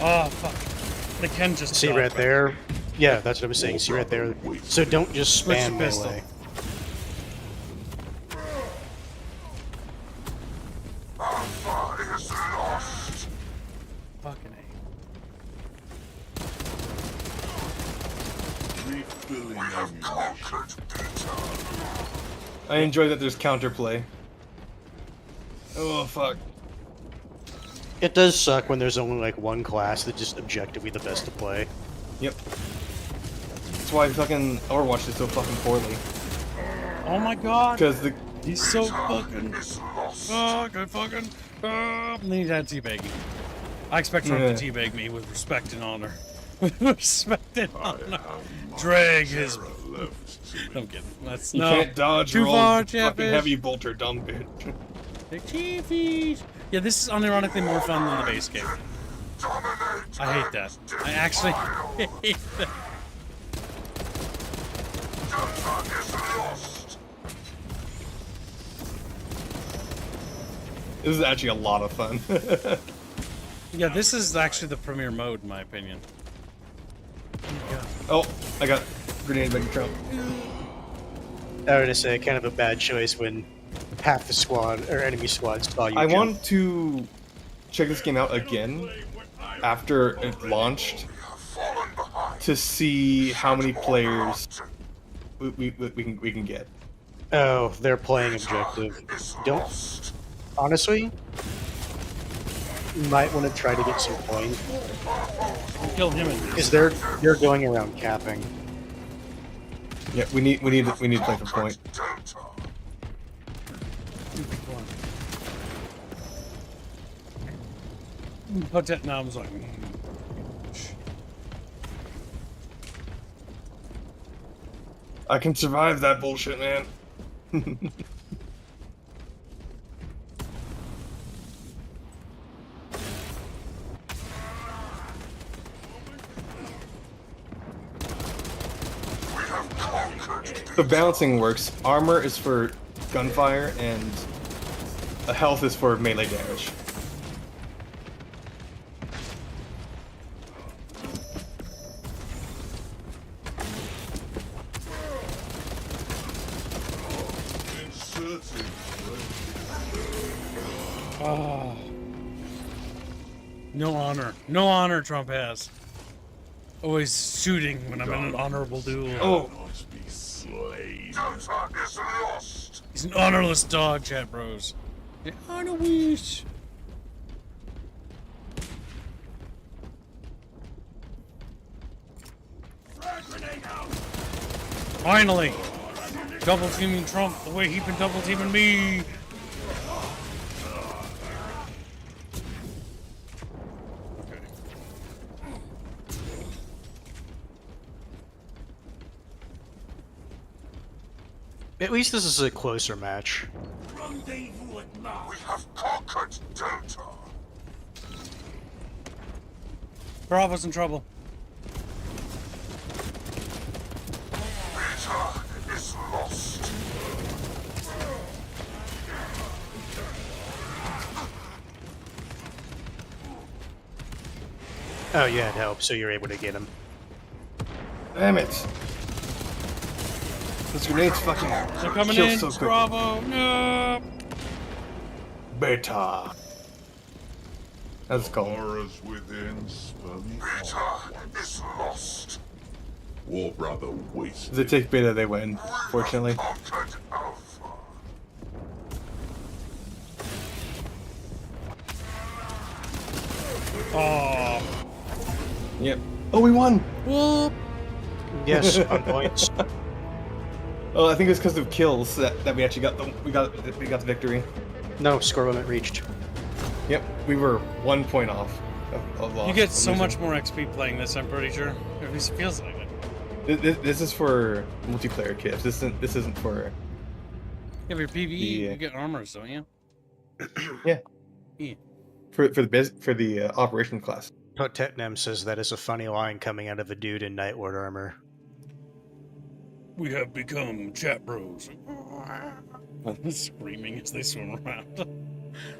Oh fuck! They can just see right there. Yeah, that's what I was saying. See right there. So don't just spam melee. Fucking I enjoy that there's counterplay. Oh fuck. It does suck when there's only like one class that's just objectively the best to play. Yep. That's why fucking Overwatch is so fucking poorly. Oh my god! Because he's so fucking. Fuck! I fucking. And then he's had teabagging. I expect Trump to teabag me with respect and honor. With respect and honor. Drag his. I'm kidding. That's you no. can't dodge too rolls, far, fucking Chatfish. heavy bolter, dumb bitch. The Chaffies. Yeah, this is unironically more fun than the base game. I hate that. I actually hate that. This is actually a lot of fun. Yeah, this is actually the premier mode, in my opinion. Oh, I got grenade by Trump. I would say kind of a bad choice when half the squad or enemy squad saw you. I want to check this game out again after it launched to see how many players we can get. Oh, they're playing objective. Don't. Honestly, you might want to try to get some points. Kill him. Because they're going around capping. Yeah, we need to play for point. Potet Nam's like. I can survive that bullshit, man. The balancing works. Armor is for gunfire, and health is for melee damage. Oh. No honor. No honor Trump has. Always shooting when I'm in an honorable duel. Oh. He's an honorless dog, chat bros. Honor wish. Finally! Double teaming Trump the way he been double teaming me. At least this is a closer match. Rendezvous at Mars. We have conquered Delta. Bravo's in trouble. Beta is lost. Oh yeah, it helps, so you're able to get him. Damn it! Those grenades fucking They're coming kill in. so quick. Bravo. No. Beta. That's called. Horrors within Beta is lost. War brother wasted. If they take beta, they win. Fortunately. Oh. Yep. Oh, we won. Whoop. Yes, on points. Oh, I think it was because of kills that we actually got the victory. No, score limit reached. Yep, we were 1 point off of loss. You get so much more XP playing this, I'm pretty sure. At least it feels like it. This is for multiplayer kids. This isn't for. Yeah, but your PvE, you get armors, don't you? Yeah. Yeah. For the operation class. Potetnem says that is a funny line coming out of a dude in Nightlord armor. We have become chat bros. Screaming as they swim around.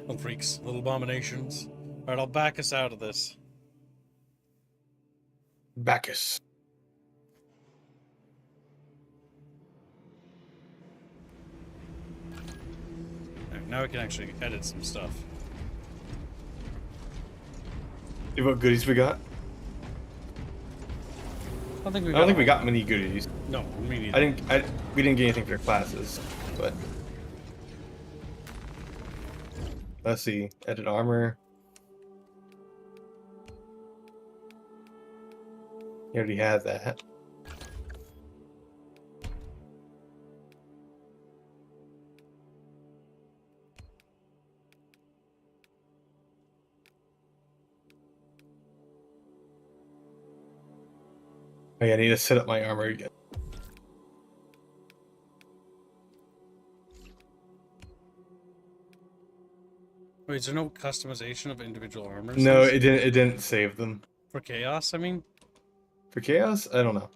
Little freaks, little abominations. Alright, I'll back us out of this. Bacchus. Alright, now we can actually edit some stuff. See what goodies we got? I don't think we got many goodies. No, me neither. We didn't get anything for classes, but let's see. Edit armor. You already have that. Oh yeah, I need to set up my armor again. Wait, is there no customization of individual armors? No, it didn't. It didn't save them. For chaos, I mean. For chaos, I don't know.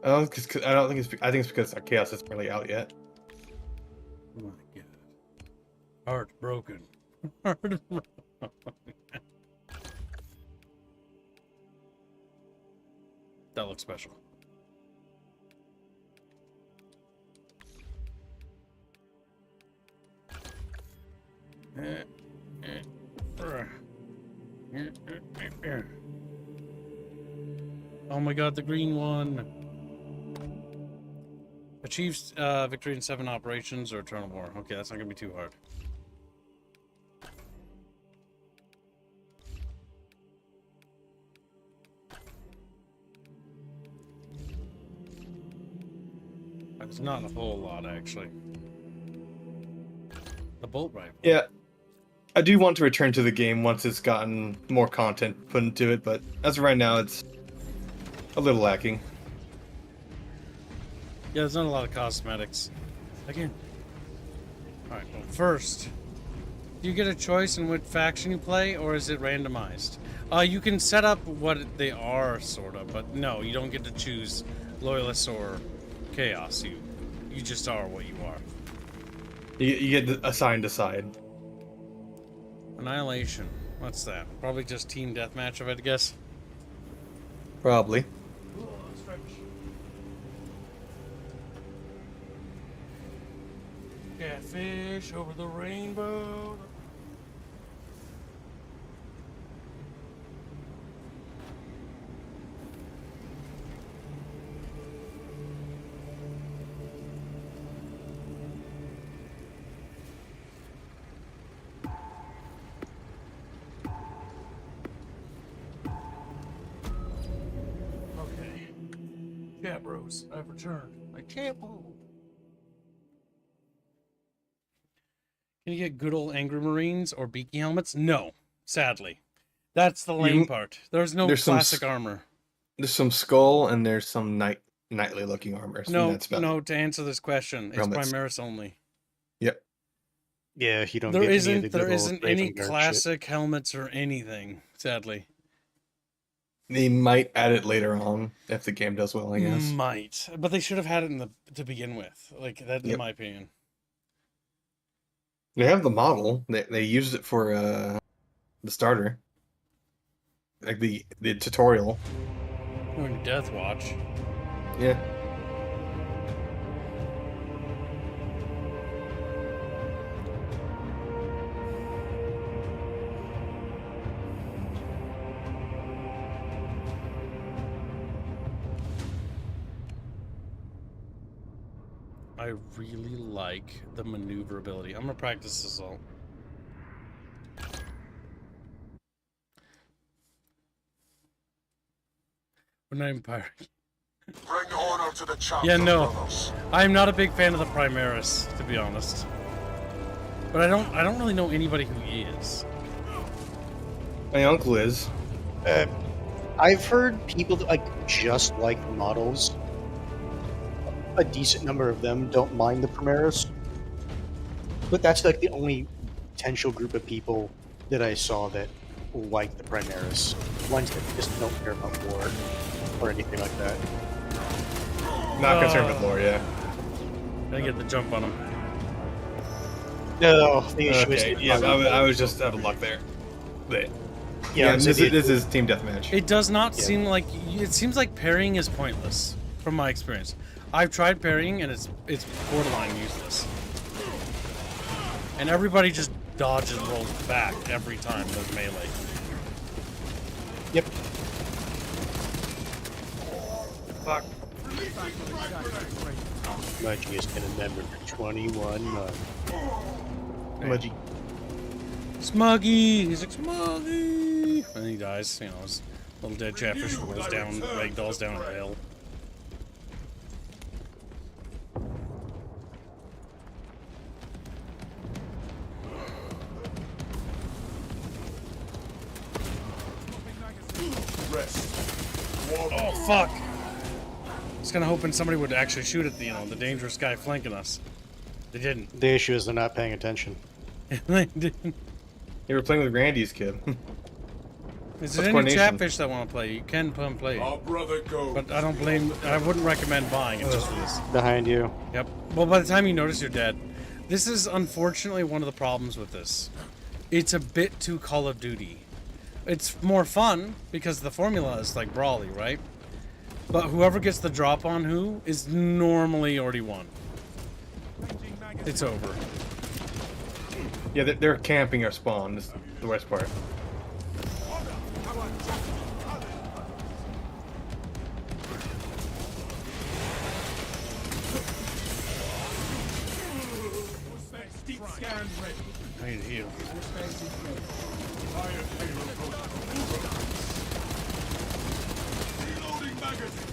I think it's because chaos isn't really out yet. Oh my god. Heart broken. Heart broken. That looks special. Oh my god, the green one. Achieves victory in 7 operations or Eternal War. Okay, that's not gonna be too hard. There's not a whole lot, actually. The bolt rifle. Yeah. I do want to return to the game once it's gotten more content put into it, but as of right now, it's a little lacking. Yeah, there's not a lot of cosmetics. Again. Alright, well, first, do you get a choice in what faction you play, or is it randomized? You can set up what they are, sort of, but no, you don't get to choose Loyalists or Chaos. You just are what you are. You get assigned a side. Annihilation. What's that? Probably just team deathmatch, if I had to guess. Probably. Catfish over the rainbow. Okay. Chat bros, I've returned. My chat bro. Can you get good old Angry Marines or beaky helmets? No, sadly. That's the lame part. There's no classic armor. There's some skull and there's some knightly looking armor. No, no, to answer this question, it's Primaris only. Yep. Yeah, you don't There get isn't any Raven Guard classic helmets or anything, sadly. They might add it later on if the game does well, I guess. Might. But they should have had it to begin with. Like, that in my opinion. They have the model. They used it for the starter. Like the tutorial. Doing Death Watch. Yeah. I really like the maneuverability. I'm gonna practice this all. We're not even pirating. Bring honor to the chapter, Yeah, no. brothers. I'm not a big fan of the Primaris, to be honest. But I don't really know anybody who is. My uncle is. I've heard people that just like the models. A decent number of them don't mind the Primaris. But that's like the only potential group of people that I saw that like the Primaris. Ones that just don't care about war or anything like that. Not concerned with lore, yeah. I get the jump on him. No, the issue Okay, is... yeah, I was just out of luck there. Yeah, this is team deathmatch. It does not seem like... It seems like parrying is pointless, from my experience. I've tried parrying, and it's borderline useless. And everybody just dodges and rolls back every time there's melee. Yep. Fuck. Mudgy has been a member for 21 months. Mudgy. Smuggy! He's like, Smuggy! And he dies, you know, his little dead catfish rolls down, ragdolls down a hill. Oh, fuck! I was kind of hoping somebody would actually shoot at the dangerous guy flanking us. They didn't. The issue is they're not paying attention. They didn't. You were playing with Randy's kid. Is there any Chatfish that want to play? You can come play. Our brother goes. But I don't blame... I wouldn't recommend buying it just for this. Behind you. Yep. Well, by the time you notice you're dead. This is unfortunately one of the problems with this. It's a bit too Call of Duty. It's more fun because the formula is like brawly, right? But whoever gets the drop on who is normally already won. It's over. Yeah, they're camping our spawn. This is the worst part. Optic scan ready. I need to heal. Fire payload reloading magazine.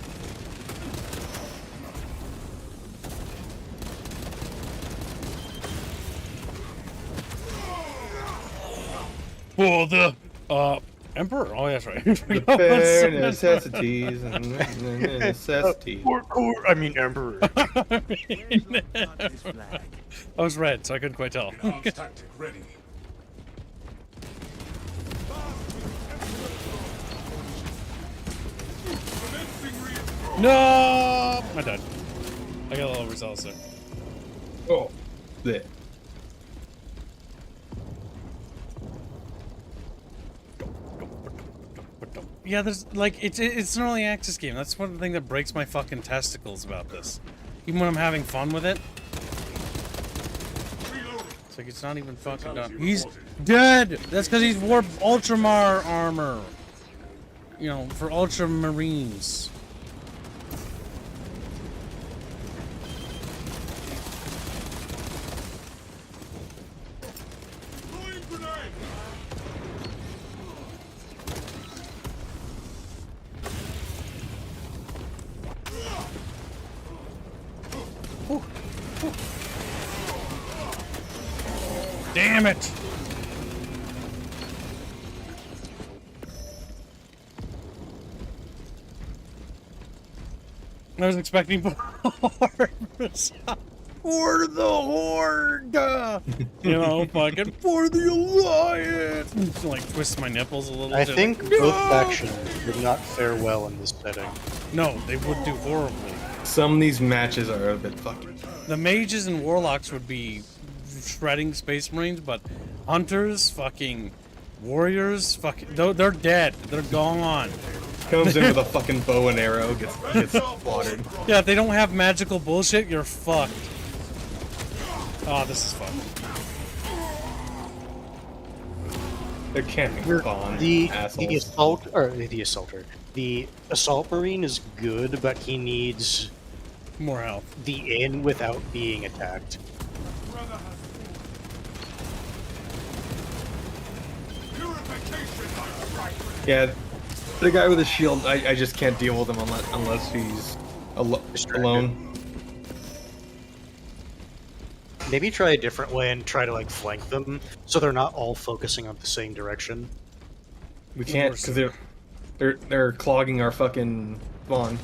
For the Emperor. Oh, that's right. The bare necessities and necessities. I mean Emperor. I was red, so I couldn't quite tell. Enhanced tactic ready. No, I died. I got a little results there. Oh, there. Yeah, there's like it's an early access game. That's one thing that breaks my fucking testicles about this. Even when I'm having fun with it, it's like it's not even fucking done. He's dead. That's because he's wore Ultramar armor. You know, for Ultramarines. Damn it! I was expecting for the Horde! You know, fucking for the Alliance! Just, like, twist my nipples a little. I think both factions would not fare well in this setting. No, they would do horribly. Some of these matches are a bit fucking. The mages and warlocks would be shredding Space Marines, but hunters, fucking warriors, fucking they're dead. They're gone. Comes in with a fucking bow and arrow, gets slaughtered. Yeah, if they don't have magical bullshit, you're fucked. Oh, this is fun. They're camping Bond, the assholes. The assault marine is good, but he needs more help. The inn without being attacked. Yeah, the guy with the shield, I just can't deal with him unless he's alone. Maybe try a different way and try to like flank them, so they're not all focusing on the same direction. We can't because they're clogging our fucking spawn.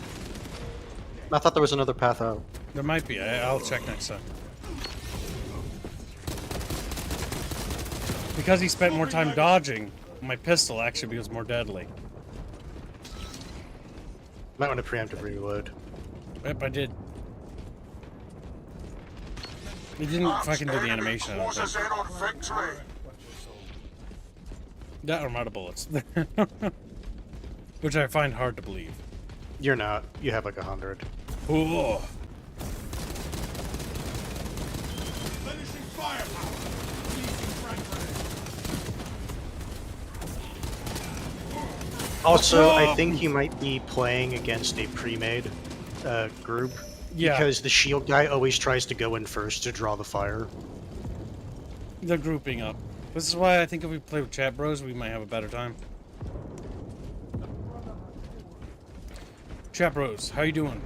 I thought there was another path out. There might be. I'll check next time. Because he spent more time dodging, my pistol actually was more deadly. Might want to preemptive reload. Yep, I did. He didn't fucking do the animation. I don't think. That or I'm out of bullets. Which I find hard to believe. You're not. You have like 100. Ooh. Also, I think you might be playing against a pre-made group. Yeah. Because the shield guy always tries to go in first to draw the fire. They're grouping up. This is why I think if we play with chat bros, we might have a better time. Chat bros, how you doing?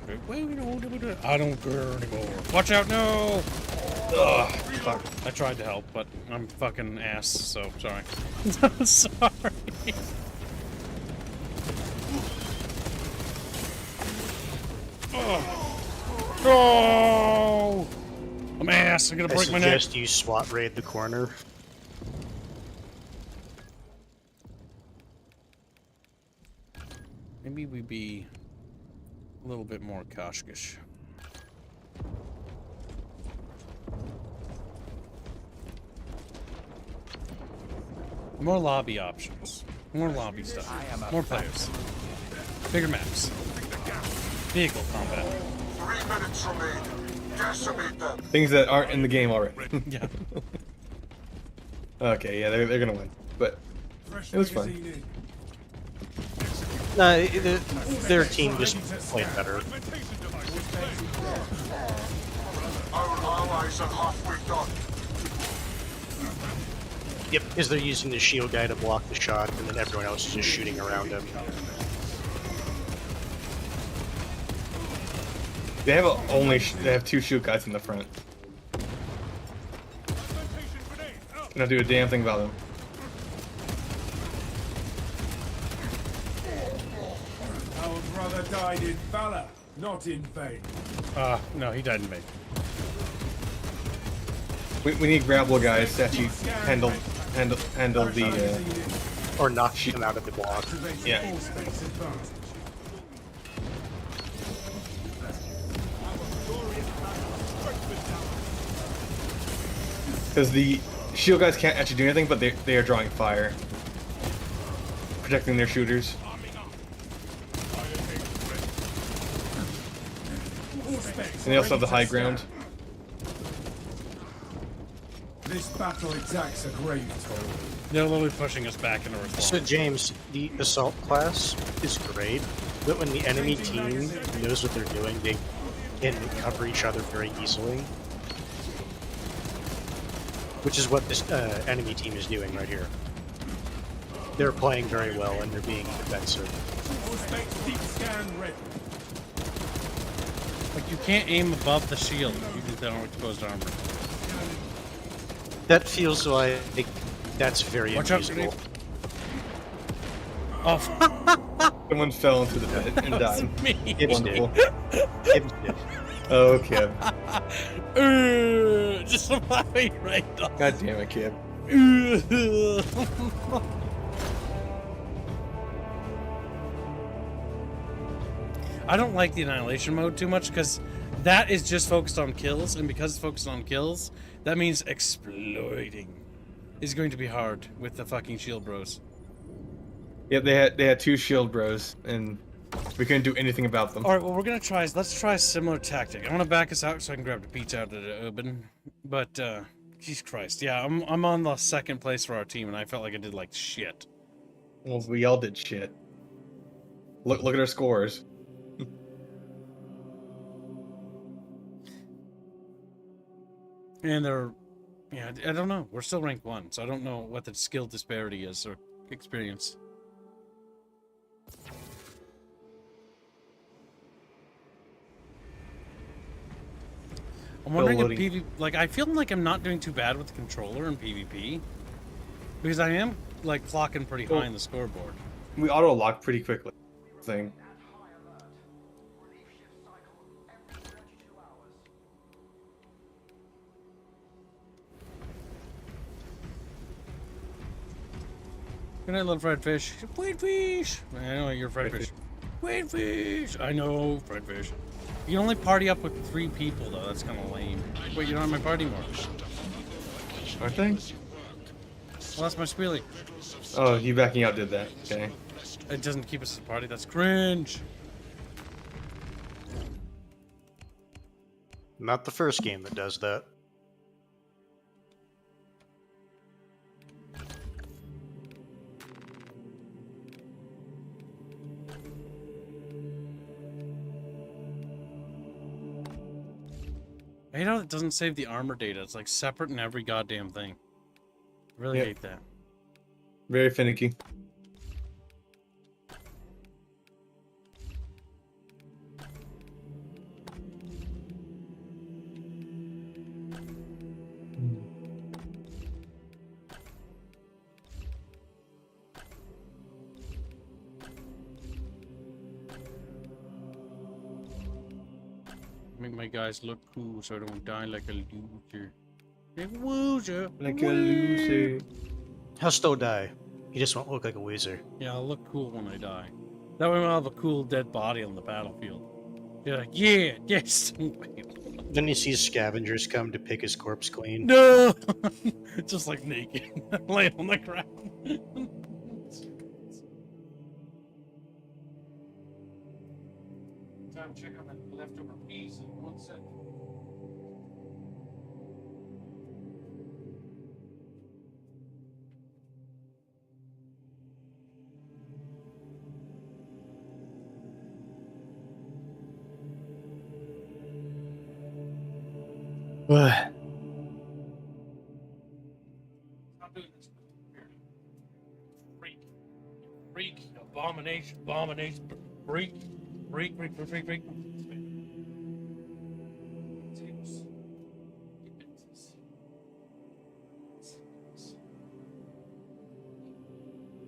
I don't care anymore. Watch out, no! Ugh, fuck. I tried to help, but I'm fucking ass, so sorry. Sorry. Oh! I'm ass. I'm gonna break my neck. I suggest you SWAT raid the corner. Maybe we be a little bit more Koshkish. More lobby options. More lobby stuff. More players. Bigger maps. Vehicle combat. 3 minutes remain. Decimate them. Things that aren't in the game already. Yeah. Okay, yeah, they're gonna win, but it was fun. Their team just played better. Our allies are halfway done. Yep, because they're using the shield guy to block the shot, and then everyone else is just shooting around him. They have they have 2 shield guys in the front. Don't do a damn thing about them. Our brother died in valor, not in vain. No, he died in vain. We need grapple guys to actually handle the or knock him out of the block. Yeah. Because the shield guys can't actually do anything, but they are drawing fire, protecting their shooters. And they also have the high ground. This battle exacts a grave toll. They're literally pushing us back into response. So James, the assault class is great, but when the enemy team knows what they're doing, they can cover each other very easily. Which is what this enemy team is doing right here. They're playing very well and they're being defensive. Like, you can't aim above the shield even if they don't exposed armor. That feels like that's very unreasonable. Oh, someone fell into the pit and died. Wonderful. Oh, Kib. Just laughing right off. God damn it, Kib. I don't like the annihilation mode too much because that is just focused on kills, and because it's focused on kills, that means exploiting is going to be hard with the fucking shield bros. Yeah, they had 2 shield bros, and we couldn't do anything about them. All right, well, let's try a similar tactic. I want to back us out so I can grab the pizza out of the oven. But, Jesus Christ, yeah, I'm on the 2nd place for our team, and I felt like I did like shit. Well, we all did shit. Look at our scores. And they're, yeah, I don't know. We're still ranked 1, so I don't know what the skill disparity is or experience. I'm wondering if PvP, like, I feel like I'm not doing too bad with the controller in PvP. Because I am, like, clocking pretty high in the scoreboard. We auto-lock pretty quickly. Thing. Good night, little fried fish. Fried fish! I know you're fried fish. Fried fish! I know, fried fish. You can only party up with 3 people, though. That's kind of lame. Wait, you're not in my party anymore. Aren't they? Well, that's my squealy. Oh, you backing out did that. Okay. It doesn't keep us as a party. That's cringe. Not the first game that does that. I hate how it doesn't save the armor data. It's like separate in every goddamn thing. I really hate that. Very finicky. Make my guys look cool so I don't die like a loser. Like a loser. Like a loser. He'll still die. He just won't look like a loser. Yeah, I'll look cool when I die. That way I'll have a cool dead body on the battlefield. You're like, yeah, yes. Then he sees scavengers come to pick his corpse clean. No! Just like naked. Laying on the ground. Time to check on that leftover piece in 1 second. What? Stop doing this. Freak, abomination, abomination, freak, freak, freak, freak, freak, freak.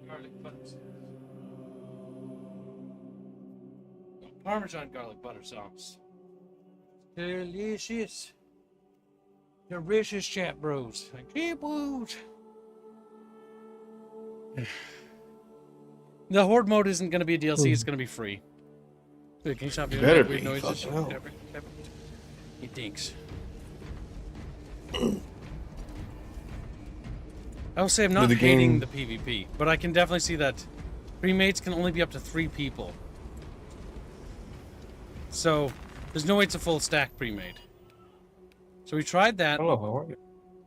Garlic butter sauce. Parmesan garlic butter sauce. Delicious. Delicious, chat bros. Like, hey, bros. The horde mode isn't going to be a DLC. It's going to be free. Wait, can you stop doing Better that weird be. noises? Fuck no. He thinks. I will say I'm not the hating game- the PvP, but I can definitely see that premates can only be up to 3 people. So there's no way it's a full stack pre-made. So we tried that.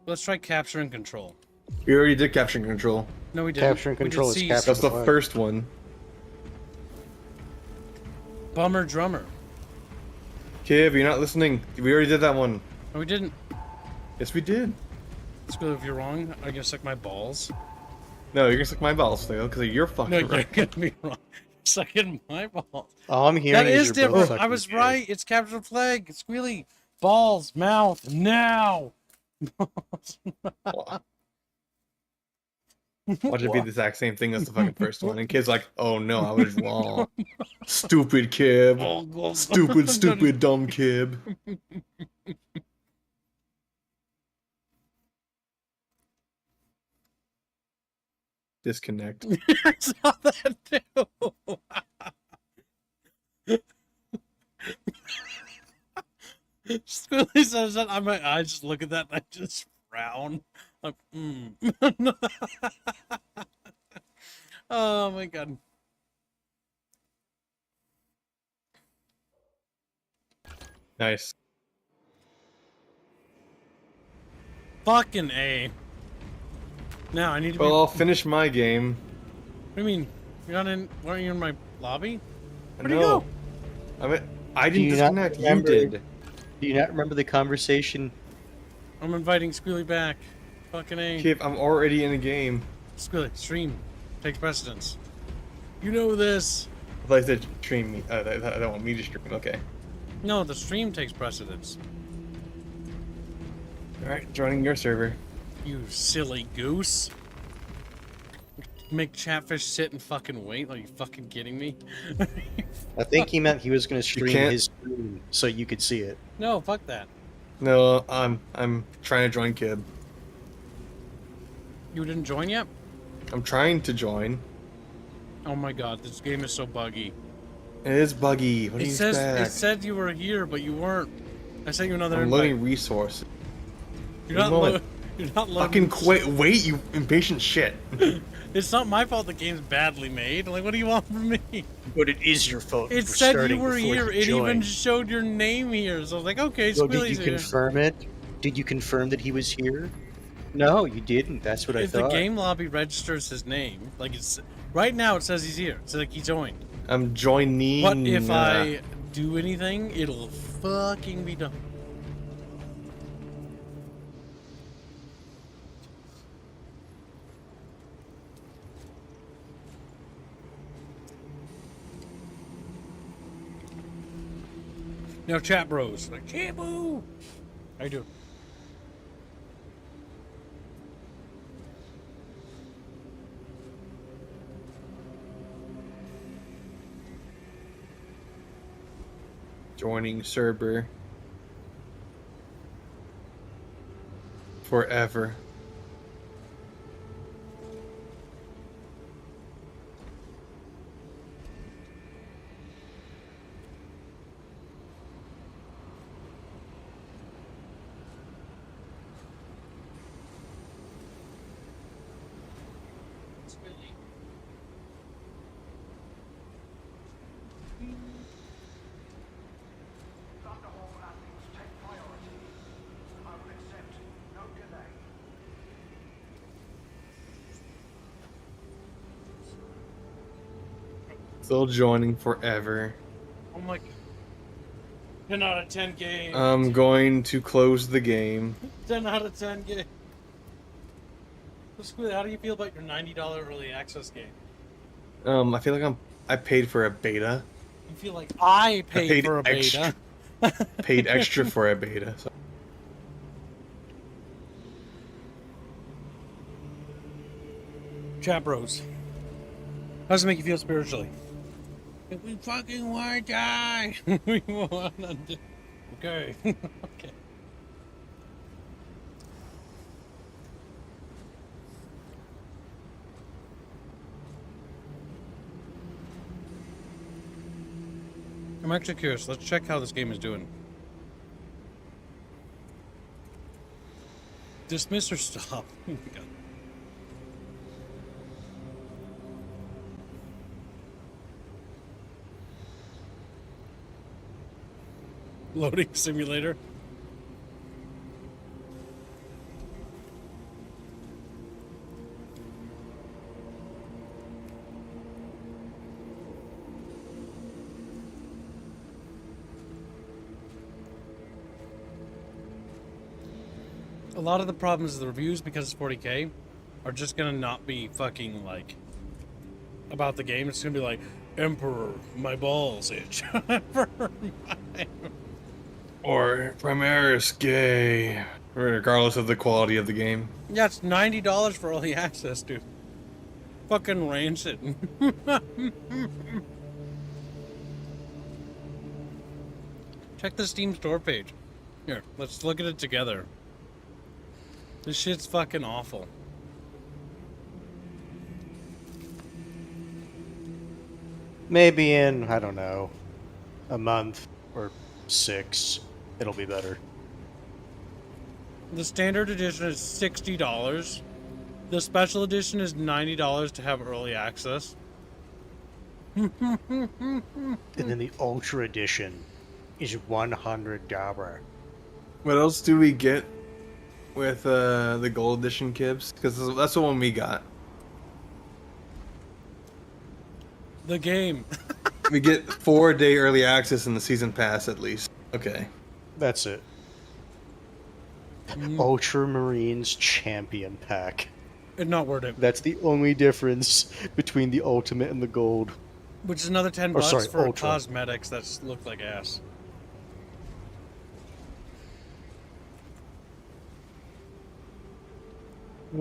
Let's try capture and control. We already did capture and control. No, we didn't. Capture and We did control is seize. capture. That's the first one. Bummer drummer. Kiv, you're not listening. We already did that one. No, we didn't. Yes, we did. Screw, if you're wrong, I'm gonna suck my balls. No, you're gonna suck my balls, Theo, because you're fucking No, you're right. gonna be wrong. Sucking my balls. All I'm hearing That is is you're both different. I sucking was dick. right. It's capture the flag. It's squealy. Balls, mouth, now. Watch it be the exact same thing as the fucking first one. And Kiv's like, oh no, I was wrong. Stupid Kib. Stupid, stupid, dumb Kib. Disconnect. I saw that too. Squilly says that. I just look at that and I just frown. Like, Oh my god. Nice. Fucking A. Now I need to Well, be. I'll finish my game. What do you mean? You're not in. Weren't you in my lobby? I Where'd you go? I Do didn't you not disconnect. You remember- did. Do you not remember the conversation? I'm inviting Squealy back. Fucking A. Kib, I'm already in a game. Squealy, stream. Take precedence. You know this. I thought you said stream me. I don't want me to stream. Okay. No, the stream takes precedence. Alright, joining your server. You silly goose. Make Chatfish sit and fucking wait? Are you fucking kidding me? I think he meant he was going to stream can't- his stream so you could see it. No, fuck that. No, I'm trying to join Kib. You didn't join yet? I'm trying to join. Oh my god, this game is so buggy. It is buggy. What do It you says expect? it said you were here, but you weren't. I sent you another I'm invite. loading resources. You're not, you're not loading. Fucking wait, you impatient shit. It's not my fault the game's badly made. Like, what do you want from me? But it is your fault. It for said you starting were before here. you It even joined. showed your name here. So I was like, okay, So did Squealy's you here. confirm it? Did you confirm that he was here? No, you didn't. That's what I If the thought. game lobby registers his name, like it's right now, it says he's here. It's like he joined. I'm joining. But if I do anything, it'll fucking be done. Now, chat bros, like, chat boo. How you doing? Joining server. Forever. Still joining forever. Oh my god. 10 out of 10 game. I'm going to close the game. 10 out of 10 game. So, Squealy, how do you feel about your $90 early access game? I feel like I paid for a beta. I feel like I paid for a extra, beta. paid extra for a beta. So. Chat bros. How does it make you feel spiritually? If we fucking want to die, we want to die. Okay. Okay. I'm actually curious. Let's check how this game is doing. Dismiss or stop? Oh my God. Loading simulator. A lot of the problems of the reviews, because it's 40K, are just gonna not be fucking like about the game. It's gonna be like, Emperor, my balls itch. Or Primaris gay. Regardless of the quality of the game. Yeah, it's $90 for early access, dude. Fucking rancid. Check the Steam store page. Here, let's look at it together. This shit's fucking awful. Maybe in, I don't know, a month or 6, it'll be better. The standard edition is $60. The special edition is $90 to have early access. And then the Ultra Edition is $100. What else do we get with the Gold Edition kibs? Because that's the one we got. The game. We get 4-day early access in the season pass at least. Okay. That's it. Ultramarines Champion Pack. It's not worth it. That's the only difference between the Ultimate and the Gold. Which is another $10 sorry, for Ultra. cosmetics that look like ass. Have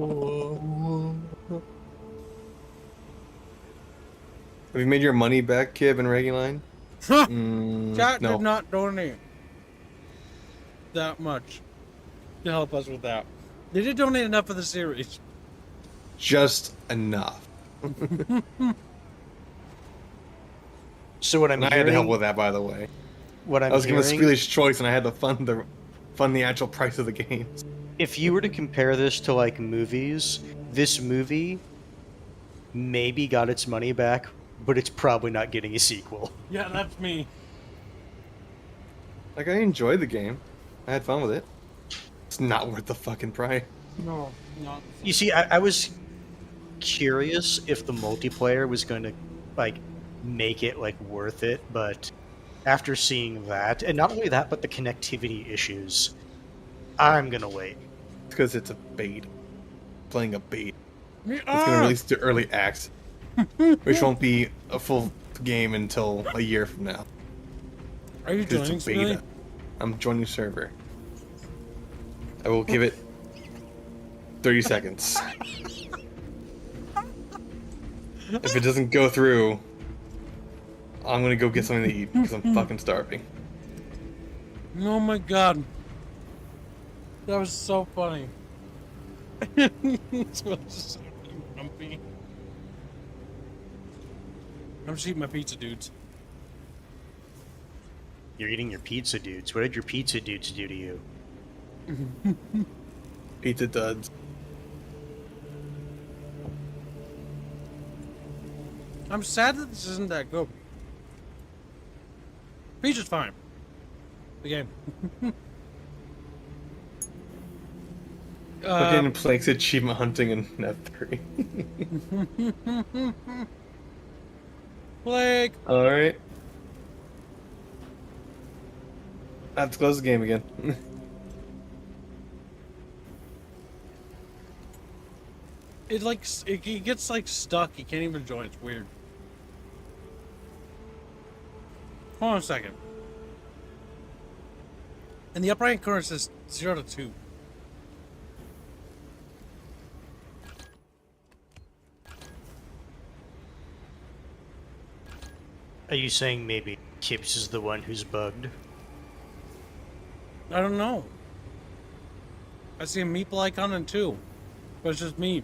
you made your money back, Kib and Reguline? Chat no. did not donate that much to help us with that. They did donate enough for the series. Just enough. So what I'm and I had to help with that, by the way. What I'm I was given a hearing- Swedish choice, and I had to fund the actual price of the games. If you were to compare this to like movies, this movie maybe got its money back, but it's probably not getting a sequel. Yeah, that's me. Like, I enjoyed the game. I had fun with it. It's not worth the fucking price. No, not. You see, I was curious if the multiplayer was going to like make it like worth it, but after seeing that, and not only that, but the connectivity issues, I'm gonna wait. Because it's a bait. Playing a bait. It's going to release to early access, which won't be a full game until a year from now. Are you joining It's a beta. Smiley? I'm joining server. I will give it 30 seconds. If it doesn't go through, I'm gonna go get something to eat because I'm fucking starving. Oh my god. That was so funny. This was so grumpy. I'm just eating my pizza, dudes. You're eating your pizza dudes. What did your pizza dudes do to you? Pizza duds. I'm sad that this isn't that good. Pizza's fine. The game. Fucking Plank's achievement hunting in F3. Blake! Alright. I have to close the game again. It gets like stuck. You can't even join. It's weird. Hold on a second. In the upper right corner it says 0 to 2. Are you saying maybe Kibbs is the one who's bugged? I don't know. I see a meeple icon in 2, but it's just me.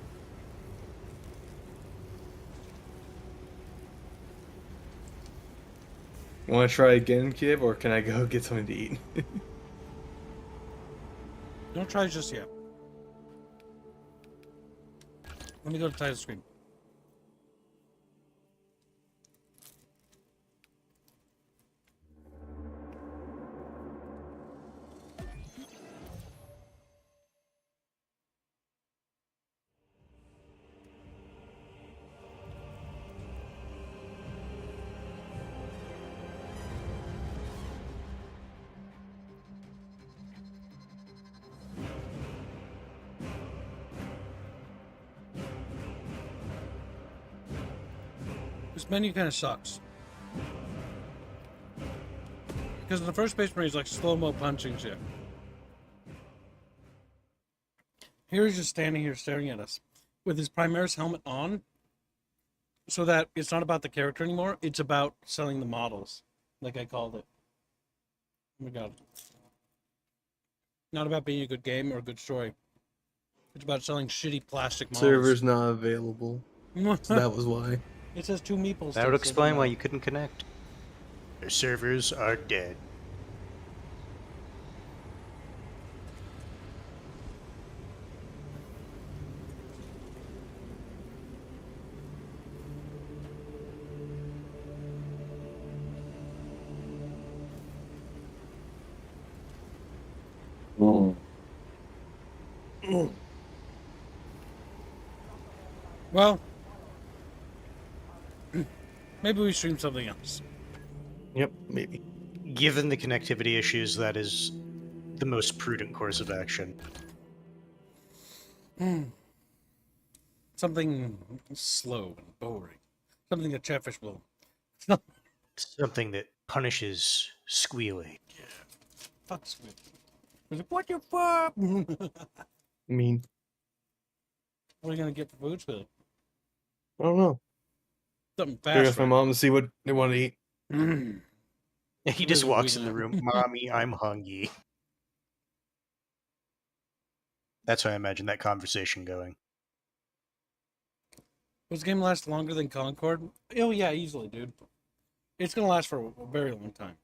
Want to try again, Kib, or can I go get something to eat? Don't try just yet. Let me go to title screen. This menu kind of sucks. Because in the first Space Marine is like slow-mo punching shit. Here he's just standing here staring at us with his Primaris helmet on, so that it's not about the character anymore, it's about selling the models, like I called it. Oh my god. Not about being a good game or a good story. It's about selling shitty plastic models. Server's not available. So that was why. It says 2 meeples. That would explain why you couldn't connect. Their servers are dead. Well, maybe we stream something else. Yep, maybe. Given the connectivity issues, that is the most prudent course of action. Something slow and boring. Something that Chatfish will. Something that punishes squealing. Yeah. Fuck squealing. He's like, what you fuck? Mean. What are you gonna get for food, Squealy? I don't know. Something Gotta fast. ask my mom to see what they want to eat. He just walks in the room. Mommy, I'm hungry. That's how I imagine that conversation going. Does the game last longer than Concord? Oh yeah, easily, dude. It's gonna last for a very long time.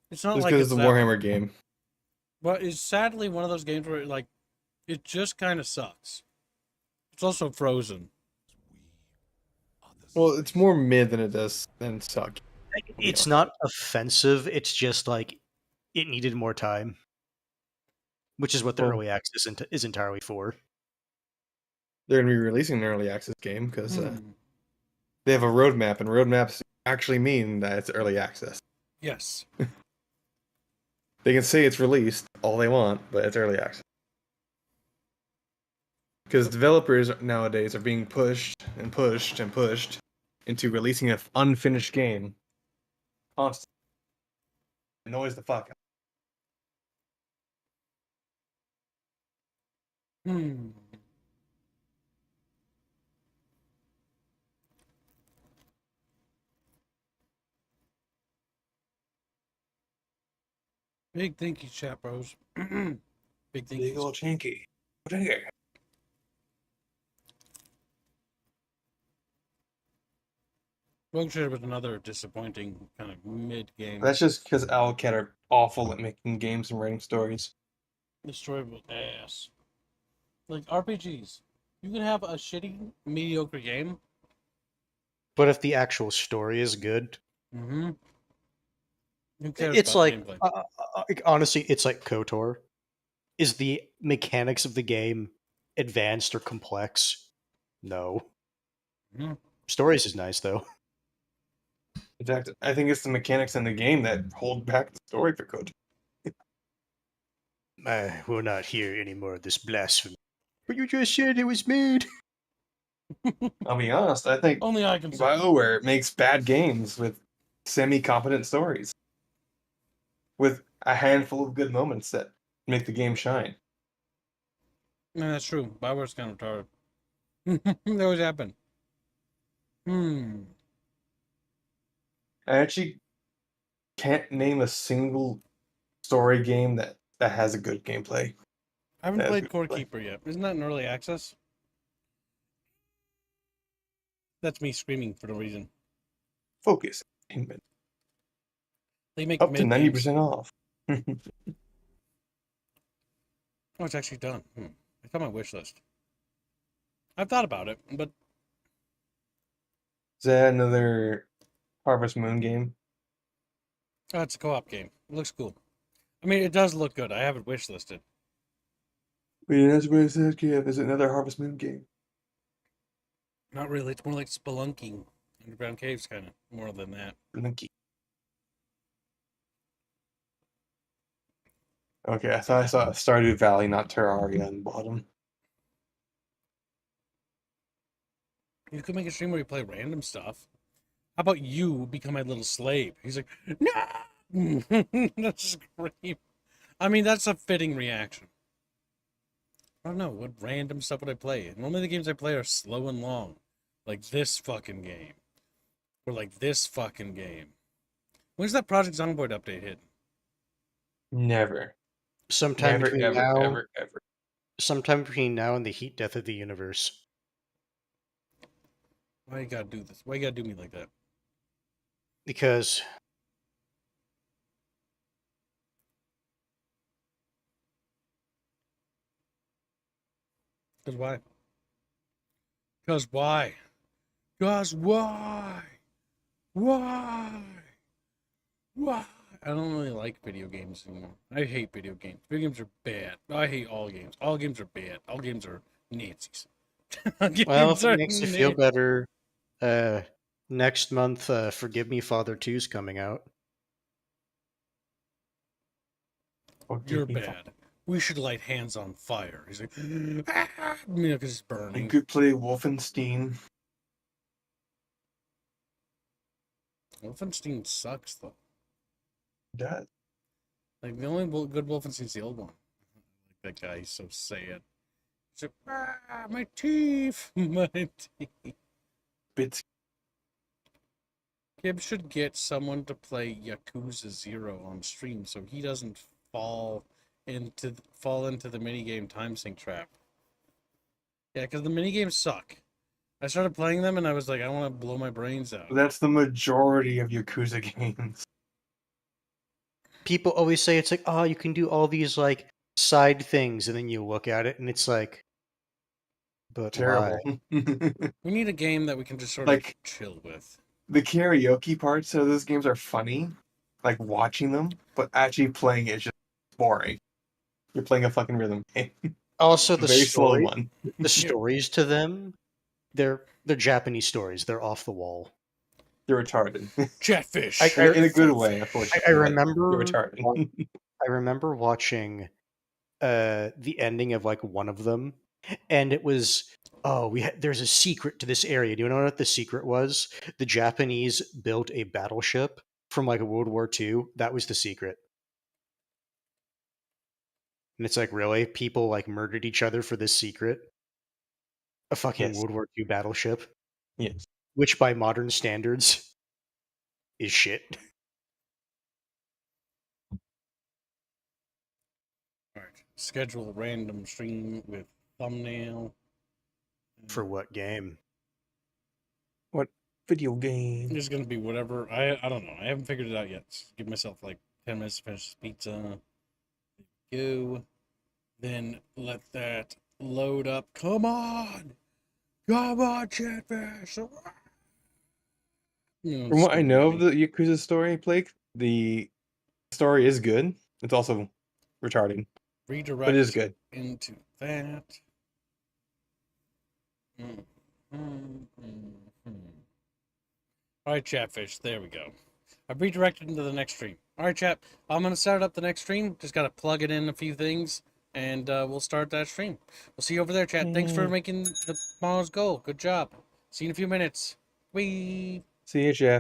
It's not Just like because it's a that- Warhammer game. But it's sadly one of those games where like it just kind of sucks. It's also frozen. Well, it's more mid than it does than suck. It's not offensive, it's just like it needed more time. Which is what the early access is entirely for. They're going to be releasing an early access game because they have a roadmap, and roadmaps actually mean that it's early access. Yes. They can say it's released all they want, but it's early access. Because developers nowadays are being pushed and pushed and pushed into releasing an unfinished game constantly. It annoys the fuck out. Big thank you, chat bros. Big thank Big you. old chinky. Rogue was another disappointing kind of mid game. That's just because Owlcat are awful at making games and writing stories. The story was ass. Like RPGs, you can have a shitty, mediocre game. But if the actual story is good, Who cares it's about like gameplay? honestly, it's like KOTOR. Is the mechanics of the game advanced or complex? No. Stories is nice though. In fact, I think it's the mechanics in the game that hold back the story for Code. I will not hear any more of this blasphemy. But you just said it was made. I'll be honest, I think only I can say BioWare makes bad games with semi-competent stories with a handful of good moments that make the game shine. Yeah, that's true. Bioware's kind of retarded. That always happen. I actually can't name a single story game that has a good gameplay. I haven't That has played good Core gameplay. Keeper yet. Isn't that in early access? That's me screaming for no reason. Focus. They make Up to mid games. 90% off. Oh, it's actually done. It's on my wish list. I've thought about it, but Is that another Harvest Moon game? oh, it's a co-op game. It looks cool. I mean, it does look good. I have it wish listed. Wait, that's what it says, Kev. Is it another Harvest Moon game? Not really. It's more like spelunking, underground caves, kind of more than that. Spelunky. Okay, I thought I saw Stardew Valley, not Terraria on the bottom. You could make a stream where you play random stuff. How about you become my little slave? He's like, no! That's scream. I mean, that's a fitting reaction. I don't know. What random stuff would I play? Normally the games I play are slow and long. Like this fucking game. Or like this fucking game. When's that Project Zomboid update hit? Never. Sometime Never, between ever, now, ever. sometime between now and the heat death of the universe. Why you gotta do this? Why you gotta do me like that? Because Because why? Because why? Because why? Why? Why? I don't really like video games anymore. I hate video games. Video games are bad. I hate all games. All games are bad. All games are Nazis. well, if it makes you feel better, next month, Forgive Me Father 2's coming out. You're bad. We should light hands on fire. He's like, ah, you know, because it's You burning. could play Wolfenstein. Wolfenstein sucks, though. It does. Like, the only good Wolfenstein's the old one. Like, that guy, he's so sad. He's like, ah, my teeth, my teeth. Bits. Gibbs should get someone to play Yakuza 0 on stream so he doesn't fall into the minigame time sink trap. Yeah, because the minigames suck. I started playing them and I was like, I want to blow my brains out. That's the majority of Yakuza games. People always say it's like, oh, you can do all these like side things, and then you look at it and it's like, but Terrible. why? We need a game that we can just sort Like, of chill with. The karaoke parts of those games are funny, like watching them, but actually playing it is just boring. You're playing a fucking rhythm game. Also, the Very slow story, one. the stories to them, they're Japanese stories. They're off the wall. You're retarded. Chatfish. In a good way, unfortunately. I remember. You're retarded. I remember watching the ending of like one of them, and it was, oh, there's a secret to this area. Do you know what the secret was? The Japanese built a battleship from like World War II. That was the secret. And it's like, really? People like murdered each other for this secret? A fucking Yes. World War II battleship? Yes. Which by modern standards is shit. Alright. Schedule a random stream with thumbnail. For what game? What video game? It's gonna be whatever. I don't know. I haven't figured it out yet. Just give myself like 10 minutes to finish this pizza. Go. Then let that load up. Come on! Come on, Chatfish! From what I know of the Yakuza story, Blake, the story is good. It's also retarded. Redirect but it is good. Into that. Alright, Chatfish. There we go. I've redirected into the next stream. Alright, chat. I'm going to start up the next stream. Just got to plug it in a few things. And we'll start that stream. We'll see you over there, chat. Thanks for making the tomorrow's goal. Good job. See you in a few minutes. Wee. See you, Jeff.